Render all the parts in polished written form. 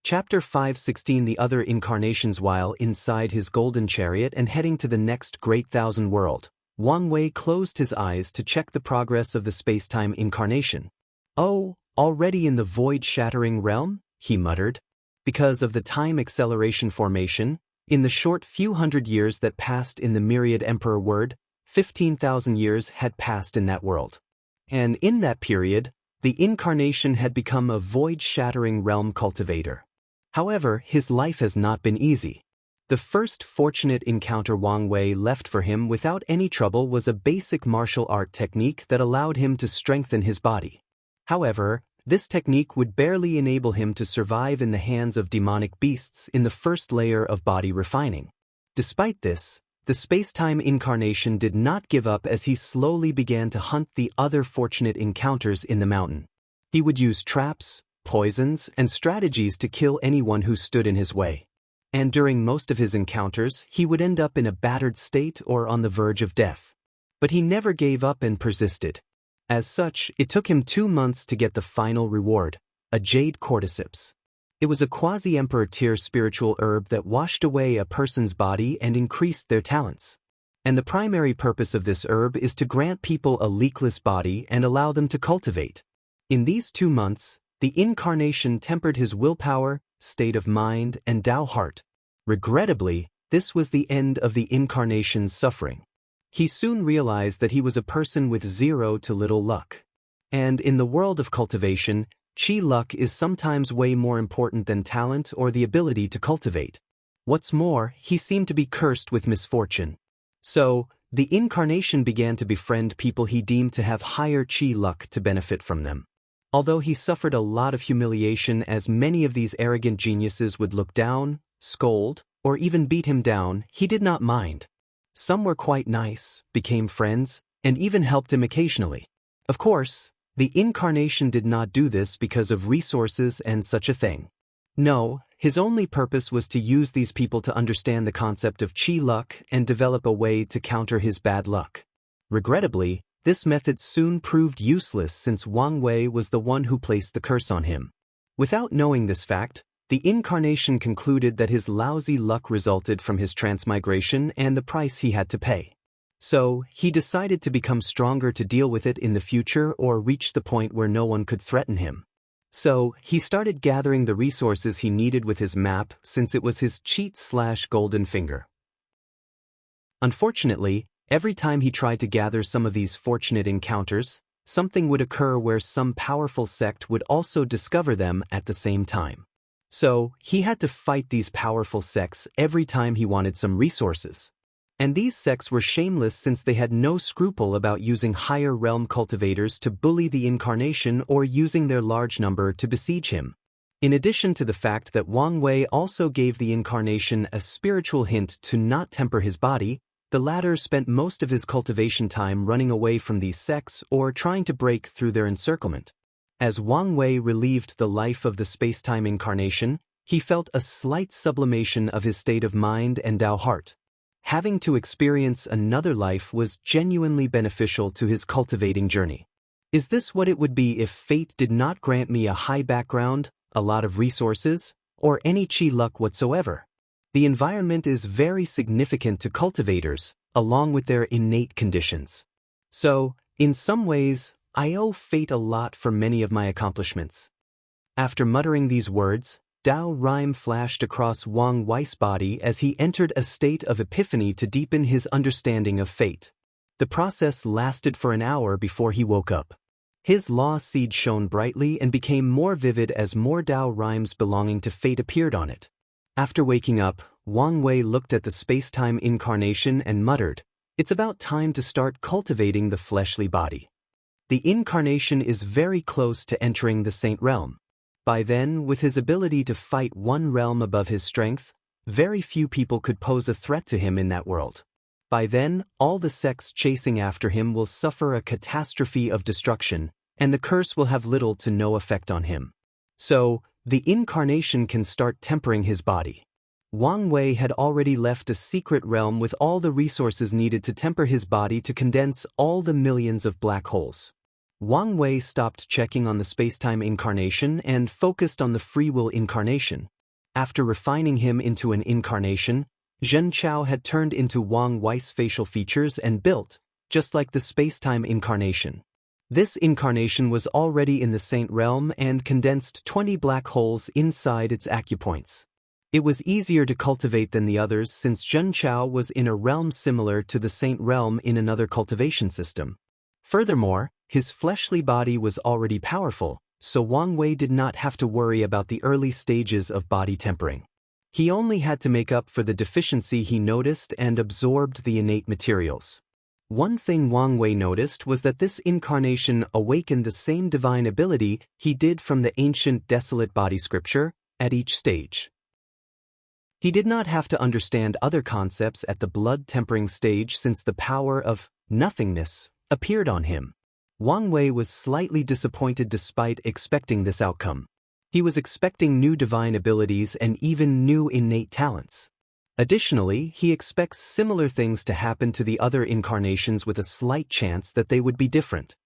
Chapter 5:16 The other incarnations. While inside his golden chariot and heading to the next great thousand world, Wang Wei closed his eyes to check the progress of the space-time incarnation. "Oh, already in the void-shattering realm?" he muttered. Because of the time acceleration formation, in the short few hundred years that passed in the myriad emperor word, 15,000 years had passed in that world. And in that period, the incarnation had become a void-shattering realm cultivator. However, his life has not been easy. The first fortunate encounter Wang Wei left for him without any trouble was a basic martial art technique that allowed him to strengthen his body. However, this technique would barely enable him to survive in the hands of demonic beasts in the first layer of body refining. Despite this, the space-time incarnation did not give up as he slowly began to hunt the other fortunate encounters in the mountain. He would use traps, poisons, and strategies to kill anyone who stood in his way. And during most of his encounters, he would end up in a battered state or on the verge of death. But he never gave up and persisted. As such, it took him 2 months to get the final reward, a jade cordyceps. It was a quasi-emperor tier spiritual herb that washed away a person's body and increased their talents. And the primary purpose of this herb is to grant people a leakless body and allow them to cultivate. In these 2 months, the incarnation tempered his willpower, state of mind, and Tao heart. Regrettably, this was the end of the incarnation's suffering. He soon realized that he was a person with zero to little luck. And in the world of cultivation, chi luck is sometimes way more important than talent or the ability to cultivate. What's more, he seemed to be cursed with misfortune. So, the incarnation began to befriend people he deemed to have higher chi luck to benefit from them. Although he suffered a lot of humiliation as many of these arrogant geniuses would look down, scold, or even beat him down, he did not mind. Some were quite nice, became friends, and even helped him occasionally. Of course, the incarnation did not do this because of resources and such a thing. No, his only purpose was to use these people to understand the concept of chi luck and develop a way to counter his bad luck. Regrettably, this method soon proved useless since Wang Wei was the one who placed the curse on him. Without knowing this fact, the incarnation concluded that his lousy luck resulted from his transmigration and the price he had to pay. So, he decided to become stronger to deal with it in the future or reach the point where no one could threaten him. So, he started gathering the resources he needed with his map since it was his cheat/golden finger. Unfortunately, every time he tried to gather some of these fortunate encounters, something would occur where some powerful sect would also discover them at the same time. So, he had to fight these powerful sects every time he wanted some resources. And these sects were shameless since they had no scruple about using higher realm cultivators to bully the incarnation or using their large number to besiege him. In addition to the fact that Wang Wei also gave the incarnation a spiritual hint to not temper his body, the latter spent most of his cultivation time running away from these sects or trying to break through their encirclement. As Wang Wei relieved the life of the space-time incarnation, he felt a slight sublimation of his state of mind and Tao heart. Having to experience another life was genuinely beneficial to his cultivating journey. Is this what it would be if fate did not grant me a high background, a lot of resources, or any chi luck whatsoever? The environment is very significant to cultivators, along with their innate conditions. So, in some ways, I owe fate a lot for many of my accomplishments. After muttering these words, Tao rhyme flashed across Wang Wei's body as he entered a state of epiphany to deepen his understanding of fate. The process lasted for an hour before he woke up. His law seed shone brightly and became more vivid as more Tao rhymes belonging to fate appeared on it. After waking up, Wang Wei looked at the space-time incarnation and muttered, "It's about time to start cultivating the fleshly body." The incarnation is very close to entering the saint realm. By then, with his ability to fight one realm above his strength, very few people could pose a threat to him in that world. By then, all the sects chasing after him will suffer a catastrophe of destruction, and the curse will have little to no effect on him. So, the incarnation can start tempering his body. Wang Wei had already left a secret realm with all the resources needed to temper his body to condense all the millions of black holes. Wang Wei stopped checking on the space-time incarnation and focused on the free will incarnation. After refining him into an incarnation, Xianxia had turned into Wang Wei's facial features and built, just like the space-time incarnation. This incarnation was already in the Saint Realm and condensed 20 black holes inside its acupoints. It was easier to cultivate than the others since Xianxia was in a realm similar to the Saint Realm in another cultivation system. Furthermore, his fleshly body was already powerful, so Wang Wei did not have to worry about the early stages of body tempering. He only had to make up for the deficiency he noticed and absorbed the innate materials. One thing Wang Wei noticed was that this incarnation awakened the same divine ability he did from the ancient desolate body scripture at each stage. He did not have to understand other concepts at the blood-tempering stage since the power of nothingness appeared on him. Wang Wei was slightly disappointed despite expecting this outcome. He was expecting new divine abilities and even new innate talents. Additionally, he expects similar things to happen to the other incarnations with a slight chance that they would be different.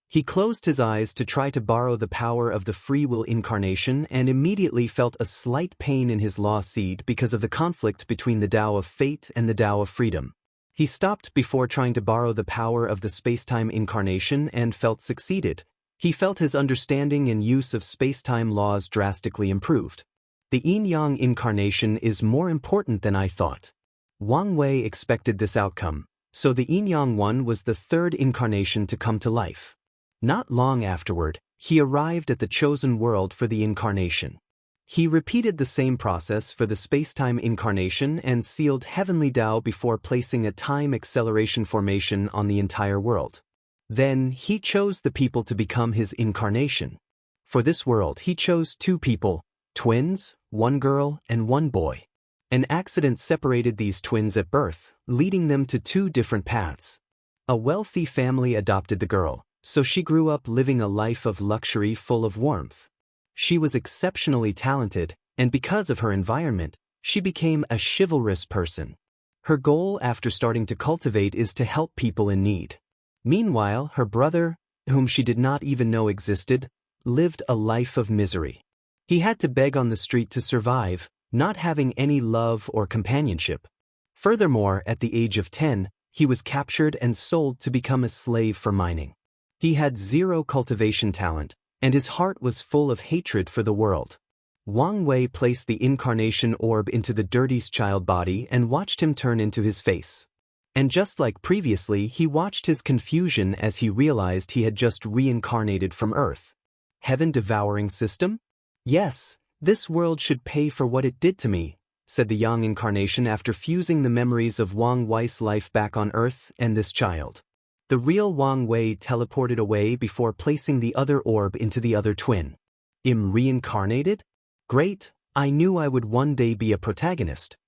He closed his eyes to try to borrow the power of the free will incarnation and immediately felt a slight pain in his law seed because of the conflict between the Tao of fate and the Tao of freedom. He stopped before trying to borrow the power of the space-time incarnation and felt succeeded. He felt his understanding and use of space-time laws drastically improved. The yin-yang incarnation is more important than I thought. Wang Wei expected this outcome, so the yin-yang one was the third incarnation to come to life. Not long afterward, he arrived at the chosen world for the incarnation. He repeated the same process for the space-time incarnation and sealed heavenly Tao before placing a time acceleration formation on the entire world. Then, he chose the people to become his incarnation. For this world, he chose 2 people, twins, 1 girl and 1 boy. An accident separated these twins at birth, leading them to 2 different paths. A wealthy family adopted the girl, so she grew up living a life of luxury full of warmth. She was exceptionally talented, and because of her environment, she became a chivalrous person. Her goal after starting to cultivate is to help people in need. Meanwhile, her brother, whom she did not even know existed, lived a life of misery. He had to beg on the street to survive, not having any love or companionship. Furthermore, at the age of 10, he was captured and sold to become a slave for mining. He had 0 cultivation talent, and his heart was full of hatred for the world. Wang Wei placed the incarnation orb into the dirty's child body and watched him turn into his face. And just like previously, he watched his confusion as he realized he had just reincarnated from Earth. Heaven-devouring system? Yes, this world should pay for what it did to me, said the young incarnation after fusing the memories of Wang Wei's life back on Earth and this child. The real Wang Wei teleported away before placing the other orb into the other twin. Reincarnated? Great, I knew I would one day be a protagonist.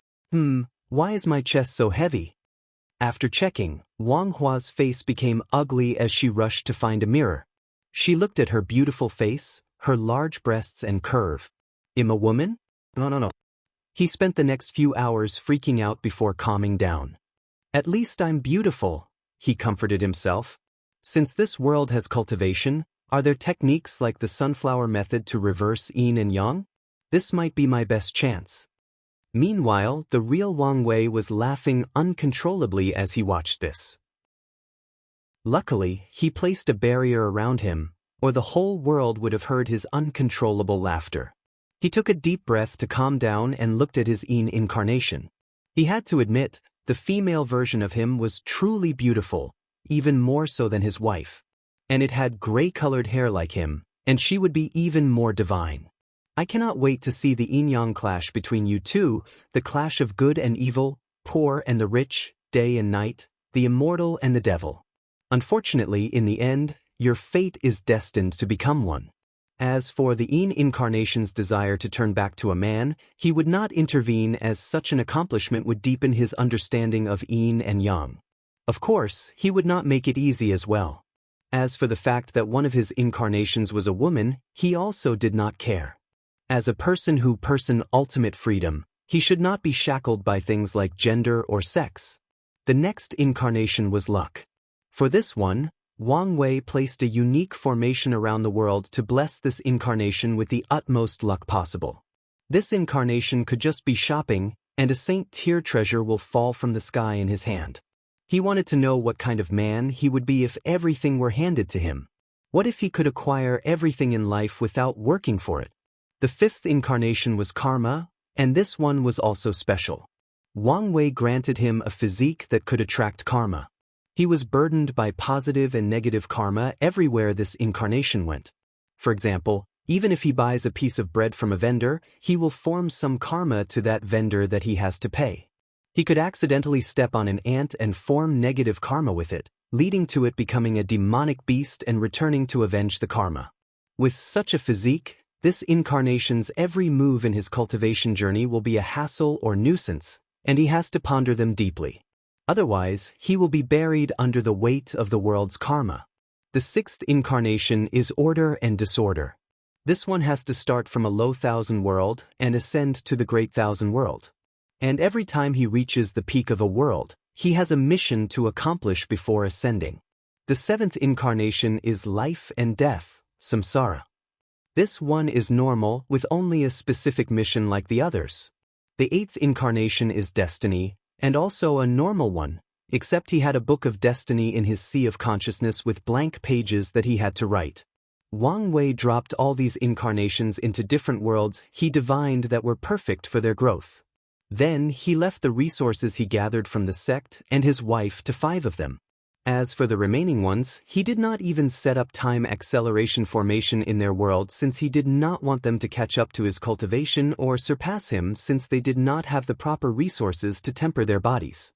Why is my chest so heavy? After checking, Wang Hua's face became ugly as she rushed to find a mirror. She looked at her beautiful face, her large breasts and curve. Am a woman? No. He spent the next few hours freaking out before calming down. At least I'm beautiful, he comforted himself. Since this world has cultivation, are there techniques like the sunflower method to reverse yin and yang? This might be my best chance. Meanwhile, the real Wang Wei was laughing uncontrollably as he watched this. Luckily, he placed a barrier around him, or the whole world would have heard his uncontrollable laughter. He took a deep breath to calm down and looked at his yin incarnation. He had to admit, the female version of him was truly beautiful, even more so than his wife. And it had gray-colored hair like him, and she would be even more divine. I cannot wait to see the yin-yang clash between you two, the clash of good and evil, poor and the rich, day and night, the immortal and the devil. Unfortunately, in the end, your fate is destined to become one. As for the yin incarnation's desire to turn back to a man, he would not intervene as such an accomplishment would deepen his understanding of yin and yang. Of course, he would not make it easy as well. As for the fact that one of his incarnations was a woman, he also did not care. As a person who ultimate freedom, he should not be shackled by things like gender or sex. The next incarnation was luck. For this one, Wang Wei placed a unique formation around the world to bless this incarnation with the utmost luck possible. This incarnation could just be shopping, and a saint-tier treasure will fall from the sky in his hand. He wanted to know what kind of man he would be if everything were handed to him. What if he could acquire everything in life without working for it? The fifth incarnation was karma, and this one was also special. Wang Wei granted him a physique that could attract karma. He was burdened by positive and negative karma everywhere this incarnation went. For example, even if he buys a piece of bread from a vendor, he will form some karma to that vendor that he has to pay. He could accidentally step on an ant and form negative karma with it, leading to it becoming a demonic beast and returning to avenge the karma. With such a physique, this incarnation's every move in his cultivation journey will be a hassle or nuisance, and he has to ponder them deeply. Otherwise, he will be buried under the weight of the world's karma. The sixth incarnation is order and disorder. This one has to start from a low thousand world and ascend to the great thousand world. And every time he reaches the peak of a world, he has a mission to accomplish before ascending. The seventh incarnation is life and death, samsara. This one is normal with only a specific mission like the others. The eighth incarnation is destiny, and also a normal one, except he had a book of destiny in his sea of consciousness with blank pages that he had to write. Wang Wei dropped all these incarnations into different worlds he divined that were perfect for their growth. Then he left the resources he gathered from the sect and his wife to 5 of them. As for the remaining ones, he did not even set up time acceleration formation in their world since he did not want them to catch up to his cultivation or surpass him since they did not have the proper resources to temper their bodies.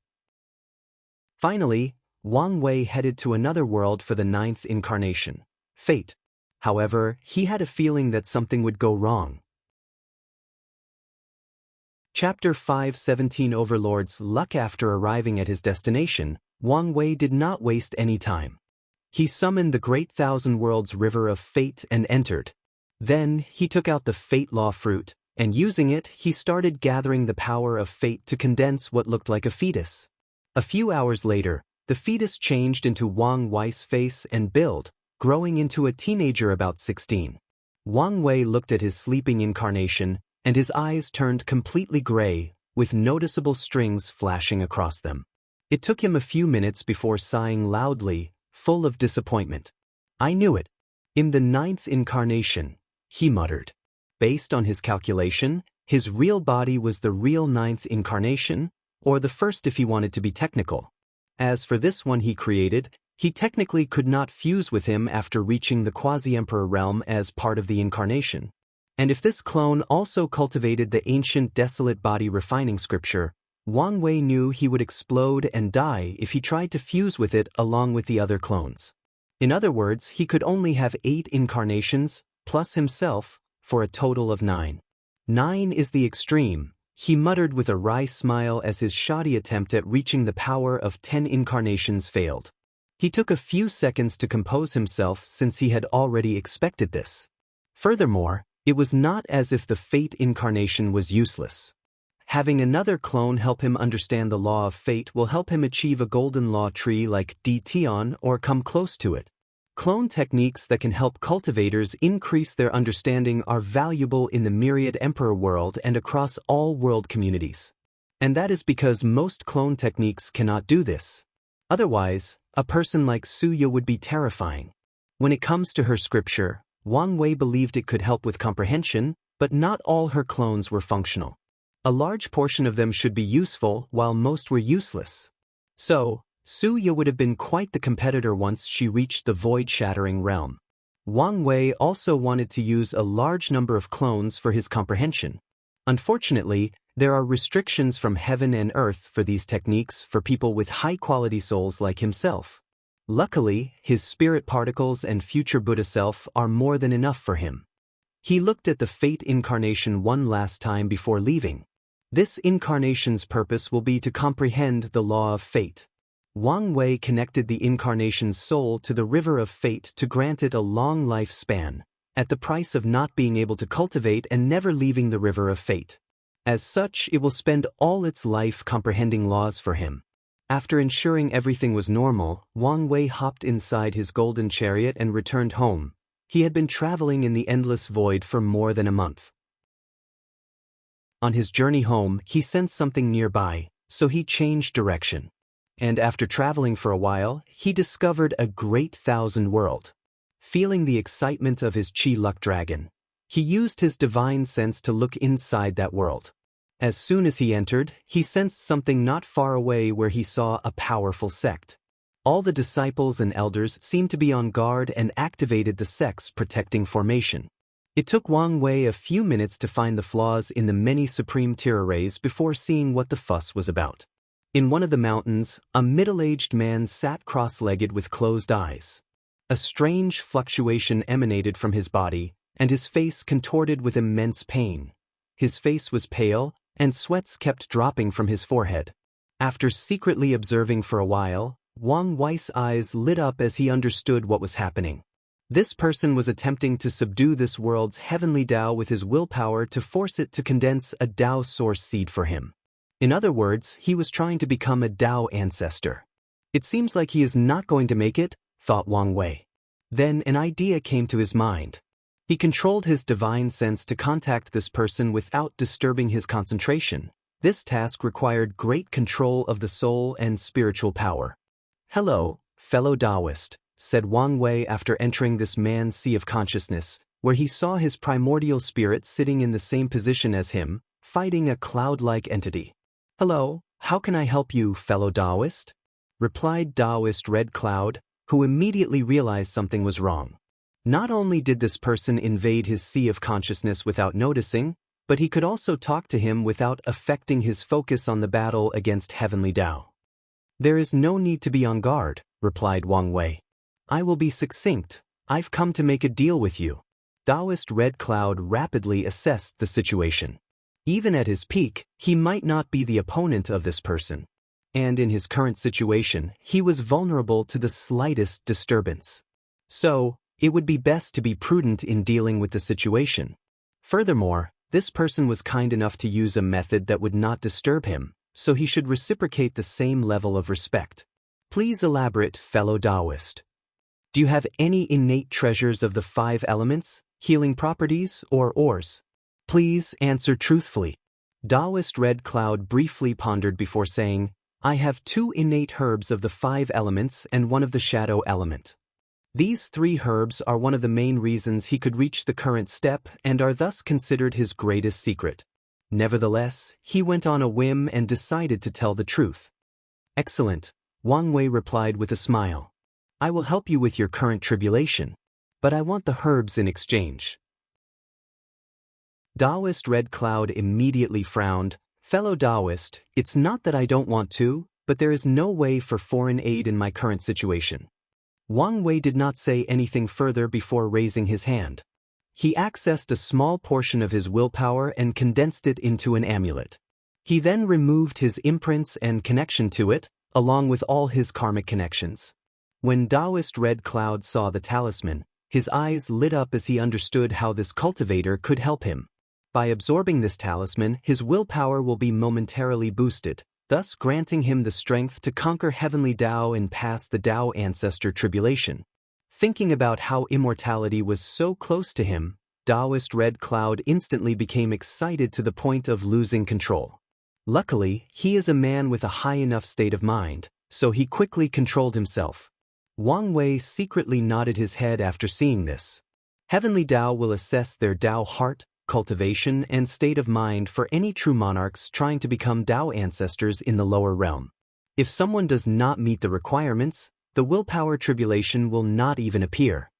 Finally, Wang Wei headed to another world for the 9th incarnation, Fate. However, he had a feeling that something would go wrong. Chapter 5:17 Overlord's Luck. After arriving at his destination, Wang Wei did not waste any time. He summoned the Great Thousand Worlds River of Fate and entered. Then, he took out the Fate Law fruit, and using it, he started gathering the power of fate to condense what looked like a fetus. A few hours later, the fetus changed into Wang Wei's face and build, growing into a teenager about 16. Wang Wei looked at his sleeping incarnation, and his eyes turned completely gray, with noticeable strings flashing across them. It took him a few minutes before sighing loudly, full of disappointment. I knew it. In the 9th incarnation, he muttered. Based on his calculation, his real body was the real 9th incarnation, or the first if he wanted to be technical. As for this one he created, he technically could not fuse with him after reaching the quasi-emperor realm as part of the incarnation. And if this clone also cultivated the ancient desolate body refining scripture, Wang Wei knew he would explode and die if he tried to fuse with it along with the other clones. In other words, he could only have 8 incarnations, plus himself, for a total of 9. 9 is the extreme, he muttered with a wry smile as his shoddy attempt at reaching the power of 10 incarnations failed. He took a few seconds to compose himself since he had already expected this. Furthermore, it was not as if the fate incarnation was useless. Having another clone help him understand the law of fate will help him achieve a golden law tree like Tion or come close to it. Clone techniques that can help cultivators increase their understanding are valuable in the myriad emperor world and across all world communities. And that is because most clone techniques cannot do this. Otherwise, a person like Suya would be terrifying. When it comes to her scripture, Wang Wei believed it could help with comprehension, but not all her clones were functional. A large portion of them should be useful, while most were useless. So, Suya would have been quite the competitor once she reached the void-shattering realm. Wang Wei also wanted to use a large number of clones for his comprehension. Unfortunately, there are restrictions from heaven and earth for these techniques for people with high-quality souls like himself. Luckily, his spirit particles and future Buddha self are more than enough for him. He looked at the fate incarnation one last time before leaving. This incarnation's purpose will be to comprehend the law of fate. Wang Wei connected the incarnation's soul to the river of fate to grant it a long lifespan, at the price of not being able to cultivate and never leaving the river of fate. As such, it will spend all its life comprehending laws for him. After ensuring everything was normal, Wang Wei hopped inside his golden chariot and returned home. He had been traveling in the endless void for more than a month. On his journey home, he sensed something nearby, so he changed direction. And after traveling for a while, he discovered a great thousand world. Feeling the excitement of his chi luck dragon, he used his divine sense to look inside that world. As soon as he entered, he sensed something not far away where he saw a powerful sect. All the disciples and elders seemed to be on guard and activated the sect's protecting formation. It took Wang Wei a few minutes to find the flaws in the many supreme tier arrays before seeing what the fuss was about. In one of the mountains, a middle-aged man sat cross-legged with closed eyes. A strange fluctuation emanated from his body, and his face contorted with immense pain. His face was pale, and sweats kept dropping from his forehead. After secretly observing for a while, Wang Wei's eyes lit up as he understood what was happening. This person was attempting to subdue this world's heavenly Tao with his willpower to force it to condense a Tao source seed for him. In other words, he was trying to become a Tao ancestor. It seems like he is not going to make it, thought Wang Wei. Then an idea came to his mind. He controlled his divine sense to contact this person without disturbing his concentration. This task required great control of the soul and spiritual power. "Hello, fellow Taoist," said Wang Wei after entering this man's sea of consciousness, where he saw his primordial spirit sitting in the same position as him, fighting a cloud-like entity. "Hello, how can I help you, fellow Taoist?" replied Taoist Red Cloud, who immediately realized something was wrong. Not only did this person invade his sea of consciousness without noticing, but he could also talk to him without affecting his focus on the battle against Heavenly Tao. "There is no need to be on guard," replied Wang Wei. "I will be succinct. I've come to make a deal with you." Taoist Red Cloud rapidly assessed the situation. Even at his peak, he might not be the opponent of this person. And in his current situation, he was vulnerable to the slightest disturbance. So, it would be best to be prudent in dealing with the situation. Furthermore, this person was kind enough to use a method that would not disturb him, so he should reciprocate the same level of respect. "Please elaborate, fellow Taoist. Do you have any innate treasures of the 5 elements, healing properties, or ores? Please answer truthfully." Taoist Red Cloud briefly pondered before saying, "I have 2 innate herbs of the 5 elements and 1 of the shadow element. These 3 herbs are one of the main reasons he could reach the current step and are thus considered his greatest secret." Nevertheless, he went on a whim and decided to tell the truth. "Excellent," Wang Wei replied with a smile. "I will help you with your current tribulation, but I want the herbs in exchange." Taoist Red Cloud immediately frowned. "Fellow Taoist, it's not that I don't want to, but there is no way for foreign aid in my current situation." Wang Wei did not say anything further before raising his hand. He accessed a small portion of his willpower and condensed it into an amulet. He then removed his imprints and connection to it, along with all his karmic connections. When Taoist Red Cloud saw the talisman, his eyes lit up as he understood how this cultivator could help him. By absorbing this talisman, his willpower will be momentarily boosted, thus granting him the strength to conquer Heavenly Tao and pass the Tao ancestor tribulation. Thinking about how immortality was so close to him, Taoist Red Cloud instantly became excited to the point of losing control. Luckily, he is a man with a high enough state of mind, so he quickly controlled himself. Wang Wei secretly nodded his head after seeing this. Heavenly Tao will assess their Tao heart, cultivation, and state of mind for any true monarchs trying to become Tao ancestors in the lower realm. If someone does not meet the requirements, the willpower tribulation will not even appear.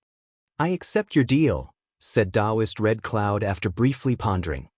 "I accept your deal," said Taoist Red Cloud after briefly pondering.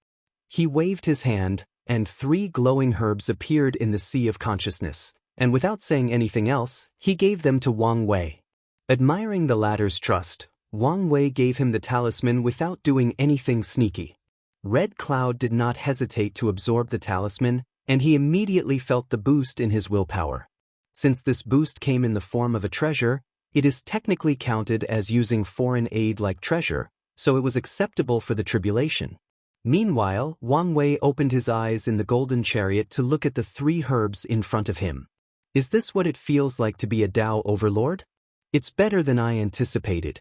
He waved his hand, and 3 glowing herbs appeared in the sea of consciousness, and without saying anything else, he gave them to Wang Wei. Admiring the latter's trust, Wang Wei gave him the talisman without doing anything sneaky. Red Cloud did not hesitate to absorb the talisman, and he immediately felt the boost in his willpower. Since this boost came in the form of a treasure, it is technically counted as using foreign aid like treasure, so it was acceptable for the tribulation. Meanwhile, Wang Wei opened his eyes in the golden chariot to look at the 3 herbs in front of him. Is this what it feels like to be a Tao overlord? It's better than I anticipated.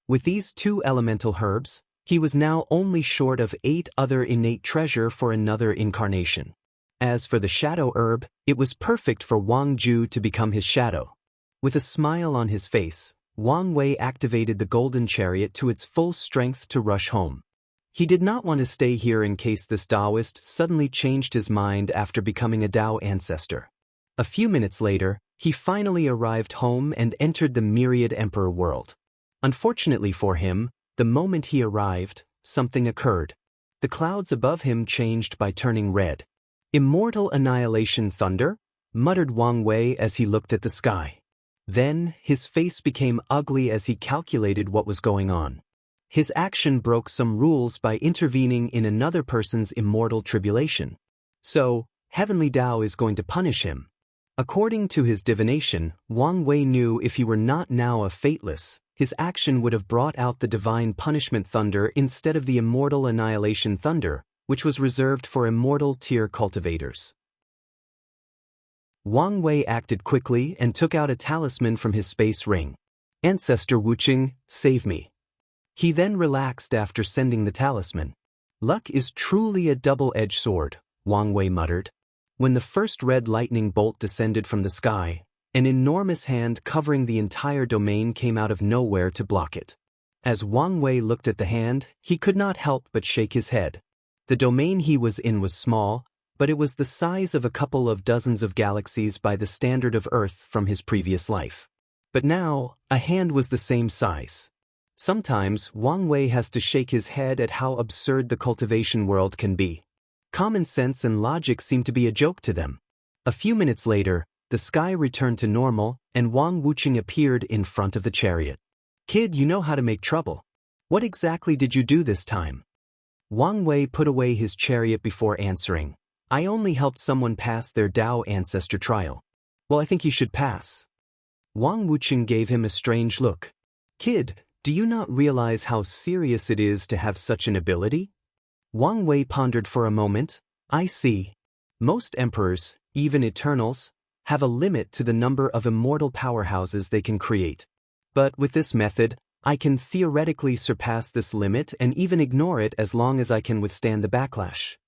With these 2 elemental herbs, He was now only short of 8 other innate treasure for another incarnation. As for the shadow herb, it was perfect for Wang Ju to become his shadow. With a smile on his face, Wang Wei activated the golden chariot to its full strength to rush home. He did not want to stay here in case this Taoist suddenly changed his mind after becoming a Tao ancestor. A few minutes later, he finally arrived home and entered the Myriad Emperor world. Unfortunately for him, the moment he arrived, something occurred. The clouds above him changed by turning red. "Immortal annihilation thunder?" muttered Wang Wei as he looked at the sky. Then, his face became ugly as he calculated what was going on. His action broke some rules by intervening in another person's immortal tribulation. So, Heavenly Tao is going to punish him. According to his divination, Wang Wei knew if he were not now a fateless, his action would have brought out the divine punishment thunder instead of the immortal annihilation thunder, which was reserved for immortal tier cultivators. Wang Wei acted quickly and took out a talisman from his space ring. "Ancestor Wuxia, save me." He then relaxed after sending the talisman. "Luck is truly a double-edged sword," Wang Wei muttered. When the first red lightning bolt descended from the sky, an enormous hand covering the entire domain came out of nowhere to block it. As Wang Wei looked at the hand, he could not help but shake his head. The domain he was in was small, but it was the size of a couple of dozens of galaxies by the standard of Earth from his previous life. But now, a hand was the same size. Sometimes, Wang Wei has to shake his head at how absurd the cultivation world can be. Common sense and logic seem to be a joke to them. A few minutes later, the sky returned to normal, and Wang Wuxia appeared in front of the chariot. "Kid, you know how to make trouble. What exactly did you do this time?" Wang Wei put away his chariot before answering. "I only helped someone pass their Tao ancestor trial." "Well, I think you should pass." Wang Wuxia gave him a strange look. "Kid, do you not realize how serious it is to have such an ability?" Wang Wei pondered for a moment. "I see. Most emperors, even eternals, have a limit to the number of immortal powerhouses they can create. But with this method, I can theoretically surpass this limit and even ignore it as long as I can withstand the backlash.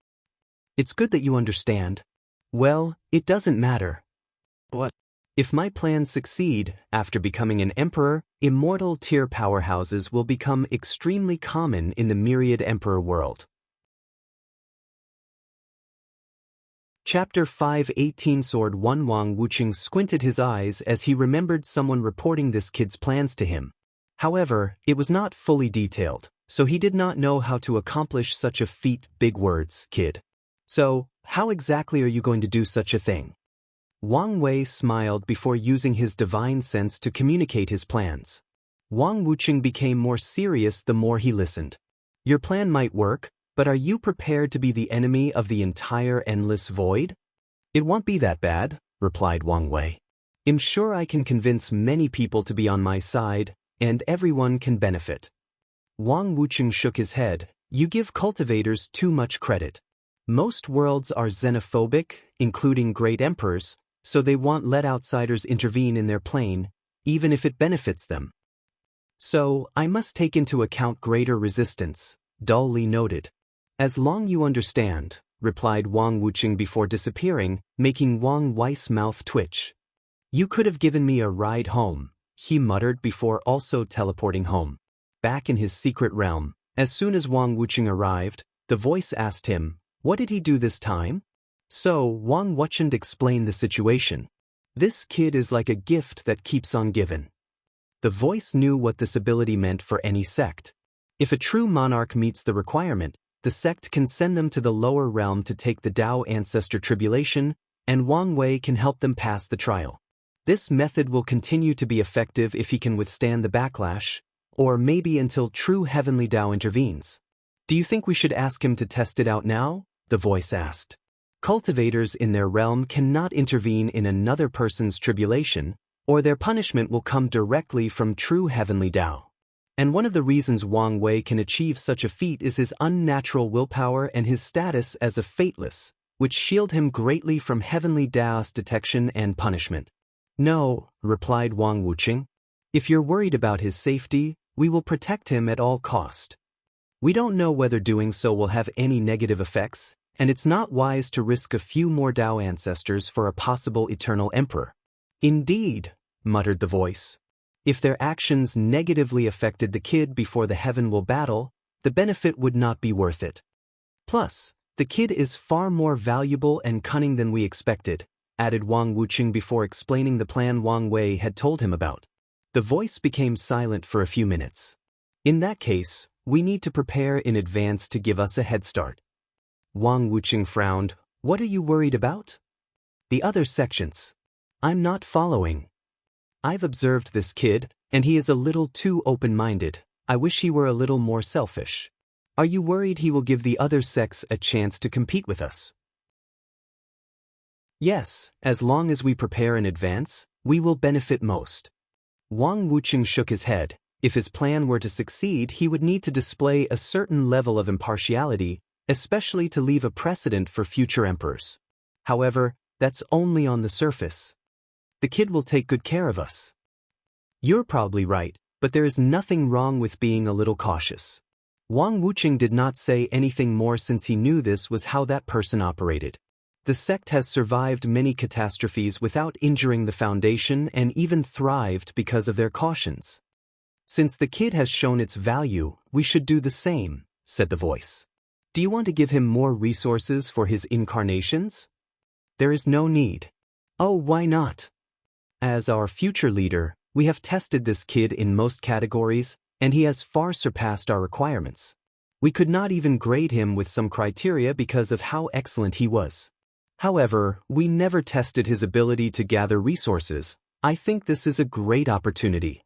It's good that you understand." "Well, it doesn't matter. What? If my plans succeed, after becoming an emperor, immortal tier powerhouses will become extremely common in the Myriad Emperor world." Chapter 518 Sword 1 Wang Wuxia squinted his eyes as he remembered someone reporting this kid's plans to him. However, it was not fully detailed, so he did not know how to accomplish such a feat. "Big words, kid. So, how exactly are you going to do such a thing?" Wang Wei smiled before using his divine sense to communicate his plans. Wang Wuxia became more serious the more he listened. "Your plan might work, but are you prepared to be the enemy of the entire endless void?" "It won't be that bad," replied Wang Wei. "I'm sure I can convince many people to be on my side, and everyone can benefit." Wang Wuxia shook his head. "You give cultivators too much credit. Most worlds are xenophobic, including great emperors, so they won't let outsiders intervene in their plane, even if it benefits them. So, I must take into account greater resistance," dully noted. "As long you understand," replied Wang Wuxia before disappearing, making Wang Wei's mouth twitch. "You could have given me a ride home," he muttered before also teleporting home. Back in his secret realm, as soon as Wang Wuxia arrived, the voice asked him, what did he do this time? So, Wang Wuxia explained the situation. "This kid is like a gift that keeps on giving." The voice knew what this ability meant for any sect. If a true monarch meets the requirement, the sect can send them to the lower realm to take the Tao ancestor tribulation, and Wang Wei can help them pass the trial. This method will continue to be effective if he can withstand the backlash, or maybe until true heavenly Tao intervenes. "Do you think we should ask him to test it out now?" the voice asked. Cultivators in their realm cannot intervene in another person's tribulation, or their punishment will come directly from true heavenly Tao. And one of the reasons Wang Wei can achieve such a feat is his unnatural willpower and his status as a fateless, which shield him greatly from heavenly Tao's detection and punishment. "No," replied Wang Wuxia. "If you're worried about his safety, we will protect him at all cost." We don't know whether doing so will have any negative effects, and it's not wise to risk a few more Dao ancestors for a possible eternal emperor. Indeed, muttered the voice. If their actions negatively affected the kid before the heaven will battle, the benefit would not be worth it. Plus, the kid is far more valuable and cunning than we expected, added Wang Wuqing before explaining the plan Wang Wei had told him about. The voice became silent for a few minutes. In that case, we need to prepare in advance to give us a head start. Wang Wuqing frowned. What are you worried about? The other sections. I'm not following. I've observed this kid, and he is a little too open-minded. I wish he were a little more selfish. Are you worried he will give the other sects a chance to compete with us? Yes, as long as we prepare in advance, we will benefit most. Wang Wuqing shook his head. If his plan were to succeed, he would need to display a certain level of impartiality, especially to leave a precedent for future emperors. However, that's only on the surface. The kid will take good care of us. You're probably right, but there is nothing wrong with being a little cautious. Wang Wuqing did not say anything more since he knew this was how that person operated. The sect has survived many catastrophes without injuring the foundation and even thrived because of their cautions. Since the kid has shown its value, we should do the same, said the voice. Do you want to give him more resources for his incarnations? There is no need. Oh, why not? As our future leader, we have tested this kid in most categories, and he has far surpassed our requirements. We could not even grade him with some criteria because of how excellent he was. However, we never tested his ability to gather resources. I think this is a great opportunity.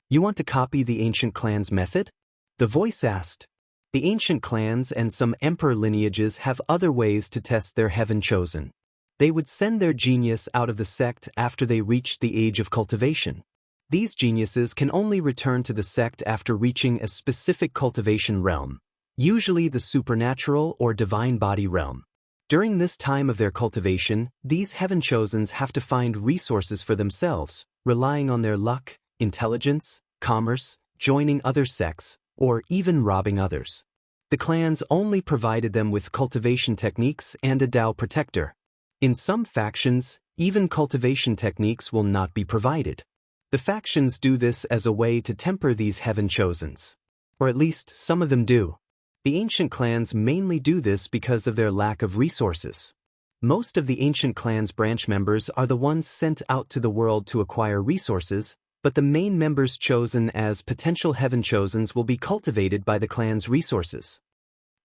You want to copy the ancient clans' method? The voice asked. The ancient clans and some emperor lineages have other ways to test their heaven chosen. They would send their genius out of the sect after they reached the age of cultivation. These geniuses can only return to the sect after reaching a specific cultivation realm, usually the supernatural or divine body realm. During this time of their cultivation, these heaven-chosens have to find resources for themselves, relying on their luck, intelligence, commerce, joining other sects, or even robbing others. The clans only provided them with cultivation techniques and a Dao protector. In some factions, even cultivation techniques will not be provided. The factions do this as a way to temper these heaven-chosens. Or at least some of them do. The ancient clans mainly do this because of their lack of resources. Most of the ancient clans' branch members are the ones sent out to the world to acquire resources, but the main members chosen as potential heaven-chosens will be cultivated by the clan's resources.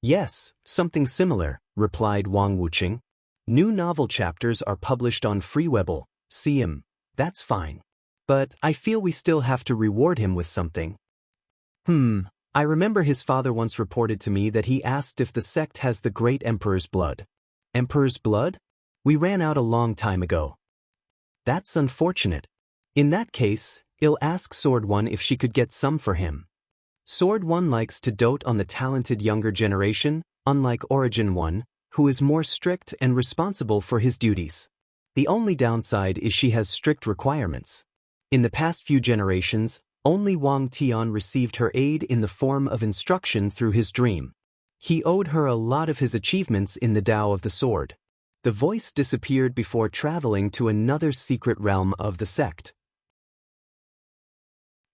Yes, something similar, replied Wang Wuqing. New novel chapters are published on Freewebble, see him. That's fine. But I feel we still have to reward him with something. I remember his father once reported to me that he asked if the sect has the great emperor's blood. Emperor's blood? We ran out a long time ago. That's unfortunate. In that case, I'll ask Sword One if she could get some for him. Sword One likes to dote on the talented younger generation, unlike Origin One, who is more strict and responsible for his duties. The only downside is she has strict requirements. In the past few generations, only Wang Tian received her aid in the form of instruction through his dream. He owed her a lot of his achievements in the Tao of the Sword. The voice disappeared before traveling to another secret realm of the sect.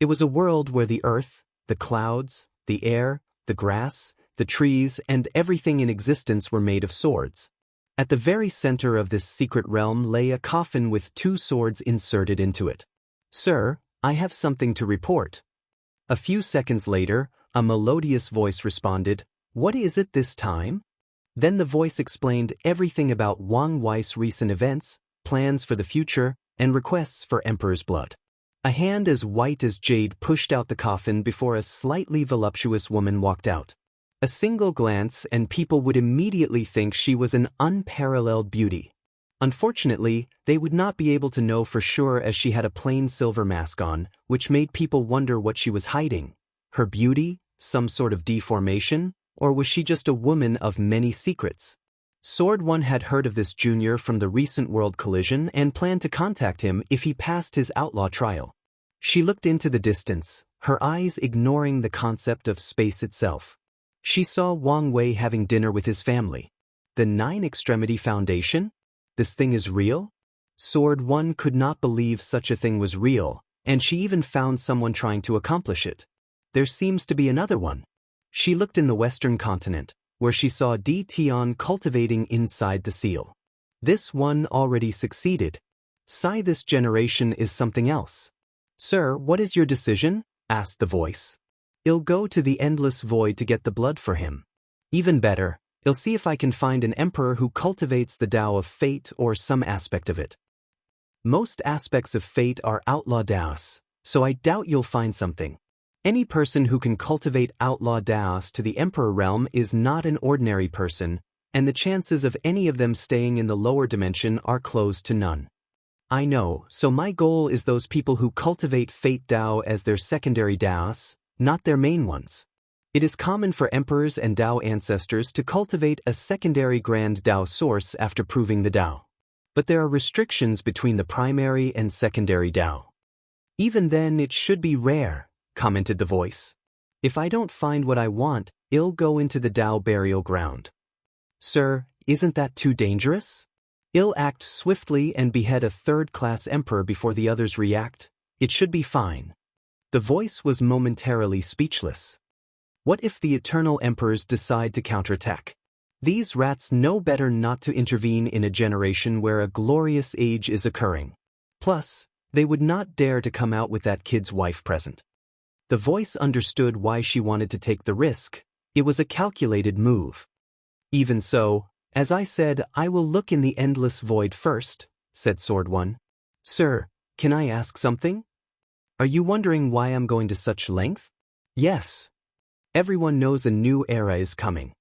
It was a world where the earth, the clouds, the air, the grass, the trees, and everything in existence were made of swords. At the very center of this secret realm lay a coffin with 2 swords inserted into it. Sir, I have something to report. A few seconds later, a melodious voice responded, What is it this time? Then the voice explained everything about Wang Wei's recent events, plans for the future, and requests for Emperor's blood. A hand as white as jade pushed out the coffin before a slightly voluptuous woman walked out. A single glance and people would immediately think she was an unparalleled beauty. Unfortunately, they would not be able to know for sure as she had a plain silver mask on, which made people wonder what she was hiding. Her beauty, some sort of deformation, or was she just a woman of many secrets? Sword One had heard of this junior from the recent world collision and planned to contact him if he passed his outlaw trial. She looked into the distance, her eyes ignoring the concept of space itself. She saw Wang Wei having dinner with his family. The Nine Extremity Foundation? This thing is real? Sword One could not believe such a thing was real, and she even found someone trying to accomplish it. There seems to be another one. She looked in the western continent, where she saw Di Tian cultivating inside the seal. This one already succeeded. Sai, this generation is something else. Sir, what is your decision? Asked the voice. I'll go to the endless void to get the blood for him. Even better, I'll see if I can find an emperor who cultivates the Tao of fate or some aspect of it. Most aspects of fate are outlaw Taos, so I doubt you'll find something. Any person who can cultivate outlaw Taos to the emperor realm is not an ordinary person, and the chances of any of them staying in the lower dimension are close to none. I know, so my goal is those people who cultivate fate Tao as their secondary Taos, not their main ones. It is common for emperors and Tao ancestors to cultivate a secondary grand Tao source after proving the Tao. But there are restrictions between the primary and secondary Tao. Even then it should be rare, commented the voice. If I don't find what I want, I'll go into the Tao burial ground. Sir, isn't that too dangerous? I'll act swiftly and behead a third-class emperor before the others react. It should be fine. The voice was momentarily speechless. What if the eternal emperors decide to counterattack? These rats know better not to intervene in a generation where a glorious age is occurring. Plus, they would not dare to come out with that kid's wife present. The voice understood why she wanted to take the risk. It was a calculated move. Even so, as I said, I will look in the endless void first, said Sword One. Sir, can I ask something? Are you wondering why I'm going to such length? Yes. Everyone knows a new era is coming.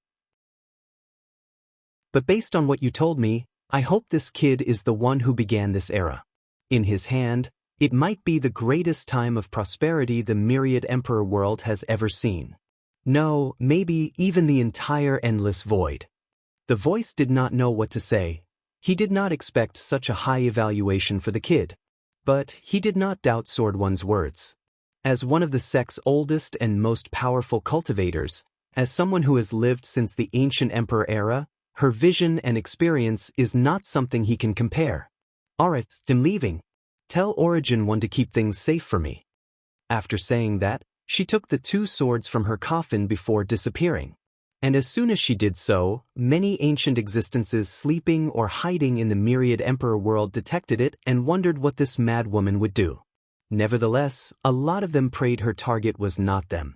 But based on what you told me, I hope this kid is the one who began this era. In his hand, it might be the greatest time of prosperity the myriad emperor world has ever seen. No, maybe even the entire endless void. The voice did not know what to say. He did not expect such a high evaluation for the kid. But he did not doubt Sword One's words. As one of the sect's oldest and most powerful cultivators, as someone who has lived since the ancient emperor era, her vision and experience is not something he can compare. Alright, I'm leaving. Tell Origin One to keep things safe for me. After saying that, she took the two swords from her coffin before disappearing. And as soon as she did so, many ancient existences sleeping or hiding in the myriad emperor world detected it and wondered what this mad woman would do. Nevertheless, a lot of them prayed her target was not them.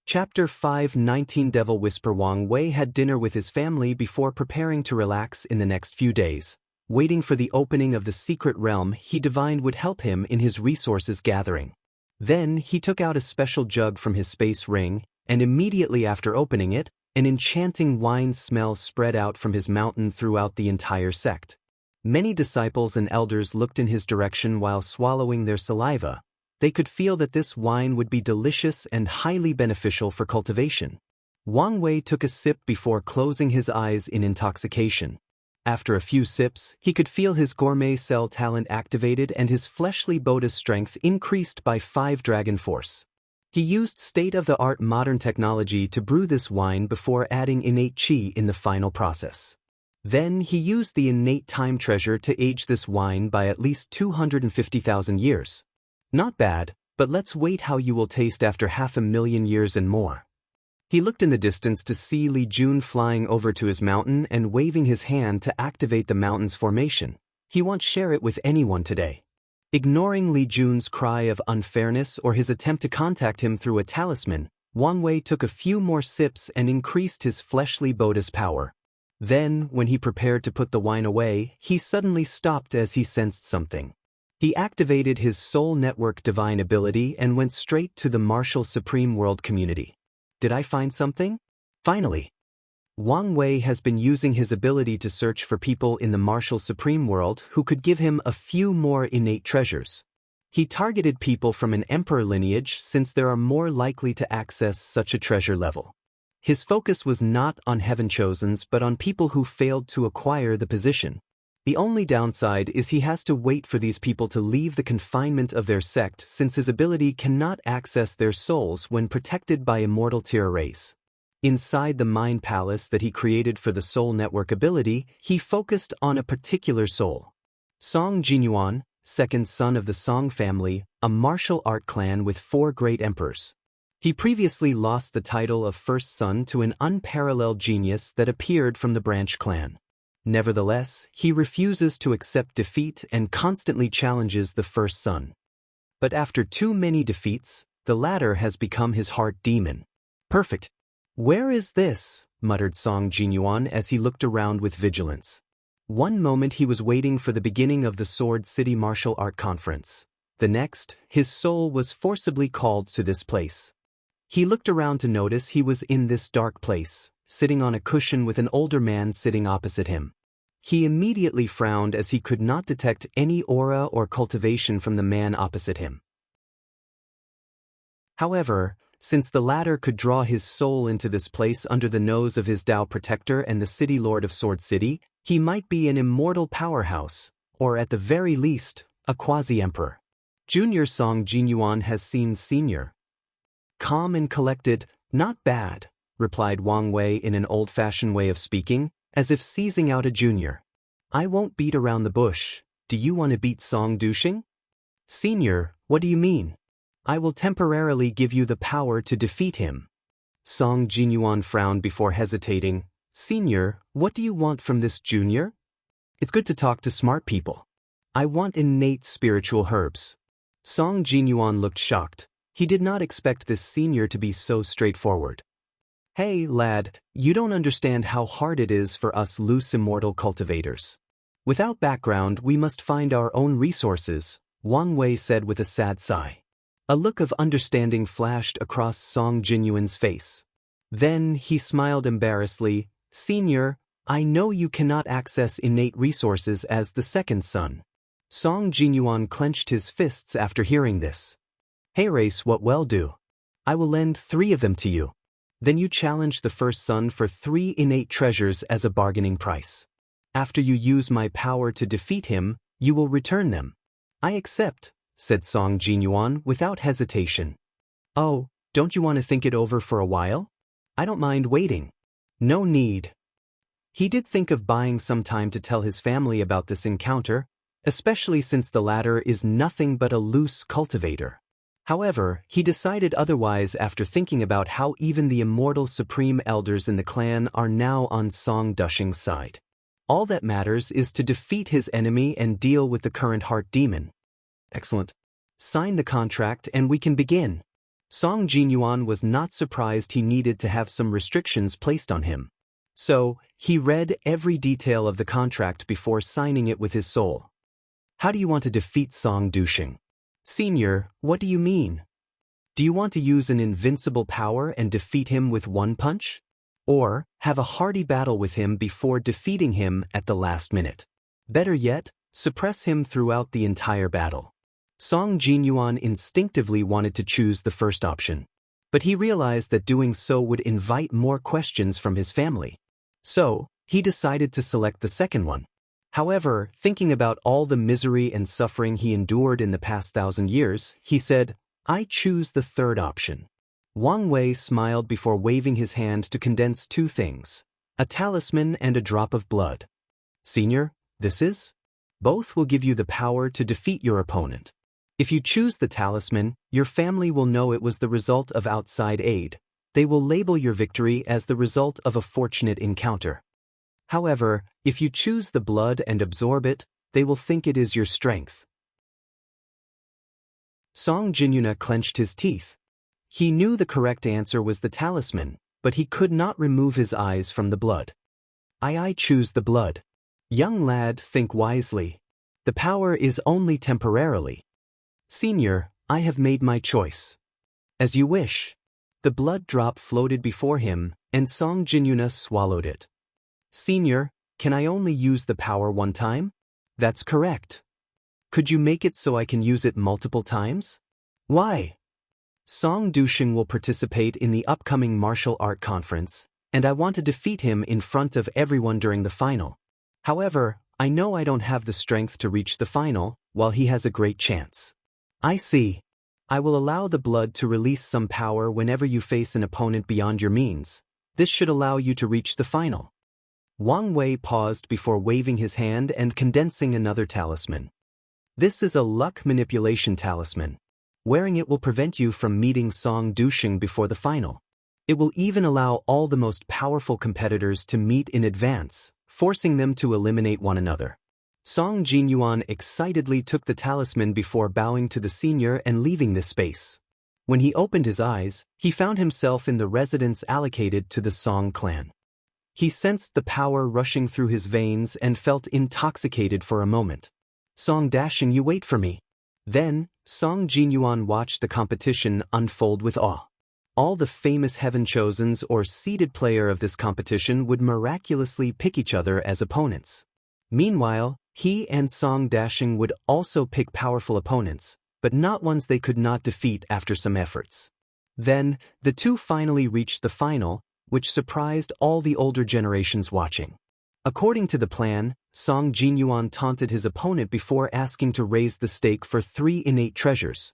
Chapter 5:19 Devil Whisper. Wang Wei had dinner with his family before preparing to relax in the next few days, waiting for the opening of the secret realm he divined would help him in his resources gathering. Then he took out a special jug from his space ring, and immediately after opening it, an enchanting wine smell spread out from his mountain throughout the entire sect. Many disciples and elders looked in his direction while swallowing their saliva. They could feel that this wine would be delicious and highly beneficial for cultivation. Wang Wei took a sip before closing his eyes in intoxication. After a few sips, he could feel his gourmet cell talent activated and his fleshly Buddha strength increased by 5 dragon force. He used state-of-the-art modern technology to brew this wine before adding innate qi in the final process. Then he used the innate time treasure to age this wine by at least 250,000 years. Not bad, but let's wait how you will taste after 500,000 years and more. He looked in the distance to see Li Jun flying over to his mountain and waving his hand to activate the mountain's formation. He won't share it with anyone today. Ignoring Li Jun's cry of unfairness or his attempt to contact him through a talisman, Wang Wei took a few more sips and increased his fleshly Buddha's power. Then, when he prepared to put the wine away, he suddenly stopped as he sensed something. He activated his soul network divine ability and went straight to the martial supreme world community. Did I find something? Finally! Wang Wei has been using his ability to search for people in the martial supreme world who could give him a few more innate treasures. He targeted people from an emperor lineage since there are more likely to access such a treasure level. His focus was not on heaven chosens but on people who failed to acquire the position. The only downside is he has to wait for these people to leave the confinement of their sect since his ability cannot access their souls when protected by immortal tier race. Inside the mind palace that he created for the soul network ability, he focused on a particular soul. Song Jinyuan, second son of the Song family, a martial art clan with 4 great emperors. He previously lost the title of first son to an unparalleled genius that appeared from the branch clan. Nevertheless, he refuses to accept defeat and constantly challenges the first son. But after too many defeats, the latter has become his heart demon. Perfect. Where is this? Muttered Song Jinyuan as he looked around with vigilance. One moment he was waiting for the beginning of the Sword City Martial Art Conference. The next, his soul was forcibly called to this place. He looked around to notice he was in this dark place, sitting on a cushion with an older man sitting opposite him. He immediately frowned as he could not detect any aura or cultivation from the man opposite him. However, since the latter could draw his soul into this place under the nose of his Tao protector and the city lord of Sword City, he might be an immortal powerhouse, or at the very least, a quasi-emperor. Junior Song Jinyuan has seen senior. Calm and collected, not bad, replied Wang Wei in an old-fashioned way of speaking, as if seizing out a junior. I won't beat around the bush. Do you want to beat Song Dushing? Senior, what do you mean? I will temporarily give you the power to defeat him. Song Jinyuan frowned before hesitating. Senior, what do you want from this junior? It's good to talk to smart people. I want innate spiritual herbs. Song Jinyuan looked shocked. He did not expect this senior to be so straightforward. Hey, lad, you don't understand how hard it is for us loose immortal cultivators. Without background, we must find our own resources, Wang Wei said with a sad sigh. A look of understanding flashed across Song Jinyuan's face. Then he smiled embarrassedly. Senior, I know you cannot access innate resources as the second son. Song Jinyuan clenched his fists after hearing this. Hey race, what will do? I will lend 3 of them to you. Then you challenge the first son for 3 innate treasures as a bargaining price. After you use my power to defeat him, you will return them. I accept, said Song Jinyuan without hesitation. Oh, don't you want to think it over for a while? I don't mind waiting. No need. He did think of buying some time to tell his family about this encounter, especially since the latter is nothing but a loose cultivator. However, he decided otherwise after thinking about how even the immortal supreme elders in the clan are now on Song Dushing's side. All that matters is to defeat his enemy and deal with the current heart demon. Excellent. Sign the contract and we can begin. Song Jinyuan was not surprised he needed to have some restrictions placed on him. So, he read every detail of the contract before signing it with his soul. How do you want to defeat Song Dushing? Senior, what do you mean? Do you want to use an invincible power and defeat him with one punch? Or have a hearty battle with him before defeating him at the last minute? Better yet, suppress him throughout the entire battle. Song Jinyuan instinctively wanted to choose the first option, but he realized that doing so would invite more questions from his family. So, he decided to select the second one. However, thinking about all the misery and suffering he endured in the past 1,000 years, he said, I choose the third option. Wang Wei smiled before waving his hand to condense 2 things, a talisman and a drop of blood. Senior, this is? Both will give you the power to defeat your opponent. If you choose the talisman, your family will know it was the result of outside aid. They will label your victory as the result of a fortunate encounter. However, if you choose the blood and absorb it, they will think it is your strength. Song Jinyuan clenched his teeth. He knew the correct answer was the talisman, but he could not remove his eyes from the blood. I choose the blood. Young lad, think wisely. The power is only temporarily. Senior, I have made my choice. As you wish. The blood drop floated before him, and Song Jinyuan swallowed it. Senior, can I only use the power one time? That's correct. Could you make it so I can use it multiple times? Why? Song Dushing will participate in the upcoming martial art conference, and I want to defeat him in front of everyone during the final. However, I know I don't have the strength to reach the final, while he has a great chance. I see. I will allow the blood to release some power whenever you face an opponent beyond your means. This should allow you to reach the final. Wang Wei paused before waving his hand and condensing another talisman. This is a luck manipulation talisman. Wearing it will prevent you from meeting Song Dusheng before the final. It will even allow all the most powerful competitors to meet in advance, forcing them to eliminate one another. Song Jinyuan excitedly took the talisman before bowing to the senior and leaving this space. When he opened his eyes, he found himself in the residence allocated to the Song clan. He sensed the power rushing through his veins and felt intoxicated for a moment. Song Dasheng, you wait for me. Then, Song Jinyuan watched the competition unfold with awe. All the famous Heaven Chosens or seeded player of this competition would miraculously pick each other as opponents. Meanwhile, he and Song Dasheng would also pick powerful opponents, but not ones they could not defeat after some efforts. Then, the two finally reached the final, which surprised all the older generations watching. According to the plan, Song Jinyuan taunted his opponent before asking to raise the stake for 3 innate treasures.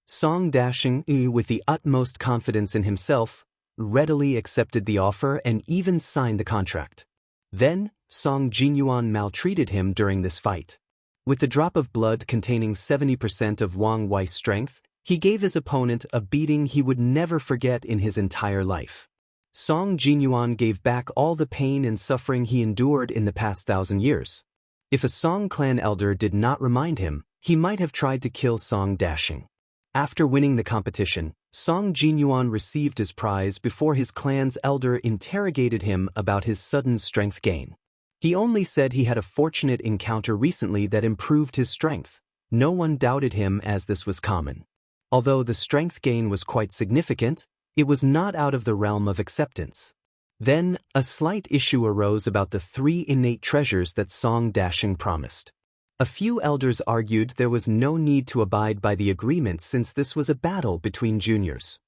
Song Dasheng, with the utmost confidence in himself, readily accepted the offer and even signed the contract. Then, Song Jinyuan maltreated him during this fight. With the drop of blood containing 70% of Wang Wei's strength, he gave his opponent a beating he would never forget in his entire life. Song Jinyuan gave back all the pain and suffering he endured in the past 1,000 years. If a Song clan elder did not remind him, he might have tried to kill Song Dasheng. After winning the competition, Song Jinyuan received his prize before his clan's elder interrogated him about his sudden strength gain. He only said he had a fortunate encounter recently that improved his strength. No one doubted him as this was common. Although the strength gain was quite significant, it was not out of the realm of acceptance. Then, a slight issue arose about the 3 innate treasures that Song Dasheng promised. A few elders argued there was no need to abide by the agreement since this was a battle between juniors.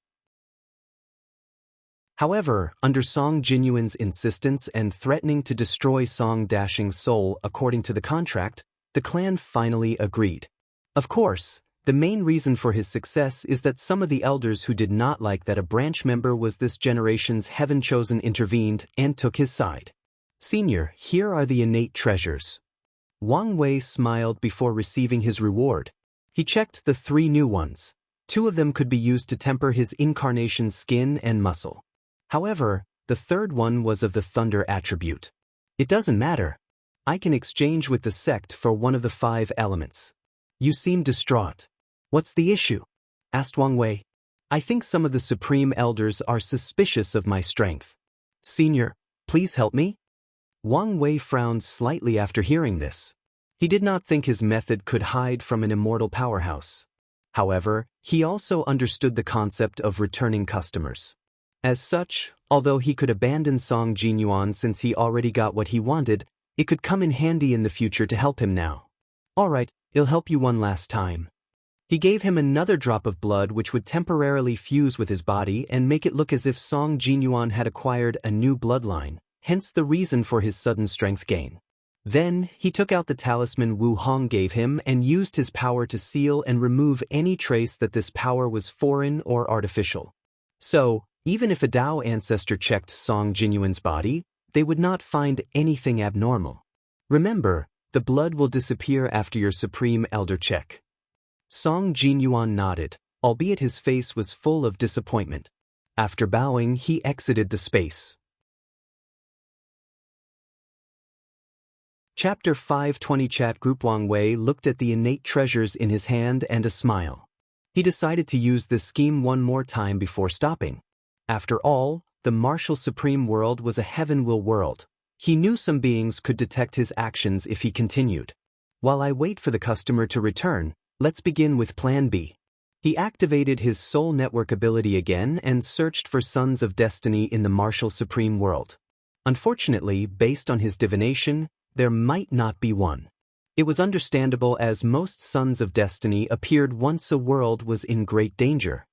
However, under Song Jinyuan's insistence and threatening to destroy Song Dasheng's soul according to the contract, the clan finally agreed. Of course, the main reason for his success is that some of the elders who did not like that a branch member was this generation's Heaven Chosen intervened and took his side. Senior, here are the innate treasures. Wang Wei smiled before receiving his reward. He checked the 3 new ones. 2 of them could be used to temper his incarnation's skin and muscle. However, the 3rd one was of the thunder attribute. It doesn't matter. I can exchange with the sect for one of the 5 elements. You seem distraught. What's the issue? Asked Wang Wei. I think some of the supreme elders are suspicious of my strength. Senior, please help me? Wang Wei frowned slightly after hearing this. He did not think his method could hide from an immortal powerhouse. However, he also understood the concept of returning customers. As such, although he could abandon Song Jinyuan since he already got what he wanted, it could come in handy in the future to help him now. Alright, I'll help you one last time. He gave him another drop of blood which would temporarily fuse with his body and make it look as if Song Jinyuan had acquired a new bloodline. Hence the reason for his sudden strength gain. Then, he took out the talisman Wu Hong gave him and used his power to seal and remove any trace that this power was foreign or artificial. So, even if a Dao ancestor checked Song Jinyuan's body, they would not find anything abnormal. Remember, the blood will disappear after your Supreme Elder check. Song Jinyuan nodded, albeit his face was full of disappointment. After bowing, he exited the space. Chapter 520 Chat Group. Wang Wei looked at the innate treasures in his hand and a smile. He decided to use this scheme one more time before stopping. After all, the martial supreme world was a heaven will world. He knew some beings could detect his actions if he continued. While I wait for the customer to return, let's begin with Plan B. He activated his soul network ability again and searched for Sons of Destiny in the martial supreme world. Unfortunately, based on his divination, there might not be one. It was understandable as most Sons of Destiny appeared once a world was in great danger.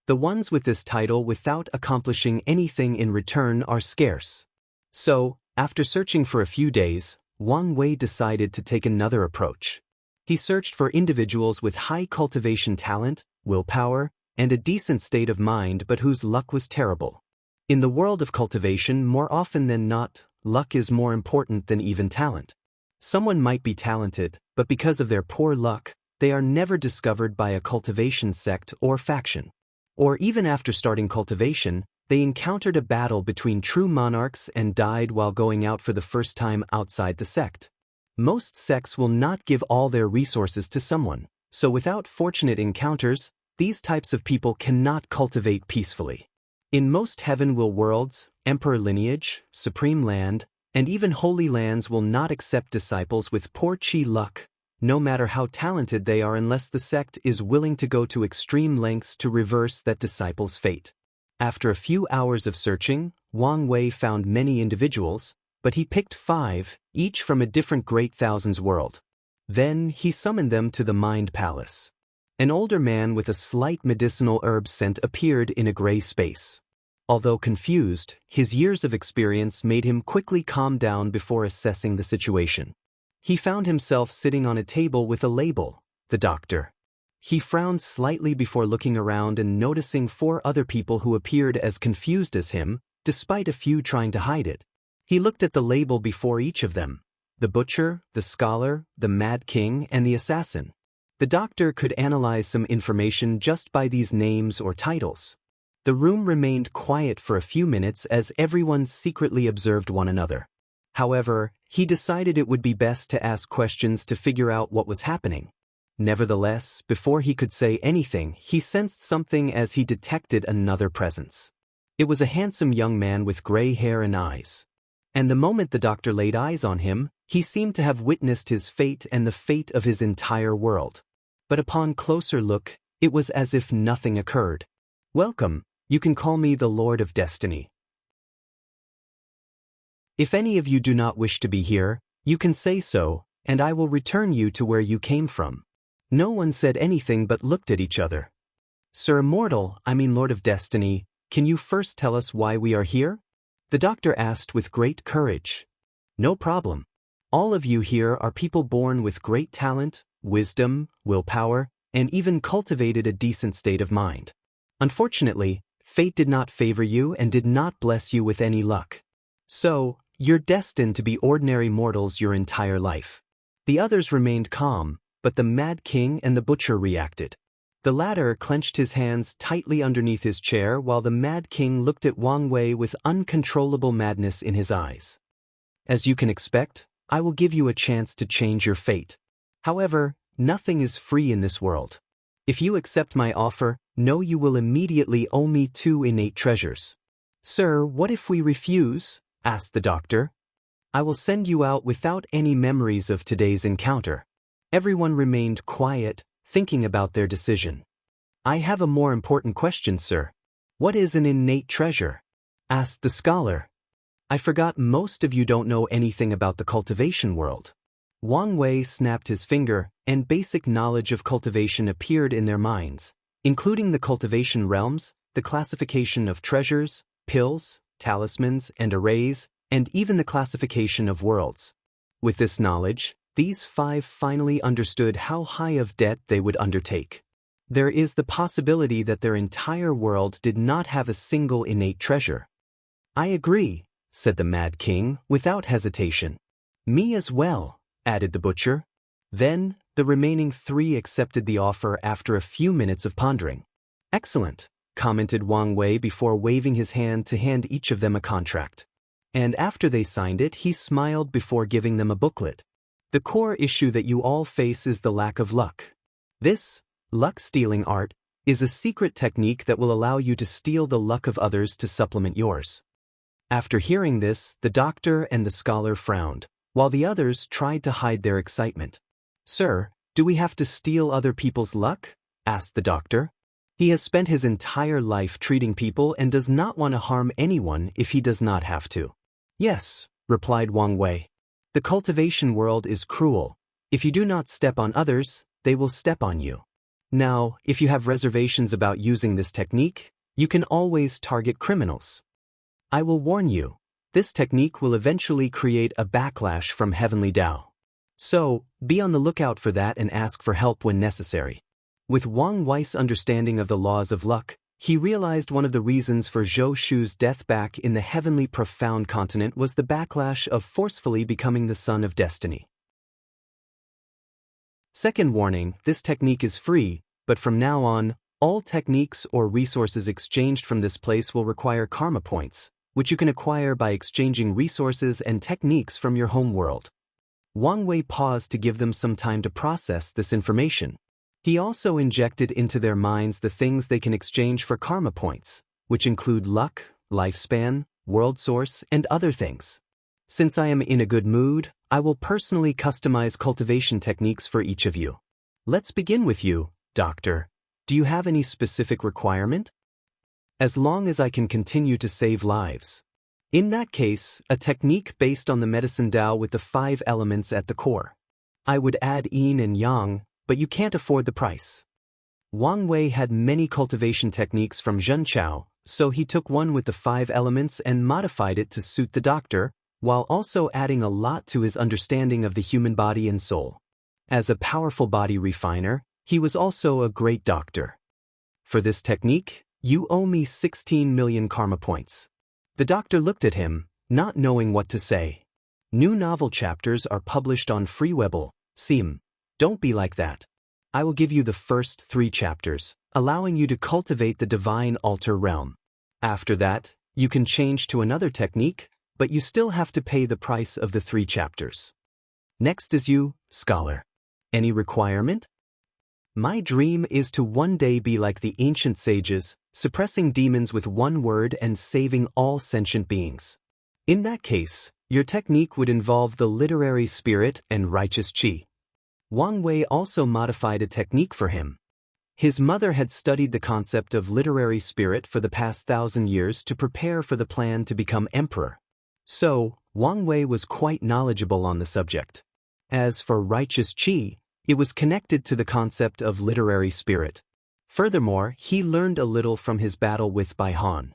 The ones with this title without accomplishing anything in return are scarce. So, after searching for a few days, Wang Wei decided to take another approach. He searched for individuals with high cultivation talent, willpower, and a decent state of mind but whose luck was terrible. In the world of cultivation, more often than not, luck is more important than even talent. Someone might be talented, but because of their poor luck, they are never discovered by a cultivation sect or faction. Or even after starting cultivation, they encountered a battle between true monarchs and died while going out for the first time outside the sect. Most sects will not give all their resources to someone, so without fortunate encounters, these types of people cannot cultivate peacefully. In most heaven will worlds, emperor lineage, supreme land, and even holy lands will not accept disciples with poor chi luck, no matter how talented they are, unless the sect is willing to go to extreme lengths to reverse that disciple's fate. After a few hours of searching, Wang Wei found many individuals, but he picked 5, each from a different great thousands world. Then he summoned them to the Mind Palace. An older man with a slight medicinal herb scent appeared in a gray space. Although confused, his years of experience made him quickly calm down before assessing the situation. He found himself sitting on a table with a label, "The Doctor." He frowned slightly before looking around and noticing 4 other people who appeared as confused as him, despite a few trying to hide it. He looked at the label before each of them: the butcher, the scholar, the mad king, and the assassin. The doctor could analyze some information just by these names or titles. The room remained quiet for a few minutes as everyone secretly observed one another. However, he decided it would be best to ask questions to figure out what was happening. Nevertheless, before he could say anything, he sensed something as he detected another presence. It was a handsome young man with gray hair and eyes. And the moment the doctor laid eyes on him, he seemed to have witnessed his fate and the fate of his entire world. But upon closer look, it was as if nothing occurred. "Welcome, you can call me the Lord of Destiny. If any of you do not wish to be here, you can say so, and I will return you to where you came from." No one said anything but looked at each other. "Sir Immortal, Lord of Destiny, can you first tell us why we are here?" The doctor asked with great courage. "No problem. All of you here are people born with great talent, wisdom, willpower, and even cultivated a decent state of mind. Unfortunately, fate did not favor you and did not bless you with any luck. So, you're destined to be ordinary mortals your entire life." The others remained calm, but the Mad King and the Butcher reacted. The latter clenched his hands tightly underneath his chair while the Mad King looked at Wang Wei with uncontrollable madness in his eyes. "As you can expect, I will give you a chance to change your fate. However, nothing is free in this world. If you accept my offer, know you will immediately owe me 2 innate treasures." "Sir, what if we refuse?" asked the doctor. "I will send you out without any memories of today's encounter." Everyone remained quiet, thinking about their decision. "I have a more important question, sir. What is an innate treasure?" asked the scholar. "I forgot most of you don't know anything about the cultivation world." Wang Wei snapped his finger, and basic knowledge of cultivation appeared in their minds, including the cultivation realms, the classification of treasures, pills, talismans, and arrays, and even the classification of worlds. With this knowledge, these 5 finally understood how high of debt they would undertake. There is the possibility that their entire world did not have a single innate treasure. "I agree," said the Mad King, without hesitation. "Me as well," added the Butcher. Then, the remaining 3 accepted the offer after a few minutes of pondering. "Excellent," commented Wang Wei before waving his hand to hand each of them a contract. And after they signed it, he smiled before giving them a booklet. "The core issue that you all face is the lack of luck. This, luck-stealing art, is a secret technique that will allow you to steal the luck of others to supplement yours." After hearing this, the doctor and the scholar frowned, while the others tried to hide their excitement. "Sir, do we have to steal other people's luck?" asked the doctor. He has spent his entire life treating people and does not want to harm anyone if he does not have to. "Yes," replied Wang Wei. "The cultivation world is cruel. If you do not step on others, they will step on you. Now, if you have reservations about using this technique, you can always target criminals. I will warn you, This technique will eventually create a backlash from heavenly Tao. So, be on the lookout for that and ask for help when necessary. With Wang Wei's understanding of the laws of luck, he realized one of the reasons for Zhou Shu's death back in the heavenly profound continent was the backlash of forcefully becoming the son of destiny. Second warning, this technique is free, but from now on, all techniques or resources exchanged from this place will require karma points, which you can acquire by exchanging resources and techniques from your home world. Wang Wei paused to give them some time to process this information. He also injected into their minds the things they can exchange for karma points, which include luck, lifespan, world source, and other things. Since I am in a good mood, I will personally customize cultivation techniques for each of you. Let's begin with you, Doctor. Do you have any specific requirement? As long as I can continue to save lives. In that case, a technique based on the medicine Tao with the 5 elements at the core. I would add yin and yang, but you can't afford the price. Wang Wei had many cultivation techniques from Zhenchao, so he took one with the 5 elements and modified it to suit the doctor, while also adding a lot to his understanding of the human body and soul. As a powerful body refiner, he was also a great doctor. For this technique, you owe me 16 million karma points. The doctor looked at him, not knowing what to say. New novel chapters are published on Freewebble. Sim, don't be like that. I will give you the first 3 chapters, allowing you to cultivate the divine altar realm. After that, you can change to another technique, but you still have to pay the price of the 3 chapters. Next is you, scholar. Any requirement? My dream is to one day be like the ancient sages, suppressing demons with one word and saving all sentient beings. In that case, your technique would involve the literary spirit and righteous qi. Wang Wei also modified a technique for him. His mother had studied the concept of literary spirit for the past 1,000 years to prepare for the plan to become emperor. So, Wang Wei was quite knowledgeable on the subject. As for righteous qi, it was connected to the concept of literary spirit. Furthermore, he learned a little from his battle with Bai Han.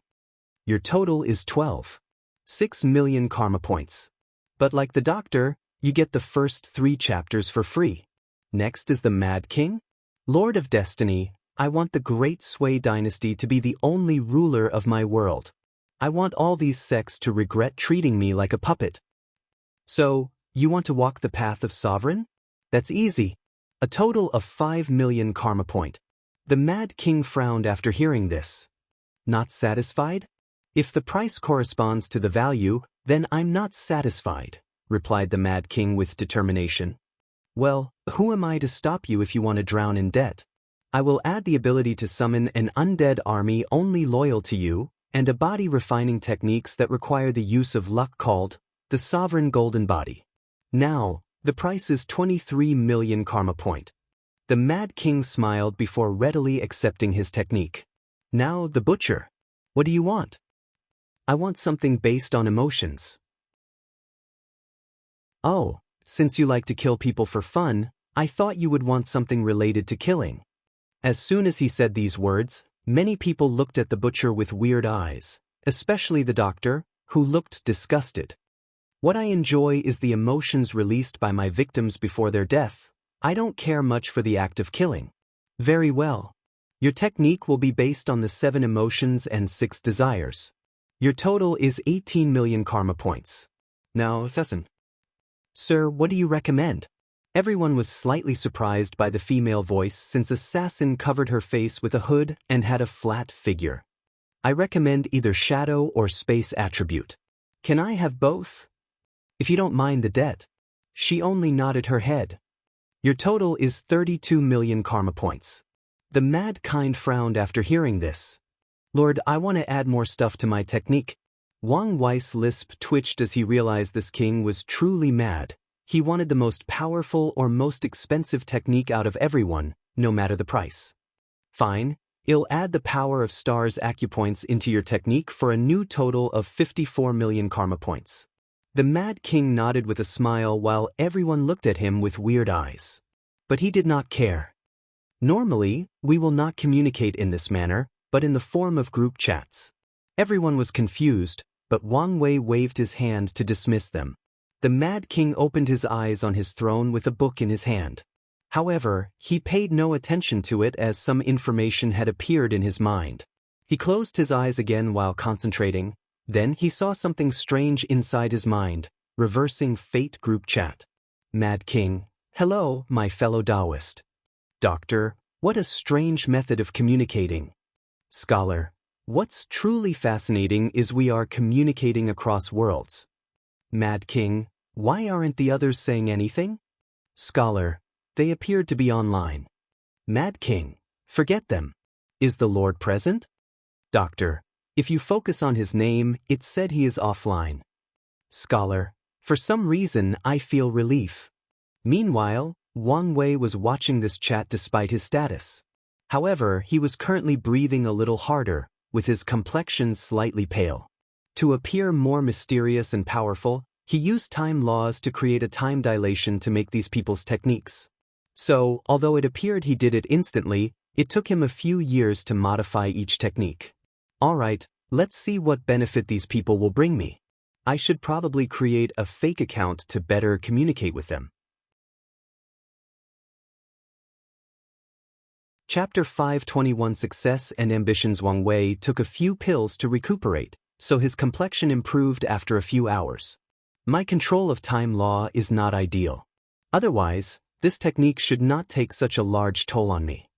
Your total is 12.6 million karma points. But like the doctor, you get the first 3 chapters for free. Next is the Mad King. Lord of Destiny, I want the Great Sui dynasty to be the only ruler of my world. I want all these sects to regret treating me like a puppet. So, you want to walk the path of sovereign? That's easy. A total of 5 million karma point. The Mad King frowned after hearing this. Not satisfied? If the price corresponds to the value, then I'm not satisfied, replied the Mad King with determination. Well, who am I to stop you if you want to drown in debt? I will add the ability to summon an undead army only loyal to you, and a body refining techniques that require the use of luck called the Sovereign Golden Body. Now, the price is 23 million karma point. The Mad King smiled before readily accepting his technique. Now the butcher. What do you want? I want something based on emotions. Oh, since you like to kill people for fun, I thought you would want something related to killing. As soon as he said these words, many people looked at the butcher with weird eyes, especially the doctor, who looked disgusted. What I enjoy is the emotions released by my victims before their death. I don't care much for the act of killing. Very well. Your technique will be based on the 7 emotions and 6 desires. Your total is 18 million karma points. Now, Assassin. Sir, what do you recommend? Everyone was slightly surprised by the female voice since Assassin covered her face with a hood and had a flat figure. I recommend either shadow or space attribute. Can I have both? If you don't mind the debt. She only nodded her head. Your total is 32 million karma points. The Mad Kind frowned after hearing this. Lord, I want to add more stuff to my technique. Wang Wei's lisp twitched as he realized this king was truly mad. He wanted the most powerful or most expensive technique out of everyone, no matter the price. Fine, I'll add the power of stars acupoints into your technique for a new total of 54 million karma points. The Mad King nodded with a smile while everyone looked at him with weird eyes. But he did not care. Normally, we will not communicate in this manner, but in the form of group chats. Everyone was confused, but Wang Wei waved his hand to dismiss them. The Mad King opened his eyes on his throne with a book in his hand. However, he paid no attention to it as some information had appeared in his mind. He closed his eyes again while concentrating, then he saw something strange inside his mind, reversing fate group chat. Mad King, hello, my fellow Taoist. Doctor, what a strange method of communicating. Scholar, what's truly fascinating is we are communicating across worlds. Mad King, why aren't the others saying anything? Scholar, they appeared to be online. Mad King, forget them. Is the Lord present? Doctor, if you focus on his name, it said he is offline. Scholar, for some reason I feel relief. Meanwhile, Wang Wei was watching this chat despite his status. However, he was currently breathing a little harder, with his complexion slightly pale. To appear more mysterious and powerful, he used time laws to create a time dilation to make these people's techniques. So, although it appeared he did it instantly, it took him a few years to modify each technique. Alright, let's see what benefit these people will bring me. I should probably create a fake account to better communicate with them. Chapter 521 Success and Ambitions. Wang Wei took a few pills to recuperate, so his complexion improved after a few hours. My control of time law is not ideal. Otherwise, this technique should not take such a large toll on me.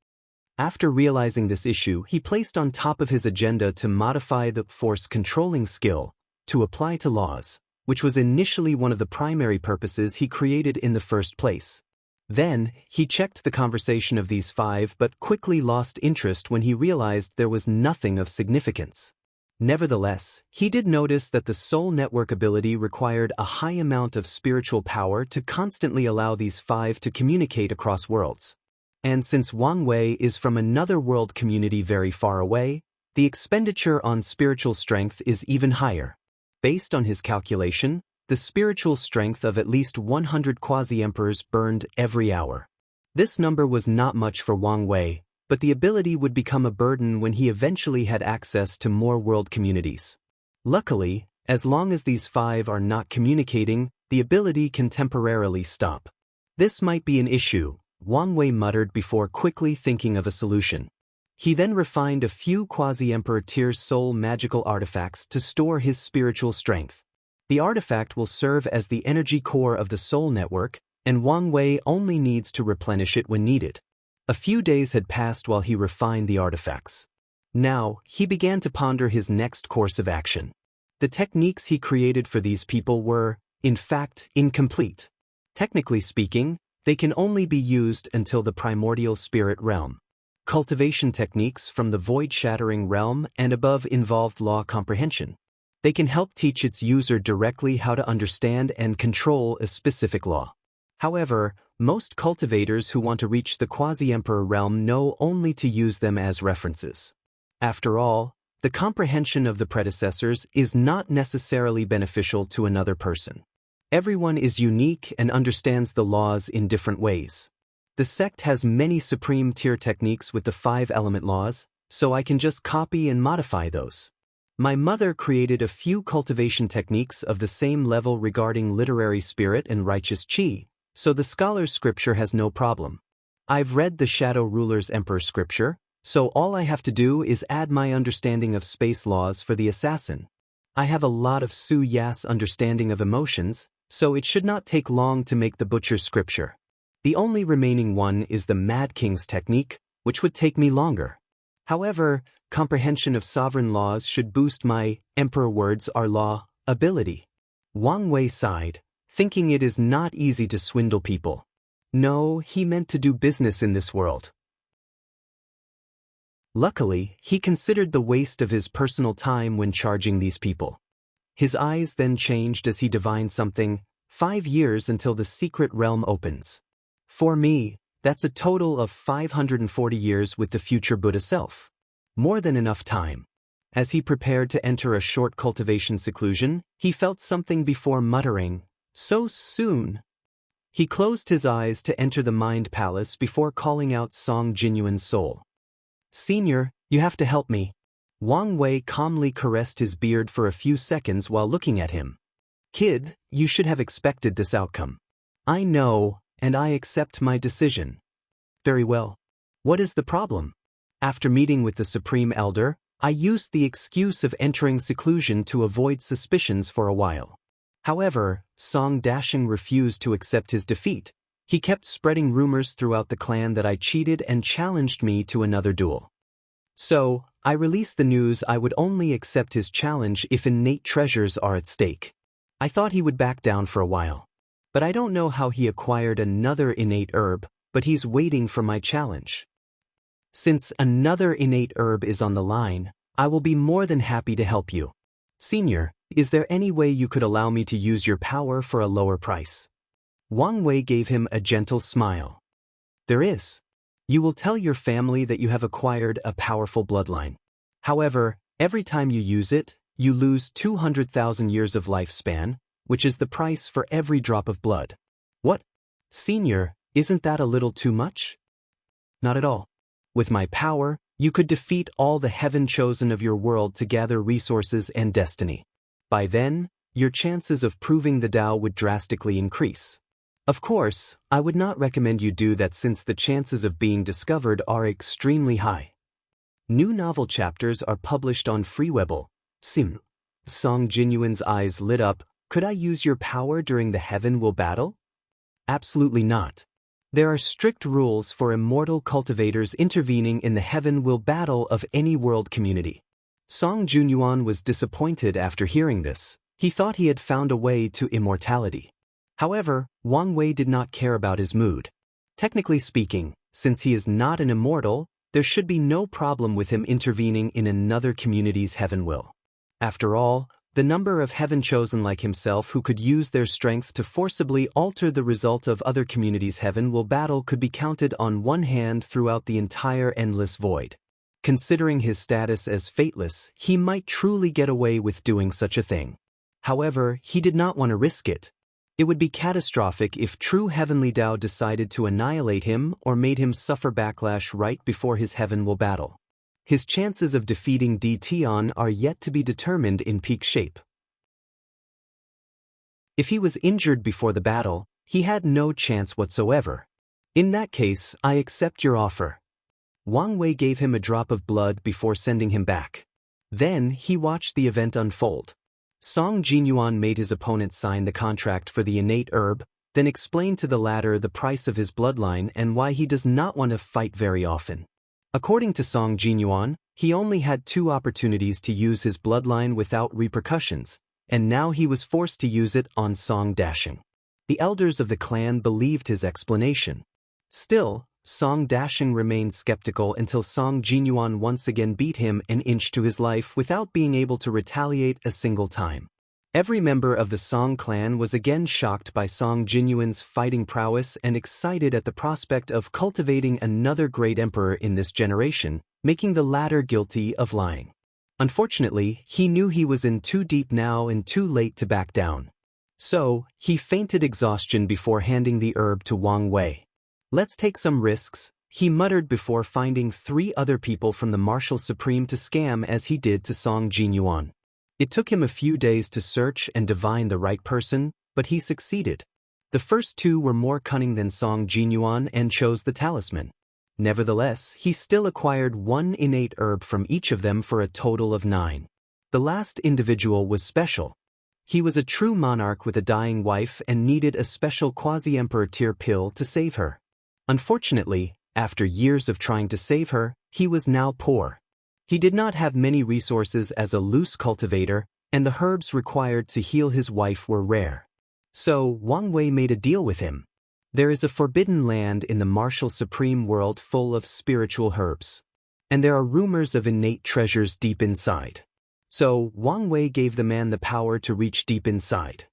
After realizing this issue, he placed on top of his agenda to modify the force controlling skill to apply to laws, which was initially one of the primary purposes he created in the first place. Then, he checked the conversation of these five but quickly lost interest when he realized there was nothing of significance. Nevertheless, he did notice that the soul network ability required a high amount of spiritual power to constantly allow these five to communicate across worlds. And since Wang Wei is from another world community very far away, the expenditure on spiritual strength is even higher. Based on his calculation, the spiritual strength of at least 100 quasi-emperors burned every hour. This number was not much for Wang Wei, but the ability would become a burden when he eventually had access to more world communities. Luckily, as long as these five are not communicating, the ability can temporarily stop. This might be an issue, Wang Wei muttered before quickly thinking of a solution. He then refined a few quasi-emperor tier soul magical artifacts to store his spiritual strength. The artifact will serve as the energy core of the soul network, and Wang Wei only needs to replenish it when needed. A few days had passed while he refined the artifacts. Now, he began to ponder his next course of action. The techniques he created for these people were, in fact, incomplete. Technically speaking, they can only be used until the primordial spirit realm. Cultivation techniques from the void-shattering realm and above involved law comprehension. They can help teach its user directly how to understand and control a specific law. However, most cultivators who want to reach the quasi-emperor realm know only to use them as references. After all, the comprehension of the predecessors is not necessarily beneficial to another person. Everyone is unique and understands the laws in different ways. The sect has many supreme tier techniques with the 5 element laws, so I can just copy and modify those. My mother created a few cultivation techniques of the same level regarding literary spirit and righteous chi, so the scholar's scripture has no problem. I've read the Shadow Ruler's Emperor scripture, so all I have to do is add my understanding of space laws for the assassin. I have a lot of Su Yas understanding of emotions, so it should not take long to make the butcher's scripture. The only remaining one is the Mad King's technique, which would take me longer. However, comprehension of sovereign laws should boost my emperor words are law ability. Wang Wei sighed, thinking it is not easy to swindle people. No, he meant to do business in this world. Luckily, he considered the waste of his personal time when charging these people. His eyes then changed as he divined something, 5 years until the secret realm opens. For me, that's a total of 540 years with the future Buddha self. More than enough time. As he prepared to enter a short cultivation seclusion, he felt something before muttering, "So soon." He closed his eyes to enter the mind palace before calling out Song Jinyuan's soul. "Senior, you have to help me." Wang Wei calmly caressed his beard for a few seconds while looking at him. Kid, you should have expected this outcome. I know, and I accept my decision. Very well. What is the problem? After meeting with the Supreme Elder, I used the excuse of entering seclusion to avoid suspicions for a while. However, Song Dashing refused to accept his defeat. He kept spreading rumors throughout the clan that I cheated and challenged me to another duel. So, I released the news I would only accept his challenge if innate treasures are at stake. I thought he would back down for a while. But I don't know how he acquired another innate herb, but he's waiting for my challenge. Since another innate herb is on the line, I will be more than happy to help you. Senior, is there any way you could allow me to use your power for a lower price? Wang Wei gave him a gentle smile. There is. You will tell your family that you have acquired a powerful bloodline. However, every time you use it, you lose 200,000 years of lifespan, which is the price for every drop of blood. What? Senior, isn't that a little too much? Not at all. With my power, you could defeat all the heaven chosen of your world to gather resources and destiny. By then, your chances of proving the Tao would drastically increase. Of course, I would not recommend you do that since the chances of being discovered are extremely high. New novel chapters are published on Freewebble. Sim. Song Jinyuan's eyes lit up. Could I use your power during the Heaven Will battle? Absolutely not. There are strict rules for immortal cultivators intervening in the Heaven Will battle of any world community. Song Jinyuan was disappointed after hearing this. He thought he had found a way to immortality. However, Wang Wei did not care about his mood. Technically speaking, since he is not an immortal, there should be no problem with him intervening in another community's Heaven Will. After all, the number of heaven chosen like himself who could use their strength to forcibly alter the result of other communities' Heaven Will battle could be counted on one hand throughout the entire endless void. Considering his status as fateless, he might truly get away with doing such a thing. However, he did not want to risk it. It would be catastrophic if true Heavenly Tao decided to annihilate him or made him suffer backlash right before his Heaven Will battle. His chances of defeating D. Tian are yet to be determined in peak shape. If he was injured before the battle, he had no chance whatsoever. In that case, I accept your offer. Wang Wei gave him a drop of blood before sending him back. Then he watched the event unfold. Song Jinyuan made his opponent sign the contract for the innate herb, then explained to the latter the price of his bloodline and why he does not want to fight very often. According to Song Jinyuan, he only had 2 opportunities to use his bloodline without repercussions, and now he was forced to use it on Song Dashing. The elders of the clan believed his explanation. Still, Song Dashing remained skeptical until Song Jinyuan once again beat him an inch to his life without being able to retaliate a single time. Every member of the Song clan was again shocked by Song Jinyuan's fighting prowess and excited at the prospect of cultivating another great emperor in this generation, making the latter guilty of lying. Unfortunately, he knew he was in too deep now and too late to back down. So, he fainted exhaustion before handing the herb to Wang Wei. Let's take some risks, he muttered before finding 3 other people from the Martial Supreme to scam as he did to Song Jinyuan. It took him a few days to search and divine the right person, but he succeeded. The first 2 were more cunning than Song Jinyuan and chose the talisman. Nevertheless, he still acquired 1 innate herb from each of them for a total of 9. The last individual was special. He was a true monarch with a dying wife and needed a special quasi-emperor tier pill to save her. Unfortunately, after years of trying to save her, he was now poor. He did not have many resources as a loose cultivator, and the herbs required to heal his wife were rare. So, Wang Wei made a deal with him. There is a forbidden land in the Martial Supreme world full of spiritual herbs. And there are rumors of innate treasures deep inside. So, Wang Wei gave the man the power to reach deep inside.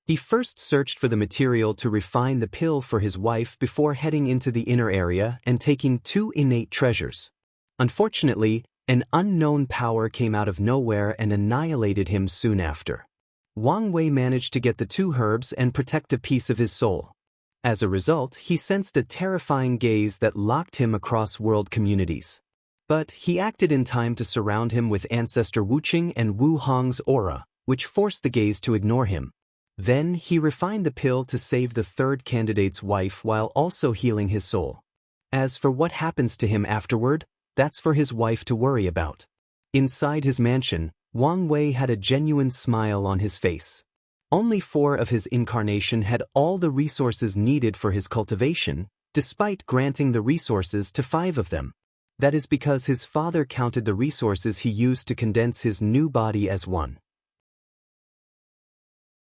He first searched for the material to refine the pill for his wife before heading into the inner area and taking 2 innate treasures. Unfortunately, an unknown power came out of nowhere and annihilated him soon after. Wang Wei managed to get the 2 herbs and protect a piece of his soul. As a result, he sensed a terrifying gaze that locked him across world communities. But he acted in time to surround him with Ancestor Wuqing and Wu Hong's aura, which forced the gaze to ignore him. Then he refined the pill to save the third candidate's wife while also healing his soul. As for what happens to him afterward, that's for his wife to worry about. Inside his mansion, Wang Wei had a genuine smile on his face. Only 4 of his incarnation had all the resources needed for his cultivation, despite granting the resources to 5 of them. That is because his father counted the resources he used to condense his new body as 1.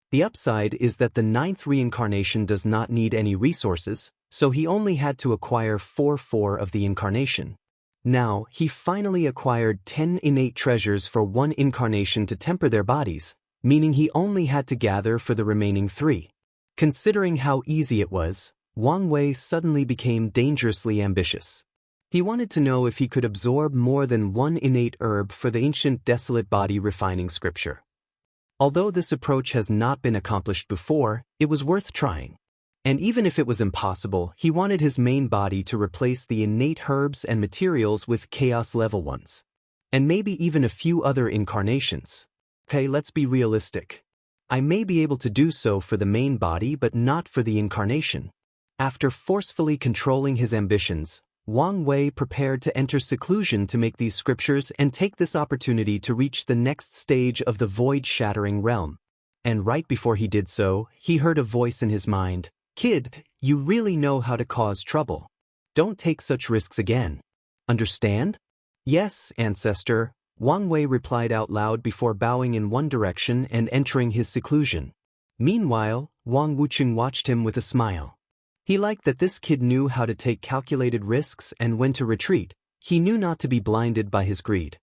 The upside is that the 9th reincarnation does not need any resources, so he only had to acquire 4 of the incarnation. Now, he finally acquired 10 innate treasures for 1 incarnation to temper their bodies, meaning he only had to gather for the remaining 3. Considering how easy it was, Wang Wei suddenly became dangerously ambitious. He wanted to know if he could absorb more than 1 innate herb for the ancient desolate body refining scripture. Although this approach has not been accomplished before, it was worth trying. And even if it was impossible, he wanted his main body to replace the innate herbs and materials with chaos level ones. And maybe even a few other incarnations. Okay, let's be realistic. I may be able to do so for the main body but not for the incarnation. After forcefully controlling his ambitions, Wang Wei prepared to enter seclusion to make these scriptures and take this opportunity to reach the next stage of the void-shattering realm. And right before he did so, he heard a voice in his mind. "Kid, you really know how to cause trouble. Don't take such risks again. Understand?" "Yes, Ancestor," Wang Wei replied out loud before bowing in one direction and entering his seclusion. Meanwhile, Wang Wuqing watched him with a smile. He liked that this kid knew how to take calculated risks and when to retreat. He knew not to be blinded by his greed.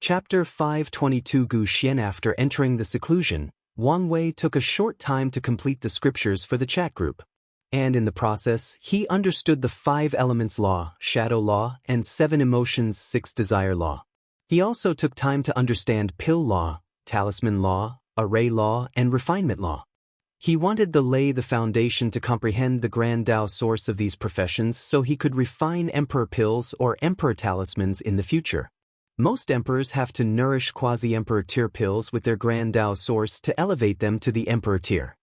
Chapter 522 Gu Xian. After entering the seclusion, Wang Wei took a short time to complete the scriptures for the chat group. And in the process, he understood the 5 elements law, shadow law, and 7 emotions 6 desire law. He also took time to understand pill law, talisman law, array law, and refinement law. He wanted to lay the foundation to comprehend the grand Tao source of these professions so he could refine emperor pills or emperor talismans in the future. Most emperors have to nourish quasi-emperor tier pills with their grand Tao source to elevate them to the emperor tier.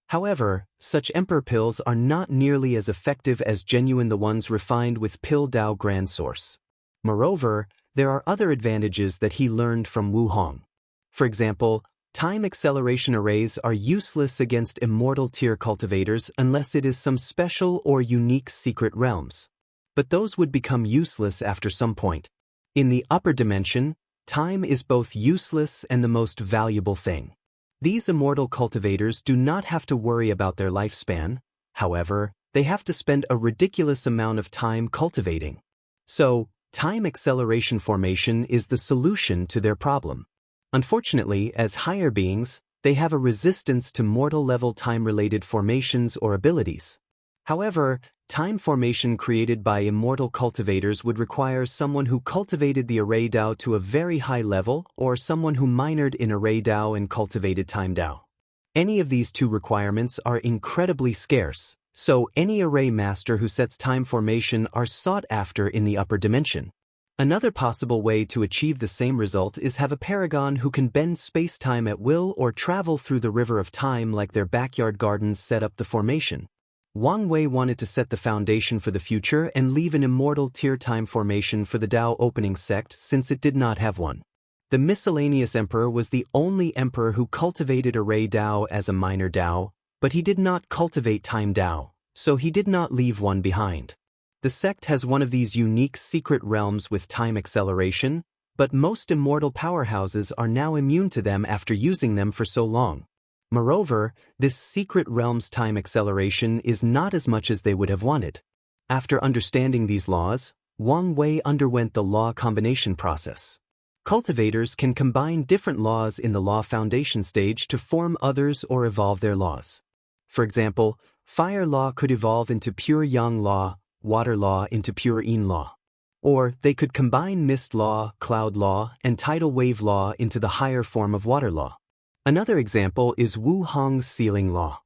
However, such emperor pills are not nearly as effective as genuine the ones refined with pill Tao grand source. Moreover, there are other advantages that he learned from Wu Hong. For example, time acceleration arrays are useless against immortal tier cultivators unless it is some special or unique secret realms. But those would become useless after some point. In the upper dimension, time is both useless and the most valuable thing. These immortal cultivators do not have to worry about their lifespan. However, they have to spend a ridiculous amount of time cultivating. So, time acceleration formation is the solution to their problem. Unfortunately, as higher beings, they have a resistance to mortal-level time-related formations or abilities. However, time formation created by immortal cultivators would require someone who cultivated the array Dao to a very high level or someone who minored in array Dao and cultivated time Dao. Any of these 2 requirements are incredibly scarce, so any array master who sets time formation are sought after in the upper dimension. Another possible way to achieve the same result is have a paragon who can bend space-time at will or travel through the river of time like their backyard gardens set up the formation. Wang Wei wanted to set the foundation for the future and leave an immortal tier time formation for the Dao opening sect since it did not have one. The miscellaneous emperor was the only emperor who cultivated array Dao as a minor Dao, but he did not cultivate time Dao, so he did not leave one behind. The sect has one of these unique secret realms with time acceleration, but most immortal powerhouses are now immune to them after using them for so long. Moreover, this secret realm's time acceleration is not as much as they would have wanted. After understanding these laws, Wang Wei underwent the law combination process. Cultivators can combine different laws in the law foundation stage to form others or evolve their laws. For example, fire law could evolve into pure yang law, water law into pure yin law. Or they could combine mist law, cloud law, and tidal wave law into the higher form of water law. Another example is Wu Hong's sealing law.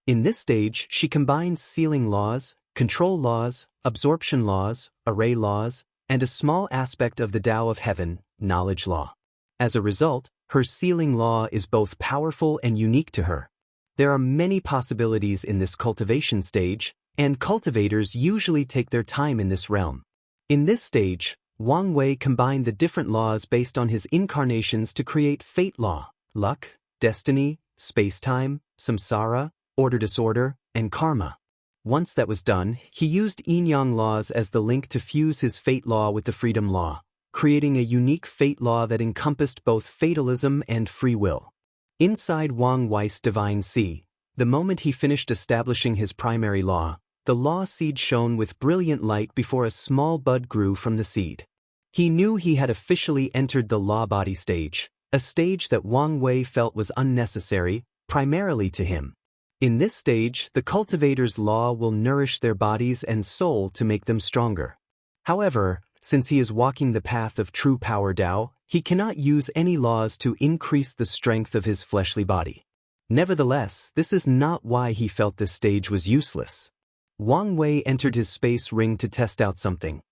In this stage, she combines sealing laws, control laws, absorption laws, array laws, and a small aspect of the Tao of Heaven, knowledge law. As a result, her sealing law is both powerful and unique to her. There are many possibilities in this cultivation stage, and cultivators usually take their time in this realm. In this stage, Wang Wei combined the different laws based on his incarnations to create fate law, luck, destiny, space-time, samsara, order-disorder, and karma. Once that was done, he used yin-yang laws as the link to fuse his fate law with the freedom law, creating a unique fate law that encompassed both fatalism and free will. Inside Wang Wei's divine sea, the moment he finished establishing his primary law, the law seed shone with brilliant light before a small bud grew from the seed. He knew he had officially entered the law body stage, a stage that Wang Wei felt was unnecessary, primarily to him. In this stage, the cultivator's law will nourish their bodies and soul to make them stronger. However, since he is walking the path of true power Tao, he cannot use any laws to increase the strength of his fleshly body. Nevertheless, this is not why he felt this stage was useless. Wang Wei entered his space ring to test out something.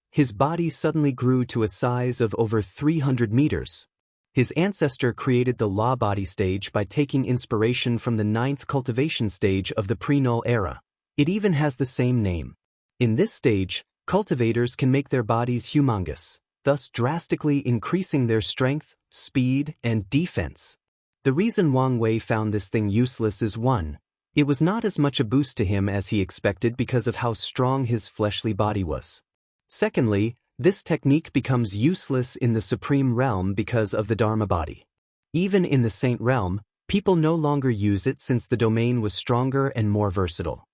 His body suddenly grew to a size of over 300 meters. His ancestor created the law body stage by taking inspiration from the 9th cultivation stage of the pre-null era. It even has the same name. In this stage, cultivators can make their bodies humongous, thus drastically increasing their strength, speed, and defense. The reason Wang Wei found this thing useless is 1. It was not as much a boost to him as he expected because of how strong his fleshly body was. Secondly, this technique becomes useless in the supreme realm because of the Dharma body. Even in the saint realm, people no longer use it since the domain was stronger and more versatile.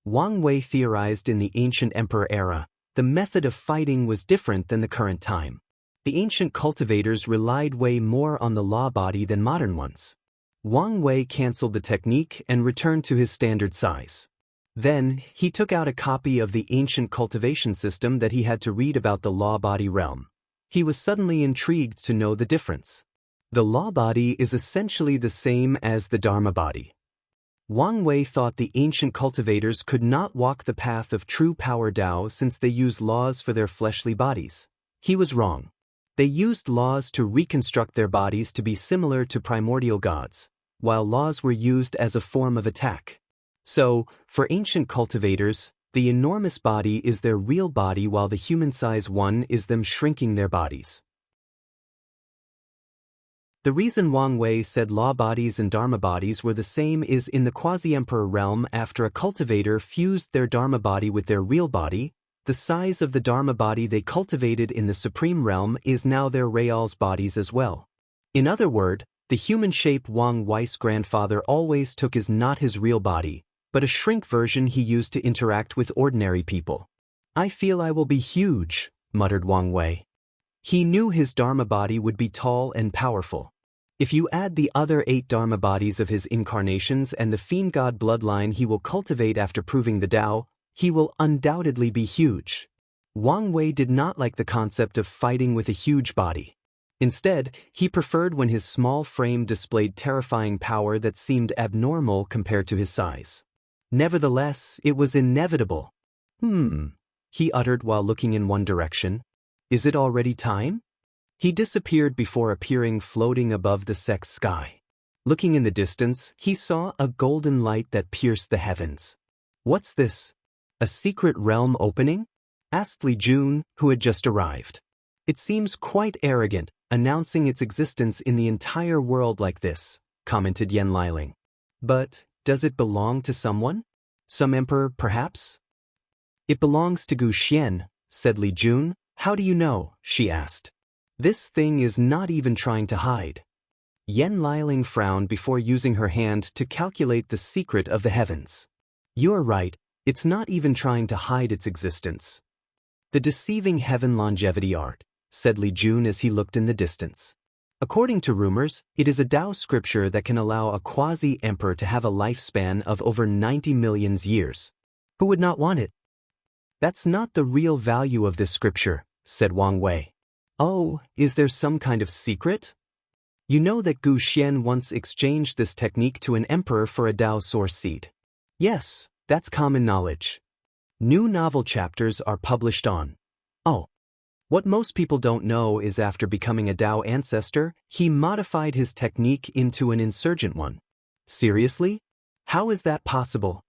Wang Wei theorized in the ancient emperor era, the method of fighting was different than the current time. The ancient cultivators relied way more on the law body than modern ones. Wang Wei cancelled the technique and returned to his standard size. Then, he took out a copy of the ancient cultivation system that he had to read about the law body realm. He was suddenly intrigued to know the difference. The law body is essentially the same as the Dharma body. Wang Wei thought the ancient cultivators could not walk the path of true power Tao since they use laws for their fleshly bodies. He was wrong. They used laws to reconstruct their bodies to be similar to primordial gods, while laws were used as a form of attack. So, for ancient cultivators, the enormous body is their real body while the human-size one is them shrinking their bodies. The reason Wang Wei said law bodies and Dharma bodies were the same is in the quasi-emperor realm after a cultivator fused their Dharma body with their real body, the size of the Dharma body they cultivated in the supreme realm is now their real's bodies as well. In other words, the human shape Wang Wei's grandfather always took is not his real body, but a shrink version he used to interact with ordinary people. I feel I will be huge, muttered Wang Wei. He knew his Dharma body would be tall and powerful. If you add the other 8 Dharma bodies of his incarnations and the fiend god bloodline he will cultivate after proving the Tao, he will undoubtedly be huge. Wang Wei did not like the concept of fighting with a huge body. Instead, he preferred when his small frame displayed terrifying power that seemed abnormal compared to his size. Nevertheless, it was inevitable. He uttered while looking in one direction. Is it already time? He disappeared before appearing floating above the sect's sky. Looking in the distance, he saw a golden light that pierced the heavens. What's this? A secret realm opening? Asked Li Jun, who had just arrived. It seems quite arrogant, announcing its existence in the entire world like this, commented Yan Liling. But, does it belong to someone? Some emperor, perhaps? It belongs to Gu Xian, said Li Jun. How do you know? She asked. This thing is not even trying to hide. Yan Liling frowned before using her hand to calculate the secret of the heavens. You're right, it's not even trying to hide its existence. The deceiving heaven longevity art, said Li Jun as he looked in the distance. According to rumors, it is a Tao scripture that can allow a quasi-emperor to have a lifespan of over 90 million years. Who would not want it? That's not the real value of this scripture, said Wang Wei. Oh, is there some kind of secret? You know that Gu Xian once exchanged this technique to an emperor for a Tao source seed. Yes, that's common knowledge. New novel chapters are published on. Oh. What most people don't know is after becoming a Dao ancestor, he modified his technique into an insurgent one. Seriously? How is that possible?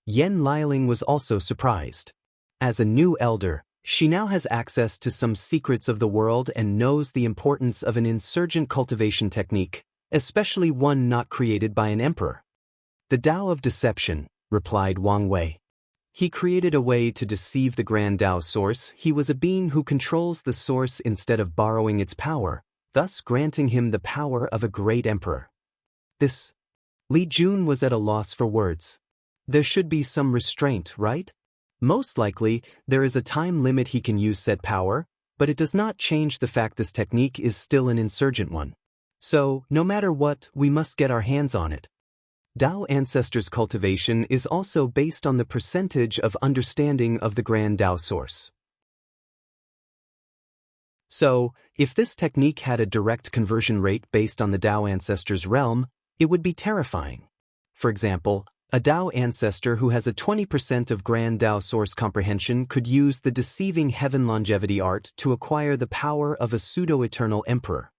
Yen Liling was also surprised. As a new elder, she now has access to some secrets of the world and knows the importance of an insurgent cultivation technique, especially one not created by an emperor. The Tao of deception, replied Wang Wei. He created a way to deceive the Grand Tao source. He was a being who controls the source instead of borrowing its power, thus granting him the power of a great emperor. Li Jun was at a loss for words. There should be some restraint, right? Most likely, there is a time limit he can use said power, but it does not change the fact this technique is still an insurgent one. So, no matter what, we must get our hands on it. Dao Ancestors' cultivation is also based on the percentage of understanding of the Grand Dao source. So, if this technique had a direct conversion rate based on the Dao Ancestors' realm, it would be terrifying. For example, a Dao ancestor who has a 20% of Grand Dao source comprehension could use the deceiving heaven longevity art to acquire the power of a pseudo-eternal emperor.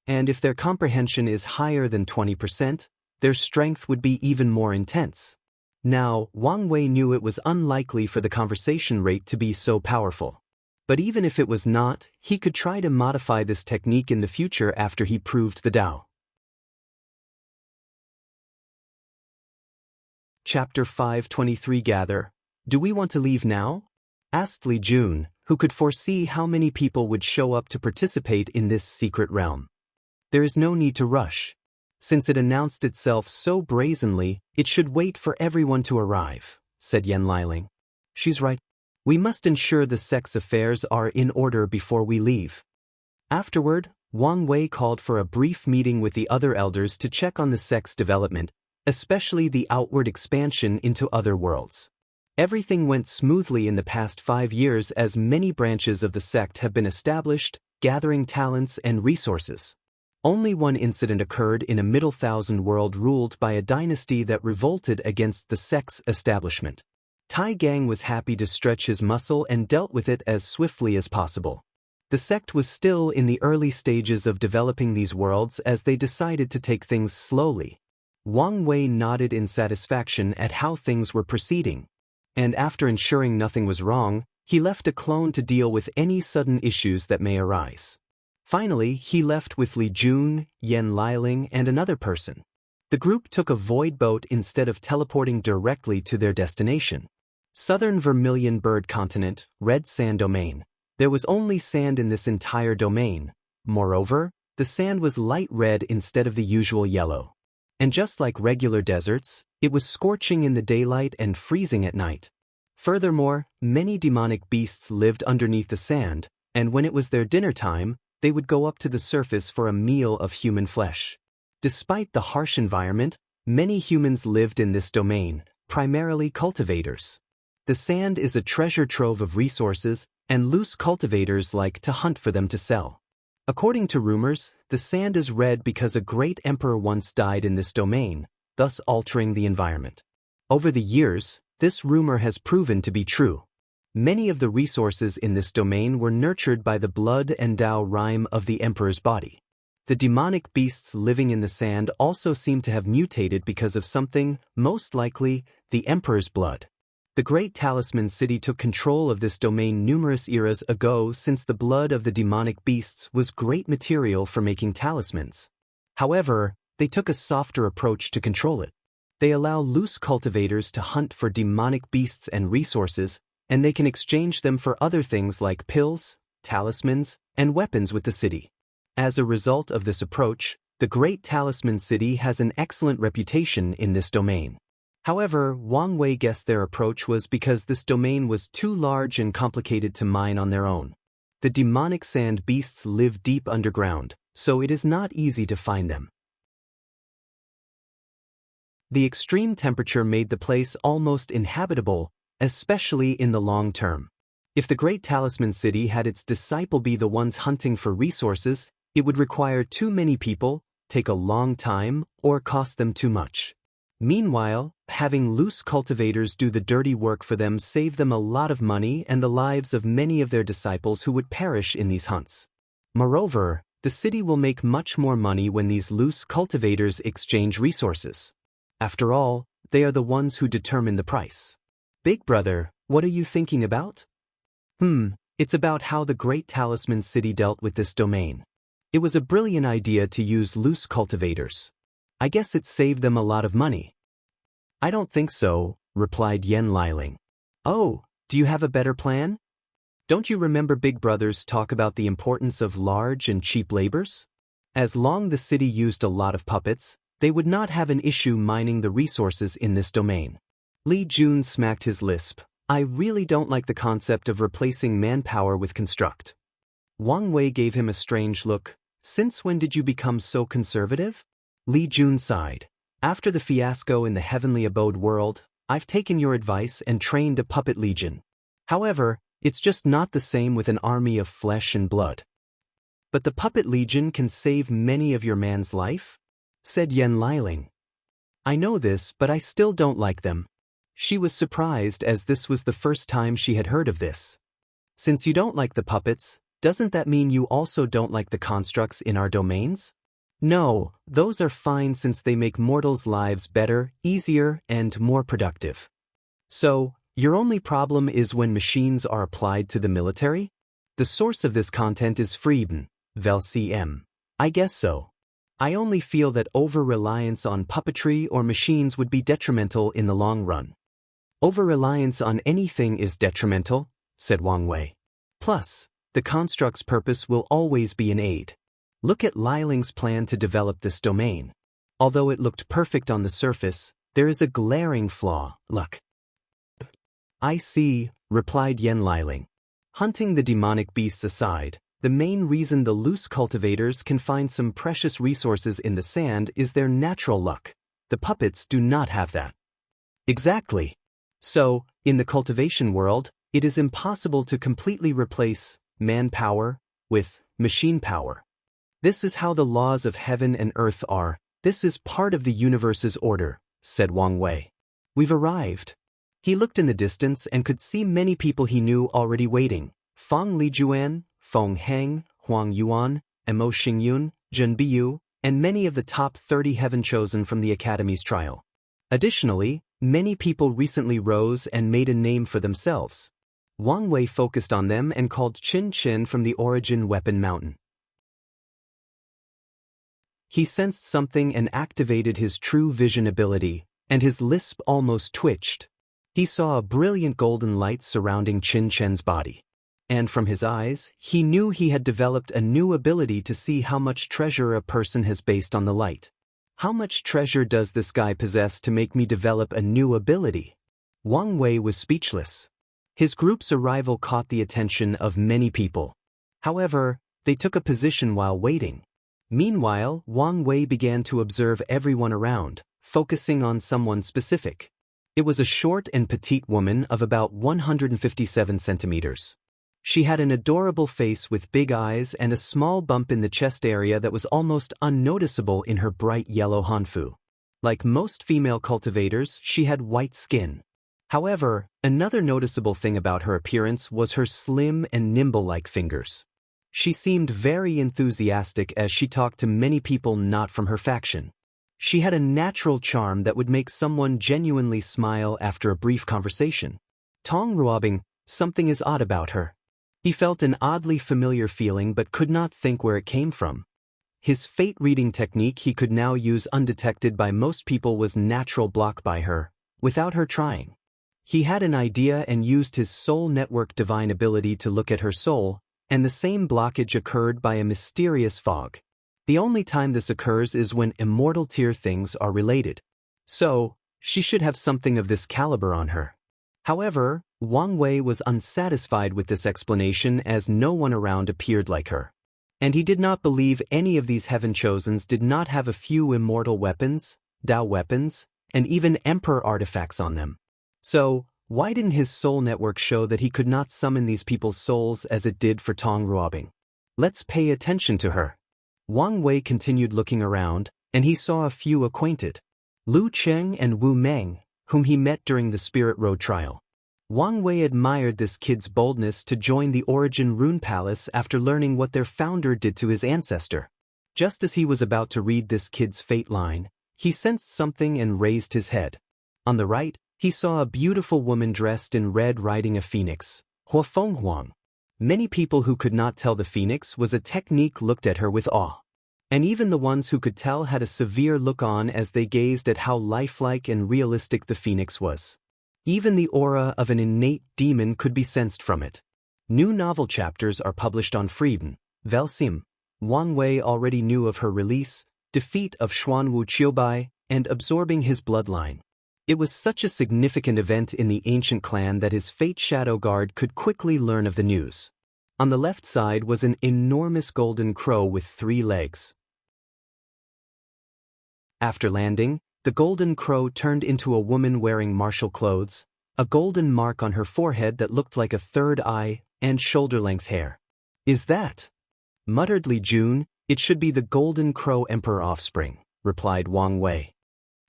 And if their comprehension is higher than 20%, their strength would be even more intense. Now, Wang Wei knew it was unlikely for the conversation rate to be so powerful. But even if it was not, he could try to modify this technique in the future after he proved the Dao. Chapter 523 Gather. Do we want to leave now? Asked Li Jun, who could foresee how many people would show up to participate in this secret realm. There is no need to rush. Since it announced itself so brazenly, it should wait for everyone to arrive, said Yen Liling. She's right. We must ensure the sect's affairs are in order before we leave. Afterward, Wang Wei called for a brief meeting with the other elders to check on the sect's development, especially the outward expansion into other worlds. Everything went smoothly in the past 5 years as many branches of the sect have been established, gathering talents and resources. Only one incident occurred in a Middle Thousand world ruled by a dynasty that revolted against the sect's establishment. Tai Gang was happy to stretch his muscle and dealt with it as swiftly as possible. The sect was still in the early stages of developing these worlds as they decided to take things slowly. Wang Wei nodded in satisfaction at how things were proceeding. And after ensuring nothing was wrong, he left a clone to deal with any sudden issues that may arise. Finally, he left with Li Jun, Yen Liling, and another person. The group took a void boat instead of teleporting directly to their destination. Southern Vermilion Bird Continent, Red Sand Domain. There was only sand in this entire domain. Moreover, the sand was light red instead of the usual yellow. And just like regular deserts, it was scorching in the daylight and freezing at night. Furthermore, many demonic beasts lived underneath the sand, and when it was their dinner time, they would go up to the surface for a meal of human flesh. Despite the harsh environment, many humans lived in this domain, primarily cultivators. The sand is a treasure trove of resources, and loose cultivators like to hunt for them to sell. According to rumors, the sand is red because a great emperor once died in this domain, thus altering the environment. Over the years, this rumor has proven to be true. Many of the resources in this domain were nurtured by the blood and Dao rhyme of the emperor's body. The demonic beasts living in the sand also seem to have mutated because of something, most likely, the emperor's blood. The Great Talisman City took control of this domain numerous eras ago since the blood of the demonic beasts was great material for making talismans. However, they took a softer approach to control it. They allow loose cultivators to hunt for demonic beasts and resources, and they can exchange them for other things like pills, talismans, and weapons with the city. As a result of this approach, the Great Talisman City has an excellent reputation in this domain. However, Wang Wei guessed their approach was because this domain was too large and complicated to mine on their own. The demonic sand beasts live deep underground, so it is not easy to find them. The extreme temperature made the place almost inhabitable, especially in the long term. If the Great Talisman City had its disciple be the ones hunting for resources, it would require too many people, take a long time, or cost them too much. Meanwhile, having loose cultivators do the dirty work for them saved them a lot of money and the lives of many of their disciples who would perish in these hunts. Moreover, the city will make much more money when these loose cultivators exchange resources. After all, they are the ones who determine the price. Big brother, what are you thinking about? It's about how the great talisman city dealt with this domain. It was a brilliant idea to use loose cultivators. I guess it saved them a lot of money. I don't think so, replied Yen Liling. Oh, do you have a better plan? Don't you remember Big Brother's talk about the importance of large and cheap labors? As long as the city used a lot of puppets, they would not have an issue mining the resources in this domain. Li Jun smacked his lisp. I really don't like the concept of replacing manpower with construct. Wang Wei gave him a strange look. Since when did you become so conservative? Li Jun sighed. After the fiasco in the heavenly abode world, I've taken your advice and trained a puppet legion. However, it's just not the same with an army of flesh and blood. But the puppet legion can save many of your man's life? Said Yen Liling. I know this, but I still don't like them. She was surprised as this was the first time she had heard of this. Since you don't like the puppets, doesn't that mean you also don't like the constructs in our domains? No, those are fine since they make mortals' lives better, easier, and more productive. So, your only problem is when machines are applied to the military? The source of this content is Frieden, Vel CM. I guess so. I only feel that over-reliance on puppetry or machines would be detrimental in the long run. Over-reliance on anything is detrimental, said Wang Wei. Plus, the construct's purpose will always be an aid. Look at Liling's plan to develop this domain. Although it looked perfect on the surface, there is a glaring flaw, luck. I see, replied Yen Liling. Hunting the demonic beasts aside, the main reason the loose cultivators can find some precious resources in the sand is their natural luck. The puppets do not have that. Exactly. So, in the cultivation world, it is impossible to completely replace manpower with machine power. This is how the laws of heaven and earth are. This is part of the universe's order, said Wang Wei. We've arrived. He looked in the distance and could see many people he knew already waiting. Fang Lijuan, Feng Heng, Huang Yuan, Mo Xingyun, Zhen Biyu, and many of the top 30 heaven chosen from the Academy's trial. Additionally, many people recently rose and made a name for themselves. Wang Wei focused on them and called Qin Qin from the Origin Weapon Mountain. He sensed something and activated his true vision ability, and his lisp almost twitched. He saw a brilliant golden light surrounding Qin Qin's body. And from his eyes, he knew he had developed a new ability to see how much treasure a person has based on the light. How much treasure does this guy possess to make me develop a new ability? Wang Wei was speechless. His group's arrival caught the attention of many people. However, they took a position while waiting. Meanwhile, Wang Wei began to observe everyone around, focusing on someone specific. It was a short and petite woman of about 157 centimeters. She had an adorable face with big eyes and a small bump in the chest area that was almost unnoticeable in her bright yellow hanfu. Like most female cultivators, she had white skin. However, another noticeable thing about her appearance was her slim and nimble-like fingers. She seemed very enthusiastic as she talked to many people not from her faction. She had a natural charm that would make someone genuinely smile after a brief conversation. Tong Ruobing, something is odd about her. He felt an oddly familiar feeling but could not think where it came from. His fate-reading technique he could now use undetected by most people was natural block by her, without her trying. He had an idea and used his soul network divine ability to look at her soul, and the same blockage occurred by a mysterious fog. The only time this occurs is when immortal tier things are related. So, she should have something of this caliber on her. However, Wang Wei was unsatisfied with this explanation as no one around appeared like her. And he did not believe any of these heaven chosens did not have a few immortal weapons, Dao weapons, and even emperor artifacts on them. So, why didn't his soul network show that he could not summon these people's souls as it did for Tong Ruobing? Let's pay attention to her. Wang Wei continued looking around, and he saw a few acquainted. Lu Cheng and Wu Meng, whom he met during the Spirit Road trial. Wang Wei admired this kid's boldness to join the Origin Rune Palace after learning what their founder did to his ancestor. Just as he was about to read this kid's fate line, he sensed something and raised his head. On the right, he saw a beautiful woman dressed in red riding a phoenix, Hua Feng Huang. Many people who could not tell the phoenix was a technique looked at her with awe. And even the ones who could tell had a severe look on as they gazed at how lifelike and realistic the phoenix was. Even the aura of an innate demon could be sensed from it. New novel chapters are published on Frieden, Velsim. Wang Wei already knew of her release, defeat of Xuanwu Qiubai, and absorbing his bloodline. It was such a significant event in the ancient clan that his Fate Shadow Guard could quickly learn of the news. On the left side was an enormous golden crow with 3 legs. After landing, the golden crow turned into a woman wearing martial clothes, a golden mark on her forehead that looked like a third eye, and shoulder-length hair. "Is that?" muttered Li Jun. "It should be the Golden Crow Emperor offspring," replied Wang Wei.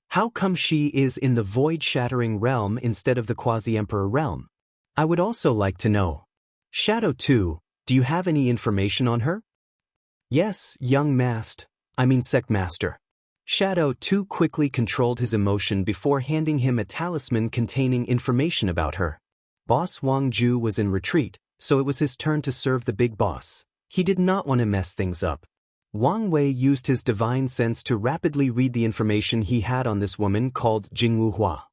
"How come she is in the void-shattering realm instead of the quasi-emperor realm? I would also like to know. Shadow 2, do you have any information on her?" "Yes, young sect master." Shadow 2 quickly controlled his emotion before handing him a talisman containing information about her. Boss Wang Ju was in retreat, so it was his turn to serve the big boss. He did not want to mess things up. Wang Wei used his divine sense to rapidly read the information he had on this woman called Jingwu Hua.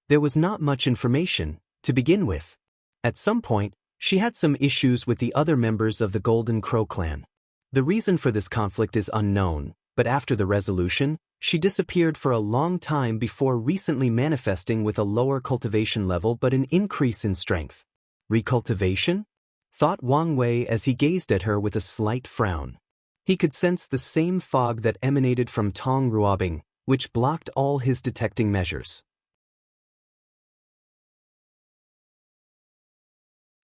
There was not much information, to begin with. At some point, she had some issues with the other members of the Golden Crow clan. The reason for this conflict is unknown, but after the resolution, she disappeared for a long time before recently manifesting with a lower cultivation level but an increase in strength. Recultivation? Thought Wang Wei as he gazed at her with a slight frown. He could sense the same fog that emanated from Tong Ruobing, which blocked all his detecting measures.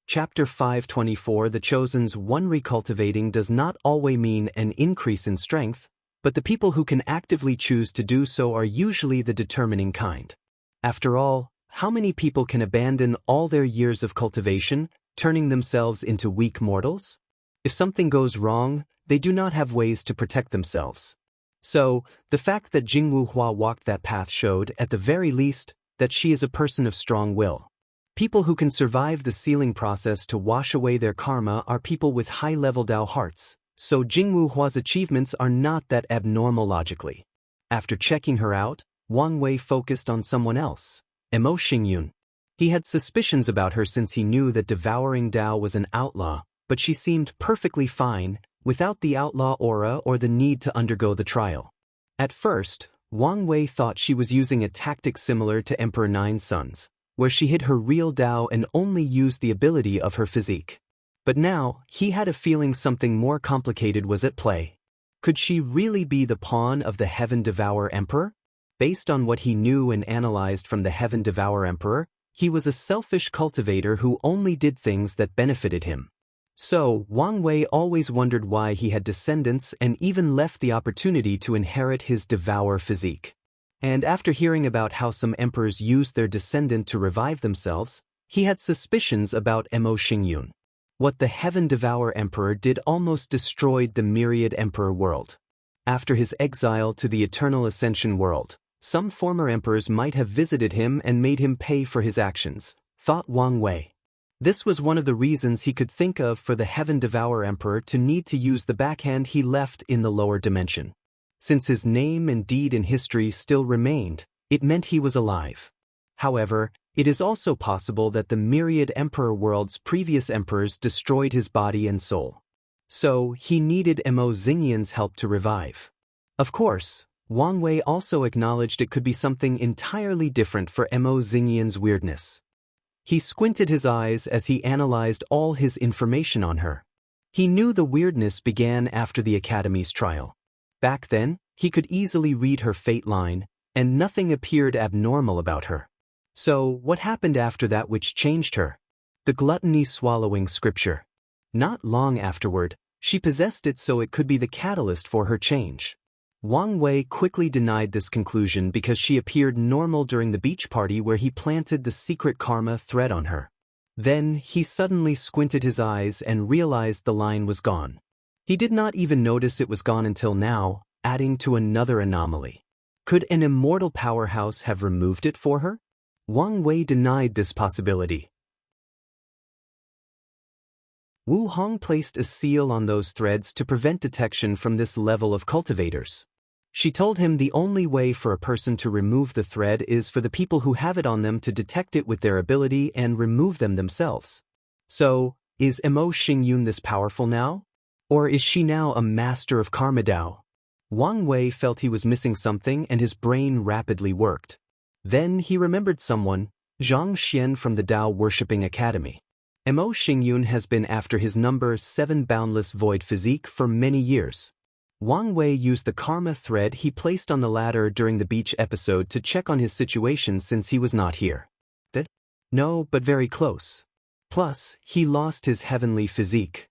Chapter 524 The Chosen's one recultivating does not always mean an increase in strength, but the people who can actively choose to do so are usually the determining kind. After all, how many people can abandon all their years of cultivation, turning themselves into weak mortals? If something goes wrong, they do not have ways to protect themselves. So, the fact that Jingwu Hua walked that path showed, at the very least, that she is a person of strong will. People who can survive the sealing process to wash away their karma are people with high-level Dao hearts, so Jingwu Hua's achievements are not that abnormal logically. After checking her out, Wang Wei focused on someone else, Mo Xingyun. He had suspicions about her since he knew that devouring Dao was an outlaw, but she seemed perfectly fine, without the outlaw aura or the need to undergo the trial. At first, Wang Wei thought she was using a tactic similar to Emperor Nine Sons, where she hid her real Dao and only used the ability of her physique. But now, he had a feeling something more complicated was at play. Could she really be the pawn of the Heaven Devourer Emperor? Based on what he knew and analyzed from the Heaven Devourer Emperor, he was a selfish cultivator who only did things that benefited him. So, Wang Wei always wondered why he had descendants and even left the opportunity to inherit his Devour physique. And after hearing about how some emperors used their descendant to revive themselves, he had suspicions about Mo Xingyun. What the Heaven Devourer Emperor did almost destroyed the Myriad Emperor world. After his exile to the Eternal Ascension world, some former emperors might have visited him and made him pay for his actions, thought Wang Wei. This was one of the reasons he could think of for the Heaven Devourer Emperor to need to use the backhand he left in the lower dimension. Since his name and deed in history still remained, it meant he was alive. However, it is also possible that the Myriad Emperor world's previous emperors destroyed his body and soul. So, he needed Mo Xingyun's help to revive. Of course, Wang Wei also acknowledged it could be something entirely different for Mo Xingyun's weirdness. He squinted his eyes as he analyzed all his information on her. He knew the weirdness began after the Academy's trial. Back then, he could easily read her fate line, and nothing appeared abnormal about her. So, what happened after that which changed her? The gluttony swallowing scripture. Not long afterward, she possessed it so it could be the catalyst for her change. Wang Wei quickly denied this conclusion because she appeared normal during the beach party where he planted the secret karma thread on her. Then, he suddenly squinted his eyes and realized the line was gone. He did not even notice it was gone until now, adding to another anomaly. Could an immortal powerhouse have removed it for her? Wang Wei denied this possibility. Wu Hong placed a seal on those threads to prevent detection from this level of cultivators. She told him the only way for a person to remove the thread is for the people who have it on them to detect it with their ability and remove them themselves. So, is Emo Xingyun this powerful now? Or is she now a master of Karma Dao? Wang Wei felt he was missing something and his brain rapidly worked. Then he remembered someone, Zhang Xian from the Dao Worshipping Academy. Emo Xingyun has been after his number 7 boundless void physique for many years. Wang Wei used the karma thread he placed on the ladder during the beach episode to check on his situation since he was not here. No, but very close. Plus, he lost his heavenly physique.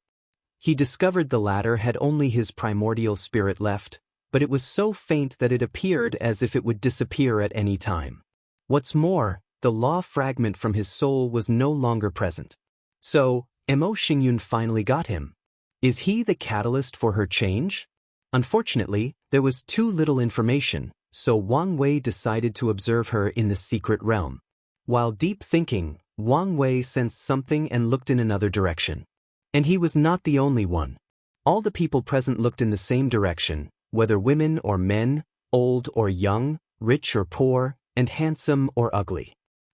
He discovered the ladder had only his primordial spirit left, but it was so faint that it appeared as if it would disappear at any time. What's more, the law fragment from his soul was no longer present. So, Emo Xingyun finally got him. Is he the catalyst for her change? Unfortunately, there was too little information, so Wang Wei decided to observe her in the secret realm. While deep thinking, Wang Wei sensed something and looked in another direction. And he was not the only one. All the people present looked in the same direction, whether women or men, old or young, rich or poor, and handsome or ugly.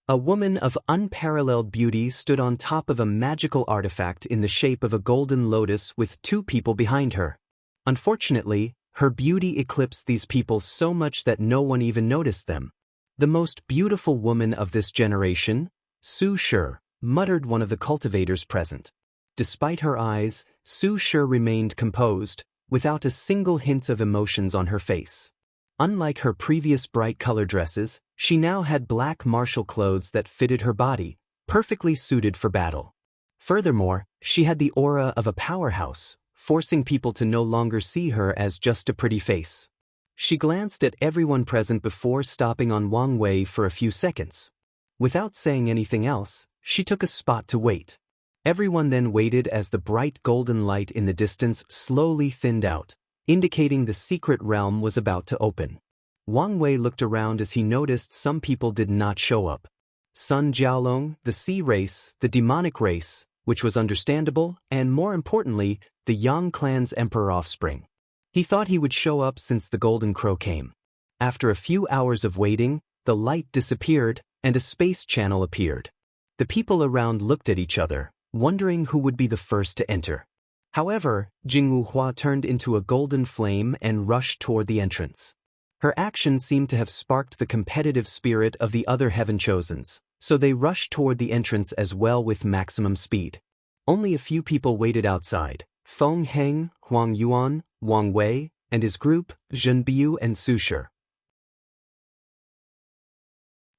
A woman of unparalleled beauty stood on top of a magical artifact in the shape of a golden lotus with 2 people behind her. Unfortunately, her beauty eclipsed these people so much that no one even noticed them. The most beautiful woman of this generation, Su Shi, muttered one of the cultivators present. Despite her eyes, Su Shi remained composed, without a single hint of emotions on her face. Unlike her previous bright color dresses, she now had black martial clothes that fitted her body, perfectly suited for battle. Furthermore, she had the aura of a powerhouse, forcing people to no longer see her as just a pretty face. She glanced at everyone present before stopping on Wang Wei for a few seconds. Without saying anything else, she took a spot to wait. Everyone then waited as the bright golden light in the distance slowly thinned out, indicating the secret realm was about to open. Wang Wei looked around as he noticed some people did not show up. Sun Jiaolong, the sea race, the demonic race, which was understandable, and more importantly, the Yang clan's emperor offspring. He thought he would show up since the Golden Crow came. After a few hours of waiting, the light disappeared and a space channel appeared. The people around looked at each other, wondering who would be the first to enter. However, Jingwu Hua turned into a golden flame and rushed toward the entrance. Her action seemed to have sparked the competitive spirit of the other Heaven Chosens, so they rushed toward the entrance as well with maximum speed. Only a few people waited outside: Feng Heng, Huang Yuan, Wang Wei, and his group, Zhen Biu and Su Shi.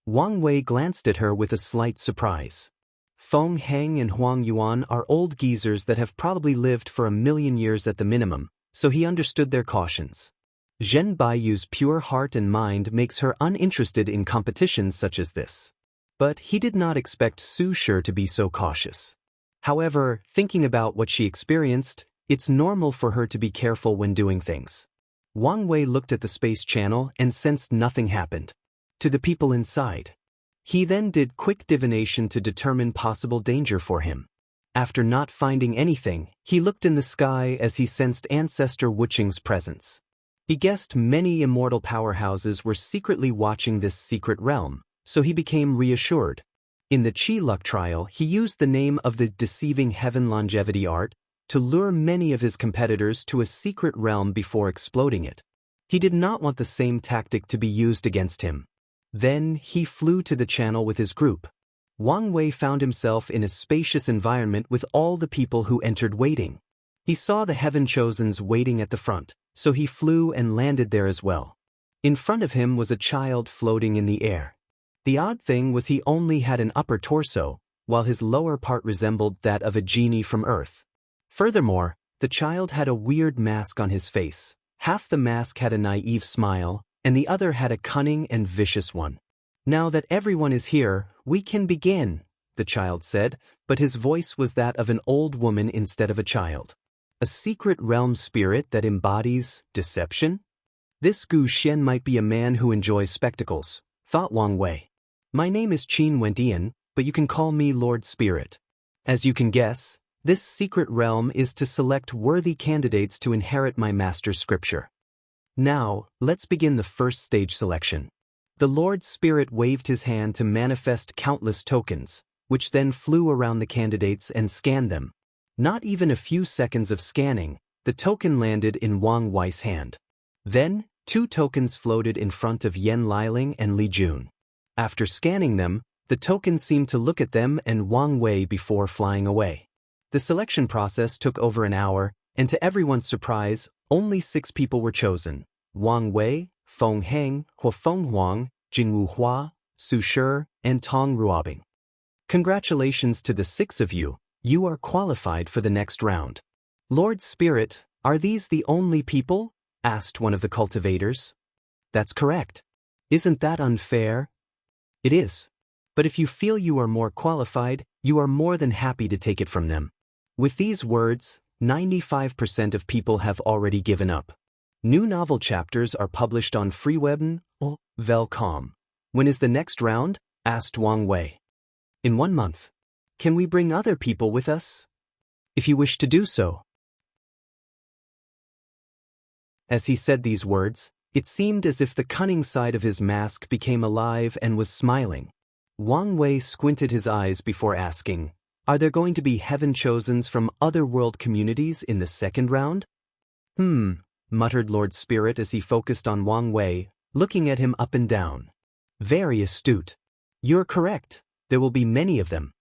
Wang Wei glanced at her with a slight surprise. Feng Heng and Huang Yuan are old geezers that have probably lived for 1,000,000 years at the minimum, so he understood their cautions. Zhen Baiyu's pure heart and mind makes her uninterested in competitions such as this. But he did not expect Su Shi to be so cautious. However, thinking about what she experienced, it's normal for her to be careful when doing things. Wang Wei looked at the space channel and sensed nothing happened. To the people inside. He then did quick divination to determine possible danger for him. After not finding anything, he looked in the sky as he sensed Ancestor Wuqing's presence. He guessed many immortal powerhouses were secretly watching this secret realm, so he became reassured. In the Qi Luck trial, he used the name of the Deceiving Heaven longevity art to lure many of his competitors to a secret realm before exploding it. He did not want the same tactic to be used against him. Then, he flew to the channel with his group. Wang Wei found himself in a spacious environment with all the people who entered waiting. He saw the Heaven Chosens waiting at the front, so he flew and landed there as well. In front of him was a child floating in the air. The odd thing was he only had an upper torso, while his lower part resembled that of a genie from Earth. Furthermore, the child had a weird mask on his face, Half the mask had a naive smile, and the other had a cunning and vicious one. "Now that everyone is here, we can begin," the child said, but his voice was that of an old woman instead of a child. A secret realm spirit that embodies deception? This Gu Xian might be a man who enjoys spectacles, thought Wang Wei. "My name is Qin Wentian, but you can call me Lord Spirit. As you can guess, this secret realm is to select worthy candidates to inherit my master's scripture. Now, let's begin the first stage selection." The Lord Spirit waved his hand to manifest countless tokens, which then flew around the candidates and scanned them. Not even a few seconds of scanning, the token landed in Wang Wei's hand. Then, 2 tokens floated in front of Yan Liling and Li Jun. After scanning them, the tokens seemed to look at them and Wang Wei before flying away. The selection process took over an hour, and to everyone's surprise, only 6 people were chosen: Wang Wei, Feng Heng, Huafeng Huang, Jingwu Hua, Su Shi, and Tong Ruobing. Congratulations to the 6 of you. You are qualified for the next round. "Lord Spirit, are these the only people?" asked one of the cultivators. "That's correct. Isn't that unfair?" "It is. But if you feel you are more qualified, you are more than happy to take it from them." With these words, 95% of people have already given up. New novel chapters are published on Freewebn or Velcom. "When is the next round?" asked Wang Wei. "In 1 month. Can we bring other people with us?" "If you wish to do so." As he said these words, it seemed as if the cunning side of his mask became alive and was smiling. Wang Wei squinted his eyes before asking, "Are there going to be heaven chosens from other world communities in the second round?" Muttered Lord Spirit as he focused on Wang Wei, looking at him up and down. "Very astute. You're correct. There will be many of them."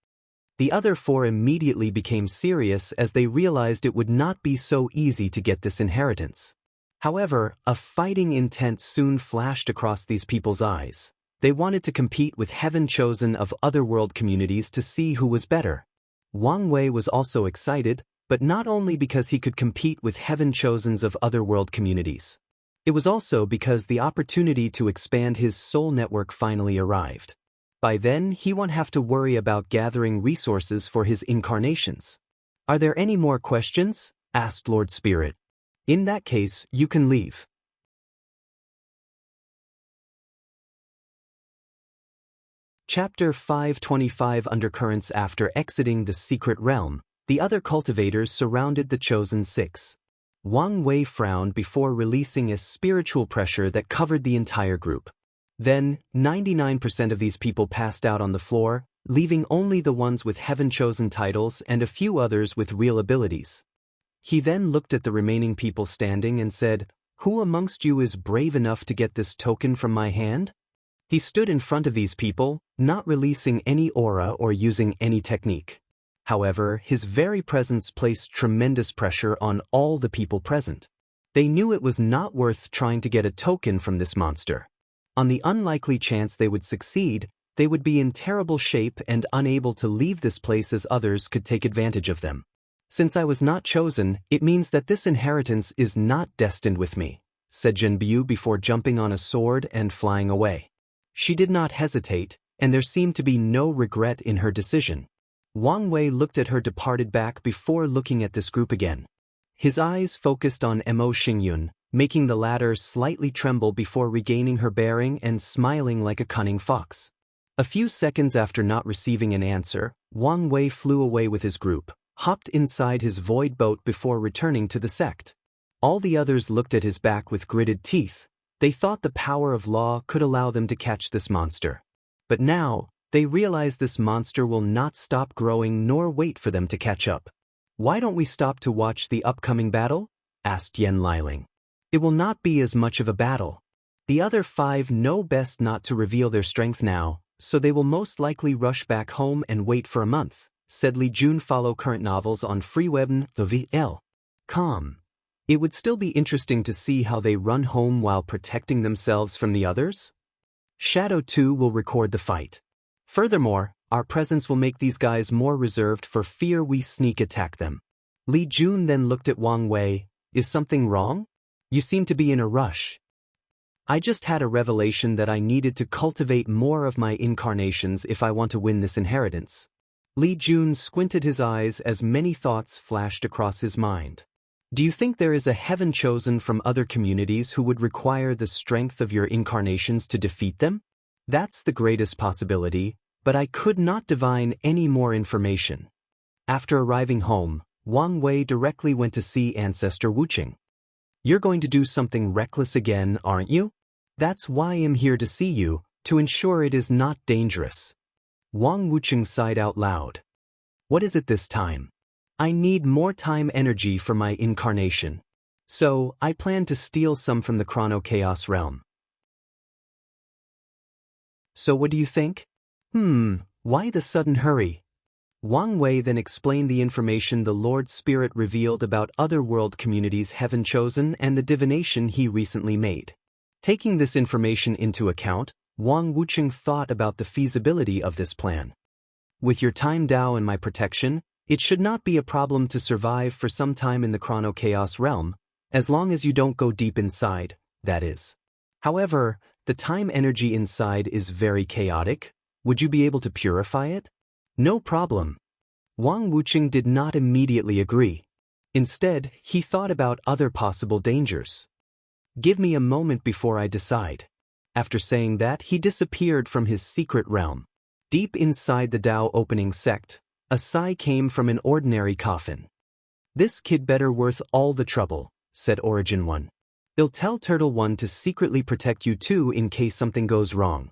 The other 4 immediately became serious as they realized it would not be so easy to get this inheritance. However, a fighting intent soon flashed across these people's eyes. They wanted to compete with heaven chosen of other world communities to see who was better. Wang Wei was also excited, but not only because he could compete with heaven chosens of other world communities. It was also because the opportunity to expand his soul network finally arrived. By then, he won't have to worry about gathering resources for his incarnations. "Are there any more questions?" asked Lord Spirit. "In that case, you can leave." Chapter 525 Undercurrents. After exiting the secret realm, the other cultivators surrounded the chosen 6. Wang Wei frowned before releasing a spiritual pressure that covered the entire group. Then, 99% of these people passed out on the floor, leaving only the ones with heaven-chosen titles and a few others with real abilities. He then looked at the remaining people standing and said, "Who amongst you is brave enough to get this token from my hand?" He stood in front of these people, not releasing any aura or using any technique. However, his very presence placed tremendous pressure on all the people present. They knew it was not worth trying to get a token from this monster. On the unlikely chance they would succeed, they would be in terrible shape and unable to leave this place as others could take advantage of them. "Since I was not chosen, it means that this inheritance is not destined with me," said Zhenbiu before jumping on a sword and flying away. She did not hesitate, and there seemed to be no regret in her decision. Wang Wei looked at her departed back before looking at this group again. His eyes focused on Mo Xingyun, making the latter slightly tremble before regaining her bearing and smiling like a cunning fox. A few seconds after not receiving an answer, Wang Wei flew away with his group, hopped inside his void boat before returning to the sect. All the others looked at his back with gritted teeth. They thought the power of law could allow them to catch this monster. But now, they realize this monster will not stop growing nor wait for them to catch up. "Why don't we stop to watch the upcoming battle?" asked Yan Liling. "It will not be as much of a battle. The other 5 know best not to reveal their strength now, so they will most likely rush back home and wait for a month," said Li Jun. Follow current novels on Freewebn, the VL.com. It would still be interesting to see how they run home while protecting themselves from the others. Shadow 2 will record the fight. Furthermore, our presence will make these guys more reserved for fear we sneak attack them. Li Jun then looked at Wang Wei. "Is something wrong?" You seem to be in a rush. I just had a revelation that I needed to cultivate more of my incarnations if I want to win this inheritance. Li Jun squinted his eyes as many thoughts flashed across his mind. Do you think there is a heaven chosen from other communities who would require the strength of your incarnations to defeat them? That's the greatest possibility, but I could not divine any more information. After arriving home, Wang Wei directly went to see Ancestor Wuqing. You're going to do something reckless again, aren't you? That's why I'm here to see you, to ensure it is not dangerous. Wang Wuqing sighed out loud. What is it this time? I need more time energy for my incarnation. So, I plan to steal some from the Chrono Chaos realm. So what do you think? Why the sudden hurry? Wang Wei then explained the information the Lord Spirit revealed about other world communities heaven chosen and the divination he recently made. Taking this information into account, Wang Wuqing thought about the feasibility of this plan. With your time Dao and my protection, it should not be a problem to survive for some time in the Chrono Chaos realm, as long as you don't go deep inside, that is. However, the time energy inside is very chaotic. Would you be able to purify it? No problem. Wang Wuqing did not immediately agree. Instead, he thought about other possible dangers. Give me a moment before I decide. After saying that, he disappeared from his secret realm. Deep inside the Dao opening sect, a sigh came from an ordinary coffin. This kid better worth all the trouble, said Origin 1. He'll tell Turtle 1 to secretly protect you too in case something goes wrong.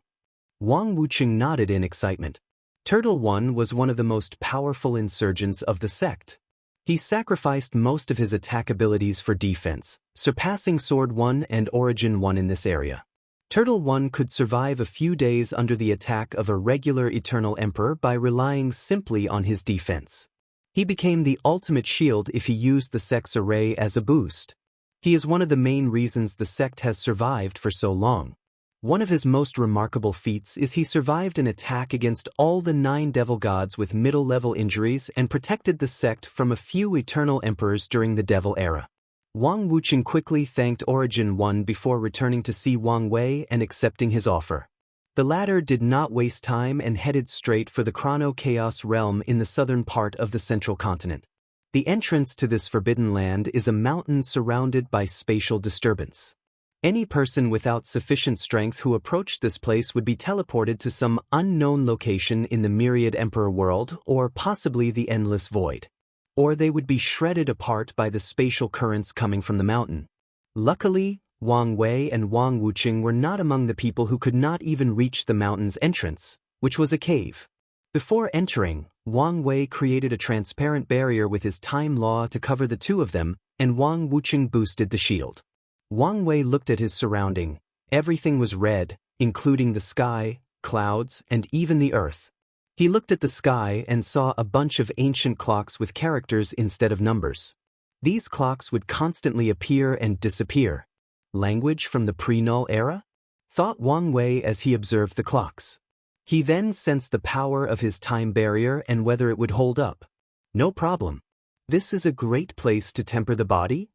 Wang Wuqing nodded in excitement. Turtle 1 was one of the most powerful insurgents of the sect. He sacrificed most of his attack abilities for defense, surpassing Sword 1 and Origin 1 in this area. Turtle 1 could survive a few days under the attack of a regular Eternal Emperor by relying simply on his defense. He became the ultimate shield if he used the sect's array as a boost. He is one of the main reasons the sect has survived for so long. One of his most remarkable feats is he survived an attack against all the 9 devil gods with middle-level injuries and protected the sect from a few Eternal Emperors during the Devil Era. Wang Wuqing quickly thanked Origin 1 before returning to see Wang Wei and accepting his offer. The latter did not waste time and headed straight for the Chrono Chaos realm in the southern part of the central continent. The entrance to this forbidden land is a mountain surrounded by spatial disturbance. Any person without sufficient strength who approached this place would be teleported to some unknown location in the Myriad Emperor world or possibly the Endless Void. Or they would be shredded apart by the spatial currents coming from the mountain. Luckily, Wang Wei and Wang Wuqing were not among the people who could not even reach the mountain's entrance, which was a cave. Before entering, Wang Wei created a transparent barrier with his time law to cover the two of them, and Wang Wuqing boosted the shield. Wang Wei looked at his surrounding. Everything was red, including the sky, clouds, and even the earth. He looked at the sky and saw a bunch of ancient clocks with characters instead of numbers. These clocks would constantly appear and disappear. Language from the pre-null era? Thought Wang Wei as he observed the clocks. He then sensed the power of his time barrier and whether it would hold up. No problem. This is a great place to temper the body?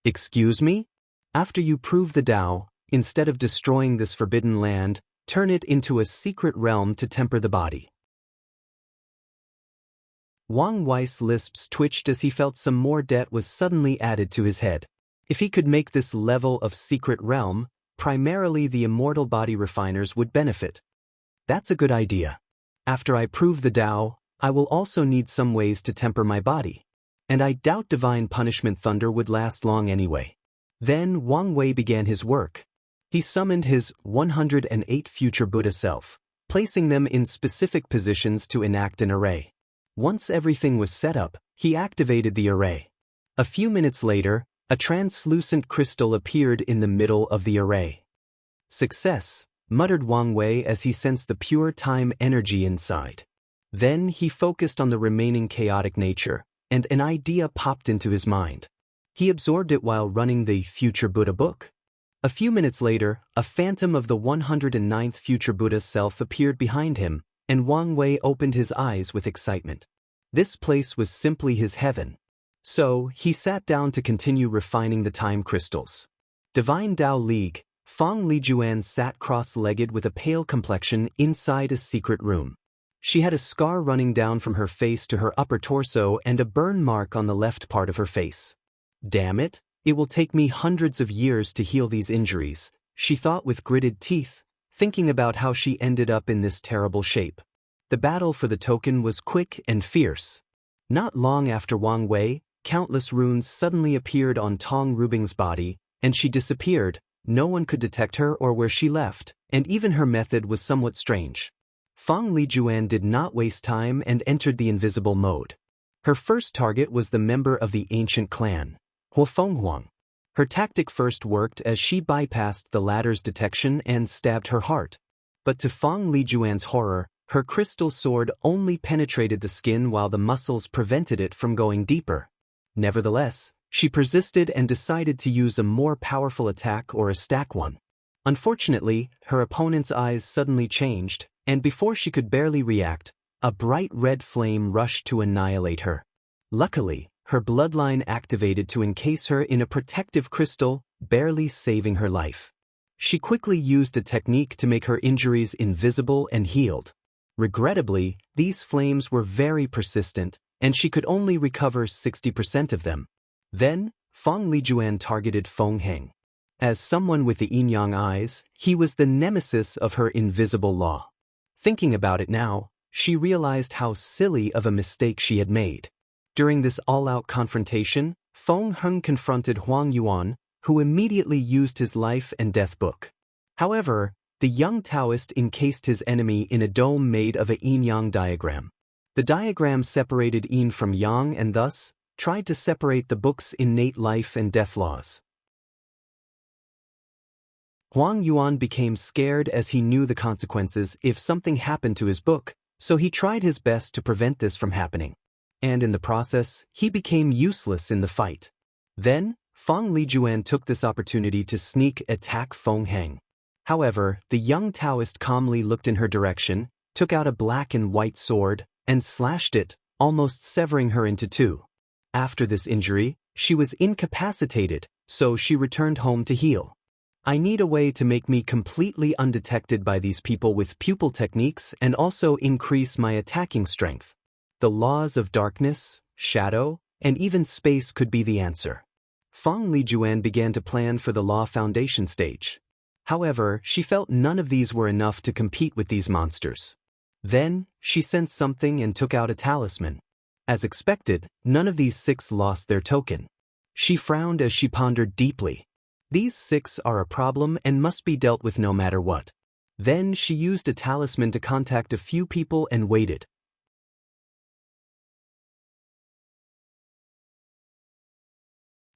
Excuse me? After you prove the Tao, instead of destroying this forbidden land, turn it into a secret realm to temper the body. Wang Wei's lips twitched as he felt some more debt was suddenly added to his head. If he could make this level of secret realm, primarily the immortal body refiners would benefit. That's a good idea. After I prove the Tao, I will also need some ways to temper my body. And I doubt Divine Punishment Thunder would last long anyway. Then Wang Wei began his work. He summoned his 108 future Buddha self, placing them in specific positions to enact an array. Once everything was set up, he activated the array. A few minutes later, a translucent crystal appeared in the middle of the array. Success, muttered Wang Wei as he sensed the pure time energy inside. Then he focused on the remaining chaotic nature, and an idea popped into his mind. He absorbed it while running the Future Buddha book. A few minutes later, a phantom of the 109th Future Buddha self appeared behind him, and Wang Wei opened his eyes with excitement. This place was simply his heaven. So, he sat down to continue refining the time crystals. Divine Dao League, Fong Lijuan sat cross-legged with a pale complexion inside a secret room. She had a scar running down from her face to her upper torso and a burn mark on the left part of her face. Damn it, it will take me hundreds of years to heal these injuries, she thought with gritted teeth, thinking about how she ended up in this terrible shape. The battle for the token was quick and fierce. Not long after Wang Wei, countless runes suddenly appeared on Tong Rubing's body, and she disappeared. No one could detect her or where she left, and even her method was somewhat strange. Fong Lijuan did not waste time and entered the invisible mode. Her first target was the member of the ancient clan, Huofenghuang. Her tactic first worked as she bypassed the latter's detection and stabbed her heart. But to Fong Lijuan's horror, her crystal sword only penetrated the skin while the muscles prevented it from going deeper. Nevertheless, she persisted and decided to use a more powerful attack or a stack one. Unfortunately, her opponent's eyes suddenly changed, and before she could barely react, a bright red flame rushed to annihilate her. Luckily, her bloodline activated to encase her in a protective crystal, barely saving her life. She quickly used a technique to make her injuries invisible and healed. Regrettably, these flames were very persistent, and she could only recover 60% of them. Then, Fong Lijuan targeted Feng Heng. As someone with the yin-yang eyes, he was the nemesis of her invisible law. Thinking about it now, she realized how silly of a mistake she had made. During this all-out confrontation, Feng Heng confronted Huang Yuan, who immediately used his life and death book. However, the young Taoist encased his enemy in a dome made of a yin-yang diagram. The diagram separated yin from yang and thus tried to separate the book's innate life and death laws. Huang Yuan became scared as he knew the consequences if something happened to his book, so he tried his best to prevent this from happening. And in the process, he became useless in the fight. Then, Fong Lijuan took this opportunity to sneak attack Feng Heng. However, the young Taoist calmly looked in her direction, took out a black and white sword, and slashed it, almost severing her into two. After this injury, she was incapacitated, so she returned home to heal. I need a way to make me completely undetected by these people with pupil techniques and also increase my attacking strength. The laws of darkness, shadow, and even space could be the answer. Fong Lijuan began to plan for the law foundation stage. However, she felt none of these were enough to compete with these monsters. Then, she sensed something and took out a talisman. As expected, none of these six lost their token. She frowned as she pondered deeply. These six are a problem and must be dealt with no matter what. Then she used a talisman to contact a few people and waited.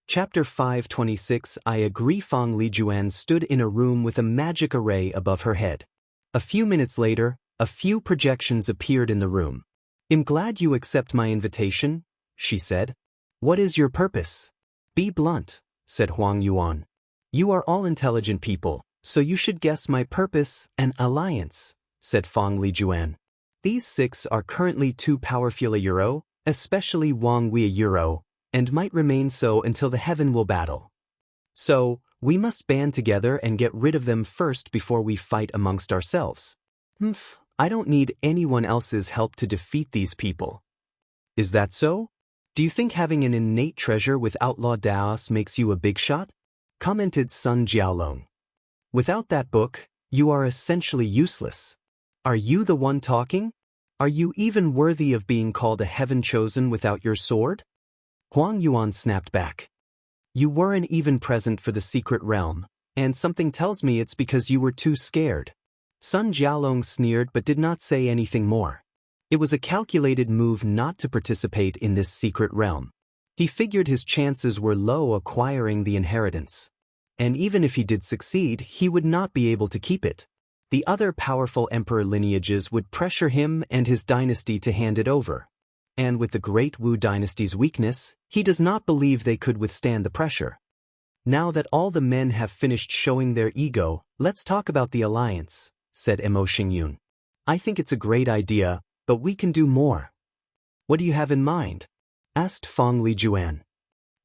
Chapter 526 I agree. Fong Lijuan stood in a room with a magic array above her head. A few minutes later, a few projections appeared in the room. I'm glad you accept my invitation, she said. What is your purpose? Be blunt, said Huang Yuan. You are all intelligent people, so you should guess my purpose, an alliance, said Fong Lijuan. These six are currently too powerful a euro, especially Wang Wei a euro, and might remain so until the heaven will battle. So, we must band together and get rid of them first before we fight amongst ourselves. I don't need anyone else's help to defeat these people. Is that so? Do you think having an innate treasure with outlaw Daos makes you a big shot? Commented Sun Jiaolong. Without that book, you are essentially useless. Are you the one talking? Are you even worthy of being called a heaven chosen without your sword? Huang Yuan snapped back. You weren't even present for the secret realm, and something tells me it's because you were too scared. Sun Jiaolong sneered but did not say anything more. It was a calculated move not to participate in this secret realm. He figured his chances were low acquiring the inheritance. And even if he did succeed, he would not be able to keep it. The other powerful emperor lineages would pressure him and his dynasty to hand it over. And with the Great Wu dynasty's weakness, he does not believe they could withstand the pressure. Now that all the men have finished showing their ego, let's talk about the alliance, said Emo Xingyun. I think it's a great idea, but we can do more. What do you have in mind? Asked Fong Lijuan.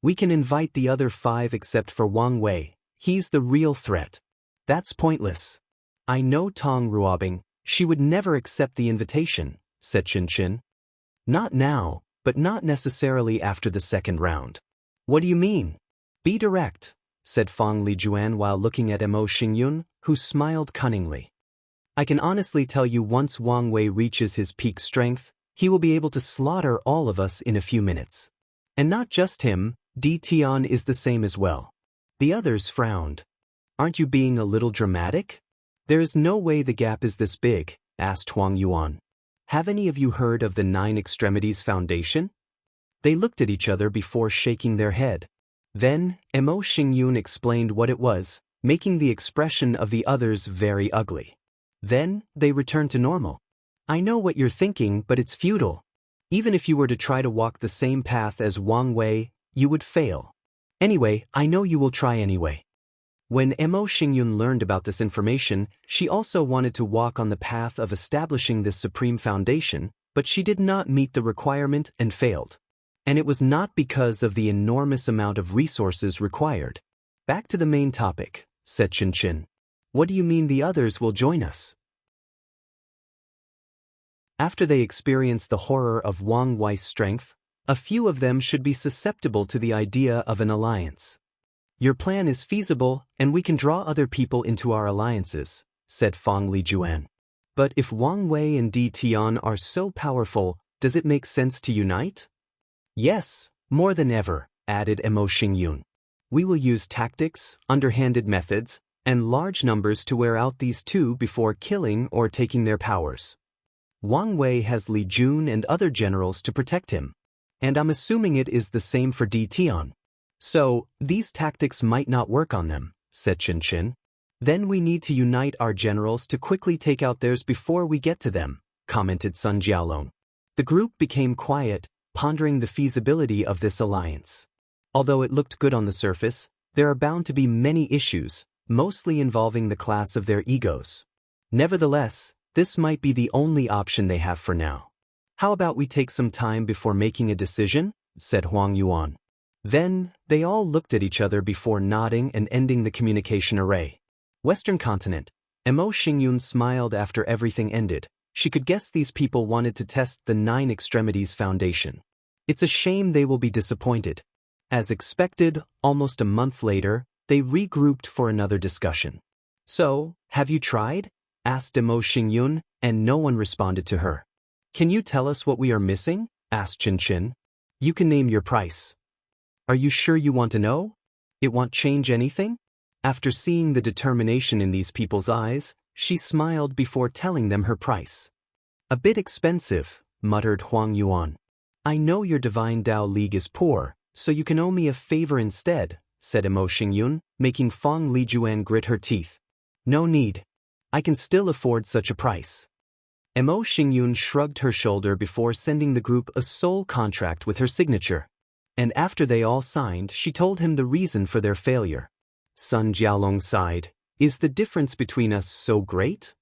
We can invite the other 5 except for Wang Wei. He's the real threat. That's pointless. I know Tong Ruobing. She would never accept the invitation, said Xianxia. Not now, but not necessarily after the second round. What do you mean? Be direct, said Fang Lijuan while looking at Mo Xingyun, who smiled cunningly. I can honestly tell you once Wang Wei reaches his peak strength, he will be able to slaughter all of us in a few minutes. And not just him, Di Tian is the same as well. The others frowned. Aren't you being a little dramatic? There is no way the gap is this big, asked Huang Yuan. Have any of you heard of the Nine Extremities Foundation? They looked at each other before shaking their head. Then, Mo Xingyun explained what it was, making the expression of the others very ugly. Then, they returned to normal. I know what you're thinking, but it's futile. Even if you were to try to walk the same path as Wang Wei, you would fail. Anyway, I know you will try anyway. When Mo Xingyun learned about this information, she also wanted to walk on the path of establishing this supreme foundation, but she did not meet the requirement and failed. And it was not because of the enormous amount of resources required. Back to the main topic, said Xianxia. What do you mean the others will join us? After they experienced the horror of Wang Wei's strength, a few of them should be susceptible to the idea of an alliance. Your plan is feasible, and we can draw other people into our alliances, said Fang Lijuan. But if Wang Wei and Di Tian are so powerful, does it make sense to unite? Yes, more than ever, added Mo Xingyun. We will use tactics, underhanded methods, and large numbers to wear out these two before killing or taking their powers. Wang Wei has Li Jun and other generals to protect him. And I'm assuming it is the same for Di Tian. So, these tactics might not work on them, said Xianxia. Then we need to unite our generals to quickly take out theirs before we get to them, commented Sun Jialong. The group became quiet, pondering the feasibility of this alliance. Although it looked good on the surface, there are bound to be many issues, mostly involving the class of their egos. Nevertheless, this might be the only option they have for now. How about we take some time before making a decision? Said Huang Yuan. Then, they all looked at each other before nodding and ending the communication array. Western continent. Mo Xingyun smiled after everything ended. She could guess these people wanted to test the Nine Extremities Foundation. It's a shame they will be disappointed. As expected, almost a month later, they regrouped for another discussion. So, have you tried? Asked Mo Xingyun, and no one responded to her. Can you tell us what we are missing? Asked Xianxia. You can name your price. Are you sure you want to know? It won't change anything? After seeing the determination in these people's eyes, she smiled before telling them her price. A bit expensive, muttered Huang Yuan. I know your Divine Tao League is poor, so you can owe me a favor instead, said Mo Xingyun, making Fang Lijuan grit her teeth. No need. I can still afford such a price. Mo Xingyun shrugged her shoulder before sending the group a sole contract with her signature. And after they all signed, she told him the reason for their failure. Sun Jialong sighed. Is the difference between us so great?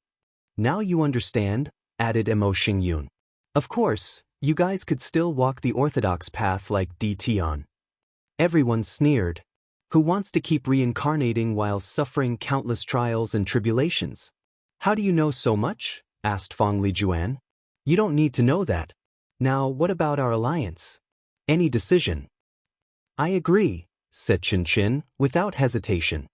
Now you understand, added Mo Xingyun. Of course, you guys could still walk the orthodox path like Di Tian. Everyone sneered. Who wants to keep reincarnating while suffering countless trials and tribulations? How do you know so much? Asked Fang Lijuan. You don't need to know that. Now, what about our alliance? Any decision? I agree, said Xianxia, without hesitation.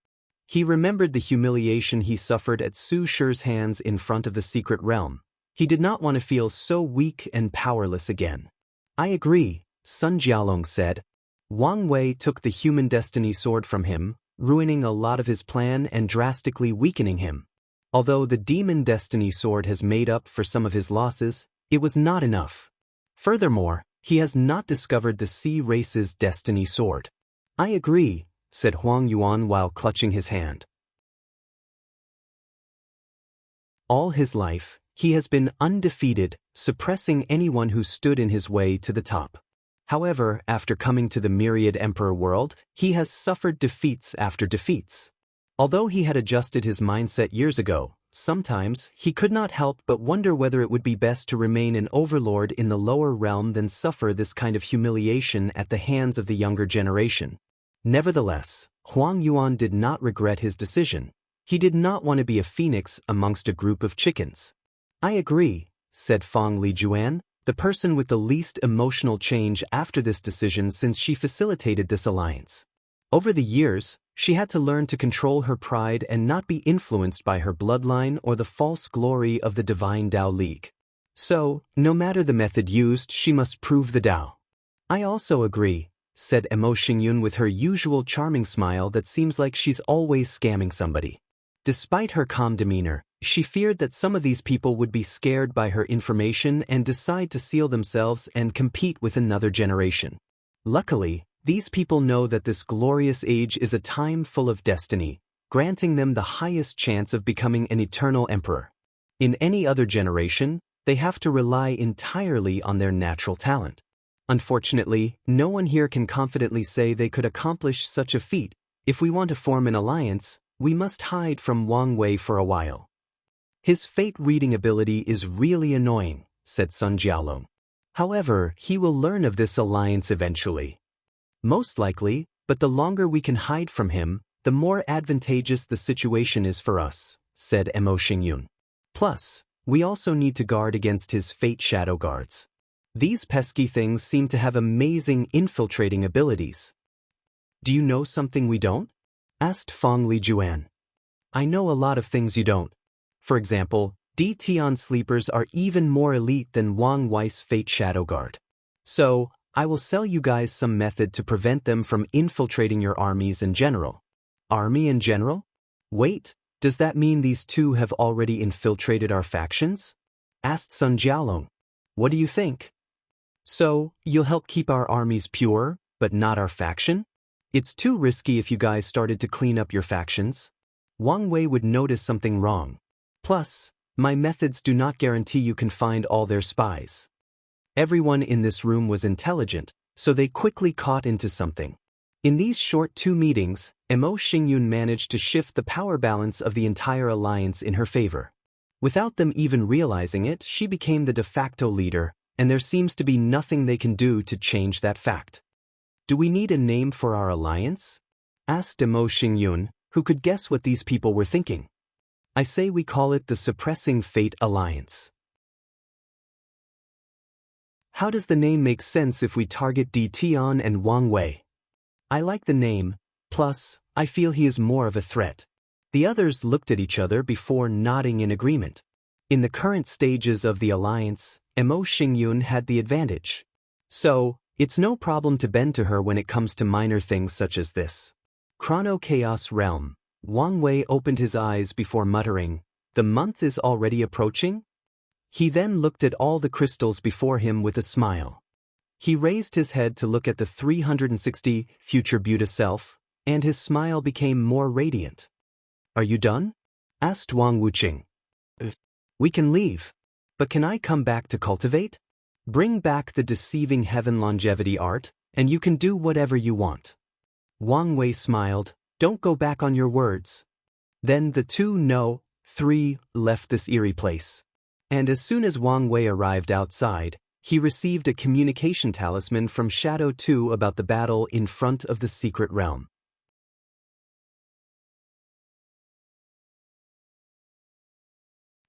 He remembered the humiliation he suffered at Su Shi's hands in front of the secret realm. He did not want to feel so weak and powerless again. I agree, Sun Jialong said. Wang Wei took the human destiny sword from him, ruining a lot of his plan and drastically weakening him. Although the demon destiny sword has made up for some of his losses, it was not enough. Furthermore, he has not discovered the sea race's destiny sword. I agree, said Huang Yuan while clutching his hand. All his life, he has been undefeated, suppressing anyone who stood in his way to the top. However, after coming to the Myriad Emperor world, he has suffered defeats after defeats. Although he had adjusted his mindset years ago, sometimes he could not help but wonder whether it would be best to remain an overlord in the lower realm than suffer this kind of humiliation at the hands of the younger generation. Nevertheless, Huang Yuan did not regret his decision. He did not want to be a phoenix amongst a group of chickens. I agree, said Feng Lijuan, the person with the least emotional change after this decision since she facilitated this alliance. Over the years, she had to learn to control her pride and not be influenced by her bloodline or the false glory of the Divine Dao League. So, no matter the method used, she must prove the Dao. I also agree, said Emo Xingyun with her usual charming smile that seems like she's always scamming somebody. Despite her calm demeanor, she feared that some of these people would be scared by her information and decide to seal themselves and compete with another generation. Luckily, these people know that this glorious age is a time full of destiny, granting them the highest chance of becoming an eternal emperor. In any other generation, they have to rely entirely on their natural talent. Unfortunately, no one here can confidently say they could accomplish such a feat. If we want to form an alliance, we must hide from Wang Wei for a while. His fate-reading ability is really annoying, said Sun Jiaolong. However, he will learn of this alliance eventually. Most likely, but the longer we can hide from him, the more advantageous the situation is for us, said Emo Xingyun. Plus, we also need to guard against his fate shadow guards. These pesky things seem to have amazing infiltrating abilities. Do you know something we don't? Asked Feng Lijuan. I know a lot of things you don't. For example, D-Tian sleepers are even more elite than Wang Wei's fate shadow guard. So, I will sell you guys some method to prevent them from infiltrating your armies in general. Army in general? Wait, does that mean these two have already infiltrated our factions? Asked Sun Jiaolong. What do you think? So, you'll help keep our armies pure, but not our faction? It's too risky if you guys started to clean up your factions. Wang Wei would notice something wrong. Plus, my methods do not guarantee you can find all their spies. Everyone in this room was intelligent, so they quickly caught into something. In these short 2 meetings, Emo Xingyun managed to shift the power balance of the entire alliance in her favor. Without them even realizing it, she became the de facto leader, and there seems to be nothing they can do to change that fact. Do we need a name for our alliance? Asked Emo Xingyun, who could guess what these people were thinking. I say we call it the Suppressing Fate Alliance. How does the name make sense if we target D-Tian and Wang Wei? I like the name, plus, I feel he is more of a threat. The others looked at each other before nodding in agreement. In the current stages of the alliance, Emo Xingyun had the advantage. So, it's no problem to bend to her when it comes to minor things such as this. Chrono Chaos Realm. Wang Wei opened his eyes before muttering, "The month is already approaching?" He then looked at all the crystals before him with a smile. He raised his head to look at the 360 future Buddha self, and his smile became more radiant. "Are you done?" asked Wang Wuqing. "We can leave. But can I come back to cultivate? Bring back the deceiving heaven longevity art, and you can do whatever you want." Wang Wei smiled, "Don't go back on your words." Then the 3 left this eerie place. And as soon as Wang Wei arrived outside, he received a communication talisman from Shadow 2 about the battle in front of the secret realm.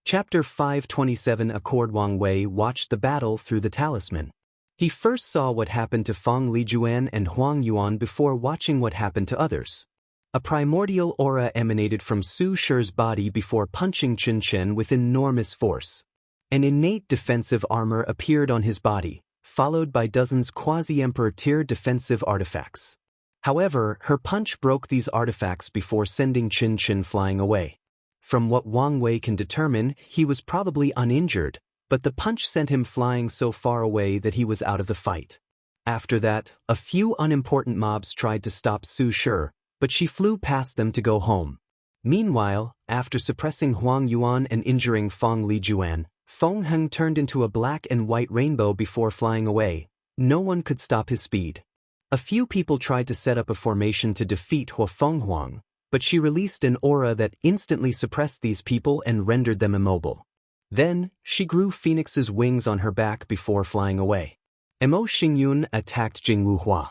Chapter 527 Accord. Wang Wei watched the battle through the talisman. He first saw what happened to Feng Lijuan and Huang Yuan before watching what happened to others. A primordial aura emanated from Su Shi's body before punching Chen Chen with enormous force. An innate defensive armor appeared on his body, followed by dozens quasi-emperor tier defensive artifacts. However, her punch broke these artifacts before sending Chen Chen flying away. From what Wang Wei can determine, he was probably uninjured, but the punch sent him flying so far away that he was out of the fight. After that, a few unimportant mobs tried to stop Su Shi, but she flew past them to go home. Meanwhile, after suppressing Huang Yuan and injuring Feng Lijuan, Feng Heng turned into a black and white rainbow before flying away. No one could stop his speed. A few people tried to set up a formation to defeat Hua Fenghuang, but she released an aura that instantly suppressed these people and rendered them immobile. Then, she grew Phoenix's wings on her back before flying away. Emo Xingyun attacked Jingwu Hua.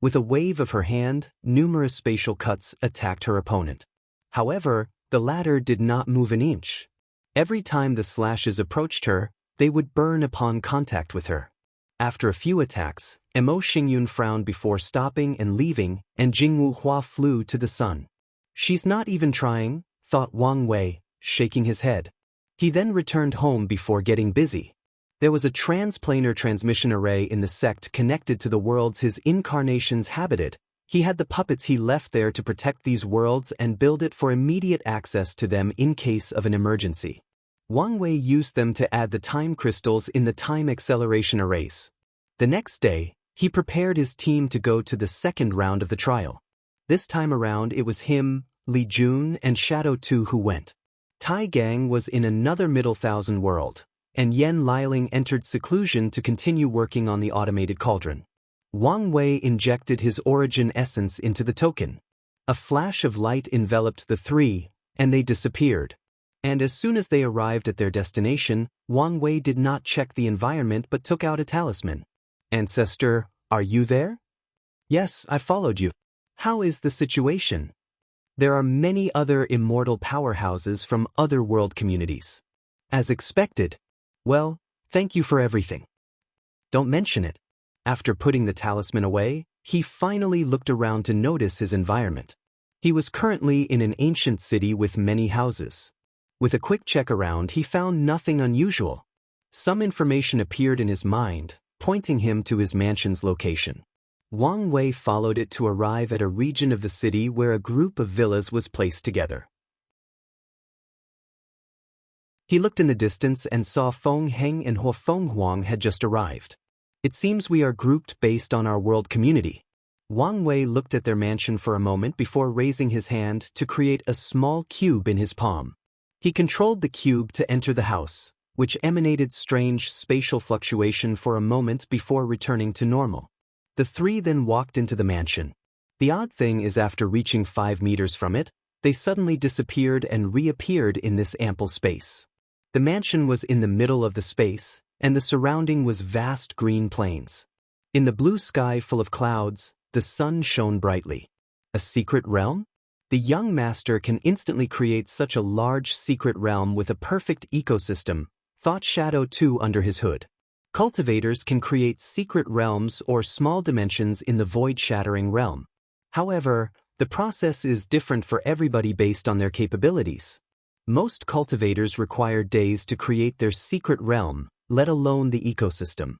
With a wave of her hand, numerous spatial cuts attacked her opponent. However, the latter did not move an inch. Every time the slashes approached her, they would burn upon contact with her. After a few attacks, Mo Xingyun frowned before stopping and leaving, and Jingwu Hua flew to the sun. She's not even trying, thought Wang Wei, shaking his head. He then returned home before getting busy. There was a transplanar transmission array in the sect connected to the worlds his incarnations habited. He had the puppets he left there to protect these worlds and build it for immediate access to them in case of an emergency. Wang Wei used them to add the time crystals in the time acceleration arrays. The next day, he prepared his team to go to the second round of the trial. This time around it was him, Li Jun and Shadow Tu who went. Tai Gang was in another Middle Thousand world, and Yen Liling entered seclusion to continue working on the automated cauldron. Wang Wei injected his origin essence into the token. A flash of light enveloped the three, and they disappeared. And as soon as they arrived at their destination, Wang Wei did not check the environment but took out a talisman. "Ancestor, are you there?" "Yes, I followed you." "How is the situation?" "There are many other immortal powerhouses from other world communities." "As expected." "Well, thank you for everything." "Don't mention it." After putting the talisman away, he finally looked around to notice his environment. He was currently in an ancient city with many houses. With a quick check around, he found nothing unusual. Some information appeared in his mind, pointing him to his mansion's location. Wang Wei followed it to arrive at a region of the city where a group of villas was placed together. He looked in the distance and saw Feng Heng and Hua Feng Huang had just arrived. "It seems we are grouped based on our world community." Wang Wei looked at their mansion for a moment before raising his hand to create a small cube in his palm. He controlled the cube to enter the house, which emanated strange spatial fluctuation for a moment before returning to normal. The three then walked into the mansion. The odd thing is after reaching 5 meters from it, they suddenly disappeared and reappeared in this ample space. The mansion was in the middle of the space, and the surrounding was vast green plains. In the blue sky full of clouds, the sun shone brightly. A secret realm? The young master can instantly create such a large secret realm with a perfect ecosystem, thought Shadow Tu under his hood. Cultivators can create secret realms or small dimensions in the void-shattering realm. However, the process is different for everybody based on their capabilities. Most cultivators require days to create their secret realm, let alone the ecosystem.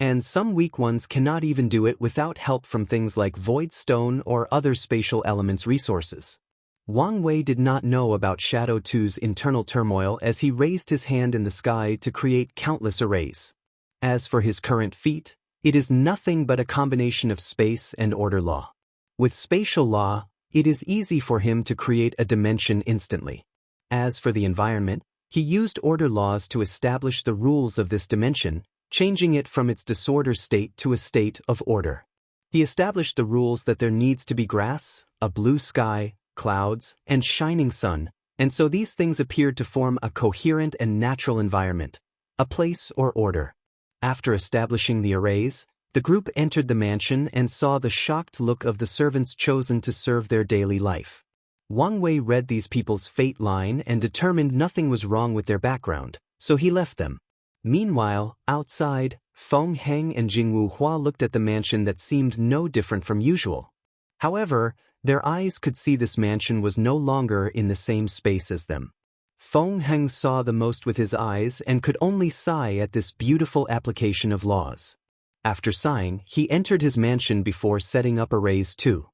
And some weak ones cannot even do it without help from things like void stone or other spatial elements resources. Wang Wei did not know about Shadow Tu's internal turmoil as he raised his hand in the sky to create countless arrays. As for his current feat, it is nothing but a combination of space and order law. With spatial law, it is easy for him to create a dimension instantly. As for the environment, he used order laws to establish the rules of this dimension, changing it from its disorder state to a state of order. He established the rules that there needs to be grass, a blue sky, clouds, and shining sun, and so these things appeared to form a coherent and natural environment, a place or order. After establishing the arrays, the group entered the mansion and saw the shocked look of the servants chosen to serve their daily life. Wang Wei read these people's fate line and determined nothing was wrong with their background, so he left them. Meanwhile, outside, Feng Heng and Jingwu Hua looked at the mansion that seemed no different from usual. However, their eyes could see this mansion was no longer in the same space as them. Feng Heng saw the most with his eyes and could only sigh at this beautiful application of laws. After sighing, he entered his mansion before setting up arrays too.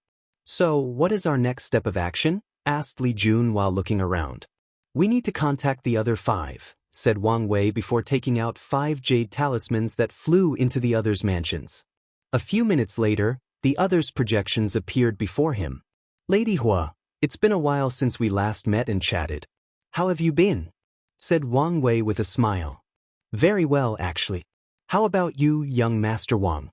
"So, what is our next step of action?" asked Li Jun while looking around. "We need to contact the other 5, said Wang Wei before taking out 5 jade talismans that flew into the others' mansions. A few minutes later, the others' projections appeared before him. "Lady Hua, it's been a while since we last met and chatted. How have you been?" said Wang Wei with a smile. "Very well, actually. How about you, young Master Wang?"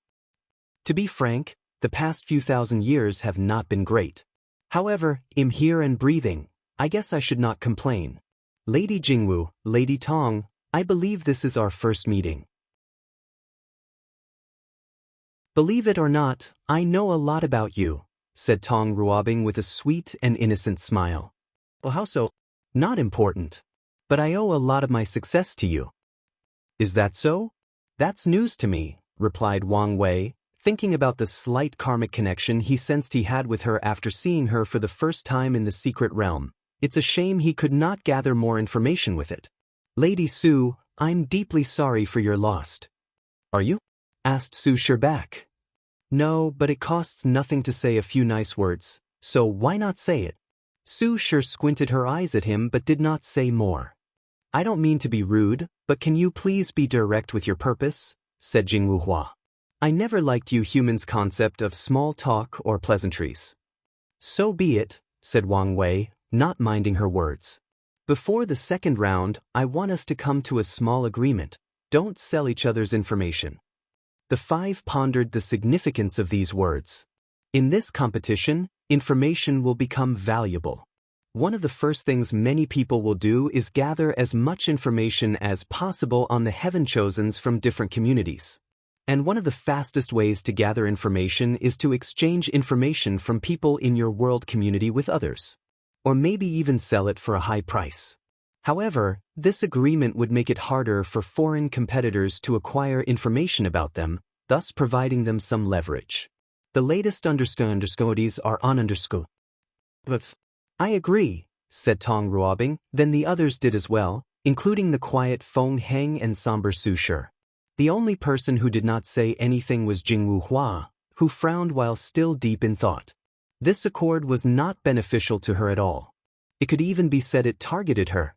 "To be frank, the past few thousand years have not been great. However, I'm here and breathing. I guess I should not complain. Lady Jingwu, Lady Tong, I believe this is our first meeting." Believe it or not, I know a lot about you, said Tong Ruobing with a sweet and innocent smile. Well, how so? Not important. But I owe a lot of my success to you. Is that so? That's news to me, replied Wang Wei, thinking about the slight karmic connection he sensed he had with her after seeing her for the first time in the secret realm. It's a shame he could not gather more information with it. Lady Su, I'm deeply sorry for your loss. Are you? Asked Su Shi back. No, but it costs nothing to say a few nice words, so why not say it? Su Shi squinted her eyes at him but did not say more. I don't mean to be rude, but can you please be direct with your purpose? Said Jingwu Hua. I never liked you humans' concept of small talk or pleasantries. So be it, said Wang Wei, not minding her words. Before the second round, I want us to come to a small agreement. Don't sell each other's information. The five pondered the significance of these words. In this competition, information will become valuable. One of the first things many people will do is gather as much information as possible on the Heaven Chosens from different communities. And one of the fastest ways to gather information is to exchange information from people in your world community with others. Or maybe even sell it for a high price. However, this agreement would make it harder for foreign competitors to acquire information about them, thus providing them some leverage. The latest understudies are on underscore. But I agree, said Tong Ruobing, then the others did as well, including the quiet Feng Heng and somber Su Shi. The only person who did not say anything was Jingwu Hua, who frowned while still deep in thought. This accord was not beneficial to her at all. It could even be said it targeted her.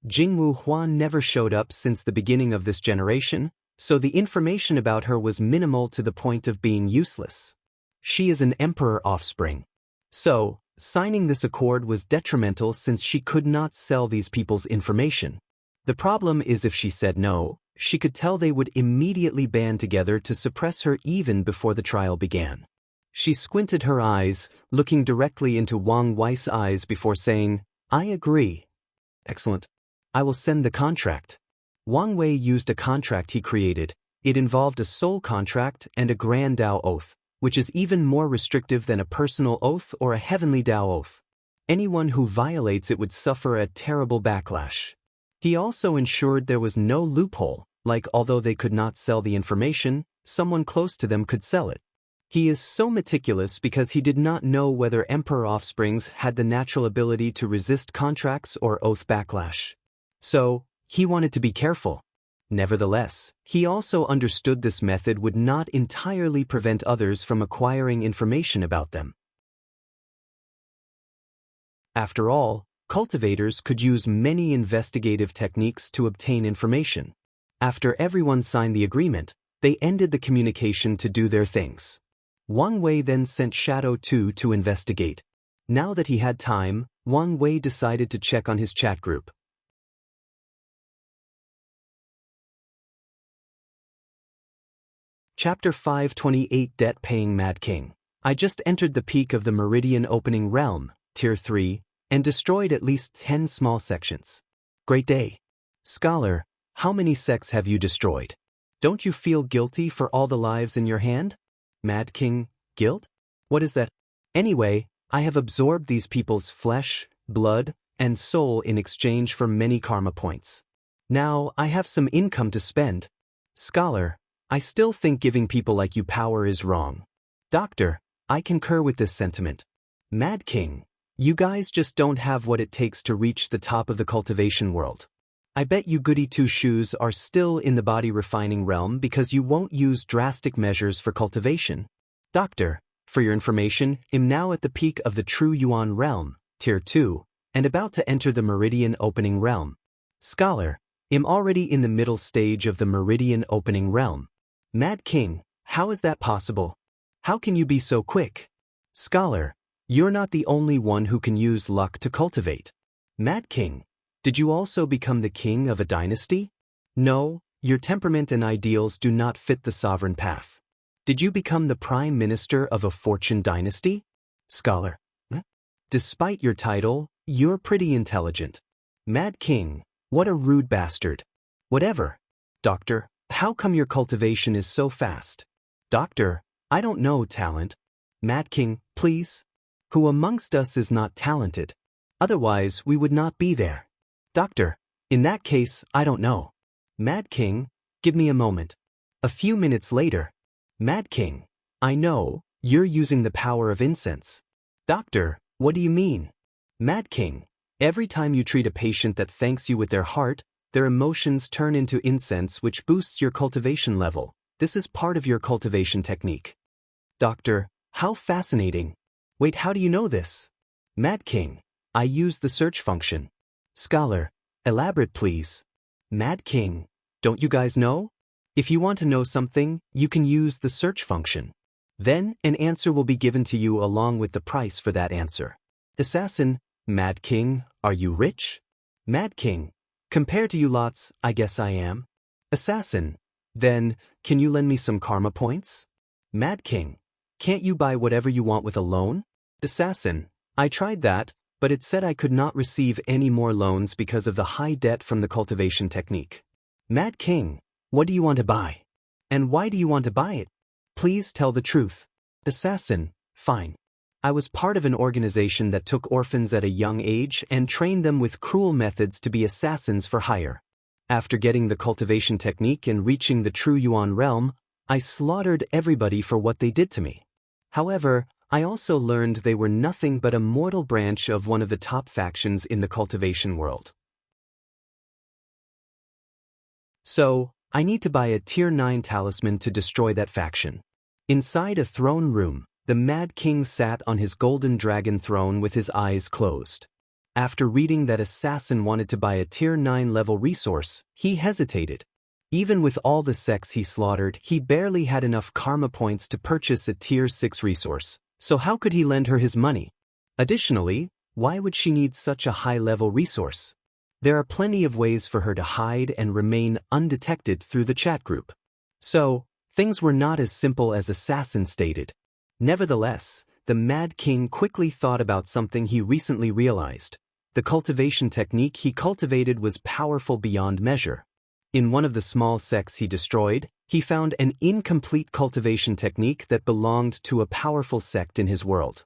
Jingwu Hua never showed up since the beginning of this generation, so the information about her was minimal to the point of being useless. She is an emperor offspring. So, signing this accord was detrimental since she could not sell these people's information. The problem is if she said no, she could tell they would immediately band together to suppress her even before the trial began. She squinted her eyes, looking directly into Wang Wei's eyes before saying, I agree. Excellent. I will send the contract. Wang Wei used a contract he created. It involved a soul contract and a grand Dao oath, which is even more restrictive than a personal oath or a heavenly Dao oath. Anyone who violates it would suffer a terrible backlash. He also ensured there was no loophole, like although they could not sell the information, someone close to them could sell it. He is so meticulous because he did not know whether emperor offsprings had the natural ability to resist contracts or oath backlash. So, he wanted to be careful. Nevertheless, he also understood this method would not entirely prevent others from acquiring information about them. After all, cultivators could use many investigative techniques to obtain information. After everyone signed the agreement, they ended the communication to do their things. Wang Wei then sent Shadow 2 to investigate. Now that he had time, Wang Wei decided to check on his chat group. Chapter 528 Debt-Paying Mad King. I just entered the peak of the Meridian Opening Realm, Tier 3, and destroyed at least 10 small sections. Great day. Scholar, how many sects have you destroyed? Don't you feel guilty for all the lives in your hand? Mad King, guilt? What is that? Anyway, I have absorbed these people's flesh, blood, and soul in exchange for many karma points. Now, I have some income to spend. Scholar, I still think giving people like you power is wrong. Doctor, I concur with this sentiment. Mad King, you guys just don't have what it takes to reach the top of the cultivation world. I bet you goody two-shoes are still in the body refining realm because you won't use drastic measures for cultivation. Doctor, for your information, I'm now at the peak of the True Yuan realm, Tier 2, and about to enter the Meridian Opening realm. Scholar, I'm already in the middle stage of the Meridian Opening realm. Mad King, how is that possible? How can you be so quick? Scholar, you're not the only one who can use luck to cultivate. Mad King, did you also become the king of a dynasty? No, your temperament and ideals do not fit the sovereign path. Did you become the prime minister of a fortune dynasty? Scholar, despite your title, you're pretty intelligent. Mad King, what a rude bastard. Whatever. Doctor, how come your cultivation is so fast? Doctor, I don't know, talent. Mad King, please? Who amongst us is not talented? Otherwise, we would not be there. Doctor, in that case, I don't know. Mad King, give me a moment. A few minutes later. Mad King, I know, you're using the power of incense. Doctor, what do you mean? Mad King, every time you treat a patient that thanks you with their heart, their emotions turn into incense which boosts your cultivation level. This is part of your cultivation technique. Doctor, how fascinating. Wait, how do you know this? Mad King, I use the search function. Scholar, elaborate please. Mad King, don't you guys know? If you want to know something, you can use the search function. Then, an answer will be given to you along with the price for that answer. Assassin, Mad King, are you rich? Mad King, compared to you lots, I guess I am. Assassin, then, can you lend me some karma points? Mad King, can't you buy whatever you want with a loan? Assassin, I tried that, but it said I could not receive any more loans because of the high debt from the cultivation technique. Mad King, what do you want to buy? And why do you want to buy it? Please tell the truth. Assassin, fine. I was part of an organization that took orphans at a young age and trained them with cruel methods to be assassins for hire. After getting the cultivation technique and reaching the true Yuan realm, I slaughtered everybody for what they did to me. However, I also learned they were nothing but a mortal branch of one of the top factions in the cultivation world. So, I need to buy a Tier 9 talisman to destroy that faction. Inside a throne room, the Mad King sat on his golden dragon throne with his eyes closed. After reading that Assassin wanted to buy a Tier 9 level resource, he hesitated. Even with all the sects he slaughtered, he barely had enough karma points to purchase a Tier 6 resource, so how could he lend her his money? Additionally, why would she need such a high-level resource? There are plenty of ways for her to hide and remain undetected through the chat group. So, things were not as simple as Assassin stated. Nevertheless, the Mad King quickly thought about something he recently realized. The cultivation technique he cultivated was powerful beyond measure. In one of the small sects he destroyed, he found an incomplete cultivation technique that belonged to a powerful sect in his world.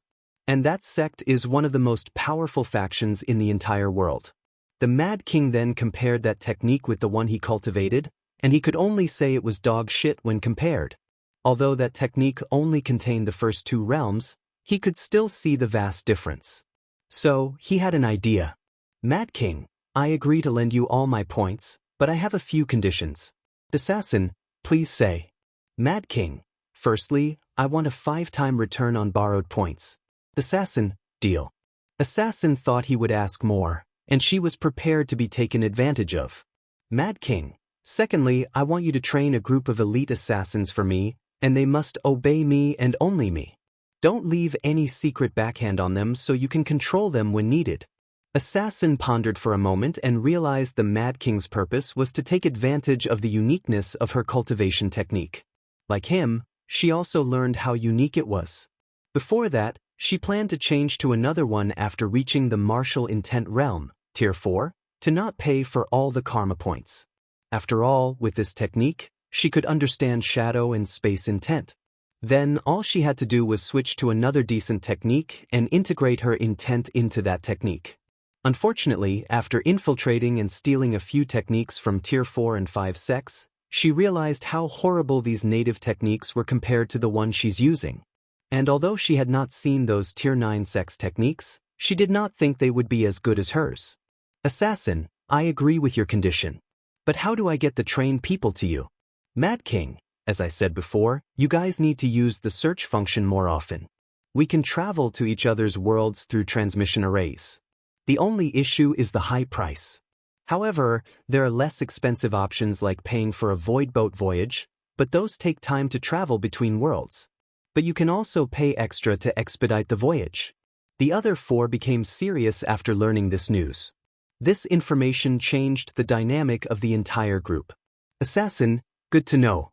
And that sect is one of the most powerful factions in the entire world. The Mad King then compared that technique with the one he cultivated, and he could only say it was dog shit when compared. Although that technique only contained the first two realms, he could still see the vast difference. So, he had an idea. Mad King, I agree to lend you all my points, but I have a few conditions. Assassin, please say. Mad King, firstly, I want a 5-time return on borrowed points. Assassin, deal. Assassin thought he would ask more, and she was prepared to be taken advantage of. Mad King, secondly, I want you to train a group of elite assassins for me, and they must obey me and only me. Don't leave any secret backhand on them so you can control them when needed. Assassin pondered for a moment and realized the Mad King's purpose was to take advantage of the uniqueness of her cultivation technique. Like him, she also learned how unique it was. Before that, she planned to change to another one after reaching the martial intent realm, Tier 4, to not pay for all the karma points. After all, with this technique, she could understand shadow and space intent. Then all she had to do was switch to another decent technique and integrate her intent into that technique. Unfortunately, after infiltrating and stealing a few techniques from Tier 4 and 5 sects, she realized how horrible these native techniques were compared to the one she's using. And although she had not seen those Tier 9 sects techniques, she did not think they would be as good as hers. Assassin, I agree with your condition. But how do I get the trained people to you? Mad King, as I said before, you guys need to use the search function more often. We can travel to each other's worlds through transmission arrays. The only issue is the high price. However, there are less expensive options like paying for a void boat voyage, but those take time to travel between worlds. But you can also pay extra to expedite the voyage. The other 4 became serious after learning this news. This information changed the dynamic of the entire group. Assassin, good to know.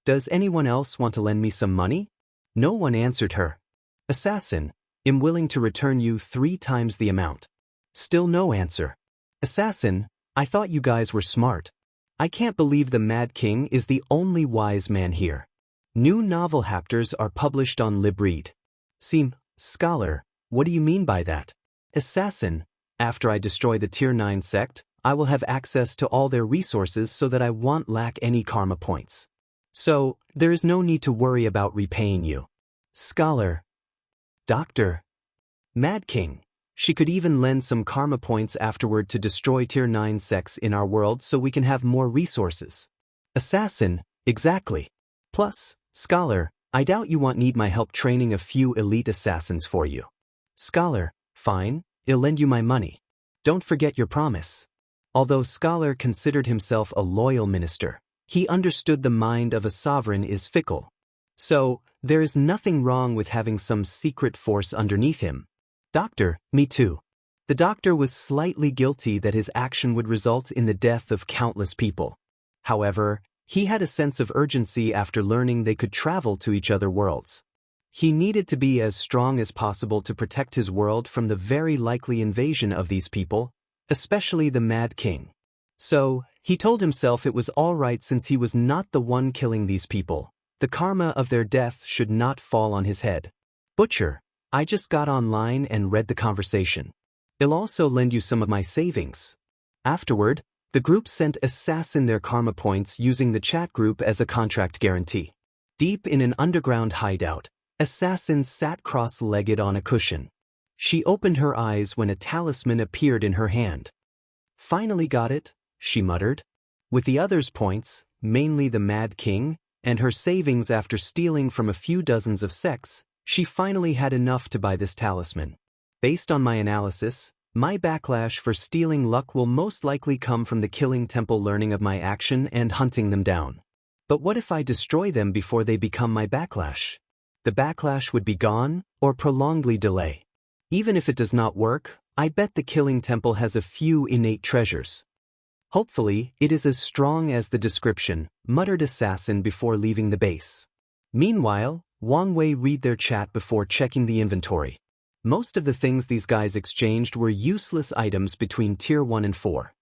Does anyone else want to lend me some money? No one answered her. Assassin, I'm willing to return you 3 times the amount. Still no answer. Assassin, I thought you guys were smart. I can't believe the Mad King is the only wise man here. New novel chapters are published on LibRead. Scholar, what do you mean by that? Assassin, after I destroy the Tier 9 sect, I will have access to all their resources so that I won't lack any karma points. So, there is no need to worry about repaying you. Scholar. Doctor. Mad King. She could even lend some karma points afterward to destroy Tier 9 sects in our world so we can have more resources. Assassin, exactly. Plus, Scholar, I doubt you won't need my help training a few elite assassins for you. Scholar, fine, I'll lend you my money. Don't forget your promise. Although Scholar considered himself a loyal minister, he understood the mind of a sovereign is fickle. So, there is nothing wrong with having some secret force underneath him. Doctor, me too. The doctor was slightly guilty that his action would result in the death of countless people. However, he had a sense of urgency after learning they could travel to each other worlds. He needed to be as strong as possible to protect his world from the very likely invasion of these people, especially the Mad King. So, he told himself it was all right since he was not the one killing these people. The karma of their death should not fall on his head. Butcher, I just got online and read the conversation. I'll also lend you some of my savings. Afterward, the group sent Assassin their karma points using the chat group as a contract guarantee. Deep in an underground hideout, Assassin sat cross-legged on a cushion. She opened her eyes when a talisman appeared in her hand. Finally got it, she muttered. With the others' points, mainly the Mad King, and her savings after stealing from a few dozens of sects, she finally had enough to buy this talisman. Based on my analysis, my backlash for stealing luck will most likely come from the Killing Temple learning of my action and hunting them down. But what if I destroy them before they become my backlash? The backlash would be gone, or prolongedly delay. Even if it does not work, I bet the Killing Temple has a few innate treasures. Hopefully, it is as strong as the description, muttered Assassin before leaving the base. Meanwhile, Wang Wei read their chat before checking the inventory. Most of the things these guys exchanged were useless items between Tier 1 and 4.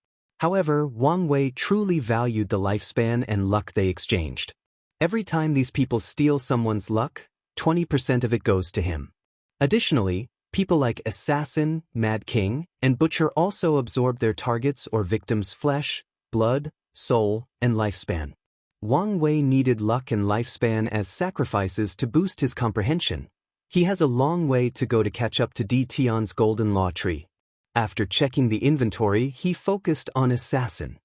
However, Wang Wei truly valued the lifespan and luck they exchanged. Every time these people steal someone's luck, 20% of it goes to him. Additionally, people like Assassin, Mad King, and Butcher also absorb their targets' or victims' flesh, blood, soul, and lifespan. Wang Wei needed luck and lifespan as sacrifices to boost his comprehension. He has a long way to go to catch up to Di Tian's golden law tree. After checking the inventory, he focused on Assassin.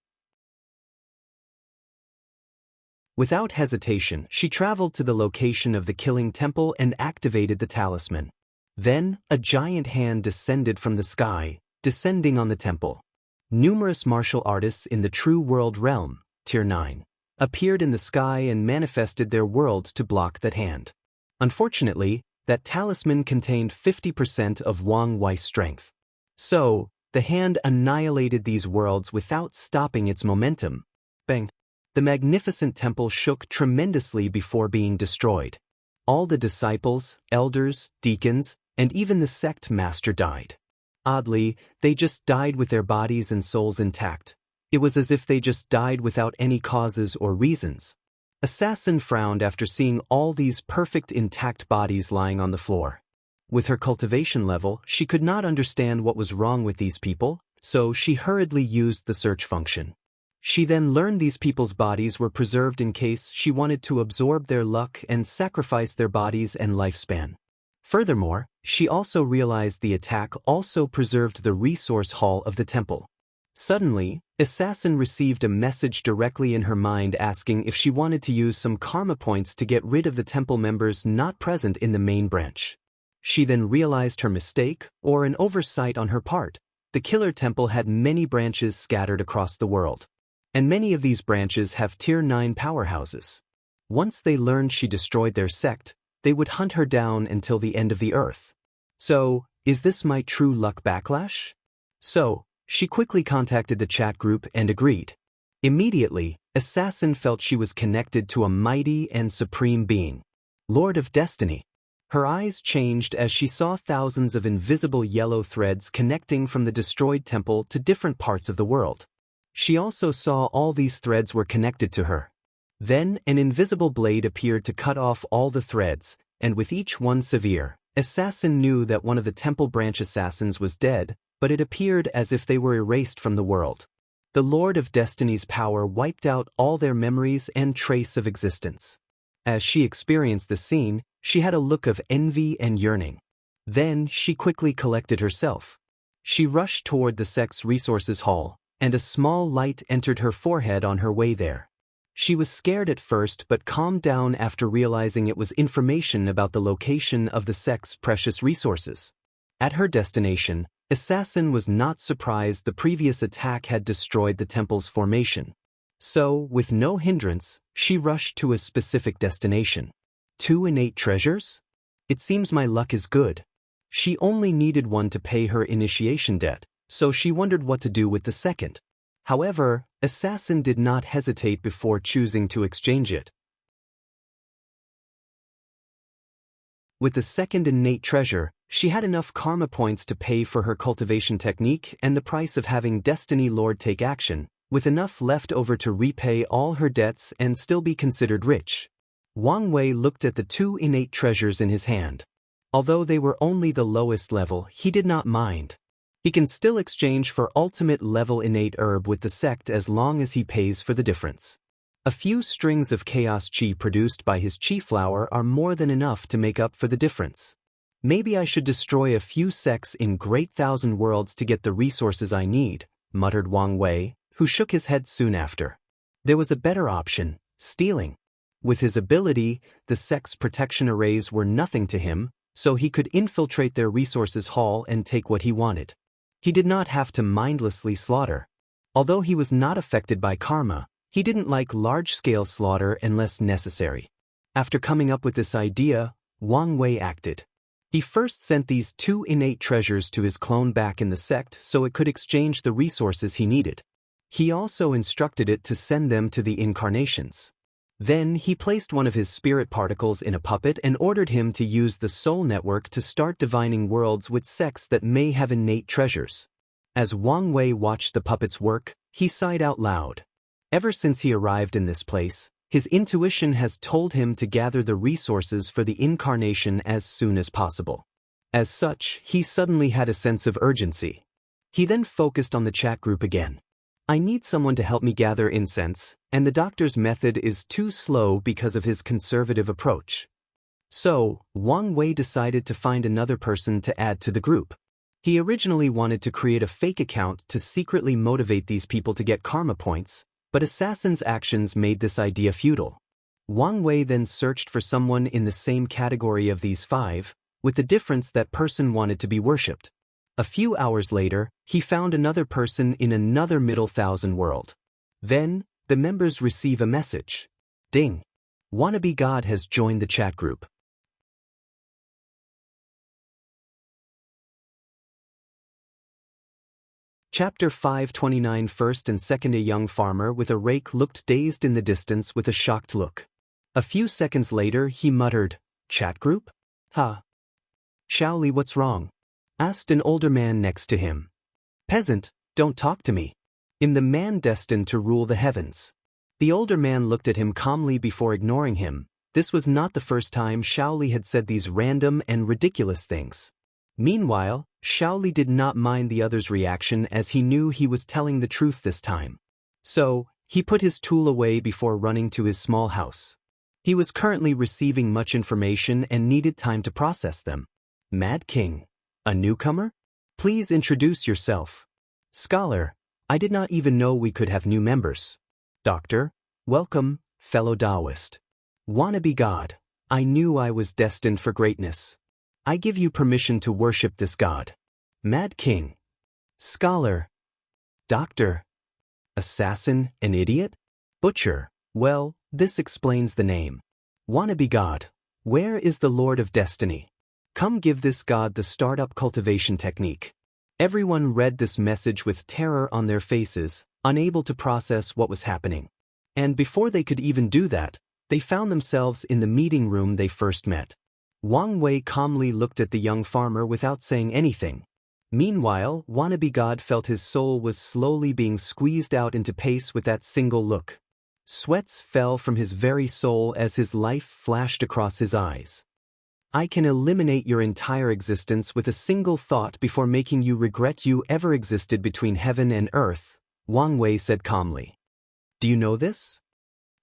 Without hesitation, she traveled to the location of the Killing Temple and activated the talisman. Then, a giant hand descended from the sky, descending on the temple. Numerous martial artists in the True World realm, Tier 9, appeared in the sky and manifested their world to block that hand. Unfortunately, that talisman contained 50% of Wang Wei's strength. So, the hand annihilated these worlds without stopping its momentum. Bang! The magnificent temple shook tremendously before being destroyed. All the disciples, elders, deacons, and even the sect master died. Oddly, they just died with their bodies and souls intact. It was as if they just died without any causes or reasons. Assassin frowned after seeing all these perfect intact bodies lying on the floor. With her cultivation level, she could not understand what was wrong with these people, so she hurriedly used the search function. She then learned these people's bodies were preserved in case she wanted to absorb their luck and sacrifice their bodies and lifespan. Furthermore, she also realized the attack also preserved the resource hall of the temple. Suddenly, Assassin received a message directly in her mind asking if she wanted to use some karma points to get rid of the temple members not present in the main branch. She then realized her mistake, or an oversight on her part. The Killer Temple had many branches scattered across the world. And many of these branches have Tier 9 powerhouses. Once they learned she destroyed their sect, they would hunt her down until the end of the earth. So, is this my true luck backlash? So, she quickly contacted the chat group and agreed. Immediately, Assassin felt she was connected to a mighty and supreme being, Lord of Destiny. Her eyes changed as she saw thousands of invisible yellow threads connecting from the destroyed temple to different parts of the world. She also saw all these threads were connected to her. Then an invisible blade appeared to cut off all the threads, and with each one severe, assassin knew that one of the temple branch assassins was dead, but it appeared as if they were erased from the world. The Lord of Destiny's power wiped out all their memories and trace of existence. As she experienced the scene, she had a look of envy and yearning. Then she quickly collected herself. She rushed toward the sect's resources hall, and a small light entered her forehead on her way there. She was scared at first but calmed down after realizing it was information about the location of the sect's precious resources. At her destination, Assassin was not surprised the previous attack had destroyed the temple's formation. So, with no hindrance, she rushed to a specific destination. 2 innate treasures? It seems my luck is good. She only needed one to pay her initiation debt, so she wondered what to do with the second. However, Assassin did not hesitate before choosing to exchange it. With the second innate treasure, she had enough karma points to pay for her cultivation technique and the price of having Destiny Lord take action, with enough left over to repay all her debts and still be considered rich. Wang Wei looked at the 2 innate treasures in his hand. Although they were only the lowest level, he did not mind. He can still exchange for ultimate level innate herb with the sect as long as he pays for the difference. A few strings of chaos chi produced by his chi flower are more than enough to make up for the difference. Maybe I should destroy a few sects in Great Thousand Worlds to get the resources I need, muttered Wang Wei, who shook his head soon after. There was a better option, stealing. With his ability, the sect's protection arrays were nothing to him, so he could infiltrate their resources hall and take what he wanted. He did not have to mindlessly slaughter. Although he was not affected by karma, he didn't like large-scale slaughter unless necessary. After coming up with this idea, Wang Wei acted. He first sent these 2 innate treasures to his clone back in the sect so it could exchange the resources he needed. He also instructed it to send them to the incarnations. Then he placed one of his spirit particles in a puppet and ordered him to use the soul network to start divining worlds with sects that may have innate treasures. As Wang Wei watched the puppet's work, he sighed out loud. Ever since he arrived in this place, his intuition has told him to gather the resources for the incarnation as soon as possible. As such, he suddenly had a sense of urgency. He then focused on the chat group again. I need someone to help me gather incense, and the doctor's method is too slow because of his conservative approach. So, Wang Wei decided to find another person to add to the group. He originally wanted to create a fake account to secretly motivate these people to get karma points, but Assassin's actions made this idea futile. Wang Wei then searched for someone in the same category of these 5, with the difference that person wanted to be worshipped. A few hours later, he found another person in another Middle Thousand world. Then, the members receive a message. Ding! Wannabe God has joined the chat group. Chapter 529. First and second. A young farmer with a rake looked dazed in the distance with a shocked look. A few seconds later he muttered, "Chat group? Ha! Shaoli, what's wrong?" asked an older man next to him. "Peasant, don't talk to me. I'm the man destined to rule the heavens." The older man looked at him calmly before ignoring him. This was not the first time Shaoli had said these random and ridiculous things. Meanwhile, Shaoli did not mind the other's reaction as he knew he was telling the truth this time. So, he put his tool away before running to his small house. He was currently receiving much information and needed time to process them. Mad King. A newcomer? Please introduce yourself. Scholar. I did not even know we could have new members. Doctor. Welcome, fellow Taoist. Wannabe God. I knew I was destined for greatness. I give you permission to worship this god. Mad King. Scholar. Doctor. Assassin, an idiot? Butcher. Well, this explains the name. Wannabe God. Where is the Lord of Destiny? Come give this god the startup cultivation technique. Everyone read this message with terror on their faces, unable to process what was happening. And before they could even do that, they found themselves in the meeting room they first met. Wang Wei calmly looked at the young farmer without saying anything. Meanwhile, wannabe God felt his soul was slowly being squeezed out into pace with that single look. Sweats fell from his very soul as his life flashed across his eyes. I can eliminate your entire existence with a single thought before making you regret you ever existed between heaven and earth, Wang Wei said calmly. Do you know this?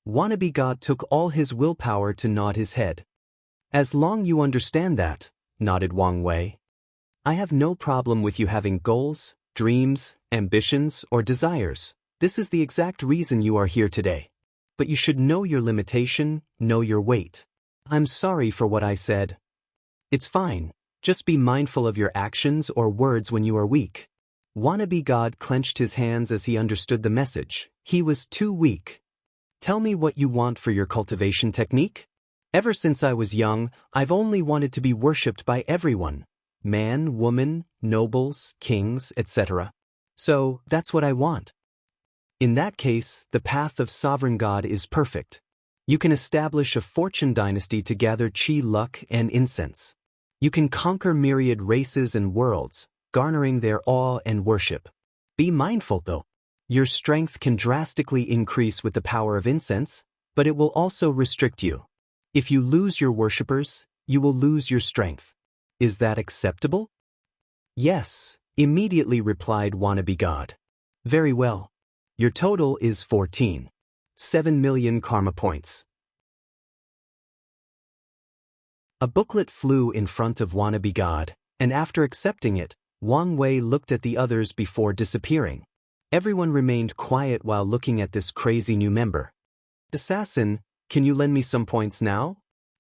Wannabe God took all his willpower to nod his head. As long you understand that, nodded Wang Wei. I have no problem with you having goals, dreams, ambitions, or desires. This is the exact reason you are here today. But you should know your limitation, know your weight. I'm sorry for what I said. It's fine. Just be mindful of your actions or words when you are weak. Wannabe God clenched his hands as he understood the message. He was too weak. Tell me what you want for your cultivation technique? Ever since I was young, I've only wanted to be worshipped by everyone. Man, woman, nobles, kings, etc. So, that's what I want. In that case, the path of sovereign God is perfect. You can establish a fortune dynasty to gather chi, luck, and incense. You can conquer myriad races and worlds, garnering their awe and worship. Be mindful, though. Your strength can drastically increase with the power of incense, but it will also restrict you. If you lose your worshippers, you will lose your strength. Is that acceptable? Yes, immediately replied wannabe God. Very well. Your total is 14. 7 million karma points. A booklet flew in front of wannabe God, and after accepting it, Wang Wei looked at the others before disappearing. Everyone remained quiet while looking at this crazy new member. Assassin, can you lend me some points now?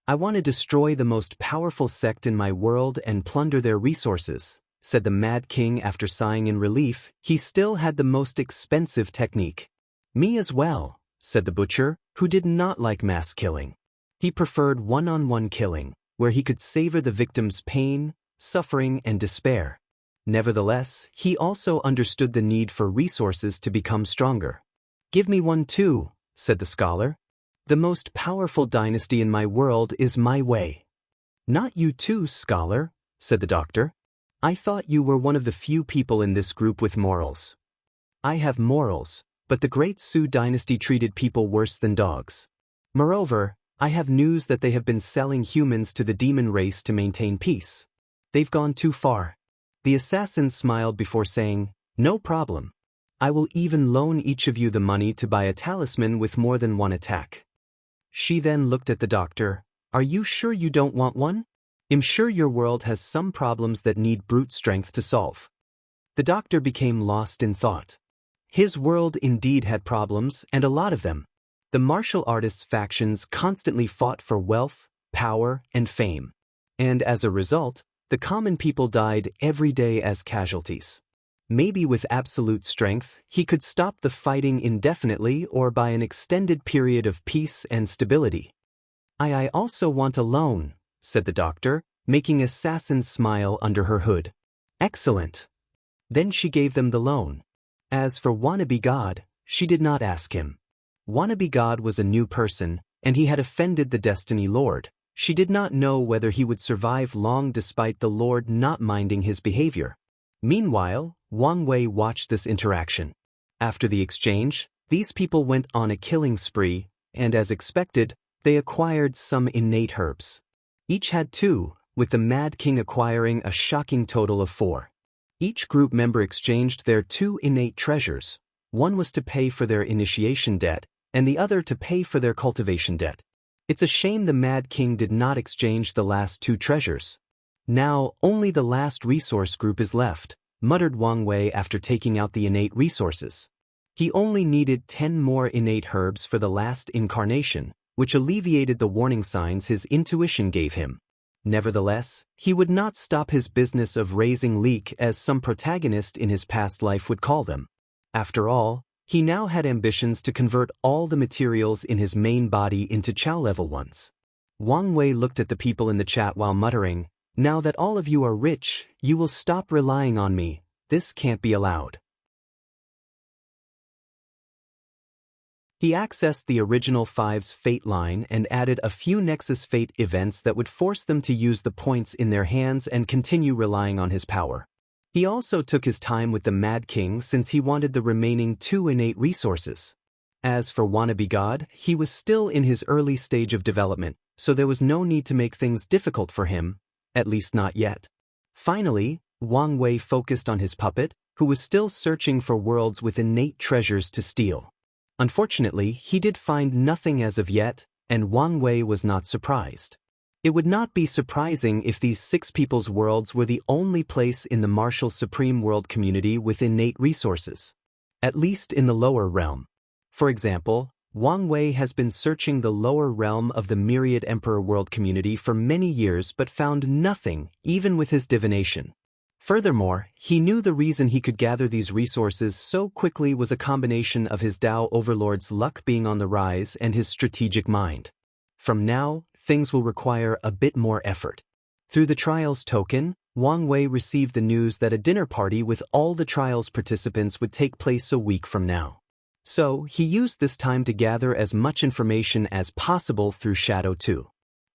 I want to destroy the most powerful sect in my world and plunder their resources, said the Mad King after sighing in relief. He still had the most expensive technique. Me as well, said the butcher, who did not like mass killing. He preferred one-on-one killing, where he could savor the victim's pain, suffering, and despair. Nevertheless, he also understood the need for resources to become stronger. Give me one too, said the scholar. The most powerful dynasty in my world is my way. Not you too, scholar, said the doctor. I thought you were one of the few people in this group with morals. I have morals, but the Great Su dynasty treated people worse than dogs. Moreover, I have news that they have been selling humans to the demon race to maintain peace. They've gone too far. The assassin smiled before saying, No problem. I will even loan each of you the money to buy a talisman with more than one attack. She then looked at the doctor. Are you sure you don't want one? I'm sure your world has some problems that need brute strength to solve. The doctor became lost in thought. His world indeed had problems, and a lot of them. The martial artists' factions constantly fought for wealth, power, and fame. And as a result, the common people died every day as casualties. Maybe with absolute strength, he could stop the fighting indefinitely or by an extended period of peace and stability. I also want a loan, said the doctor, making Assassin smile under her hood. Excellent. Then she gave them the loan. As for wannabe God, she did not ask him. Wannabe God was a new person, and he had offended the Destiny Lord. She did not know whether he would survive long despite the Lord not minding his behavior. Meanwhile, Wang Wei watched this interaction. After the exchange, these people went on a killing spree, and as expected, they acquired some innate herbs. Each had 2, with the Mad King acquiring a shocking total of 4. Each group member exchanged their 2 innate treasures. One was to pay for their initiation debt, and the other to pay for their cultivation debt. It's a shame the Mad King did not exchange the last 2 treasures. Now, only the last resource group is left, muttered Wang Wei after taking out the innate resources. He only needed 10 more innate herbs for the last incarnation, which alleviated the warning signs his intuition gave him. Nevertheless, he would not stop his business of raising leek as some protagonist in his past life would call them. After all, he now had ambitions to convert all the materials in his main body into Chao level ones. Wang Wei looked at the people in the chat while muttering, Now that all of you are rich, you will stop relying on me. This can't be allowed. He accessed the original 5's fate line and added a few Nexus Fate events that would force them to use the points in their hands and continue relying on his power. He also took his time with the Mad King since he wanted the remaining 2 innate resources. As for Wannabe God, he was still in his early stage of development, so there was no need to make things difficult for him, at least not yet. Finally, Wang Wei focused on his puppet, who was still searching for worlds with innate treasures to steal. Unfortunately, he did find nothing as of yet, and Wang Wei was not surprised. It would not be surprising if these 6 people's worlds were the only place in the martial supreme world community with innate resources. At least in the lower realm. For example, Wang Wei has been searching the lower realm of the Myriad Emperor world community for many years but found nothing, even with his divination. Furthermore, he knew the reason he could gather these resources so quickly was a combination of his Tao Overlord's luck being on the rise and his strategic mind. From now, things will require a bit more effort. Through the trials token, Wang Wei received the news that a dinner party with all the trials participants would take place a week from now. So, he used this time to gather as much information as possible through Shadow 2.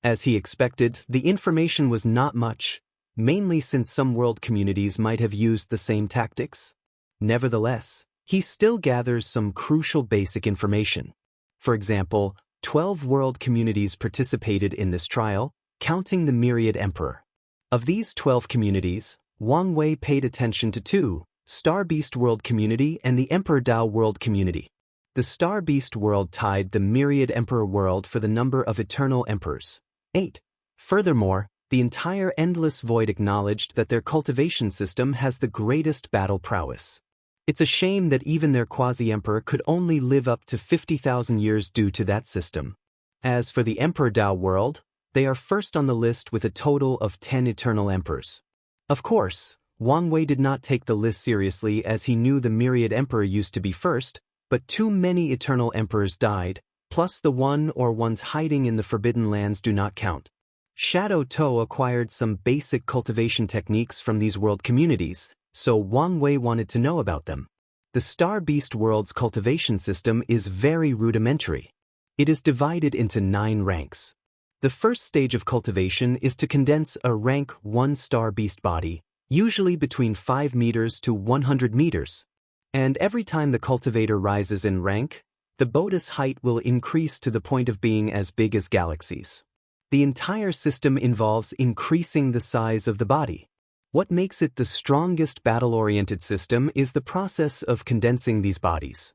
As he expected, the information was not much, mainly since some world communities might have used the same tactics. Nevertheless, he still gathers some crucial basic information. For example, 12 world communities participated in this trial, counting the Myriad Emperor. Of these 12 communities, Wang Wei paid attention to 2, Star Beast World Community and the Emperor Tao World Community. The Star Beast World tied the Myriad Emperor World for the number of eternal emperors, 8. Furthermore, the entire Endless Void acknowledged that their cultivation system has the greatest battle prowess. It's a shame that even their quasi-emperor could only live up to 50,000 years due to that system. As for the Emperor Tao World, they are first on the list with a total of 10 eternal emperors. Of course, Wang Wei did not take the list seriously as he knew the Myriad Emperor used to be first, but too many eternal emperors died, plus the one or ones hiding in the Forbidden Lands do not count. Shadow To acquired some basic cultivation techniques from these world communities, so Wang Wei wanted to know about them. The Star Beast World's cultivation system is very rudimentary. It is divided into 9 ranks. The first stage of cultivation is to condense a rank 1 Star Beast body, usually between 5 meters to 100 meters. And every time the cultivator rises in rank, the bodhi's height will increase to the point of being as big as galaxies. The entire system involves increasing the size of the body. What makes it the strongest battle-oriented system is the process of condensing these bodies.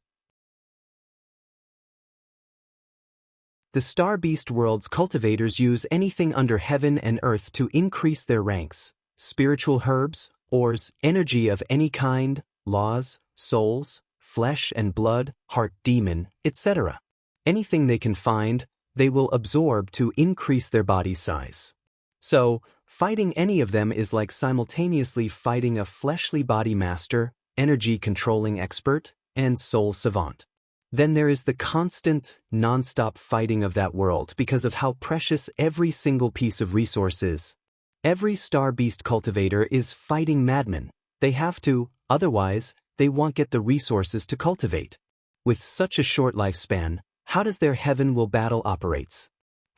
The Star Beast World's cultivators use anything under heaven and earth to increase their ranks: spiritual herbs, ores, energy of any kind, laws, souls, flesh and blood, heart demon, etc. Anything they can find, they will absorb to increase their body size. So, fighting any of them is like simultaneously fighting a fleshly body master, energy-controlling expert, and soul savant. Then there is the constant, non-stop fighting of that world because of how precious every single piece of resource is. Every Star Beast cultivator is fighting madmen. They have to, otherwise, they won't get the resources to cultivate. With such a short lifespan, how does their heaven will battle operates?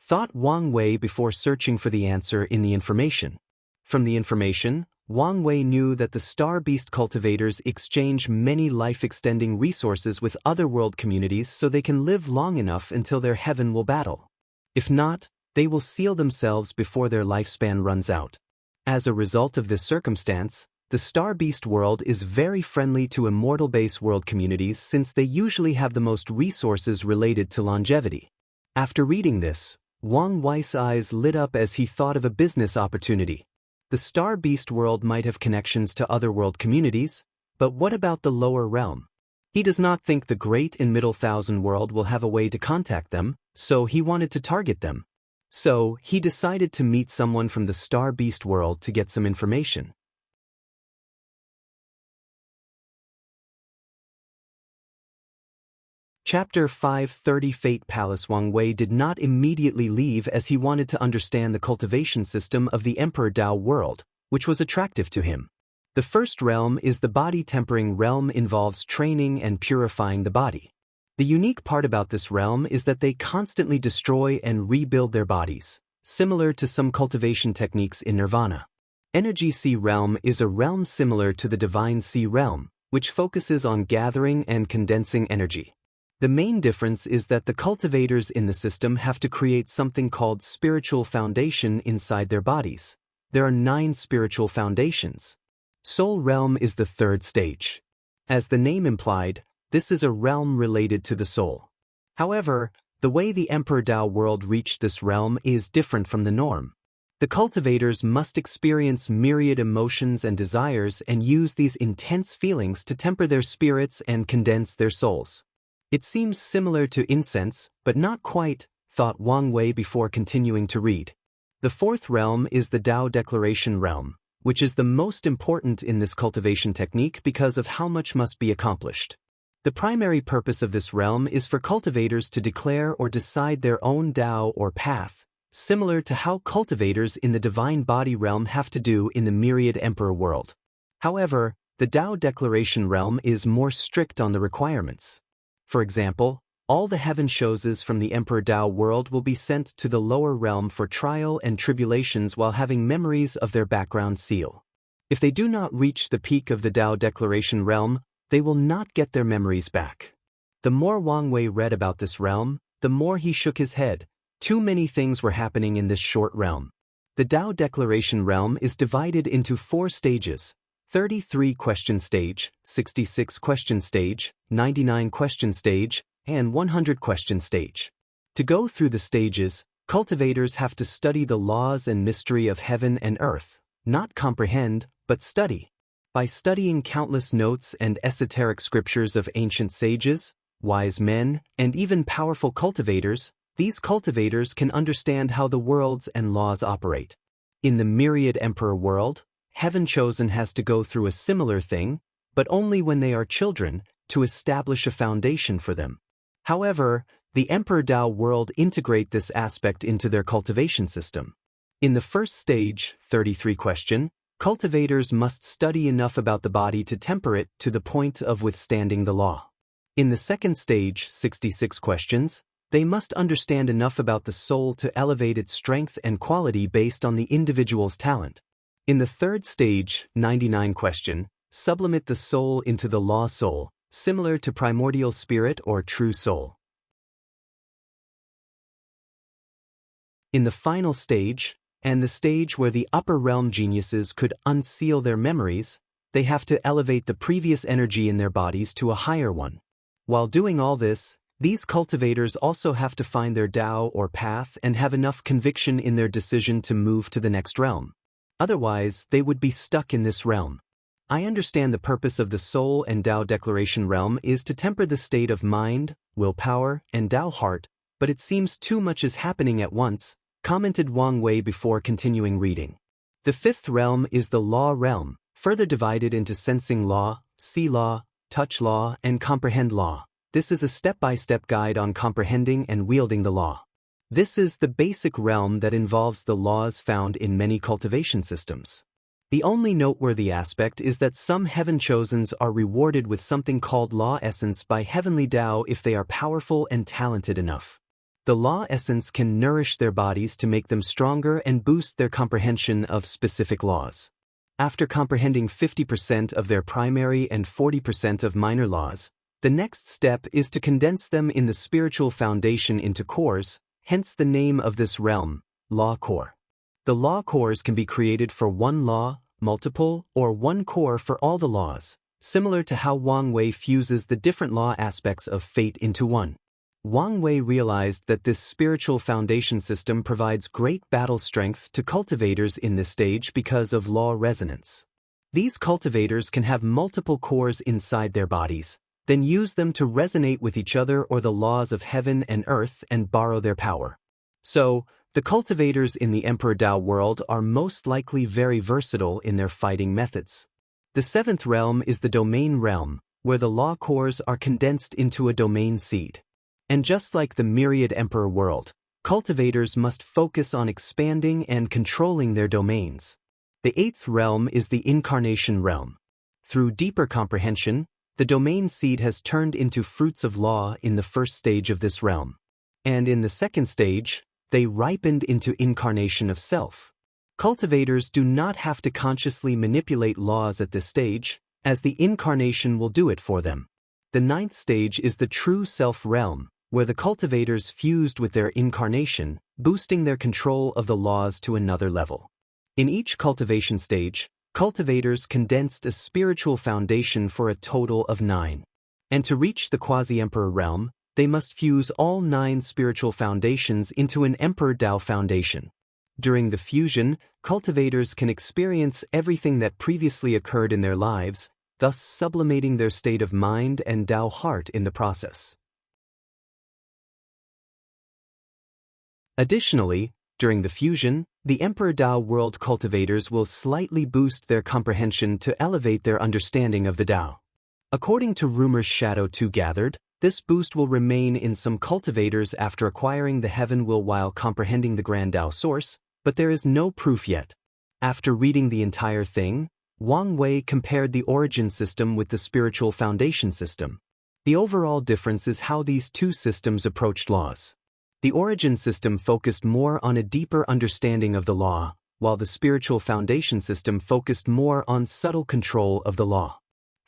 Thought Wang Wei before searching for the answer in the information. From the information, Wang Wei knew that the Star Beast cultivators exchange many life-extending resources with other world communities so they can live long enough until their heaven will battle. If not, they will seal themselves before their lifespan runs out. As a result of this circumstance, the Star Beast world is very friendly to Immortal-based world communities since they usually have the most resources related to longevity. After reading this, Wang Wei's eyes lit up as he thought of a business opportunity. The Star Beast world might have connections to other world communities, but what about the lower realm? He does not think the Great and Middle Thousand world will have a way to contact them, so he wanted to target them. So, he decided to meet someone from the Star Beast world to get some information. Chapter 530 Fate Palace. Wang Wei did not immediately leave as he wanted to understand the cultivation system of the Emperor Tao world, which was attractive to him. The first realm is the body-tempering realm, involves training and purifying the body. The unique part about this realm is that they constantly destroy and rebuild their bodies, similar to some cultivation techniques in Nirvana. Energy Sea Realm is a realm similar to the Divine Sea Realm, which focuses on gathering and condensing energy. The main difference is that the cultivators in the system have to create something called spiritual foundation inside their bodies. There are 9 spiritual foundations. Soul Realm is the 3rd stage. As the name implied, this is a realm related to the soul. However, the way the Emperor Dao world reached this realm is different from the norm. The cultivators must experience myriad emotions and desires and use these intense feelings to temper their spirits and condense their souls. It seems similar to incense, but not quite, thought Wang Wei before continuing to read. The 4th realm is the Dao Declaration realm, which is the most important in this cultivation technique because of how much must be accomplished. The primary purpose of this realm is for cultivators to declare or decide their own Dao or path, similar to how cultivators in the divine body realm have to do in the myriad emperor world. However, the Dao Declaration realm is more strict on the requirements. For example, all the heaven choses from the Emperor Dao world will be sent to the lower realm for trial and tribulations while having memories of their background seal. If they do not reach the peak of the Dao Declaration realm, they will not get their memories back. The more Wang Wei read about this realm, the more he shook his head. Too many things were happening in this short realm. The Dao Declaration realm is divided into 4 stages: 33 question stage, 66 question stage, 99 question stage, and 100 question stage. To go through the stages, cultivators have to study the laws and mystery of heaven and earth, not comprehend, but study. By studying countless notes and esoteric scriptures of ancient sages, wise men, and even powerful cultivators, these cultivators can understand how the worlds and laws operate. In the myriad emperor world, Heaven Chosen has to go through a similar thing, but only when they are children, to establish a foundation for them. However, the Emperor Dao world integrate this aspect into their cultivation system. In the first stage, 33 question, cultivators must study enough about the body to temper it to the point of withstanding the law. In the second stage, 66 questions, they must understand enough about the soul to elevate its strength and quality based on the individual's talent. In the third stage, 99 question, sublimate the soul into the law soul, similar to primordial spirit or true soul. In the final stage, and the stage where the upper realm geniuses could unseal their memories, they have to elevate the previous energy in their bodies to a higher one. While doing all this, these cultivators also have to find their Dao or path and have enough conviction in their decision to move to the next realm. Otherwise, they would be stuck in this realm. I understand the purpose of the Soul and Dao Declaration realm is to temper the state of mind, willpower, and Dao heart, but it seems too much is happening at once, commented Wang Wei before continuing reading. The fifth realm is the Law realm, further divided into Sensing Law, See Law, Touch Law, and Comprehend Law. This is a step-by-step guide on comprehending and wielding the law. This is the basic realm that involves the laws found in many cultivation systems. The only noteworthy aspect is that some Heaven Chosens are rewarded with something called Law Essence by Heavenly Dao if they are powerful and talented enough. The Law Essence can nourish their bodies to make them stronger and boost their comprehension of specific laws. After comprehending 50% of their primary and 40% of minor laws, the next step is to condense them in the spiritual foundation into cores, hence the name of this realm, Law Core. The law cores can be created for one law, multiple, or one core for all the laws, similar to how Wang Wei fuses the different law aspects of fate into one. Wang Wei realized that this spiritual foundation system provides great battle strength to cultivators in this stage because of law resonance. These cultivators can have multiple cores inside their bodies, then use them to resonate with each other or the laws of heaven and earth and borrow their power. So, the cultivators in the Emperor Dao world are most likely very versatile in their fighting methods. The seventh realm is the Domain realm, where the law cores are condensed into a domain seed. And just like the myriad Emperor world, cultivators must focus on expanding and controlling their domains. The eighth realm is the Incarnation realm. Through deeper comprehension, the domain seed has turned into fruits of law in the first stage of this realm. And in the second stage, they ripened into incarnation of self. Cultivators do not have to consciously manipulate laws at this stage, as the incarnation will do it for them. The ninth stage is the true self realm, where the cultivators fused with their incarnation, boosting their control of the laws to another level. In each cultivation stage, cultivators condensed a spiritual foundation for a total of 9. And to reach the quasi-emperor realm, they must fuse all 9 spiritual foundations into an emperor Dao foundation. During the fusion, cultivators can experience everything that previously occurred in their lives, thus sublimating their state of mind and Dao heart in the process. Additionally, during the fusion, the Emperor Dao world cultivators will slightly boost their comprehension to elevate their understanding of the Dao. According to rumors Shadow 2 gathered, this boost will remain in some cultivators after acquiring the Heaven Will while comprehending the Grand Dao source, but there is no proof yet. After reading the entire thing, Wang Wei compared the origin system with the spiritual foundation system. The overall difference is how these two systems approached laws. The origin system focused more on a deeper understanding of the law, while the spiritual foundation system focused more on subtle control of the law.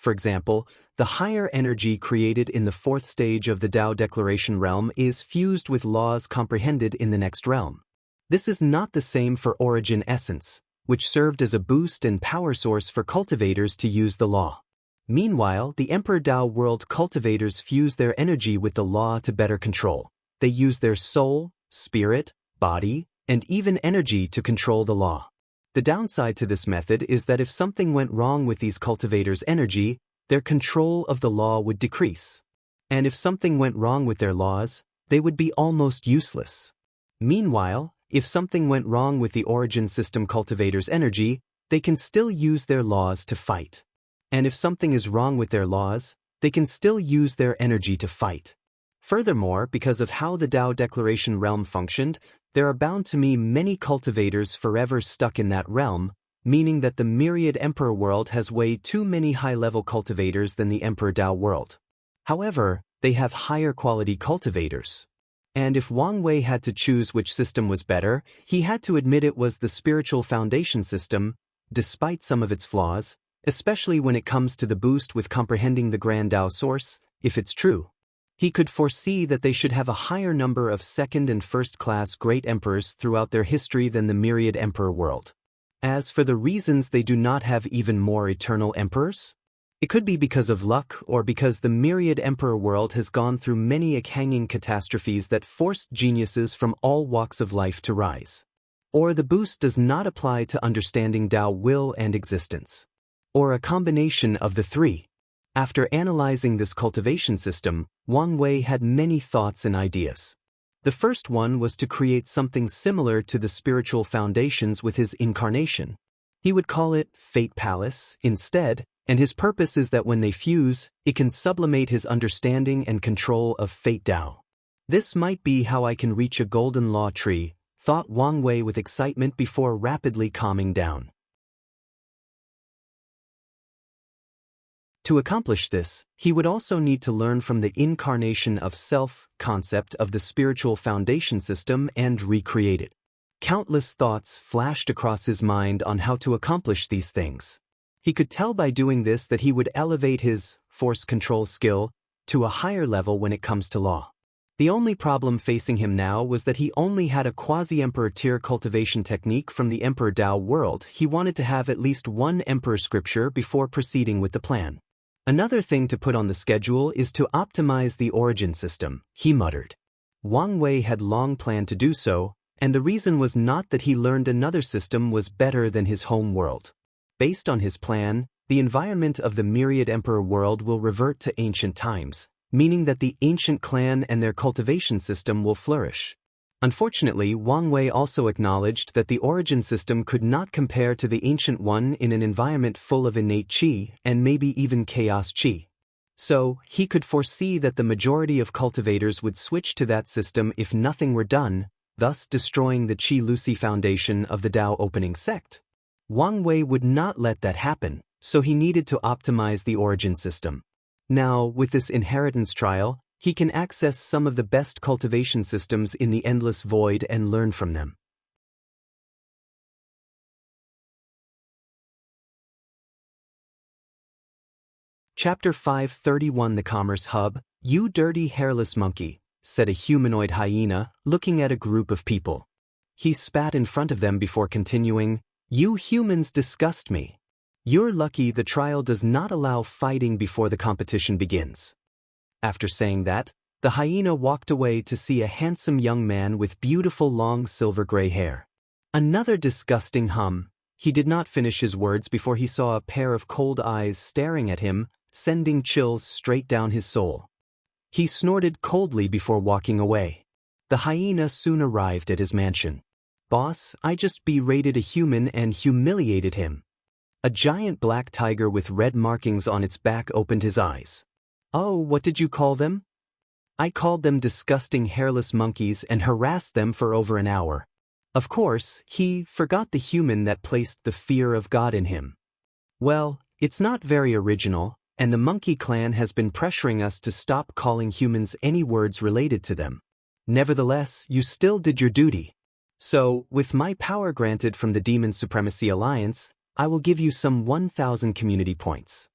For example, the higher energy created in the 4th stage of the Dao Declaration realm is fused with laws comprehended in the next realm. This is not the same for origin essence, which served as a boost and power source for cultivators to use the law. Meanwhile, the Emperor Dao world cultivators fuse their energy with the law to better control. They use their soul, spirit, body, and even energy to control the law. The downside to this method is that if something went wrong with these cultivators' energy, their control of the law would decrease. And if something went wrong with their laws, they would be almost useless. Meanwhile, if something went wrong with the origin system cultivators' energy, they can still use their laws to fight. And if something is wrong with their laws, they can still use their energy to fight. Furthermore, because of how the Dao Declaration realm functioned, there are bound to be many cultivators forever stuck in that realm, meaning that the myriad Emperor world has way too many high-level cultivators than the Emperor Dao world. However, they have higher quality cultivators. And if Wang Wei had to choose which system was better, he had to admit it was the spiritual foundation system, despite some of its flaws, especially when it comes to the boost with comprehending the Grand Dao source, if it's true. He could foresee that they should have a higher number of second- and first-class great emperors throughout their history than the myriad emperor world. As for the reasons they do not have even more eternal emperors, it could be because of luck or because the myriad emperor world has gone through many hanging catastrophes that forced geniuses from all walks of life to rise. Or the boost does not apply to understanding Dao will and existence. Or a combination of the three. After analyzing this cultivation system, Wang Wei had many thoughts and ideas. The first one was to create something similar to the spiritual foundations with his incarnation. He would call it Fate Palace instead, and his purpose is that when they fuse, it can sublimate his understanding and control of Fate Dao. This might be how I can reach a golden law tree, thought Wang Wei with excitement before rapidly calming down. To accomplish this, he would also need to learn from the incarnation of self concept of the spiritual foundation system and recreate it. Countless thoughts flashed across his mind on how to accomplish these things. He could tell by doing this that he would elevate his force control skill to a higher level when it comes to law. The only problem facing him now was that he only had a quasi-emperor tier cultivation technique from the Emperor Dao world. He wanted to have at least one emperor scripture before proceeding with the plan. Another thing to put on the schedule is to optimize the origin system, he muttered. Wang Wei had long planned to do so, and the reason was not that he learned another system was better than his home world. Based on his plan, the environment of the myriad emperor world will revert to ancient times, meaning that the ancient clan and their cultivation system will flourish. Unfortunately, Wang Wei also acknowledged that the origin system could not compare to the ancient one in an environment full of innate qi and maybe even chaos qi. So, he could foresee that the majority of cultivators would switch to that system if nothing were done, thus destroying the Qi Lucy foundation of the Dao opening sect. Wang Wei would not let that happen, so he needed to optimize the origin system. Now, with this inheritance trial, he can access some of the best cultivation systems in the endless void and learn from them. Chapter 531 The Commerce Hub. "You dirty hairless monkey," said a humanoid hyena, looking at a group of people. He spat in front of them before continuing, "You humans disgust me. You're lucky the trial does not allow fighting before the competition begins." After saying that, the hyena walked away to see a handsome young man with beautiful long silver gray hair. Another disgusting hum. He did not finish his words before he saw a pair of cold eyes staring at him, sending chills straight down his soul. He snorted coldly before walking away. The hyena soon arrived at his mansion. "Boss, I just berated a human and humiliated him." A giant black tiger with red markings on its back opened his eyes. "Oh, what did you call them?" "I called them disgusting hairless monkeys and harassed them for over an hour." Of course, he forgot the human that placed the fear of God in him. "Well, it's not very original, and the monkey clan has been pressuring us to stop calling humans any words related to them. Nevertheless, you still did your duty. So, with my power granted from the Demon Supremacy Alliance, I will give you some 1,000 community points."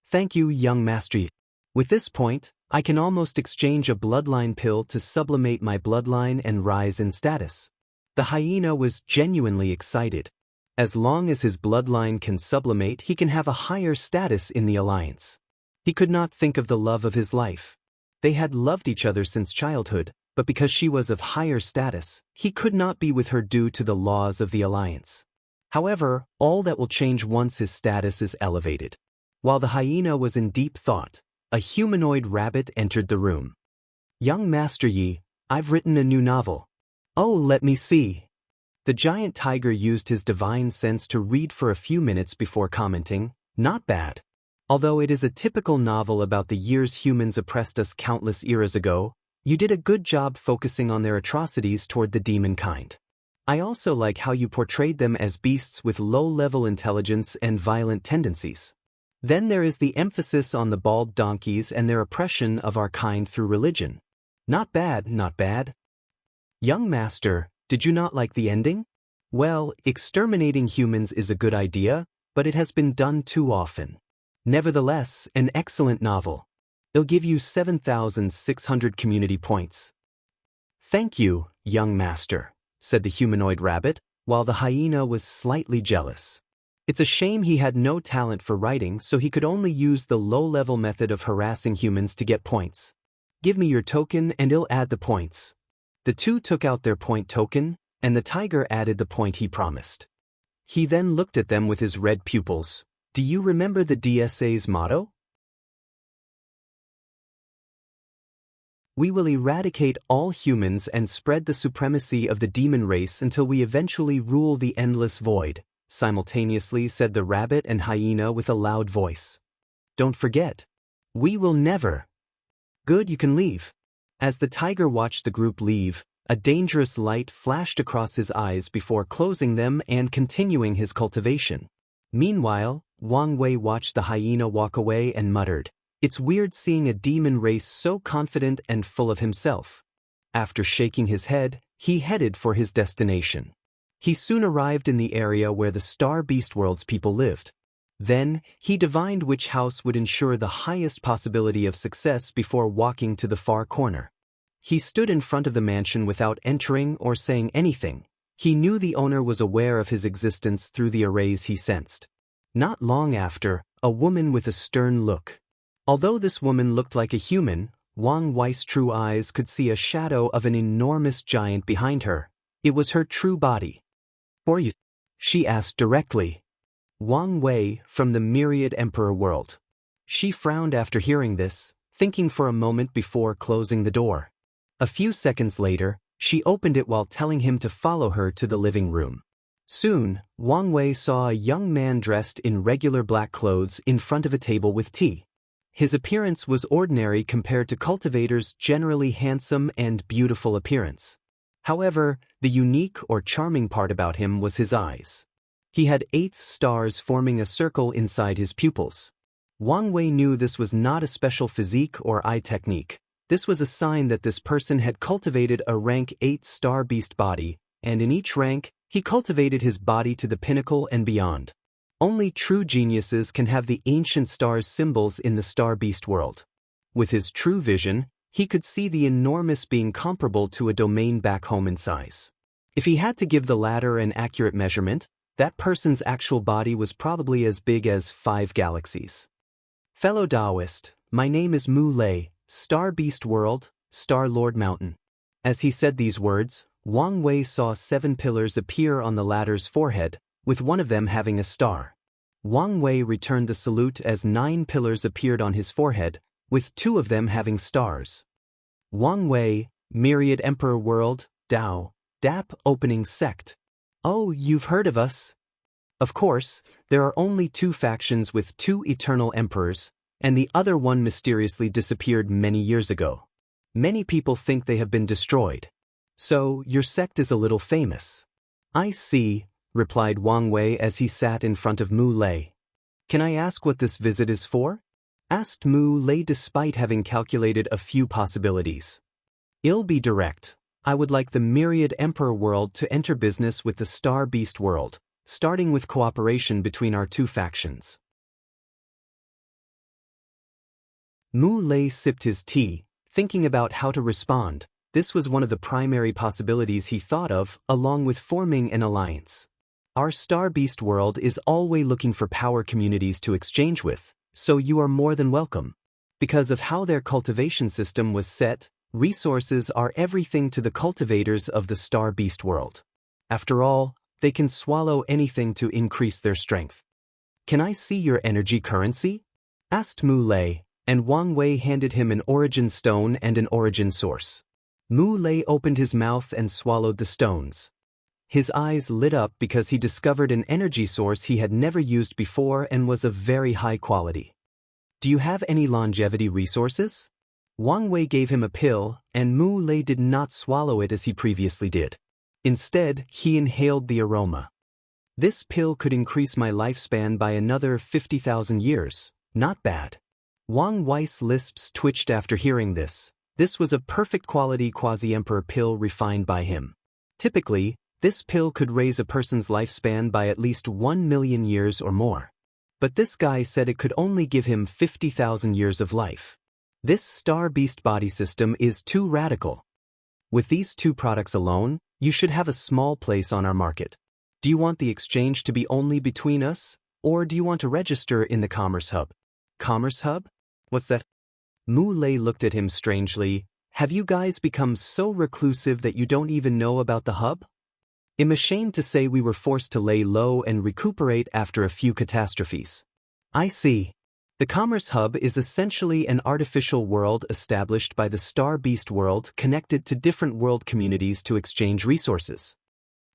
"Thank you, young master. With this point, I can almost exchange a bloodline pill to sublimate my bloodline and rise in status." The hyena was genuinely excited. As long as his bloodline can sublimate, he can have a higher status in the alliance. He could not think of the love of his life. They had loved each other since childhood, but because she was of higher status, he could not be with her due to the laws of the alliance. However, all that will change once his status is elevated. While the hyena was in deep thought, a humanoid rabbit entered the room. "Young Master Yi, I've written a new novel." "Oh, let me see." The giant tiger used his divine sense to read for a few minutes before commenting, "Not bad. Although it is a typical novel about the years humans oppressed us countless eras ago, you did a good job focusing on their atrocities toward the demon kind. I also like how you portrayed them as beasts with low-level intelligence and violent tendencies. Then there is the emphasis on the bald donkeys and their oppression of our kind through religion. Not bad, not bad." "Young master, did you not like the ending?" "Well, exterminating humans is a good idea, but it has been done too often. Nevertheless, an excellent novel. It'll give you 7,600 community points." "Thank you, young master," said the humanoid rabbit, while the hyena was slightly jealous. It's a shame he had no talent for writing, so he could only use the low-level method of harassing humans to get points. "Give me your token and I'll add the points." The two took out their point token, and the tiger added the point he promised. He then looked at them with his red pupils. "Do you remember the DSA's motto? We will eradicate all humans and spread the supremacy of the demon race until we eventually rule the endless void," simultaneously said the rabbit and hyena with a loud voice. "Don't forget. We will never." "Good, you can leave." As the tiger watched the group leave, a dangerous light flashed across his eyes before closing them and continuing his cultivation. Meanwhile, Wang Wei watched the hyena walk away and muttered, "It's weird seeing a demon race so confident and full of himself." After shaking his head, he headed for his destination. He soon arrived in the area where the Star Beast World's people lived. Then, he divined which house would ensure the highest possibility of success before walking to the far corner. He stood in front of the mansion without entering or saying anything. He knew the owner was aware of his existence through the arrays he sensed. Not long after, a woman with a stern look. Although this woman looked like a human, Wang Wei's true eyes could see a shadow of an enormous giant behind her. It was her true body. "Who are you?" she asked directly. "Wang Wei, from the Myriad Emperor world." She frowned after hearing this, thinking for a moment before closing the door. A few seconds later, she opened it while telling him to follow her to the living room. Soon, Wang Wei saw a young man dressed in regular black clothes in front of a table with tea. His appearance was ordinary compared to Cultivator's generally handsome and beautiful appearance. However, the unique or charming part about him was his eyes. He had 8 stars forming a circle inside his pupils. Wang Wei knew this was not a special physique or eye technique. This was a sign that this person had cultivated a rank 8 star beast body, and in each rank, he cultivated his body to the pinnacle and beyond. Only true geniuses can have the ancient stars' symbols in the star beast world. With his true vision, he could see the enormous being comparable to a domain back home in size. If he had to give the latter an accurate measurement, that person's actual body was probably as big as 5 galaxies. Fellow Taoist, my name is Mu Lei, Star Beast World, Star Lord Mountain. As he said these words, Wang Wei saw 7 pillars appear on the latter's forehead, with one of them having a star. Wang Wei returned the salute as 9 pillars appeared on his forehead, with 2 of them having stars. Wang Wei, Myriad Emperor World, Dao, DAP Opening Sect. Oh, you've heard of us? Of course, there are only 2 factions with 2 eternal emperors, and the other one mysteriously disappeared many years ago. Many people think they have been destroyed. So, your sect is a little famous. I see, replied Wang Wei as he sat in front of Mu Lei. Can I ask what this visit is for? Asked Mu Lei despite having calculated a few possibilities. I'll be direct. I would like the Myriad Emperor World to enter business with the Star Beast World, starting with cooperation between our 2 factions. Mu Lei sipped his tea, thinking about how to respond. This was one of the primary possibilities he thought of, along with forming an alliance. Our Star Beast World is always looking for power communities to exchange with, so you are more than welcome. Because of how their cultivation system was set, resources are everything to the cultivators of the Star Beast World. After all, they can swallow anything to increase their strength. Can I see your energy currency? Asked Mu Lei, and Wang Wei handed him an origin stone and an origin source. Mu Lei opened his mouth and swallowed the stones. His eyes lit up because he discovered an energy source he had never used before and was of very high quality. Do you have any longevity resources? Wang Wei gave him a pill, and Mu Lei did not swallow it as he previously did. Instead, he inhaled the aroma. This pill could increase my lifespan by another 50,000 years. Not bad. Wang Wei's lips twitched after hearing this. This was a perfect quality quasi-emperor pill refined by him. Typically, this pill could raise a person's lifespan by at least 1 million years or more. But this guy said it could only give him 50,000 years of life. This Star Beast body system is too radical. With these 2 products alone, you should have a small place on our market. Do you want the exchange to be only between us, or do you want to register in the Commerce Hub? Commerce Hub? What's that? Mu Lei looked at him strangely. Have you guys become so reclusive that you don't even know about the hub? I'm ashamed to say we were forced to lay low and recuperate after a few catastrophes. I see. The Commerce Hub is essentially an artificial world established by the Star Beast World connected to different world communities to exchange resources.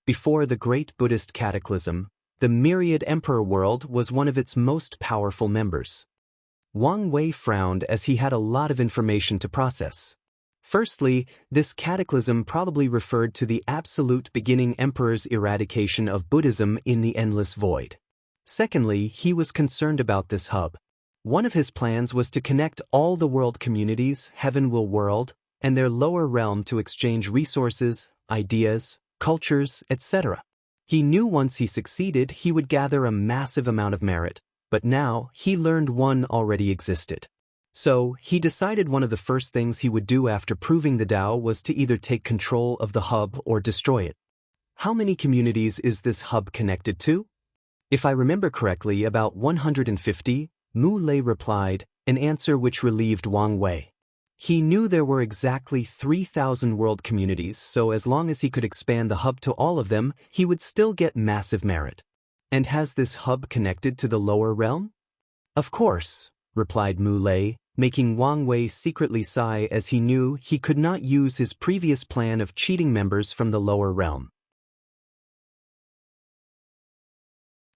Before the Great Buddhist Cataclysm, the Myriad Emperor World was one of its most powerful members. Wang Wei frowned as he had a lot of information to process. Firstly, this cataclysm probably referred to the absolute beginning emperor's eradication of Buddhism in the endless void. Secondly, he was concerned about this hub. One of his plans was to connect all the world communities, Heaven Will World, and their lower realm to exchange resources, ideas, cultures, etc. He knew once he succeeded he would gather a massive amount of merit, but now he learned one already existed. So, he decided one of the first things he would do after proving the Tao was to either take control of the hub or destroy it. How many communities is this hub connected to? If I remember correctly, about 150, Mu Lei replied, an answer which relieved Wang Wei. He knew there were exactly 3,000 world communities, so as long as he could expand the hub to all of them, he would still get massive merit. And has this hub connected to the lower realm? Of course, replied Mu Lei, making Wang Wei secretly sigh as he knew he could not use his previous plan of cheating members from the lower realm.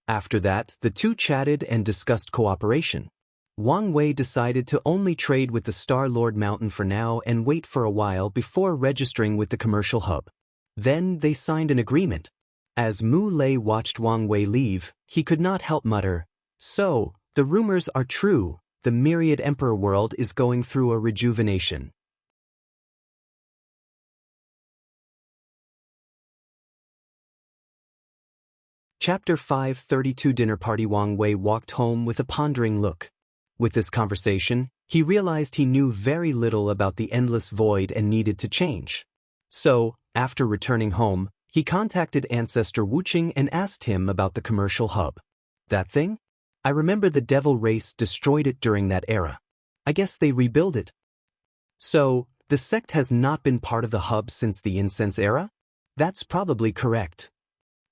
After that, the 2 chatted and discussed cooperation. Wang Wei decided to only trade with the Star Lord Mountain for now and wait for a while before registering with the commercial hub. Then they signed an agreement. As Mu Lei watched Wang Wei leave, he could not help mutter, "So, the rumors are true, the Myriad Emperor World is going through a rejuvenation." Chapter 532 Dinner Party. Wang Wei walked home with a pondering look. With this conversation, he realized he knew very little about the endless void and needed to change. So, after returning home, he contacted Ancestor Wuxia and asked him about the commercial hub. That thing? I remember the devil race destroyed it during that era. I guess they rebuilt it. So, the sect has not been part of the hub since the incense era? That's probably correct.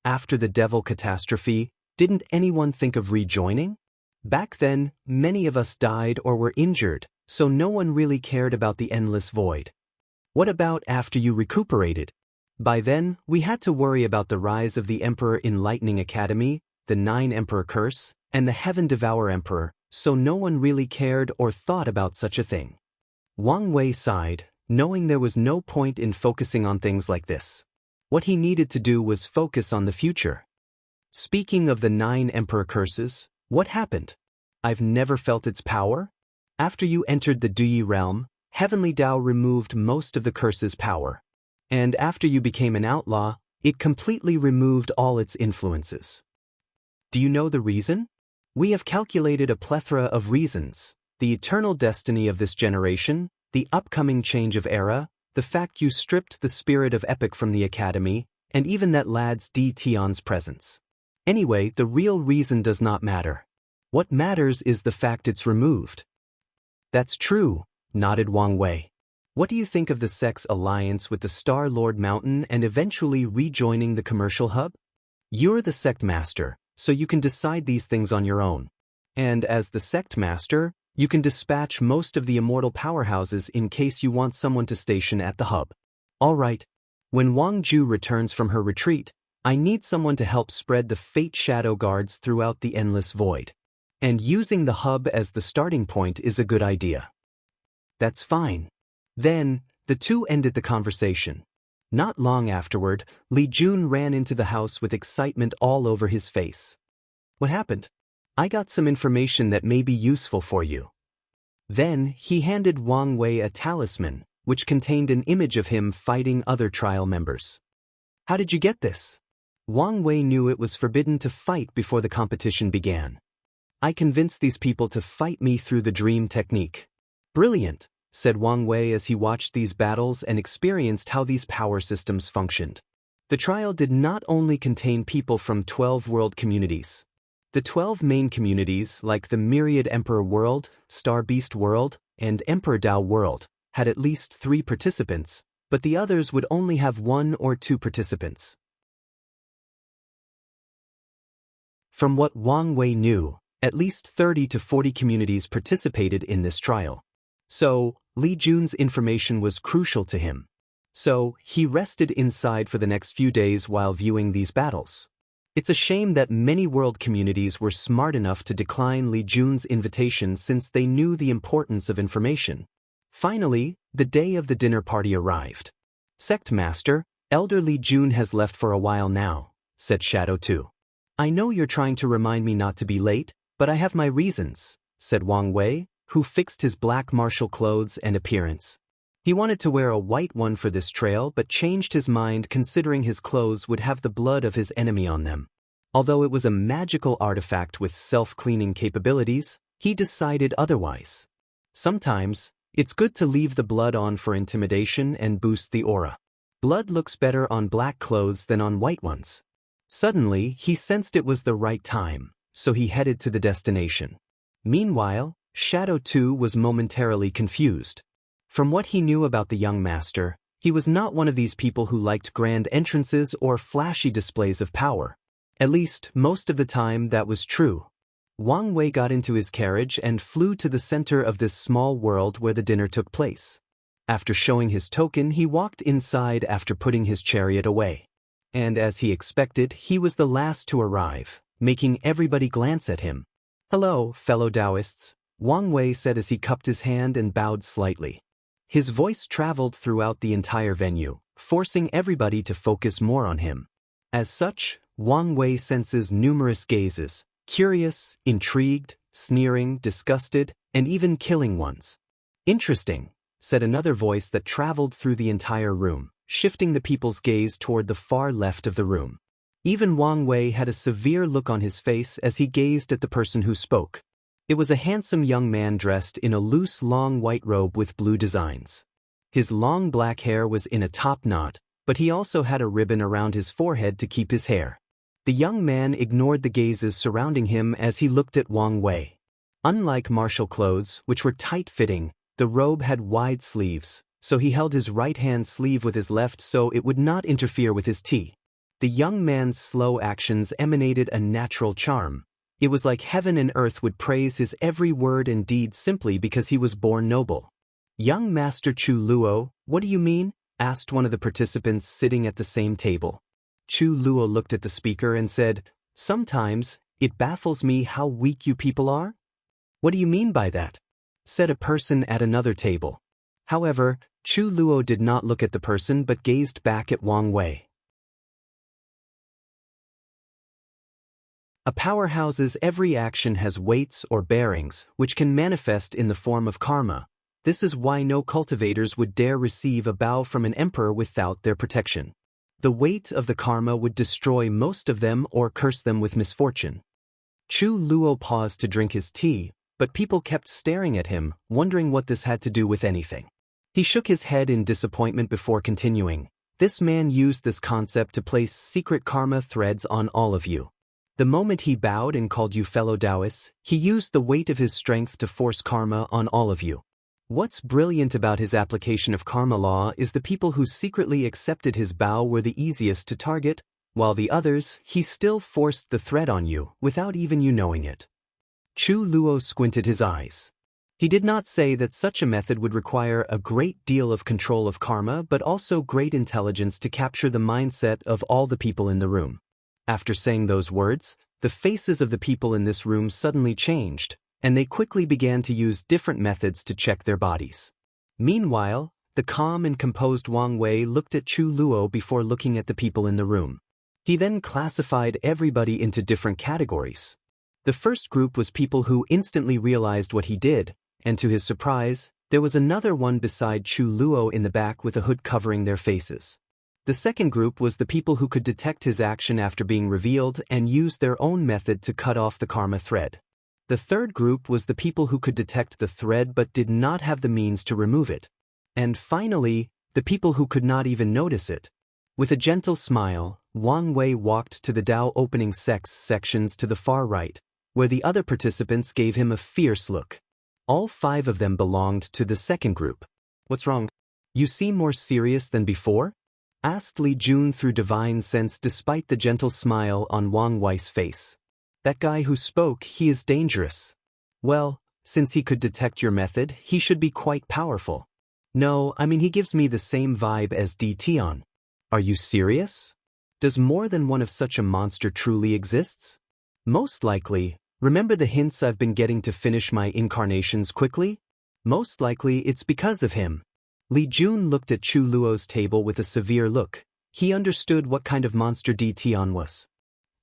After the devil catastrophe, didn't anyone think of rejoining? Back then, many of us died or were injured, so no one really cared about the endless void. What about after you recuperated? By then, we had to worry about the rise of the Emperor Enlightening Academy, the 9 Emperor Curse, and the Heaven Devour Emperor, so no one really cared or thought about such a thing. Wang Wei sighed, knowing there was no point in focusing on things like this. What he needed to do was focus on the future. Speaking of the 9 Emperor Curses, what happened? I've never felt its power. After you entered the Duyi realm, Heavenly Tao removed most of the curse's power. And after you became an outlaw, it completely removed all its influences. Do you know the reason? We have calculated a plethora of reasons: the eternal destiny of this generation, the upcoming change of era, the fact you stripped the spirit of epic from the academy, and even that lad's D. Tion's presence. Anyway, the real reason does not matter. What matters is the fact it's removed. That's true, nodded Wang Wei. What do you think of the sect's alliance with the Star Lord Mountain and eventually rejoining the commercial hub? You're the sect master, so you can decide these things on your own. And as the sect master, you can dispatch most of the immortal powerhouses in case you want someone to station at the hub. All right. When Wang Ju returns from her retreat, I need someone to help spread the fate shadow guards throughout the endless void. And using the hub as the starting point is a good idea. That's fine. Then, the two ended the conversation. Not long afterward, Li Jun ran into the house with excitement all over his face. What happened? I got some information that may be useful for you. Then, he handed Wang Wei a talisman, which contained an image of him fighting other trial members. How did you get this? Wang Wei knew it was forbidden to fight before the competition began. I convinced these people to fight me through the dream technique. Brilliant, said Wang Wei as he watched these battles and experienced how these power systems functioned. The trial did not only contain people from 12 world communities. The 12 main communities, like the Myriad Emperor World, Star Beast World, and Emperor Tao World, had at least 3 participants, but the others would only have 1 or 2 participants. From what Wang Wei knew, at least 30 to 40 communities participated in this trial. So, Li Jun's information was crucial to him. So, he rested inside for the next few days while viewing these battles. It's a shame that many world communities were smart enough to decline Li Jun's invitation since they knew the importance of information. Finally, the day of the dinner party arrived. Sect Master, Elder Li Jun has left for a while now, said Shadow 2. I know you're trying to remind me not to be late, but I have my reasons, said Wang Wei, who fixed his black martial clothes and appearance. He wanted to wear a white one for this trail but changed his mind considering his clothes would have the blood of his enemy on them. Although it was a magical artifact with self-cleaning capabilities, he decided otherwise. Sometimes, it's good to leave the blood on for intimidation and boost the aura. Blood looks better on black clothes than on white ones. Suddenly, he sensed it was the right time, so he headed to the destination. Meanwhile, Shadow 2 was momentarily confused. From what he knew about the young master, he was not one of these people who liked grand entrances or flashy displays of power. At least, most of the time that was true. Wang Wei got into his carriage and flew to the center of this small world where the dinner took place. After showing his token, he walked inside after putting his chariot away. And as he expected, he was the last to arrive, making everybody glance at him. Hello, fellow Taoists, Wang Wei said as he cupped his hand and bowed slightly. His voice traveled throughout the entire venue, forcing everybody to focus more on him. As such, Wang Wei senses numerous gazes, curious, intrigued, sneering, disgusted, and even killing ones. Interesting, said another voice that traveled through the entire room, shifting the people's gaze toward the far left of the room. Even Wang Wei had a severe look on his face as he gazed at the person who spoke. It was a handsome young man dressed in a loose long white robe with blue designs. His long black hair was in a top knot, but he also had a ribbon around his forehead to keep his hair. The young man ignored the gazes surrounding him as he looked at Wang Wei. Unlike martial clothes, which were tight-fitting, the robe had wide sleeves, so he held his right-hand sleeve with his left so it would not interfere with his tea. The young man's slow actions emanated a natural charm. It was like heaven and earth would praise his every word and deed simply because he was born noble. "Young Master Chu Luo, what do you mean?" asked one of the participants sitting at the same table. Chu Luo looked at the speaker and said, "Sometimes, it baffles me how weak you people are." "What do you mean by that?" said a person at another table. However, Chu Luo did not look at the person but gazed back at Wang Wei. A powerhouse's every action has weights or bearings, which can manifest in the form of karma. This is why no cultivators would dare receive a bow from an emperor without their protection. The weight of the karma would destroy most of them or curse them with misfortune. Chu Luo paused to drink his tea, but people kept staring at him, wondering what this had to do with anything. He shook his head in disappointment before continuing. "This man used this concept to place secret karma threads on all of you. The moment he bowed and called you fellow Taoists, he used the weight of his strength to force karma on all of you. What's brilliant about his application of karma law is the people who secretly accepted his bow were the easiest to target, while the others, he still forced the thread on you, without even you knowing it." Chu Luo squinted his eyes. He did not say that such a method would require a great deal of control of karma but also great intelligence to capture the mindset of all the people in the room. After saying those words, the faces of the people in this room suddenly changed, and they quickly began to use different methods to check their bodies. Meanwhile, the calm and composed Wang Wei looked at Chu Luo before looking at the people in the room. He then classified everybody into different categories. The first group was people who instantly realized what he did, and to his surprise, there was another one beside Chu Luo in the back with a hood covering their faces. The second group was the people who could detect his action after being revealed and used their own method to cut off the karma thread. The third group was the people who could detect the thread but did not have the means to remove it. And finally, the people who could not even notice it. With a gentle smile, Wang Wei walked to the Dao opening sects sections to the far right, where the other participants gave him a fierce look. All 5 of them belonged to the second group. "What's wrong? You seem more serious than before?" asked Li Jun through divine sense despite the gentle smile on Wang Wei's face. "That guy who spoke, he is dangerous." "Well, since he could detect your method, he should be quite powerful." "No, I mean he gives me the same vibe as Tion." "Are you serious? Does more than one of such a monster truly exists?" "Most likely. Remember the hints I've been getting to finish my incarnations quickly? Most likely it's because of him." Li Jun looked at Chu Luo's table with a severe look. He understood what kind of monster Tion was.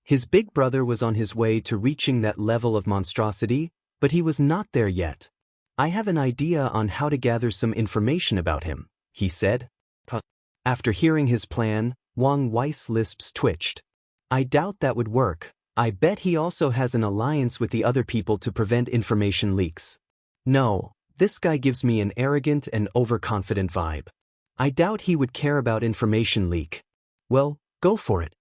His big brother was on his way to reaching that level of monstrosity, but he was not there yet. "I have an idea on how to gather some information about him," he said. After hearing his plan, Wang Wei's lips twitched. "I doubt that would work. I bet he also has an alliance with the other people to prevent information leaks. No. This guy gives me an arrogant and overconfident vibe. I doubt he would care about information leak. Well, go for it.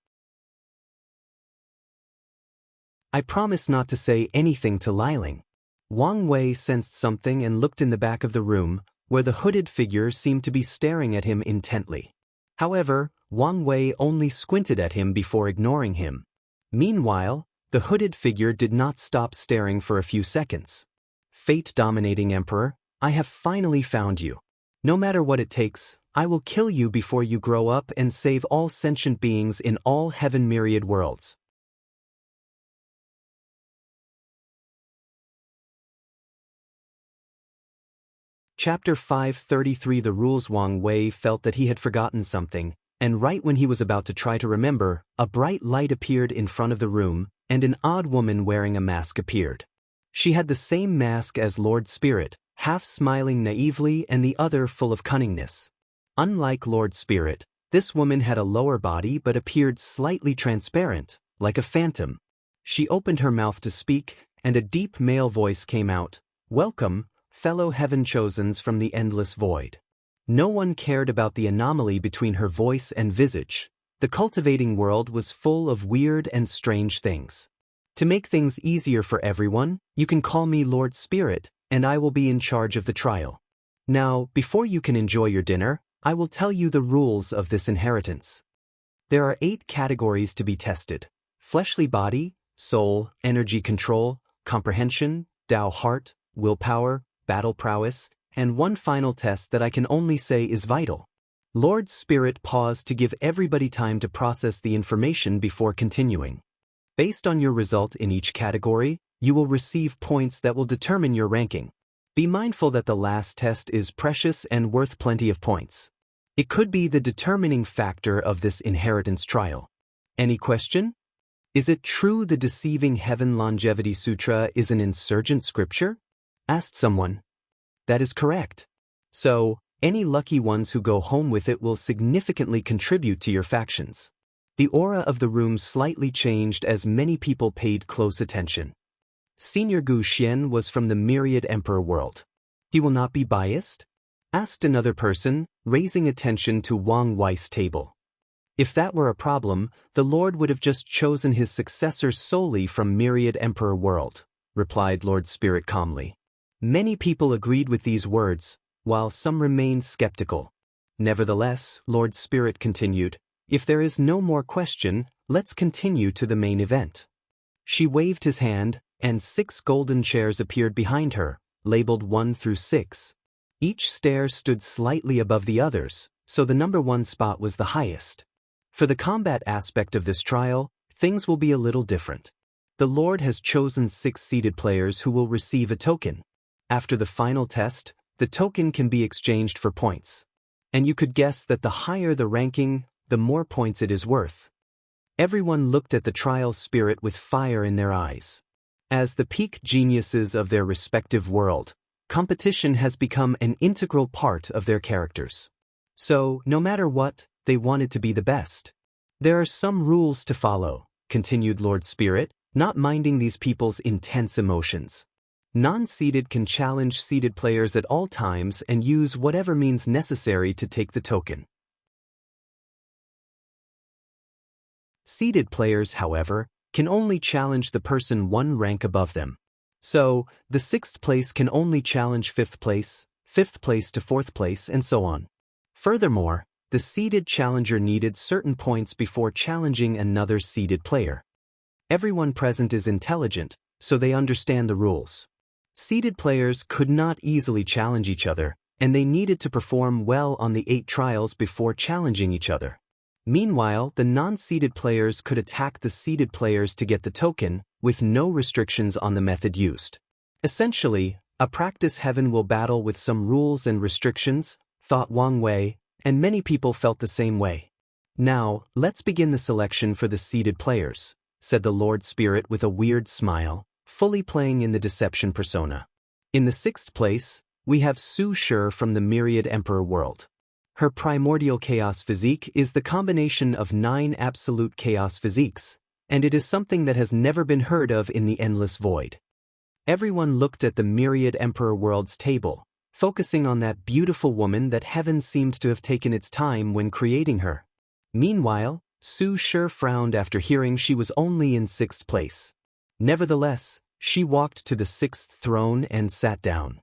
I promise not to say anything to Liling." Wang Wei sensed something and looked in the back of the room, where the hooded figure seemed to be staring at him intently. However, Wang Wei only squinted at him before ignoring him. Meanwhile, the hooded figure did not stop staring for a few seconds. "Fate-dominating Emperor, I have finally found you. No matter what it takes, I will kill you before you grow up and save all sentient beings in all heaven myriad worlds." Chapter 533 The Rules. Wang Wei felt that he had forgotten something, and right when he was about to try to remember, a bright light appeared in front of the room, and an odd woman wearing a mask appeared. She had the same mask as Lord Spirit, half smiling naively and the other full of cunningness. Unlike Lord Spirit, This woman had a lower body but appeared slightly transparent, like a phantom. She opened her mouth to speak, and a deep male voice came out. "Welcome, fellow heaven-chosens from the endless void." No one cared about the anomaly between her voice and visage. The cultivating world was full of weird and strange things. To make things easier for everyone, you can call me Lord Spirit, and I will be in charge of the trial. Now, before you can enjoy your dinner, I will tell you the rules of this inheritance. There are 8 categories to be tested: fleshly body, soul, energy control, comprehension, Tao heart, willpower, battle prowess, and one final test that I can only say is vital. Lord Spirit paused to give everybody time to process the information before continuing. Based on your result in each category, you will receive points that will determine your ranking. Be mindful that the last test is precious and worth plenty of points. It could be the determining factor of this inheritance trial. Any question? Is it true the Deceiving Heaven Longevity Sutra is an insurgent scripture? Asked someone. That is correct. So, any lucky ones who go home with it will significantly contribute to your factions. The aura of the room slightly changed as many people paid close attention. Senior Gu Xian was from the Myriad Emperor world. He will not be biased? Asked another person, raising attention to Wang Wei's table. If that were a problem, the Lord would have just chosen his successor solely from Myriad Emperor world, replied Lord Spirit calmly. Many people agreed with these words, while some remained skeptical. Nevertheless, Lord Spirit continued, if there is no more question, let's continue to the main event. She waved his hand, and 6 golden chairs appeared behind her, labeled 1 through 6. Each stair stood slightly above the others, so the number 1 spot was the highest. For the combat aspect of this trial, things will be a little different. The Lord has chosen 6 seated players who will receive a token. After the final test, the token can be exchanged for points. And you could guess that the higher the ranking, the more points it is worth. Everyone looked at the trial spirit with fire in their eyes. As the peak geniuses of their respective world, competition has become an integral part of their characters. So, no matter what, they wanted to be the best. There are some rules to follow, continued Lord Spirit, not minding these people's intense emotions. Non-seated can challenge seated players at all times and use whatever means necessary to take the token. Seated players, however, can only challenge the person 1 rank above them. So, the 6th place can only challenge 5th place, 5th place to 4th place, and so on. Furthermore, the seated challenger needed certain points before challenging another seated player. Everyone present is intelligent, so they understand the rules. Seated players could not easily challenge each other, and they needed to perform well on the 8 trials before challenging each other. Meanwhile, the non-seated players could attack the seated players to get the token, with no restrictions on the method used. Essentially, a practice heaven will battle with some rules and restrictions, thought Wang Wei, and many people felt the same way. Now, let's begin the selection for the seated players, said the Lord Spirit with a weird smile, fully playing in the deception persona. In the 6th place, we have Su Shi from the Myriad Emperor world. Her primordial chaos physique is the combination of 9 absolute chaos physiques, and it is something that has never been heard of in the endless void. Everyone looked at the Myriad Emperor world's table, focusing on that beautiful woman that heaven seemed to have taken its time when creating her. Meanwhile, Su Shi frowned after hearing she was only in 6th place. Nevertheless, she walked to the 6th throne and sat down.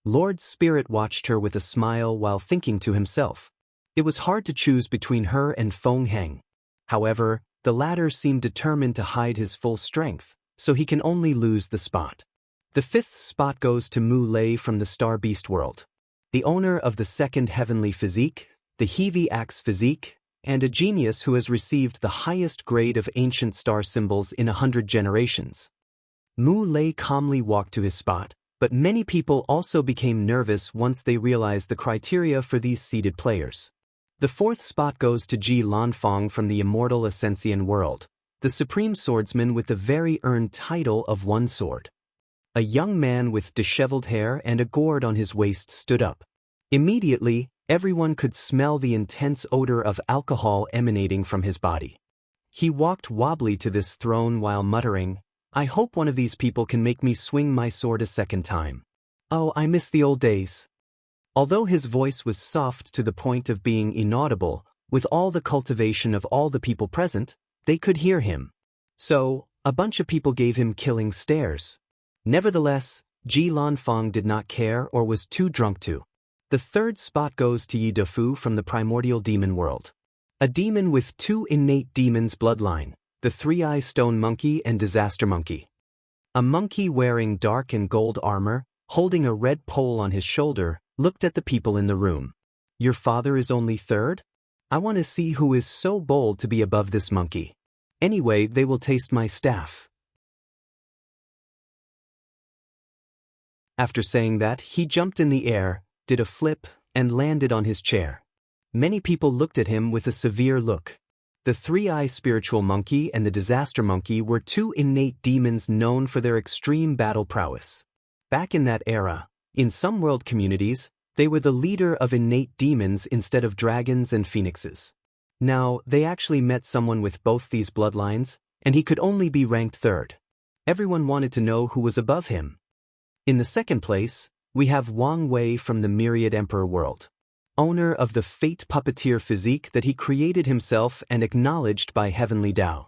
Lord Spirit watched her with a smile while thinking to himself. It was hard to choose between her and Feng Heng. However, the latter seemed determined to hide his full strength, so he can only lose the spot. The 5th spot goes to Mu Lei from the Star Beast world, the owner of the 2nd heavenly physique, the Heavy Axe physique, and a genius who has received the highest grade of ancient star symbols in 100 generations. Mu Lei calmly walked to his spot, but many people also became nervous once they realized the criteria for these seated players. The 4th spot goes to Ji Lanfang from the Immortal Ascension world, the supreme swordsman with the very earned title of One Sword. A young man with disheveled hair and a gourd on his waist stood up. Immediately, Everyone could smell the intense odor of alcohol emanating from his body. He walked wobbly to this throne while muttering, "I hope one of these people can make me swing my sword a second time. Oh, I miss the old days." Although his voice was soft to the point of being inaudible, with all the cultivation of all the people present, they could hear him. So, a bunch of people gave him killing stares. Nevertheless, Ji Lanfang did not care or was too drunk to. The third spot goes to Yi Defu from the primordial demon world. A demon with two innate demons bloodline, the three-eye stone monkey and disaster monkey. A monkey wearing dark and gold armor, holding a red pole on his shoulder, looked at the people in the room. "Your father is only third? I want to see who is so bold to be above this monkey. Anyway, they will taste my staff." After saying that, he jumped in the air, did a flip, and landed on his chair. Many people looked at him with a severe look. The three-eye spiritual monkey and the disaster monkey were two innate demons known for their extreme battle prowess. Back in that era, in some world communities, they were the leader of innate demons instead of dragons and phoenixes. Now, they actually met someone with both these bloodlines, and he could only be ranked third. Everyone wanted to know who was above him. In the second place, we have Wang Wei from the Myriad Emperor world. Owner of the fate puppeteer physique that he created himself and acknowledged by Heavenly Dao.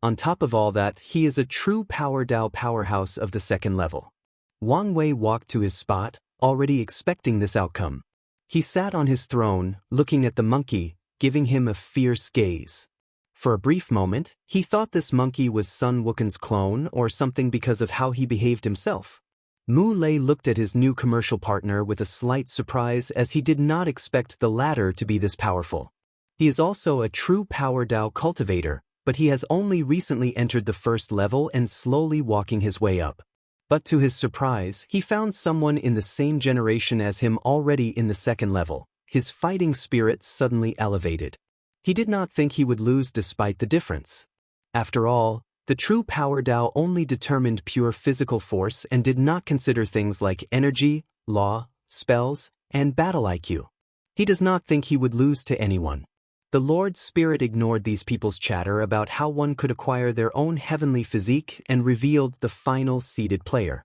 On top of all that, he is a true Power Dao powerhouse of the second level. Wang Wei walked to his spot, already expecting this outcome. He sat on his throne, looking at the monkey, giving him a fierce gaze. For a brief moment, he thought this monkey was Sun Wukan's clone or something because of how he behaved himself. Mu Lei looked at his new commercial partner with a slight surprise as he did not expect the latter to be this powerful. He is also a true Power Dao cultivator, but he has only recently entered the first level and slowly walking his way up. But to his surprise, he found someone in the same generation as him already in the second level. His fighting spirit suddenly elevated. He did not think he would lose despite the difference. After all, the true Power Dao only determined pure physical force and did not consider things like energy, law, spells, and battle IQ. He does not think he would lose to anyone. The Lord Spirit ignored these people's chatter about how one could acquire their own heavenly physique and revealed the final seeded player.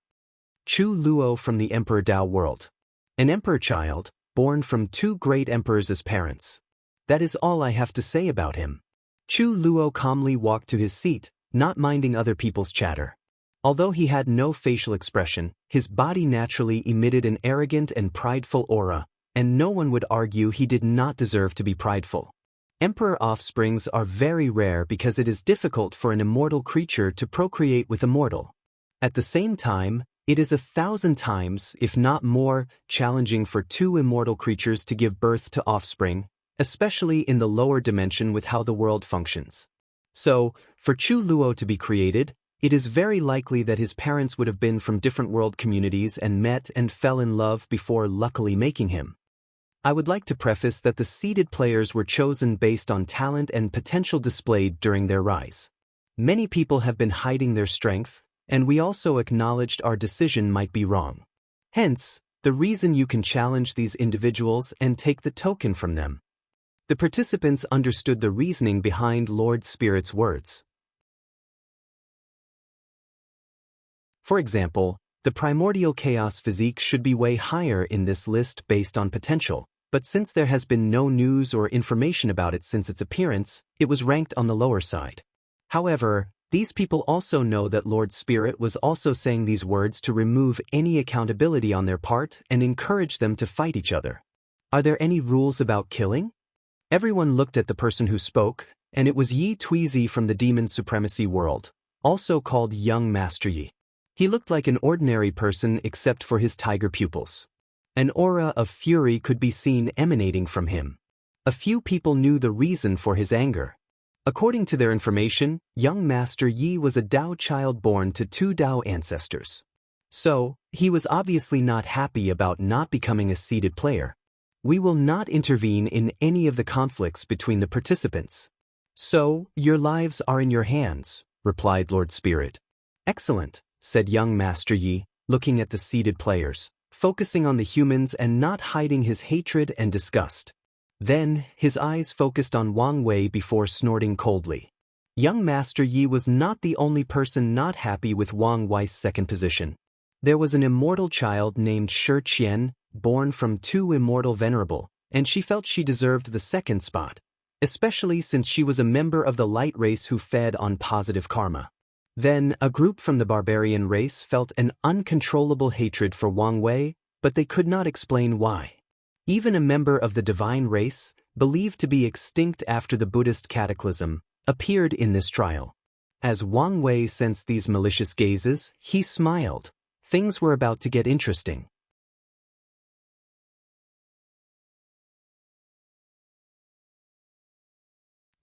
Chu Luo from the Emperor Dao world. An emperor child, born from two great emperors as parents. That is all I have to say about him. Chu Luo calmly walked to his seat, not minding other people's chatter. Although he had no facial expression, his body naturally emitted an arrogant and prideful aura, and no one would argue he did not deserve to be prideful. Emperor offsprings are very rare because it is difficult for an immortal creature to procreate with a mortal. At the same time, it is 1,000 times, if not more, challenging for two immortal creatures to give birth to offspring, especially in the lower dimension with how the world functions. So, for Chu Luo to be created, it is very likely that his parents would have been from different world communities and met and fell in love before luckily making him. I would like to preface that the seeded players were chosen based on talent and potential displayed during their rise. Many people have been hiding their strength, and we also acknowledged our decision might be wrong. Hence, the reason you can challenge these individuals and take the token from them. The participants understood the reasoning behind Lord Spirit's words. For example, the primordial chaos physique should be way higher in this list based on potential, but since there has been no news or information about it since its appearance, it was ranked on the lower side. However, these people also know that Lord Spirit was also saying these words to remove any accountability on their part and encourage them to fight each other. Are there any rules about killing? Everyone looked at the person who spoke, and it was Yi Tuizi from the Demon Supremacy world, also called Young Master Yi. He looked like an ordinary person except for his tiger pupils. An aura of fury could be seen emanating from him. A few people knew the reason for his anger. According to their information, Young Master Yi was a Dao child born to two Dao ancestors. So, he was obviously not happy about not becoming a seeded player. We will not intervene in any of the conflicts between the participants. So, your lives are in your hands, replied Lord Spirit. Excellent, said Young Master Yi, looking at the seeded players. focusing on the humans and not hiding his hatred and disgust. Then, his eyes focused on Wang Wei before snorting coldly. Young Master Yi was not the only person not happy with Wang Wei's second position. There was an immortal child named Shi Qian, born from two immortal venerable, and she felt she deserved the second spot, especially since she was a member of the light race who fed on positive karma. Then, a group from the barbarian race felt an uncontrollable hatred for Wang Wei, but they could not explain why. Even a member of the divine race, believed to be extinct after the Buddhist cataclysm, appeared in this trial. As Wang Wei sensed these malicious gazes, he smiled. Things were about to get interesting.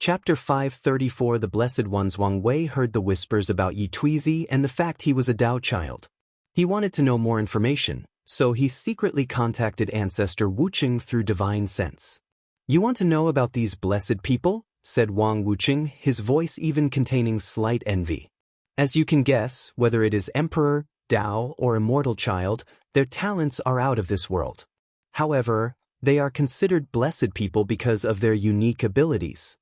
Chapter 534 The Blessed Ones. Wang Wei heard the whispers about Yi Tuizi and the fact he was a Dao child. He wanted to know more information, so he secretly contacted ancestor Wuqing through divine sense. "You want to know about these blessed people?" said Wang Wuqing, his voice even containing slight envy. As you can guess, whether it is Emperor, Dao, or Immortal Child, their talents are out of this world. However, they are considered blessed people because of their unique abilities.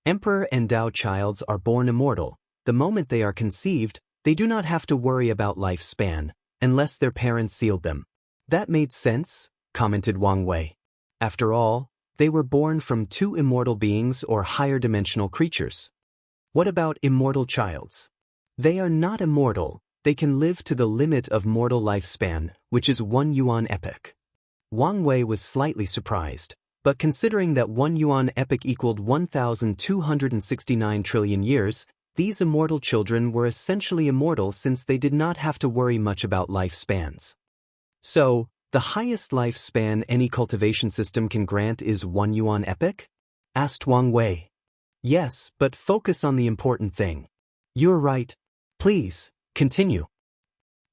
Emperor and Dao Childs are born immortal. The moment they are conceived, they do not have to worry about lifespan, unless their parents sealed them. "That made sense," commented Wang Wei. "After all, they were born from two immortal beings or higher dimensional creatures." "What about immortal childs?" "They are not immortal. They can live to the limit of mortal lifespan, which is 1 yuan epoch." Wang Wei was slightly surprised, but considering that 1 yuan epoch equaled 1,269 trillion years, these immortal children were essentially immortal since they did not have to worry much about lifespans. "So, the highest lifespan any cultivation system can grant is 1 yuan epoch?" asked Wang Wei. "Yes, but focus on the important thing." "You're right. Please, continue."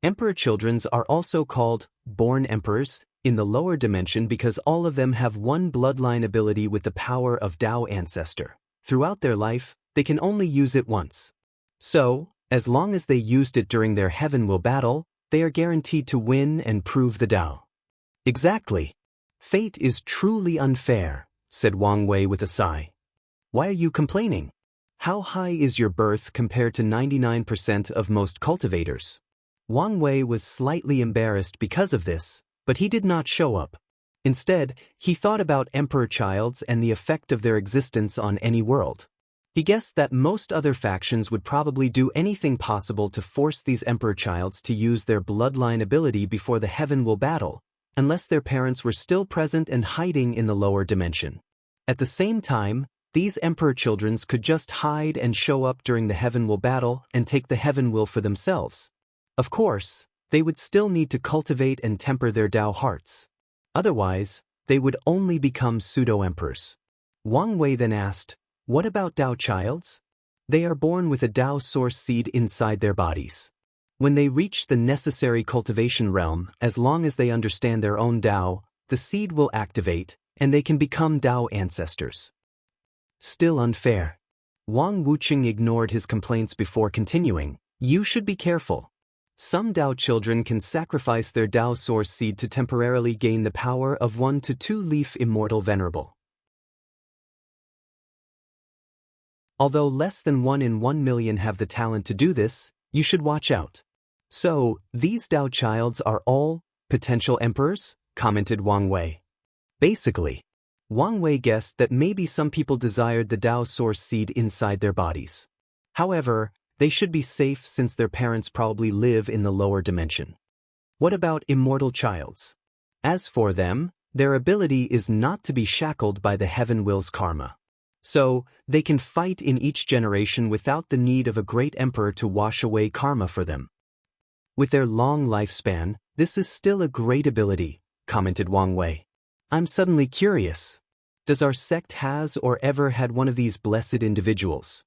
Emperor children are also called born emperors in the lower dimension because all of them have one bloodline ability with the power of Dao ancestor. Throughout their life, they can only use it once. So, as long as they used it during their heaven will battle, they are guaranteed to win and prove the Dao. "Exactly. Fate is truly unfair," said Wang Wei with a sigh. "Why are you complaining? How high is your birth compared to 99% of most cultivators?" Wang Wei was slightly embarrassed because of this, but he did not show up. Instead, he thought about Emperor Childs and the effect of their existence on any world. He guessed that most other factions would probably do anything possible to force these Emperor Childs to use their bloodline ability before the heaven will battle, unless their parents were still present and hiding in the lower dimension. At the same time, these Emperor children could just hide and show up during the heaven will battle and take the heaven will for themselves. Of course, they would still need to cultivate and temper their Dao hearts. Otherwise, they would only become pseudo-emperors. Wang Wei then asked, "What about Dao childs?" "They are born with a Dao source seed inside their bodies. When they reach the necessary cultivation realm, as long as they understand their own Dao, the seed will activate, and they can become Dao ancestors." Still unfair. Wang Wuqing ignored his complaints before continuing, "You should be careful. Some Dao children can sacrifice their Dao source seed to temporarily gain the power of 1 to 2 leaf immortal venerable. Although less than 1 in 1 million have the talent to do this, you should watch out." "So, these Dao childs are all potential emperors?" commented Wang Wei. Basically, Wang Wei guessed that maybe some people desired the Dao source seed inside their bodies. However, they should be safe since their parents probably live in the lower dimension. "What about immortal childs?" "As for them, their ability is not to be shackled by the heaven will's karma. So, they can fight in each generation without the need of a great emperor to wash away karma for them. With their long lifespan, this is still a great ability," commented Wang Wei. "I'm suddenly curious. Does our sect has or ever had one of these blessed individuals?"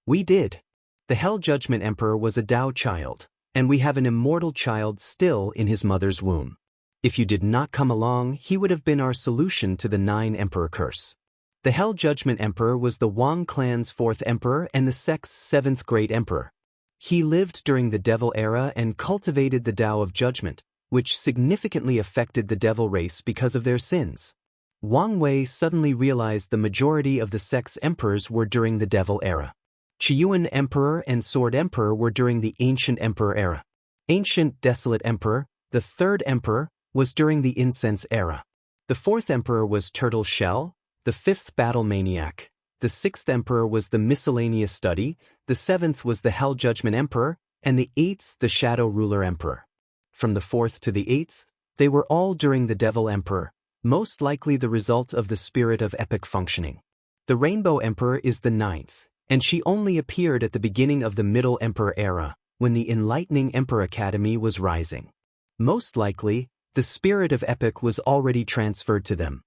"We did. The Hell Judgment Emperor was a Dao child, and we have an immortal child still in his mother's womb. If you did not come along, he would have been our solution to the 9 Emperor curse. The Hell Judgment Emperor was the Wang clan's 4th emperor and the sect's 7th great emperor. He lived during the Devil era and cultivated the Tao of Judgment, which significantly affected the devil race because of their sins. Wang Wei suddenly realized the majority of the sect's emperors were during the Devil Era. Qiyuan Emperor and Sword Emperor were during the Ancient Emperor Era. Ancient Desolate Emperor, the Third Emperor, was during the Incense Era. The Fourth Emperor was Turtle Shell, the Fifth Battle Maniac. The Sixth Emperor was the Miscellaneous Study, the Seventh was the Hell Judgment Emperor, and the Eighth the Shadow Ruler Emperor. From the Fourth to the Eighth, they were all during the Devil Emperor, most likely the result of the spirit of epic functioning. The Rainbow Emperor is the ninth, and she only appeared at the beginning of the Middle Emperor era, when the Enlightening Emperor Academy was rising. Most likely, the spirit of epic was already transferred to them.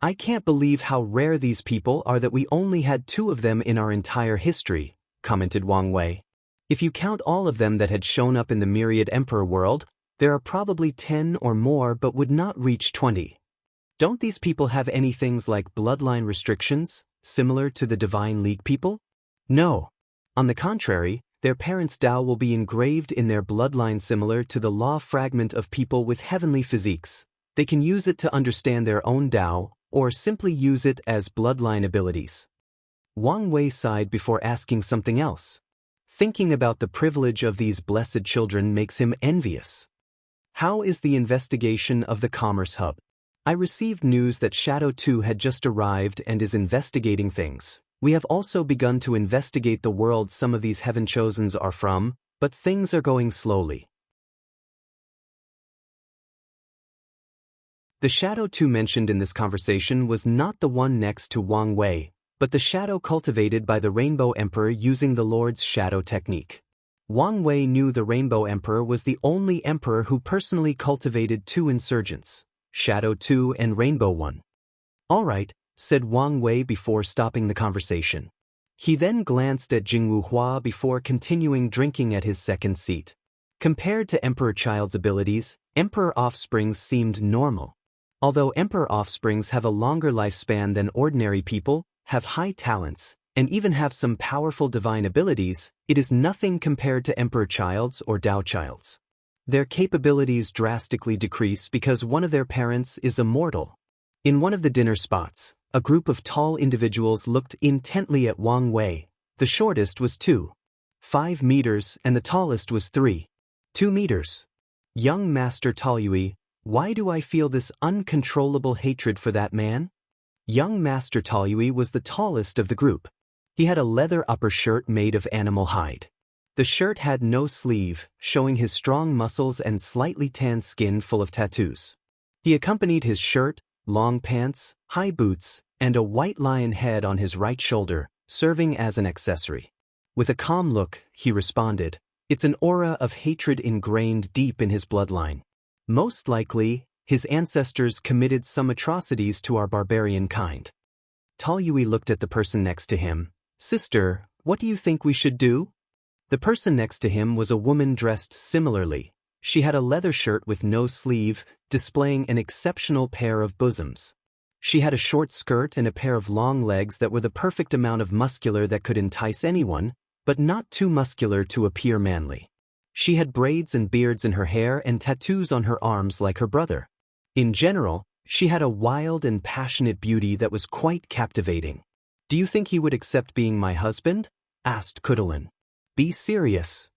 I can't believe how rare these people are that we only had 2 of them in our entire history, commented Wang Wei. If you count all of them that had shown up in the Myriad Emperor world, there are probably 10 or more but would not reach 20. Don't these people have any things like bloodline restrictions, similar to the Divine League people? No. On the contrary, their parents' Tao will be engraved in their bloodline similar to the law fragment of people with heavenly physiques. They can use it to understand their own Tao, or simply use it as bloodline abilities. Wang Wei sighed before asking something else. Thinking about the privilege of these blessed children makes him envious. How is the investigation of the Commerce Hub? I received news that Shadow 2 had just arrived and is investigating things. We have also begun to investigate the world some of these Heaven Chosens are from, but things are going slowly. The Shadow 2 mentioned in this conversation was not the one next to Wang Wei, but the shadow cultivated by the Rainbow Emperor using the Lord's Shadow technique. Wang Wei knew the Rainbow Emperor was the only emperor who personally cultivated 2 insurgents, Shadow 2 and Rainbow 1. All right, said Wang Wei before stopping the conversation. He then glanced at Jingwu Hua before continuing drinking at his second seat. Compared to Emperor Child's abilities, Emperor Offsprings seemed normal. Although Emperor Offsprings have a longer lifespan than ordinary people, have high talents, and even have some powerful divine abilities, it is nothing compared to Emperor Child's or Dao Child's. Their capabilities drastically decrease because one of their parents is immortal. In one of the dinner spots, a group of tall individuals looked intently at Wang Wei. The shortest was 2.5 meters and the tallest was 3.2 meters. Young Master Taoyui, why do I feel this uncontrollable hatred for that man? Young Master Taoyui was the tallest of the group. He had a leather upper shirt made of animal hide. The shirt had no sleeve, showing his strong muscles and slightly tanned skin full of tattoos. He accompanied his shirt, long pants, high boots, and a white lion head on his right shoulder, serving as an accessory. With a calm look, he responded, "It's an aura of hatred ingrained deep in his bloodline. Most likely, his ancestors committed some atrocities to our barbarian kind." Taoyui looked at the person next to him. "Sister, what do you think we should do?" The person next to him was a woman dressed similarly. She had a leather shirt with no sleeve, displaying an exceptional pair of bosoms. She had a short skirt and a pair of long legs that were the perfect amount of muscular that could entice anyone, but not too muscular to appear manly. She had braids and beards in her hair and tattoos on her arms like her brother. In general, she had a wild and passionate beauty that was quite captivating. "Do you think he would accept being my husband?" asked Kudalin. "Be serious."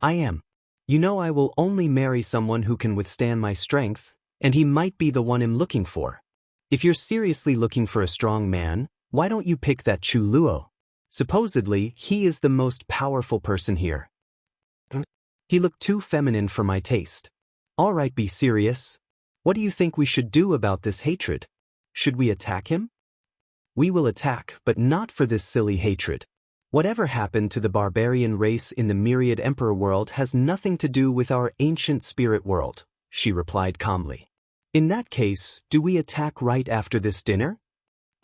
"I am. You know I will only marry someone who can withstand my strength, and he might be the one I'm looking for. If you're seriously looking for a strong man, why don't you pick that Chu Luo? Supposedly, he is the most powerful person here. He looked too feminine for my taste." "All right, be serious. What do you think we should do about this hatred? Should we attack him?" "We will attack, but not for this silly hatred. Whatever happened to the barbarian race in the Myriad Emperor world has nothing to do with our ancient spirit world," she replied calmly. "In that case, do we attack right after this dinner?"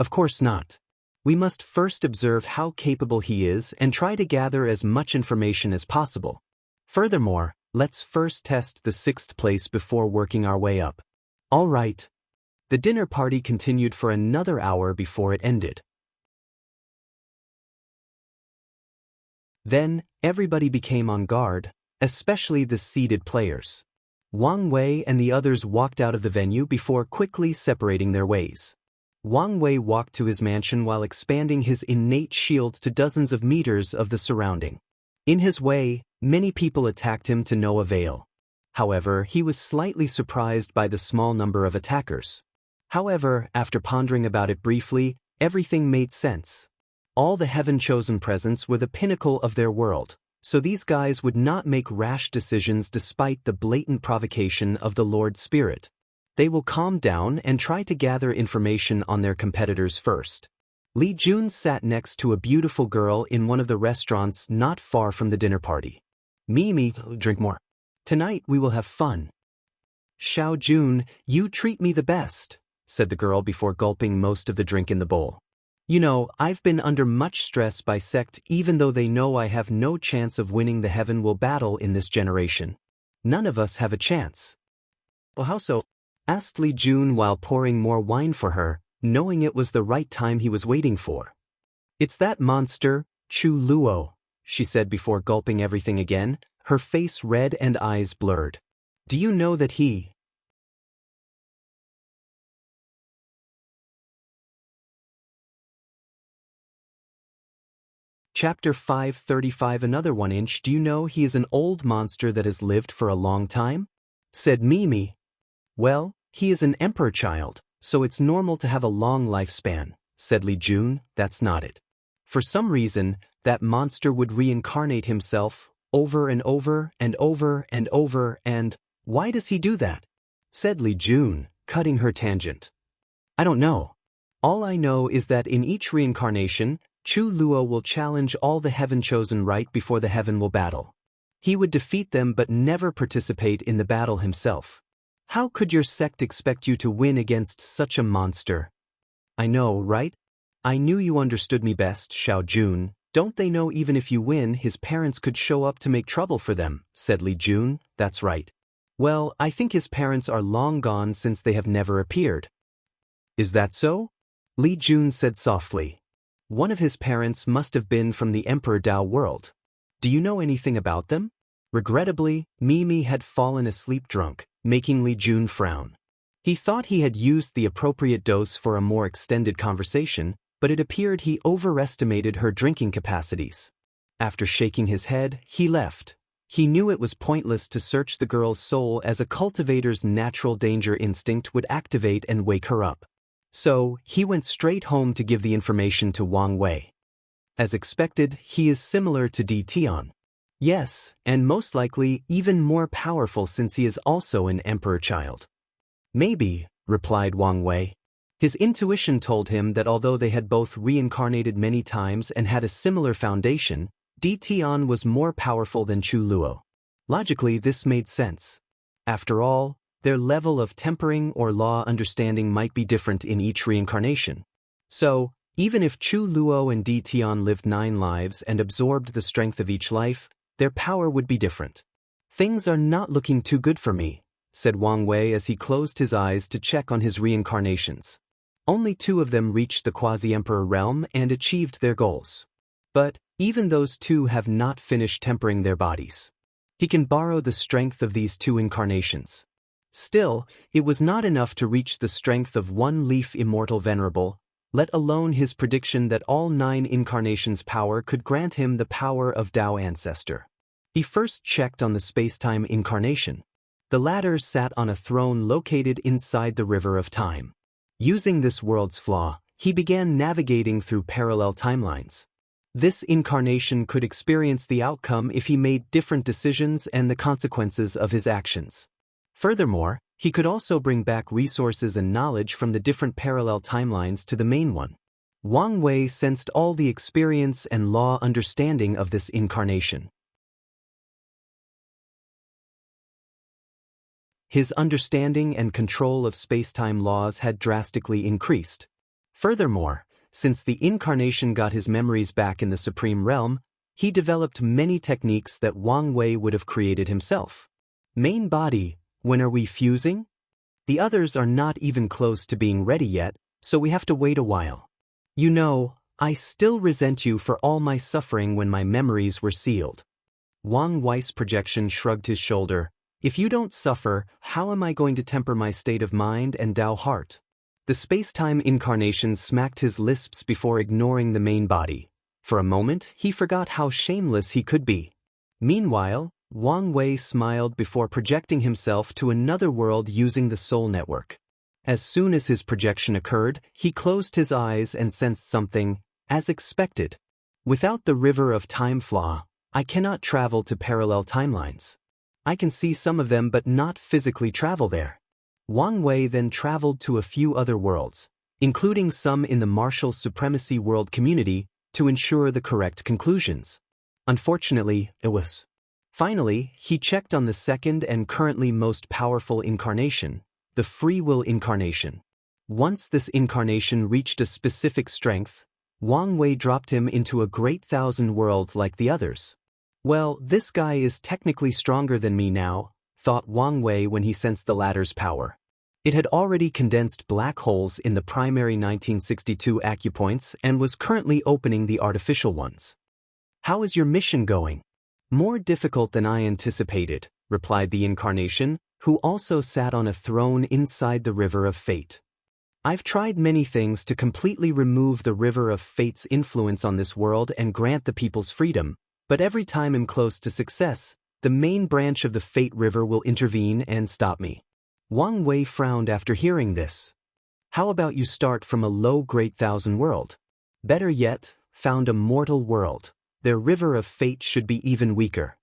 "Of course not. We must first observe how capable he is and try to gather as much information as possible. Furthermore, let's first test the 6th place before working our way up." "All right." The dinner party continued for another hour before it ended. Then, everybody became on guard, especially the seated players. Wang Wei and the others walked out of the venue before quickly separating their ways. Wang Wei walked to his mansion while expanding his innate shield to dozens of meters of the surrounding. In his way, many people attacked him to no avail. However, he was slightly surprised by the small number of attackers. However, after pondering about it briefly, everything made sense. All the heaven-chosen presents were the pinnacle of their world, so these guys would not make rash decisions despite the blatant provocation of the Lord Spirit. They will calm down and try to gather information on their competitors first. Li Jun sat next to a beautiful girl in one of the restaurants not far from the dinner party. Mimi, drink more. Tonight we will have fun. Xiao Jun, you treat me the best, said the girl before gulping most of the drink in the bowl. You know, I've been under much stress by sect even though they know I have no chance of winning the heaven will battle in this generation. None of us have a chance. Well, how so? Asked Li Jun while pouring more wine for her, knowing it was the right time he was waiting for. It's that monster, Chu Luo, she said before gulping everything again, her face red and eyes blurred. Do you know that he... Chapter 535 Another 1 inch. Do you know he is an old monster that has lived for a long time? Said Mimi. Well, he is an emperor child, so it's normal to have a long lifespan, said Li Jun. That's not it. For some reason, that monster would reincarnate himself over and over and over and over and... Why does he do that? Said Li Jun, cutting her tangent. I don't know. All I know is that in each reincarnation, Chu Luo will challenge all the heaven-chosen right before the heaven will battle. He would defeat them but never participate in the battle himself. How could your sect expect you to win against such a monster? I know, right? I knew you understood me best, Xiao Jun. Don't they know even if you win, his parents could show up to make trouble for them, said Li Jun. That's right. Well, I think his parents are long gone since they have never appeared. Is that so? Li Jun said softly. One of his parents must have been from the Emperor Dao world. Do you know anything about them? Regrettably, Mimi had fallen asleep drunk, making Li Jun frown. He thought he had used the appropriate dose for a more extended conversation, but it appeared he overestimated her drinking capacities. After shaking his head, he left. He knew it was pointless to search the girl's soul as a cultivator's natural danger instinct would activate and wake her up. So, he went straight home to give the information to Wang Wei. As expected, he is similar to Di Tian. Yes, and most likely even more powerful since he is also an emperor child. Maybe, replied Wang Wei. His intuition told him that although they had both reincarnated many times and had a similar foundation, Di Tian was more powerful than Chu Luo. Logically, this made sense. After all, their level of tempering or law understanding might be different in each reincarnation. So, even if Chu Luo and Di Tian lived 9 lives and absorbed the strength of each life, their power would be different. Things are not looking too good for me, said Wang Wei as he closed his eyes to check on his reincarnations. Only 2 of them reached the quasi-emperor realm and achieved their goals. But, even those 2 have not finished tempering their bodies. He can borrow the strength of these 2 incarnations. Still, it was not enough to reach the strength of 1 leaf immortal venerable, let alone his prediction that all 9 incarnations' power could grant him the power of Dao ancestor. He first checked on the space-time incarnation. The latter sat on a throne located inside the river of time. Using this world's flaw, he began navigating through parallel timelines. This incarnation could experience the outcome if he made different decisions and the consequences of his actions. Furthermore, he could also bring back resources and knowledge from the different parallel timelines to the main one. Wang Wei sensed all the experience and law understanding of this incarnation. His understanding and control of space-time laws had drastically increased. Furthermore, since the incarnation got his memories back in the Supreme Realm, he developed many techniques that Wang Wei would have created himself. Main body, when are we fusing? The others are not even close to being ready yet, so we have to wait a while. You know, I still resent you for all my suffering when my memories were sealed. Wang Wei's projection shrugged his shoulder. If you don't suffer, how am I going to temper my state of mind and Tao heart? The space-time incarnation smacked his lisps before ignoring the main body. For a moment, he forgot how shameless he could be. Meanwhile, Wang Wei smiled before projecting himself to another world using the Soul Network. As soon as his projection occurred, he closed his eyes and sensed something, as expected. Without the river of time flaw, I cannot travel to parallel timelines. I can see some of them but not physically travel there. Wang Wei then traveled to a few other worlds, including some in the martial supremacy world community, to ensure the correct conclusions. Unfortunately, it was. Finally, he checked on the second and currently most powerful incarnation, the free will incarnation. Once this incarnation reached a specific strength, Wang Wei dropped him into a great thousand world like the others. Well, this guy is technically stronger than me now, thought Wang Wei when he sensed the latter's power. It had already condensed black holes in the primary 1962 acupoints and was currently opening the artificial ones. How is your mission going? More difficult than I anticipated, replied the incarnation, who also sat on a throne inside the River of Fate. I've tried many things to completely remove the River of Fate's influence on this world and grant the people's freedom, but every time I'm close to success, the main branch of the Fate River will intervene and stop me. Wang Wei frowned after hearing this. How about you start from a low great thousand world? Better yet, found a mortal world. Their River of Fate should be even weaker.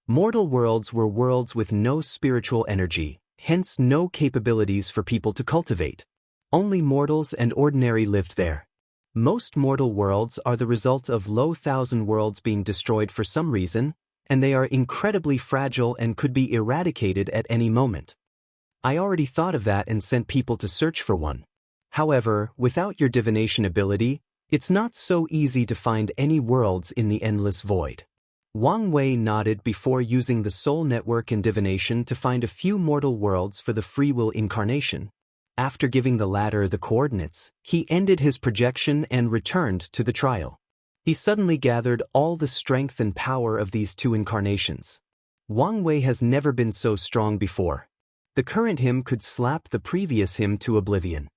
Mortal worlds were worlds with no spiritual energy, hence no capabilities for people to cultivate. Only mortals and ordinary lived there. Most mortal worlds are the result of low thousand worlds being destroyed for some reason, and they are incredibly fragile and could be eradicated at any moment. I already thought of that and sent people to search for one. However, without your divination ability, it's not so easy to find any worlds in the endless void. Wang Wei nodded before using the Soul Network and divination to find a few mortal worlds for the free will incarnation. After giving the latter the coordinates, he ended his projection and returned to the trial. He suddenly gathered all the strength and power of these two incarnations. Wang Wei has never been so strong before. The current him could slap the previous him to oblivion.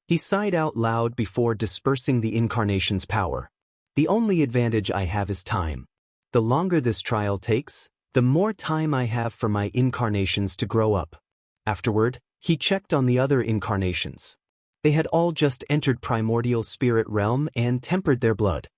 He sighed out loud before dispersing the incarnation's power. The only advantage I have is time. The longer this trial takes, the more time I have for my incarnations to grow up. Afterward, he checked on the other incarnations. They had all just entered primordial spirit realm and tempered their blood.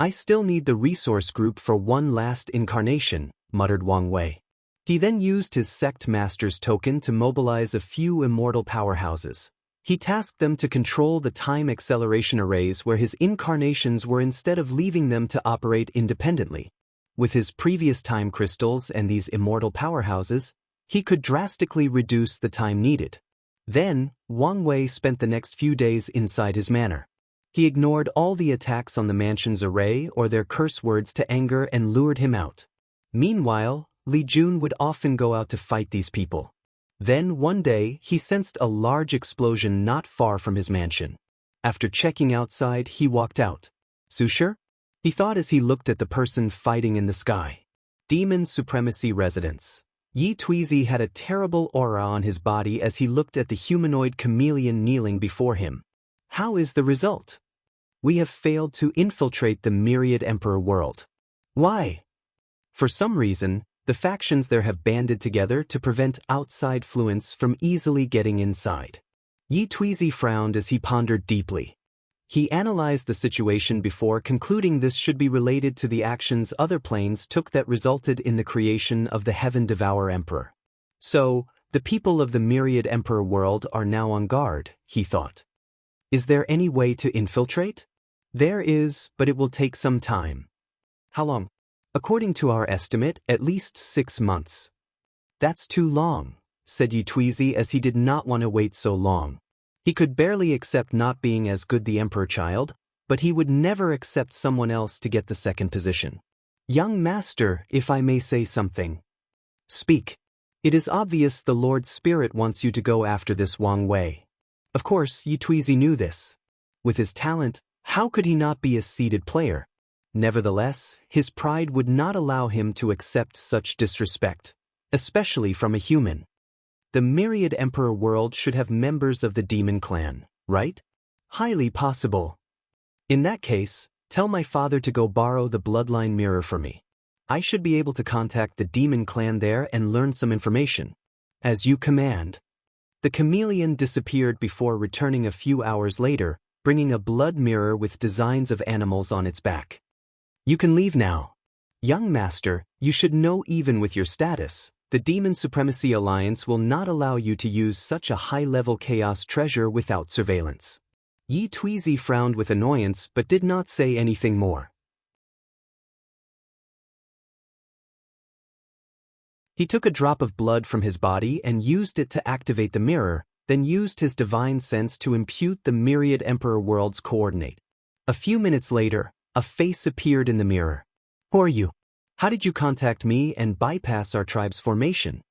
I still need the resource group for one last incarnation, muttered Wang Wei. He then used his sect master's token to mobilize a few immortal powerhouses. He tasked them to control the time acceleration arrays where his incarnations were instead of leaving them to operate independently. With his previous time crystals and these immortal powerhouses, he could drastically reduce the time needed. Then, Wang Wei spent the next few days inside his manor. He ignored all the attacks on the mansion's array or their curse words to anger and lured him out. Meanwhile, Li Jun would often go out to fight these people. Then one day, he sensed a large explosion not far from his mansion. After checking outside, he walked out. Susher? He thought as he looked at the person fighting in the sky. Demon Supremacy Residence. Yi Tuizi had a terrible aura on his body as he looked at the humanoid chameleon kneeling before him. How is the result? We have failed to infiltrate the Myriad Emperor world. Why? For some reason, the factions there have banded together to prevent outside fluence from easily getting inside. Yi Tuizi frowned as he pondered deeply. He analyzed the situation before concluding this should be related to the actions other planes took that resulted in the creation of the Heaven Devourer Emperor. So, the people of the Myriad Emperor world are now on guard, he thought. Is there any way to infiltrate? There is, but it will take some time. How long? According to our estimate, at least 6 months. That's too long, said Yi Tuizi as he did not want to wait so long. He could barely accept not being as good the Emperor child, but he would never accept someone else to get the second position. Young master, if I may say something. Speak. It is obvious the Lord Spirit wants you to go after this Wang Wei. Of course, Yi Tuizi knew this. With his talent, how could he not be a seeded player? Nevertheless, his pride would not allow him to accept such disrespect, especially from a human. The Myriad Emperor world should have members of the demon clan, right? Highly possible. In that case, tell my father to go borrow the bloodline mirror for me. I should be able to contact the demon clan there and learn some information. As you command. The chameleon disappeared before returning a few hours later, bringing a blood mirror with designs of animals on its back. You can leave now. Young master, you should know even with your status, the Demon Supremacy Alliance will not allow you to use such a high-level chaos treasure without surveillance. Yi Tuizi frowned with annoyance but did not say anything more. He took a drop of blood from his body and used it to activate the mirror, then used his divine sense to impute the Myriad Emperor world's coordinate. A few minutes later, a face appeared in the mirror. Who are you? How did you contact me and bypass our tribe's formation?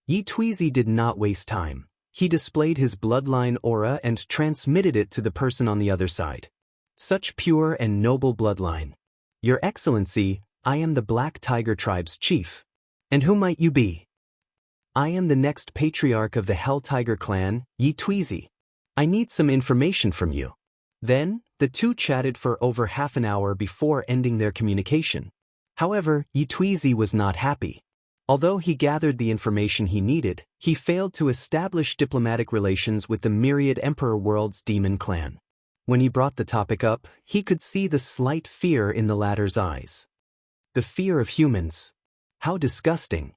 Yi Tuizi did not waste time. He displayed his bloodline aura and transmitted it to the person on the other side. Such pure and noble bloodline. Your Excellency, I am the Black Tiger tribe's chief. And who might you be? I am the next patriarch of the Hell Tiger clan, Yi Tuizi. I need some information from you. Then, the two chatted for over half an hour before ending their communication. However, Yi Tuizi was not happy. Although he gathered the information he needed, he failed to establish diplomatic relations with the Myriad Emperor world's demon clan. When he brought the topic up, he could see the slight fear in the latter's eyes. The fear of humans. How disgusting.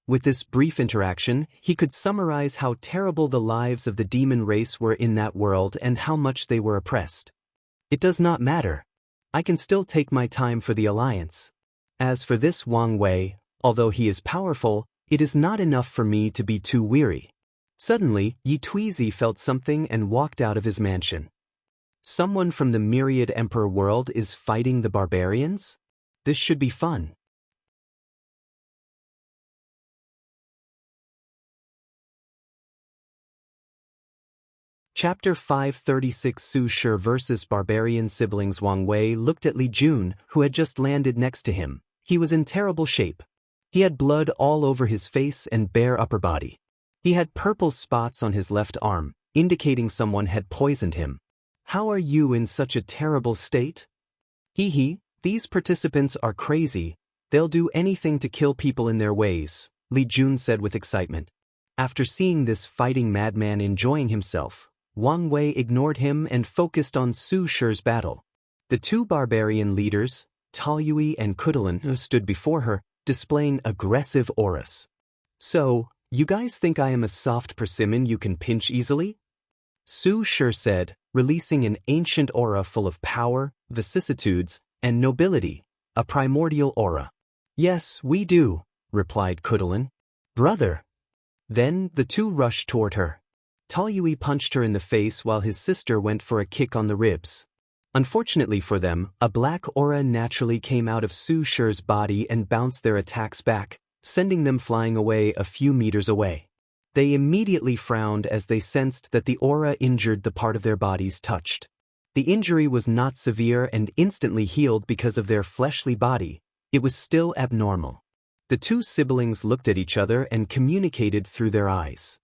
With this brief interaction, he could summarize how terrible the lives of the demon race were in that world and how much they were oppressed. It does not matter. I can still take my time for the alliance. As for this Wang Wei, although he is powerful, it is not enough for me to be too weary. Suddenly, Yi Tuizi felt something and walked out of his mansion. Someone from the Myriad Emperor world is fighting the barbarians? This should be fun. Chapter 536 Su Shi vs. Barbarian Siblings. Wang Wei looked at Li Jun, who had just landed next to him. He was in terrible shape. He had blood all over his face and bare upper body. He had purple spots on his left arm, indicating someone had poisoned him. How are you in such a terrible state? These participants are crazy. They'll do anything to kill people in their ways, Li Jun said with excitement. After seeing this fighting madman enjoying himself, Wang Wei ignored him and focused on Su Shi's battle. The two barbarian leaders, Taoyui and Cultivation, stood before her, displaying aggressive auras. So, you guys think I am a soft persimmon you can pinch easily? Su Shi said, releasing an ancient aura full of power, vicissitudes, and nobility, a primordial aura. Yes, we do, replied Cultivation. Brother. Then the two rushed toward her. Taoyui punched her in the face while his sister went for a kick on the ribs. Unfortunately for them, a black aura naturally came out of Su Shi's body and bounced their attacks back, sending them flying away a few meters away. They immediately frowned as they sensed that the aura injured the part of their bodies touched. The injury was not severe and instantly healed because of their fleshly body. It was still abnormal. The two siblings looked at each other and communicated through their eyes.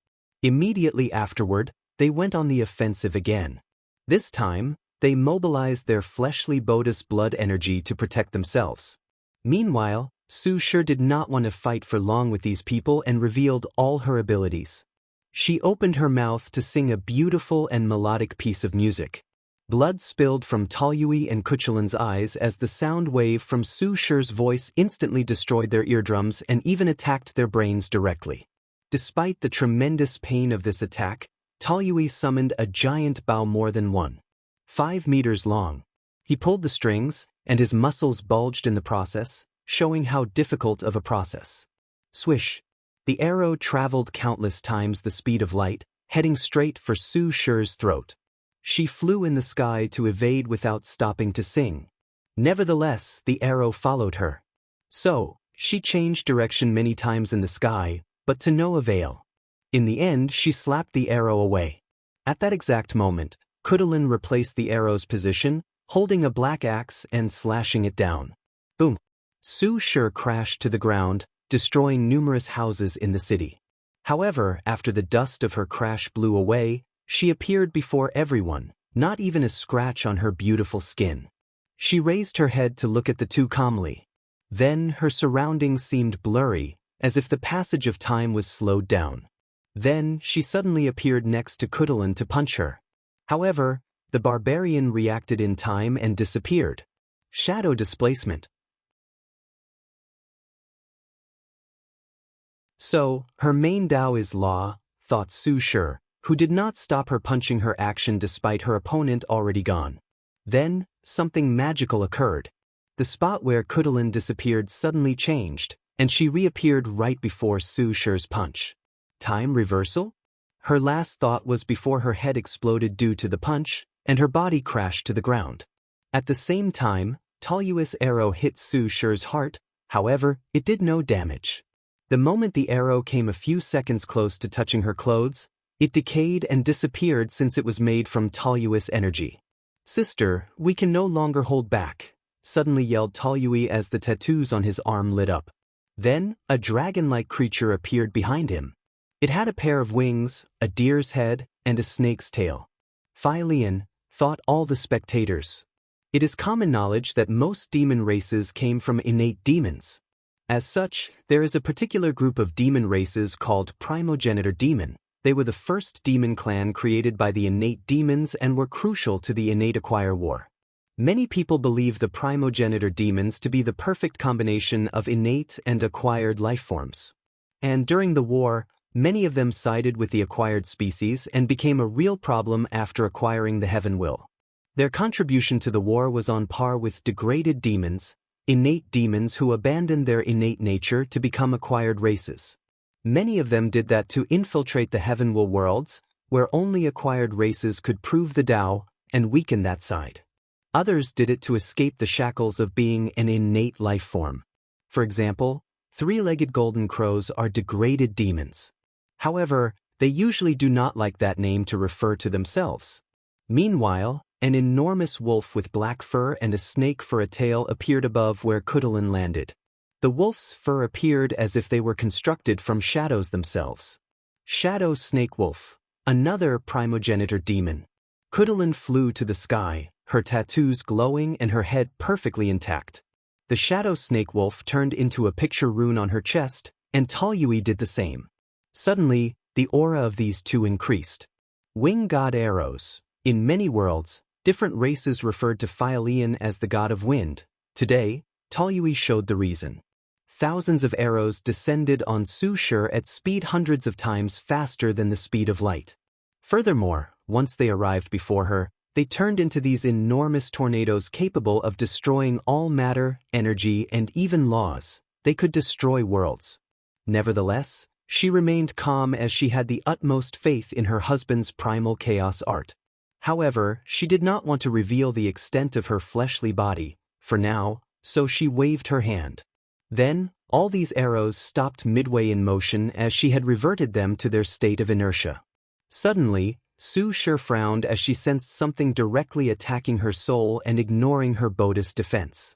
Immediately afterward, they went on the offensive again. This time, they mobilized their fleshly Bodis blood energy to protect themselves. Meanwhile, Su Shi did not want to fight for long with these people and revealed all her abilities. She opened her mouth to sing a beautiful and melodic piece of music. Blood spilled from Taoyui and Cultivation's eyes as the sound wave from Su Shi's voice instantly destroyed their eardrums and even attacked their brains directly. Despite the tremendous pain of this attack, Taoyui summoned a giant bow more than 1.5 meters long. He pulled the strings, and his muscles bulged in the process, showing how difficult of a process. Swish! The arrow traveled countless times the speed of light, heading straight for Su Shi's throat. She flew in the sky to evade without stopping to sing. Nevertheless, the arrow followed her. So, she changed direction many times in the sky, but to no avail. In the end, she slapped the arrow away. At that exact moment, Cultivation replaced the arrow's position, holding a black axe and slashing it down. Boom! Su Shi crashed to the ground, destroying numerous houses in the city. However, after the dust of her crash blew away, she appeared before everyone, not even a scratch on her beautiful skin. She raised her head to look at the two calmly. Then her surroundings seemed blurry, as if the passage of time was slowed down. Then she suddenly appeared next to Cultivation to punch her. However, the barbarian reacted in time and disappeared. Shadow displacement. So, her main Dao is law, thought Su Shi, who did not stop her punching her action despite her opponent already gone. Then, something magical occurred. The spot where Cultivation disappeared suddenly changed, and she reappeared right before Su Shi's punch. Time reversal? Her last thought was before her head exploded due to the punch, and her body crashed to the ground. At the same time, Taoyu's arrow hit Su Shi's heart, however, it did no damage. The moment the arrow came a few seconds close to touching her clothes, it decayed and disappeared since it was made from Taoyu's energy. "Sister, we can no longer hold back," suddenly yelled Taoyu as the tattoos on his arm lit up. Then, a dragon-like creature appeared behind him. It had a pair of wings, a deer's head, and a snake's tail. "Fai Lian," thought all the spectators. It is common knowledge that most demon races came from innate demons. As such, there is a particular group of demon races called primogenitor demon. They were the first demon clan created by the innate demons and were crucial to the innate acquire war. Many people believe the primogenitor demons to be the perfect combination of innate and acquired lifeforms. And during the war, many of them sided with the acquired species and became a real problem after acquiring the heaven will. Their contribution to the war was on par with degraded demons, innate demons who abandoned their innate nature to become acquired races. Many of them did that to infiltrate the heaven will worlds, where only acquired races could prove the Tao and weaken that side. Others did it to escape the shackles of being an innate life form. For example, three-legged golden crows are degraded demons. However, they usually do not like that name to refer to themselves. Meanwhile, an enormous wolf with black fur and a snake for a tail appeared above where Cultivation landed. The wolf's fur appeared as if they were constructed from shadows themselves. Shadow Snake Wolf, another primogenitor demon. Cultivation flew to the sky, her tattoos glowing and her head perfectly intact. The Shadow Snake Wolf turned into a picture rune on her chest, and Taoyu did the same. Suddenly, the aura of these two increased. Wing God arrows. In many worlds, different races referred to Fai Lian as the god of wind. Today, Taoyu showed the reason. Thousands of arrows descended on Su Shi at speed hundreds of times faster than the speed of light. Furthermore, once they arrived before her, they turned into these enormous tornadoes capable of destroying all matter, energy, and even laws. They could destroy worlds. Nevertheless, she remained calm as she had the utmost faith in her husband's primal chaos art. However, she did not want to reveal the extent of her fleshly body, for now, so she waved her hand. Then, all these arrows stopped midway in motion as she had reverted them to their state of inertia. Suddenly, Su Shi frowned as she sensed something directly attacking her soul and ignoring her Buddhist defense.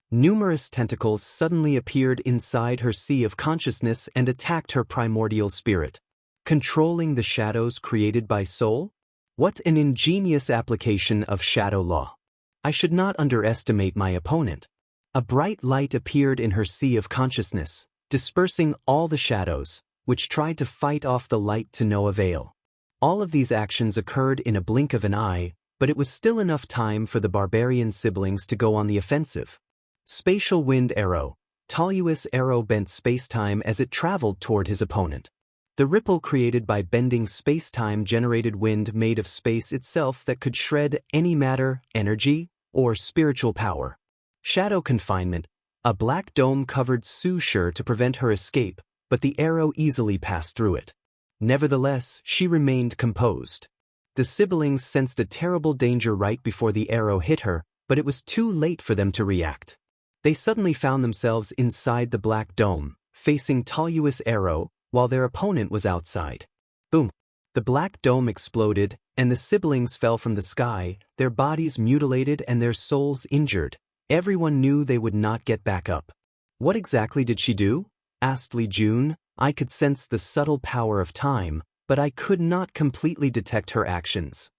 Numerous tentacles suddenly appeared inside her sea of consciousness and attacked her primordial spirit. Controlling the shadows created by soul? What an ingenious application of shadow law. I should not underestimate my opponent. A bright light appeared in her sea of consciousness, dispersing all the shadows, which tried to fight off the light to no avail. All of these actions occurred in a blink of an eye, but it was still enough time for the barbarian siblings to go on the offensive. Spatial Wind Arrow. Taoyu's arrow bent spacetime as it traveled toward his opponent. The ripple created by bending spacetime generated wind made of space itself that could shred any matter, energy, or spiritual power. Shadow Confinement. A black dome covered Su Shi to prevent her escape, but the arrow easily passed through it. Nevertheless, she remained composed. The siblings sensed a terrible danger right before the arrow hit her, but it was too late for them to react. They suddenly found themselves inside the black dome, facing Taoyu's arrow, while their opponent was outside. Boom! The black dome exploded, And the siblings fell from the sky, their bodies mutilated and their souls injured. Everyone knew they would not get back up. What exactly did she do? Asked Li Jun. I could sense the subtle power of time, but I could not completely detect her actions.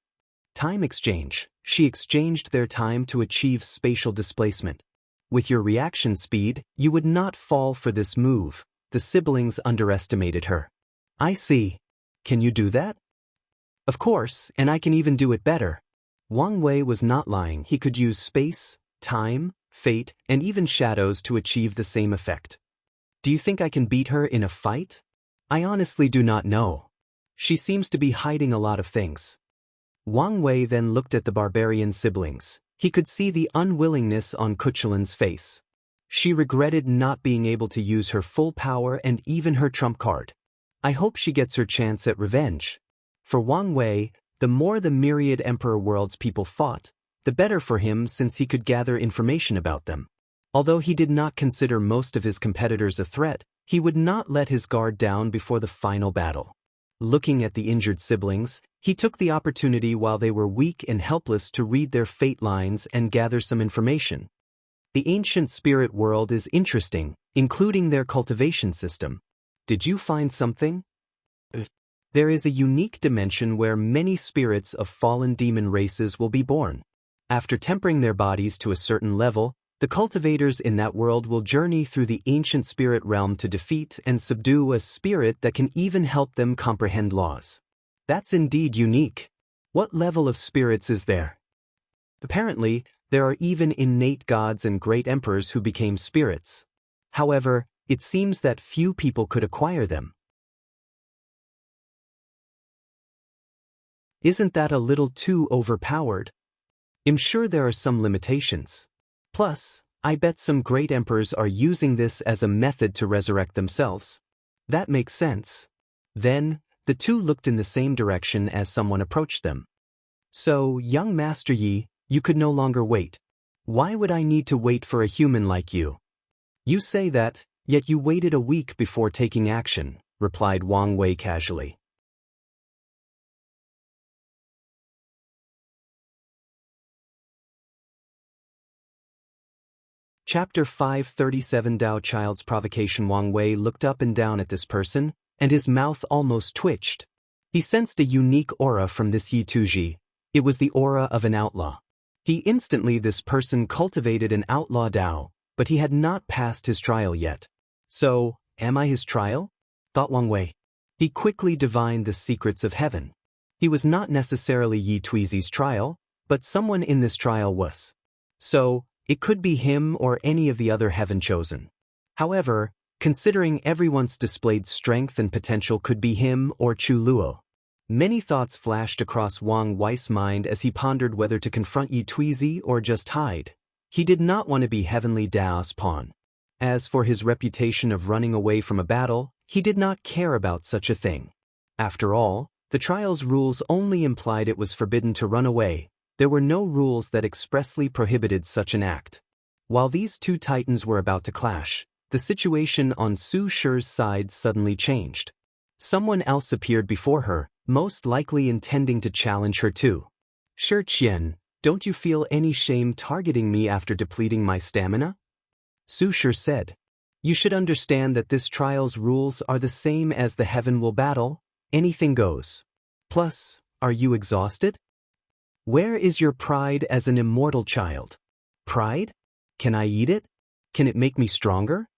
Time exchange. She exchanged their time to achieve spatial displacement. With your reaction speed, you would not fall for this move. The siblings underestimated her. I see. Can you do that? Of course, and I can even do it better. Wang Wei was not lying. He could use space, time, fate, and even shadows to achieve the same effect. Do you think I can beat her in a fight? I honestly do not know. She seems to be hiding a lot of things. Wang Wei then looked at the barbarian siblings. He could see the unwillingness on Kuchelin's face. She regretted not being able to use her full power and even her trump card. I hope she gets her chance at revenge. For Wang Wei, the more the myriad Emperor World's people fought, the better for him since he could gather information about them. Although he did not consider most of his competitors a threat, he would not let his guard down before the final battle. Looking at the injured siblings, he took the opportunity while they were weak and helpless to read their fate lines and gather some information. The ancient spirit world is interesting, including their cultivation system. Did you find something? There is a unique dimension where many spirits of fallen demon races will be born. After tempering their bodies to a certain level, the cultivators in that world will journey through the ancient spirit realm to defeat and subdue a spirit that can even help them comprehend laws. That's indeed unique. What level of spirits is there? Apparently, there are even innate gods and great emperors who became spirits. However, it seems that few people could acquire them. Isn't that a little too overpowered? I'm sure there are some limitations. Plus, I bet some great emperors are using this as a method to resurrect themselves. That makes sense. Then, the two looked in the same direction as someone approached them. So, young Master Yi, you could no longer wait. Why would I need to wait for a human like you? You say that, yet you waited a week before taking action, replied Wang Wei casually. Chapter 537 Dao Child's Provocation. Wang Wei looked up and down at this person, and his mouth almost twitched. He sensed a unique aura from this Yi Tuji. It was the aura of an outlaw. This person cultivated an outlaw Dao, but he had not passed his trial yet. So, am I his trial? Thought Wang Wei. He quickly divined the secrets of heaven. He was not necessarily Yi Tuizi's trial, but someone in this trial was. So, it could be him or any of the other heaven chosen. However, considering everyone's displayed strength and potential could be him or Chu Luo. Many thoughts flashed across Wang Wei's mind as he pondered whether to confront Yi Tuizi or just hide. He did not want to be Heavenly Dao's pawn. As for his reputation of running away from a battle, he did not care about such a thing. After all, the trial's rules only implied it was forbidden to run away. There were no rules that expressly prohibited such an act. While these two titans were about to clash, the situation on Su Shi's side suddenly changed. Someone else appeared before her, most likely intending to challenge her too. Xianxia, don't you feel any shame targeting me after depleting my stamina? Su Shi said. You should understand that this trial's rules are the same as the heaven will battle. Anything goes. Plus, are you exhausted? Where is your pride as an immortal child? Pride? Can I eat it? Can it make me stronger?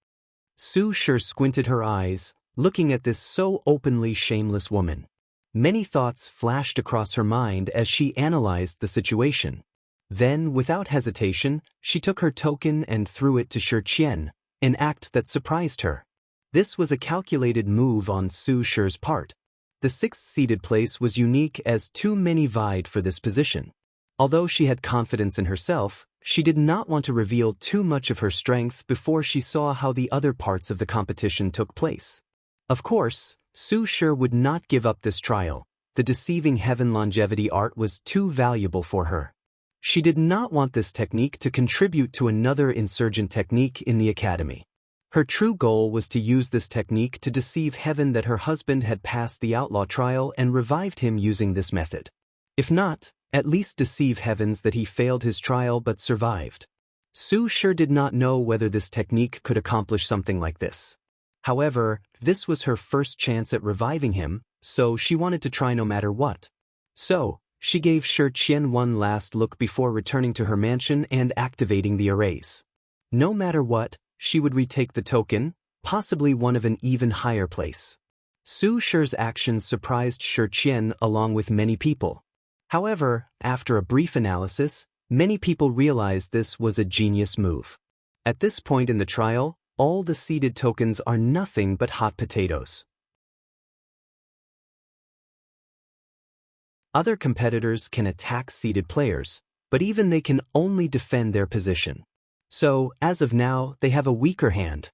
Su Shi squinted her eyes, looking at this so openly shameless woman. Many thoughts flashed across her mind as she analyzed the situation. Then, without hesitation, she took her token and threw it to Xianxia, an act that surprised her. This was a calculated move on Su Shi's part. The sixth-seeded place was unique as too many vied for this position. Although she had confidence in herself, she did not want to reveal too much of her strength before she saw how the other parts of the competition took place. Of course, Su Shi would not give up this trial. The deceiving heaven longevity art was too valuable for her. She did not want this technique to contribute to another insurgent technique in the academy. Her true goal was to use this technique to deceive heaven that her husband had passed the outlaw trial and revived him using this method. If not, at least deceive heavens that he failed his trial but survived. Su sure did not know whether this technique could accomplish something like this. However, this was her first chance at reviving him, so she wanted to try no matter what. So, she gave Xianxia one last look before returning to her mansion and activating the arrays. No matter what, she would retake the token, possibly one of an even higher place. Su Shi's actions surprised Xianxia along with many people. However, after a brief analysis, many people realized this was a genius move. At this point in the trial, all the seeded tokens are nothing but hot potatoes. Other competitors can attack seeded players, but even they can only defend their position. So, as of now, they have a weaker hand.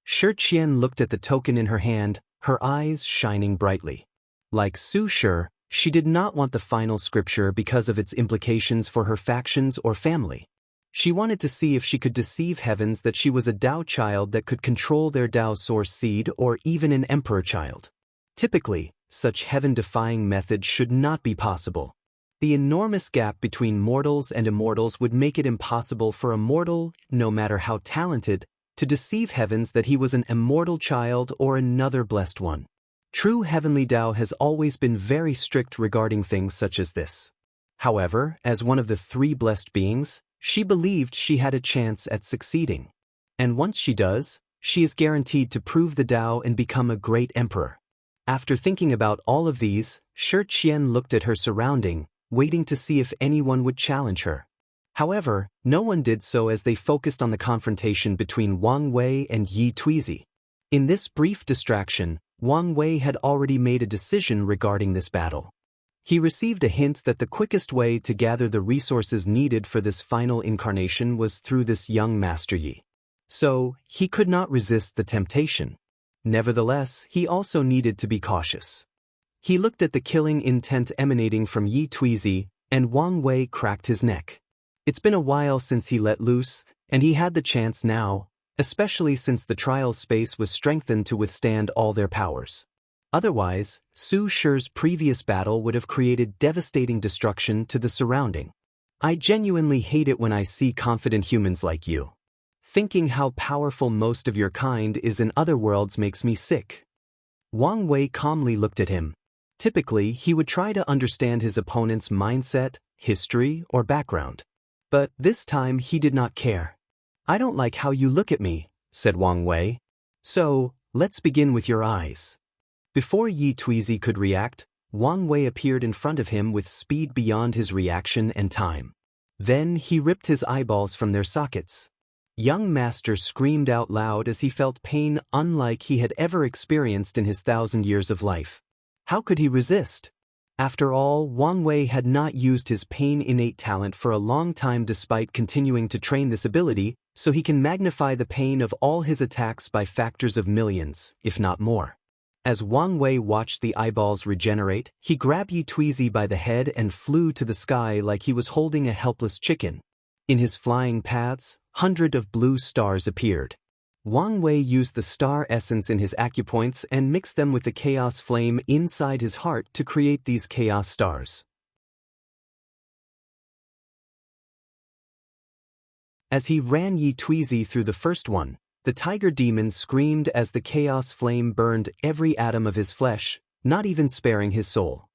Xianxia looked at the token in her hand, her eyes shining brightly. Like Su Shi, she did not want the final scripture because of its implications for her factions or family. She wanted to see if she could deceive heavens that she was a Dao child that could control their Dao source seed or even an emperor child. Typically, such heaven-defying methods should not be possible. The enormous gap between mortals and immortals would make it impossible for a mortal, no matter how talented, to deceive heavens that he was an immortal child or another blessed one. True heavenly Dao has always been very strict regarding things such as this. However, as one of the three blessed beings, she believed she had a chance at succeeding. And once she does, she is guaranteed to prove the Dao and become a great emperor. After thinking about all of these, Xianxia looked at her surrounding, waiting to see if anyone would challenge her. However, no one did so as they focused on the confrontation between Wang Wei and Yi Tuizi. In this brief distraction, Wang Wei had already made a decision regarding this battle. He received a hint that the quickest way to gather the resources needed for this final incarnation was through this young Master Yi. So, he could not resist the temptation. Nevertheless, he also needed to be cautious. He looked at the killing intent emanating from Yi Tuizi, and Wang Wei cracked his neck. It's been a while since he let loose, and he had the chance now, especially since the trial space was strengthened to withstand all their powers. Otherwise, Su Shi's previous battle would have created devastating destruction to the surrounding. I genuinely hate it when I see confident humans like you. Thinking how powerful most of your kind is in other worlds makes me sick. Wang Wei calmly looked at him. Typically, he would try to understand his opponent's mindset, history, or background. But this time he did not care. I don't like how you look at me, said Wang Wei. So, let's begin with your eyes. Before Yi Tuizi could react, Wang Wei appeared in front of him with speed beyond his reaction and time. Then he ripped his eyeballs from their sockets. Young Master screamed out loud as he felt pain unlike he had ever experienced in his 1,000 years of life. How could he resist? After all, Wang Wei had not used his pain-innate talent for a long time despite continuing to train this ability, so he can magnify the pain of all his attacks by factors of millions, if not more. As Wang Wei watched the eyeballs regenerate, he grabbed Yi Tuizi by the head and flew to the sky like he was holding a helpless chicken. In his flying paths, hundreds of blue stars appeared. Wang Wei used the star essence in his acupoints and mixed them with the chaos flame inside his heart to create these chaos stars. As he ran Yi Tuizi through the first one, the tiger demon screamed as the chaos flame burned every atom of his flesh, not even sparing his soul.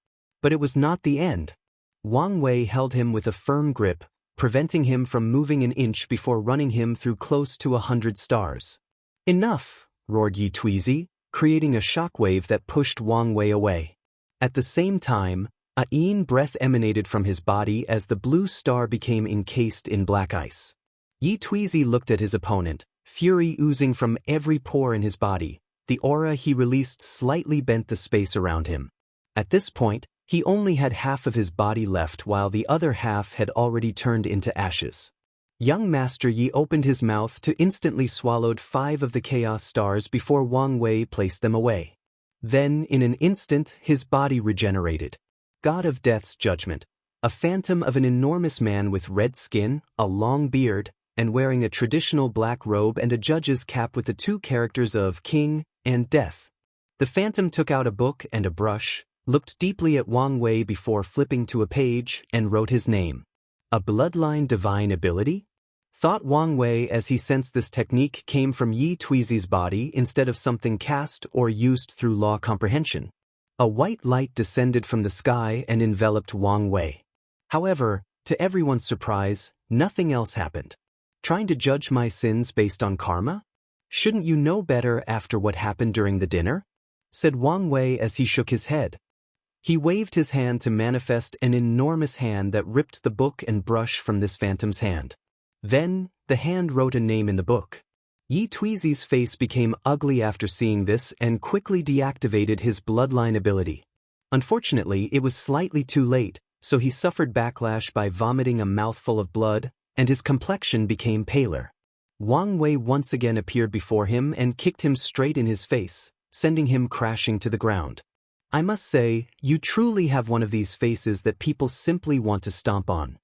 But it was not the end. Wang Wei held him with a firm grip, preventing him from moving an inch before running him through close to 100 stars. Enough, roared Yi Tuizi, creating a shockwave that pushed Wang Wei away. At the same time, a yin breath emanated from his body as the blue star became encased in black ice. Yi Tuizi looked at his opponent, fury oozing from every pore in his body. The aura he released slightly bent the space around him. At this point, he only had half of his body left while the other half had already turned into ashes. Young Master Yi opened his mouth to instantly swallowed 5 of the chaos stars before Wang Wei placed them away. Then, in an instant, his body regenerated. God of Death's judgment, a phantom of an enormous man with red skin, a long beard, and wearing a traditional black robe and a judge's cap with the 2 characters of King and Death. The phantom took out a book and a brush, looked deeply at Wang Wei before flipping to a page, and wrote his name. A bloodline divine ability? Thought Wang Wei as he sensed this technique came from Yi Tuizi's body instead of something cast or used through law comprehension. A white light descended from the sky and enveloped Wang Wei. However, to everyone's surprise, nothing else happened. Trying to judge my sins based on karma? Shouldn't you know better after what happened during the dinner? Said Wang Wei as he shook his head. He waved his hand to manifest an enormous hand that ripped the book and brush from this phantom's hand. Then, the hand wrote a name in the book. Yi Tuizi's face became ugly after seeing this and quickly deactivated his bloodline ability. Unfortunately, it was slightly too late, so he suffered backlash by vomiting a mouthful of blood, and his complexion became paler. Wang Wei once again appeared before him and kicked him straight in his face, sending him crashing to the ground. I must say, you truly have one of these faces that people simply want to stomp on.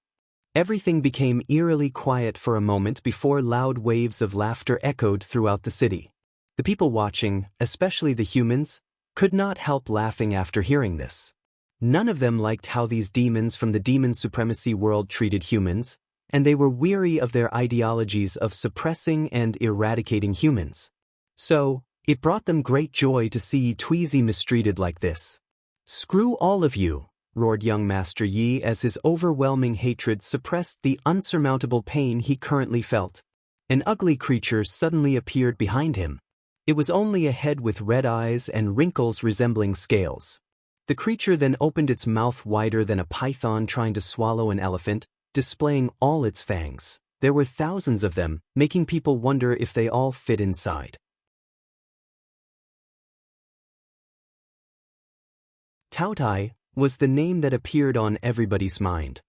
Everything became eerily quiet for a moment before loud waves of laughter echoed throughout the city. The people watching, especially the humans, could not help laughing after hearing this. None of them liked how these demons from the demon supremacy world treated humans, and they were weary of their ideologies of suppressing and eradicating humans. So, it brought them great joy to see Yi Tuizi mistreated like this. "Screw all of you," roared young Master Yi as his overwhelming hatred suppressed the unsurmountable pain he currently felt. An ugly creature suddenly appeared behind him. It was only a head with red eyes and wrinkles resembling scales. The creature then opened its mouth wider than a python trying to swallow an elephant, displaying all its fangs. There were thousands of them, making people wonder if they all fit inside. Taotai was the name that appeared on everybody's mind.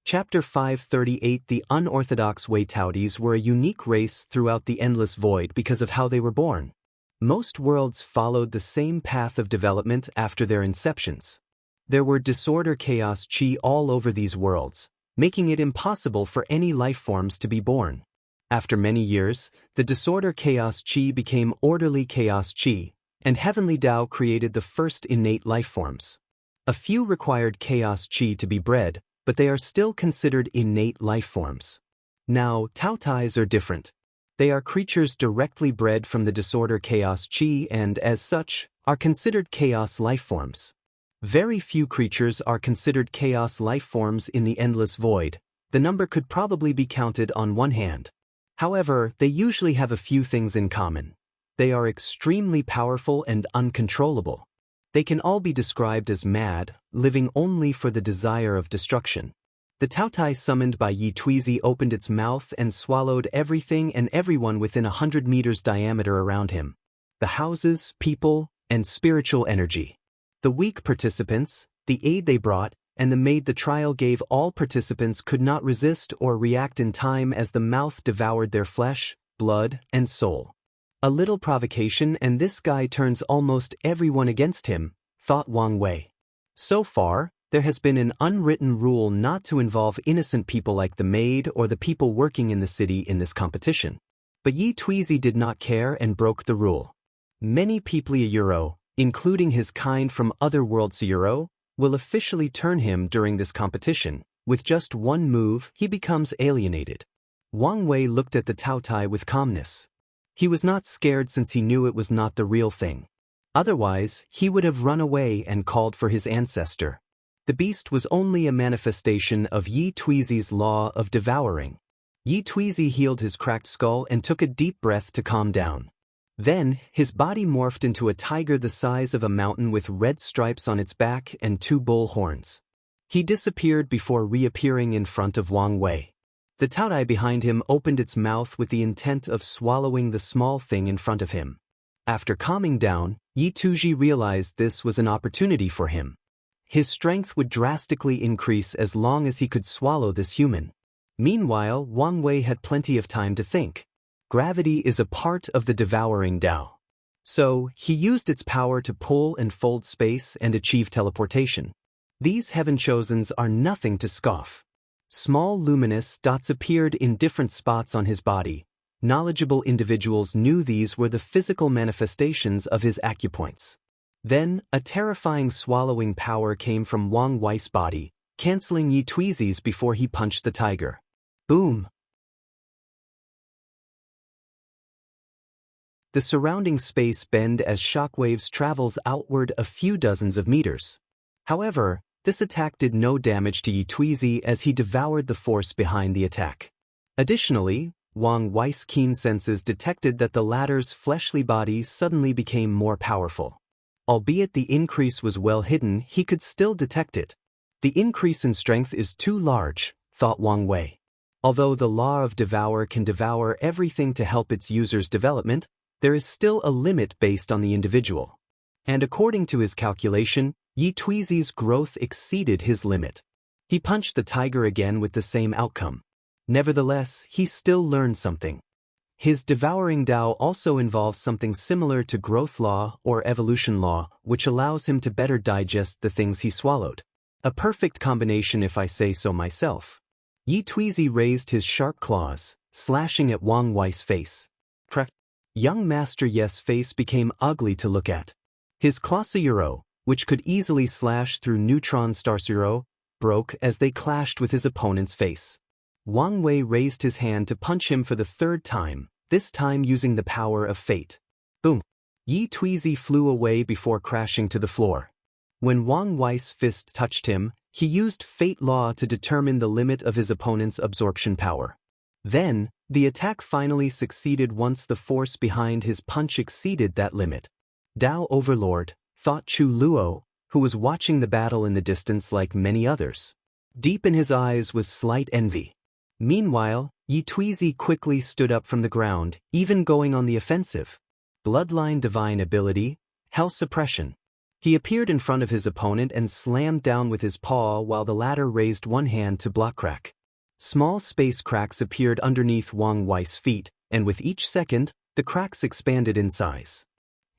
Chapter 538 The unorthodox Wei Taotis were a unique race throughout the endless void because of how they were born. Most worlds followed the same path of development after their inceptions. There were disorder chaos chi all over these worlds, making it impossible for any life forms to be born. After many years, the disorder chaos chi became orderly chaos chi, and heavenly Tao created the first innate life forms. A few required chaos chi to be bred, but they are still considered innate life forms. Now, Taotais are different. They are creatures directly bred from the disorder chaos chi and, as such, are considered chaos life forms. Very few creatures are considered chaos life forms in the endless void. The number could probably be counted on one hand. However, they usually have a few things in common. They are extremely powerful and uncontrollable. They can all be described as mad, living only for the desire of destruction. The Taotai summoned by Yi Tuizi opened its mouth and swallowed everything and everyone within 100 meters diameter around him. The houses, people, and spiritual energy. The weak participants, the aid they brought, and the maid the trial gave all participants could not resist or react in time as the mouth devoured their flesh, blood, and soul. A little provocation and this guy turns almost everyone against him, thought Wang Wei. So far, there has been an unwritten rule not to involve innocent people like the maid or the people working in the city in this competition. But Yi Tuizi did not care and broke the rule. Many people Euro, including his kind from other worlds Euro, will officially turn him during this competition. With just one move, he becomes alienated. Wang Wei looked at the Taotai with calmness. He was not scared since he knew it was not the real thing. Otherwise, he would have run away and called for his ancestor. The beast was only a manifestation of Yi Tuizi's law of devouring. Yi Tuizi healed his cracked skull and took a deep breath to calm down. Then, his body morphed into a tiger the size of a mountain with red stripes on its back and 2 bull horns. He disappeared before reappearing in front of Wang Wei. The Taotai behind him opened its mouth with the intent of swallowing the small thing in front of him. After calming down, Yi Tuizi realized this was an opportunity for him. His strength would drastically increase as long as he could swallow this human. Meanwhile, Wang Wei had plenty of time to think. Gravity is a part of the devouring Tao. So, he used its power to pull and fold space and achieve teleportation. These heaven chosens are nothing to scoff. Small luminous dots appeared in different spots on his body. Knowledgeable individuals knew these were the physical manifestations of his acupoints. Then, a terrifying swallowing power came from Wang Wei's body, canceling Yi Tuizi's before he punched the tiger. Boom! The surrounding space bent as shockwaves travels outward a few dozens of meters. However, this attack did no damage to Yi Tuizi as he devoured the force behind the attack. Additionally, Wang Wei's keen senses detected that the latter's fleshly body suddenly became more powerful. Albeit the increase was well hidden, he could still detect it. The increase in strength is too large, thought Wang Wei. Although the law of devour can devour everything to help its user's development, there is still a limit based on the individual. And according to his calculation, Yi Tuizi's growth exceeded his limit. He punched the tiger again with the same outcome. Nevertheless, he still learned something. His devouring Dao also involves something similar to growth law or evolution law, which allows him to better digest the things he swallowed. A perfect combination if I say so myself. Yi Tuizi raised his sharp claws, slashing at Wang Wei's face. Young Master Ye's face became ugly to look at. His Clausuro, which could easily slash through neutron starsuro, broke as they clashed with his opponent's face. Wang Wei raised his hand to punch him for the third time, this time using the power of fate. Boom! Yi Tuizi flew away before crashing to the floor. When Wang Wei's fist touched him, he used fate law to determine the limit of his opponent's absorption power. Then, the attack finally succeeded once the force behind his punch exceeded that limit. Dao Overlord, thought Chu Luo, who was watching the battle in the distance like many others. Deep in his eyes was slight envy. Meanwhile, Yi Tuizi quickly stood up from the ground, even going on the offensive. Bloodline divine ability, Hell Suppression. He appeared in front of his opponent and slammed down with his paw while the latter raised one hand to block crack. Small space cracks appeared underneath Wang Wei's feet, and with each second, the cracks expanded in size.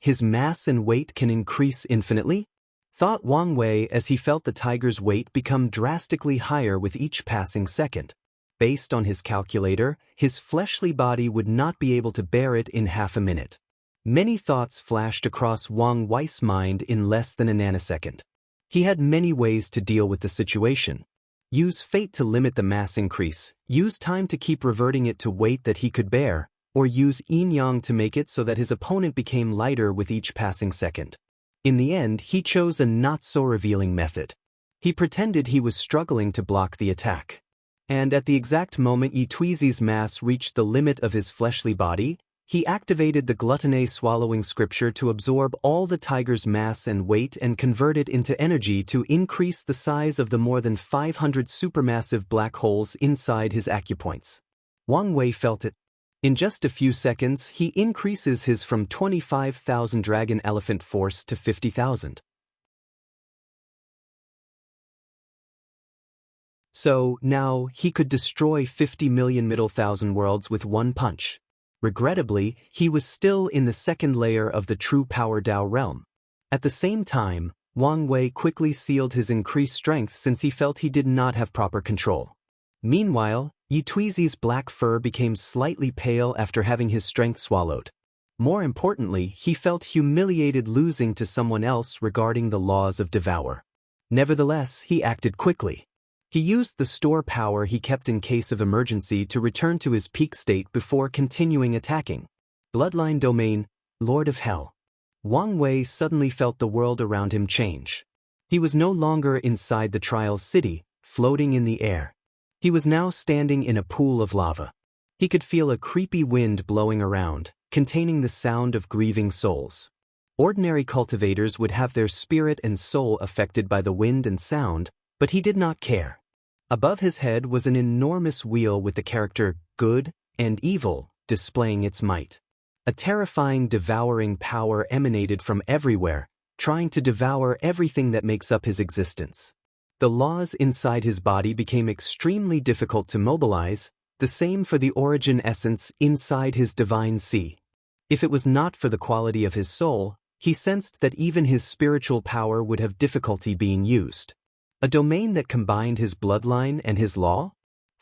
His mass and weight can increase infinitely? Thought Wang Wei as he felt the tiger's weight become drastically higher with each passing second. Based on his calculator, his fleshly body would not be able to bear it in half a minute. Many thoughts flashed across Wang Wei's mind in less than a nanosecond. He had many ways to deal with the situation. Use fate to limit the mass increase, use time to keep reverting it to weight that he could bear, or use yin-yang to make it so that his opponent became lighter with each passing second. In the end, he chose a not-so-revealing method. He pretended he was struggling to block the attack. And at the exact moment Yi Tuizi's mass reached the limit of his fleshly body, he activated the gluttony swallowing scripture to absorb all the tiger's mass and weight and convert it into energy to increase the size of the more than 500 supermassive black holes inside his acupoints. Wang Wei felt it. In just a few seconds, he increases his from 25,000 dragon elephant force to 50,000. So, now, he could destroy 50 million middle thousand worlds with one punch. Regrettably, he was still in the second layer of the true power Dao realm. At the same time, Wang Wei quickly sealed his increased strength since he felt he did not have proper control. Meanwhile, Yi Tuizi's black fur became slightly pale after having his strength swallowed. More importantly, he felt humiliated losing to someone else regarding the laws of devour. Nevertheless, he acted quickly. He used the store power he kept in case of emergency to return to his peak state before continuing attacking. Bloodline Domain, Lord of Hell. Wang Wei suddenly felt the world around him change. He was no longer inside the Trial City, floating in the air. He was now standing in a pool of lava. He could feel a creepy wind blowing around, containing the sound of grieving souls. Ordinary cultivators would have their spirit and soul affected by the wind and sound, but he did not care. Above his head was an enormous wheel with the character Good and Evil displaying its might. A terrifying devouring power emanated from everywhere, trying to devour everything that makes up his existence. The laws inside his body became extremely difficult to mobilize, the same for the origin essence inside his divine sea. If it was not for the quality of his soul, he sensed that even his spiritual power would have difficulty being used. A domain that combined his bloodline and his law?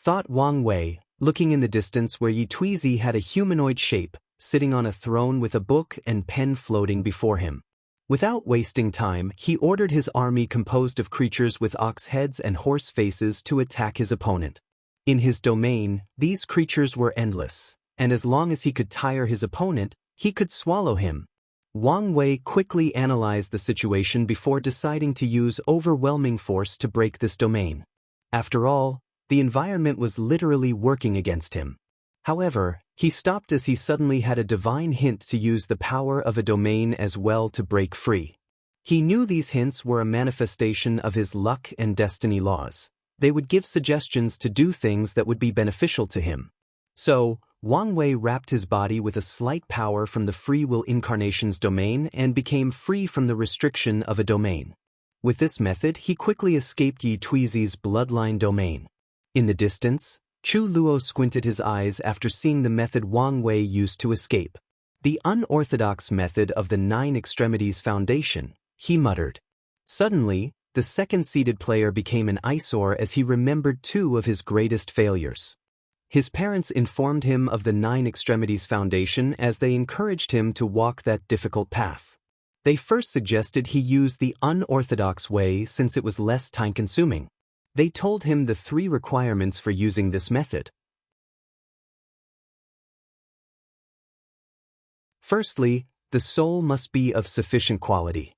thought Wang Wei, looking in the distance where Yi Tuizi had a humanoid shape, sitting on a throne with a book and pen floating before him. Without wasting time, he ordered his army composed of creatures with ox heads and horse faces to attack his opponent. In his domain, these creatures were endless, and as long as he could tire his opponent, he could swallow him. Wang Wei quickly analyzed the situation before deciding to use overwhelming force to break this domain. After all, the environment was literally working against him. However, he stopped as he suddenly had a divine hint to use the power of a domain as well to break free. He knew these hints were a manifestation of his luck and destiny laws. They would give suggestions to do things that would be beneficial to him. So, Wang Wei wrapped his body with a slight power from the free will incarnation's domain and became free from the restriction of a domain. With this method, he quickly escaped Yi Tuizi's bloodline domain. In the distance, Chu Luo squinted his eyes after seeing the method Wang Wei used to escape. The unorthodox method of the Nine Extremities Foundation, he muttered. Suddenly, the second-seeded player became an eyesore as he remembered two of his greatest failures. His parents informed him of the Nine Extremities Foundation as they encouraged him to walk that difficult path. They first suggested he use the unorthodox way since it was less time-consuming. They told him the 3 requirements for using this method. Firstly, the soul must be of sufficient quality.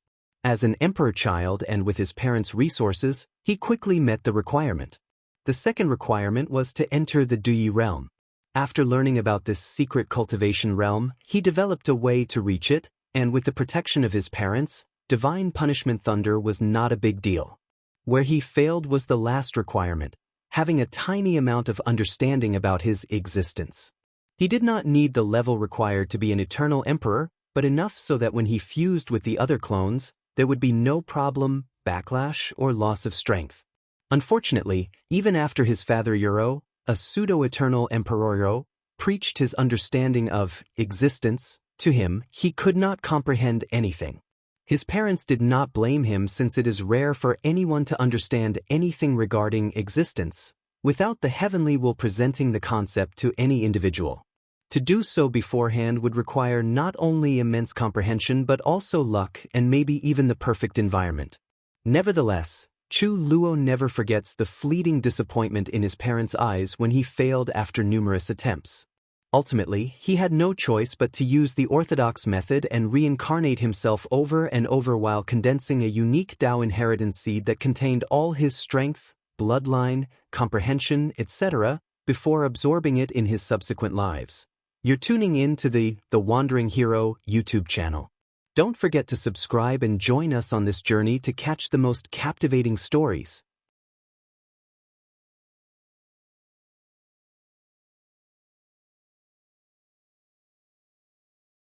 As an emperor child and with his parents' resources, he quickly met the requirement. The second requirement was to enter the Duyi realm. After learning about this secret cultivation realm, he developed a way to reach it, and with the protection of his parents, divine punishment thunder was not a big deal. Where he failed was the last requirement, having a tiny amount of understanding about his existence. He did not need the level required to be an eternal emperor, but enough so that when he fused with the other clones, there would be no problem, backlash, or loss of strength. Unfortunately, even after his father Yuro, a pseudo-eternal emperor Yuro, preached his understanding of existence to him, he could not comprehend anything. His parents did not blame him since it is rare for anyone to understand anything regarding existence without the heavenly will presenting the concept to any individual. To do so beforehand would require not only immense comprehension but also luck and maybe even the perfect environment. Nevertheless, Chu Luo never forgets the fleeting disappointment in his parents' eyes when he failed after numerous attempts. Ultimately, he had no choice but to use the orthodox method and reincarnate himself over and over while condensing a unique Dao inheritance seed that contained all his strength, bloodline, comprehension, etc., before absorbing it in his subsequent lives. You're tuning in to the Wandering Hero YouTube channel. Don't forget to subscribe and join us on this journey to catch the most captivating stories.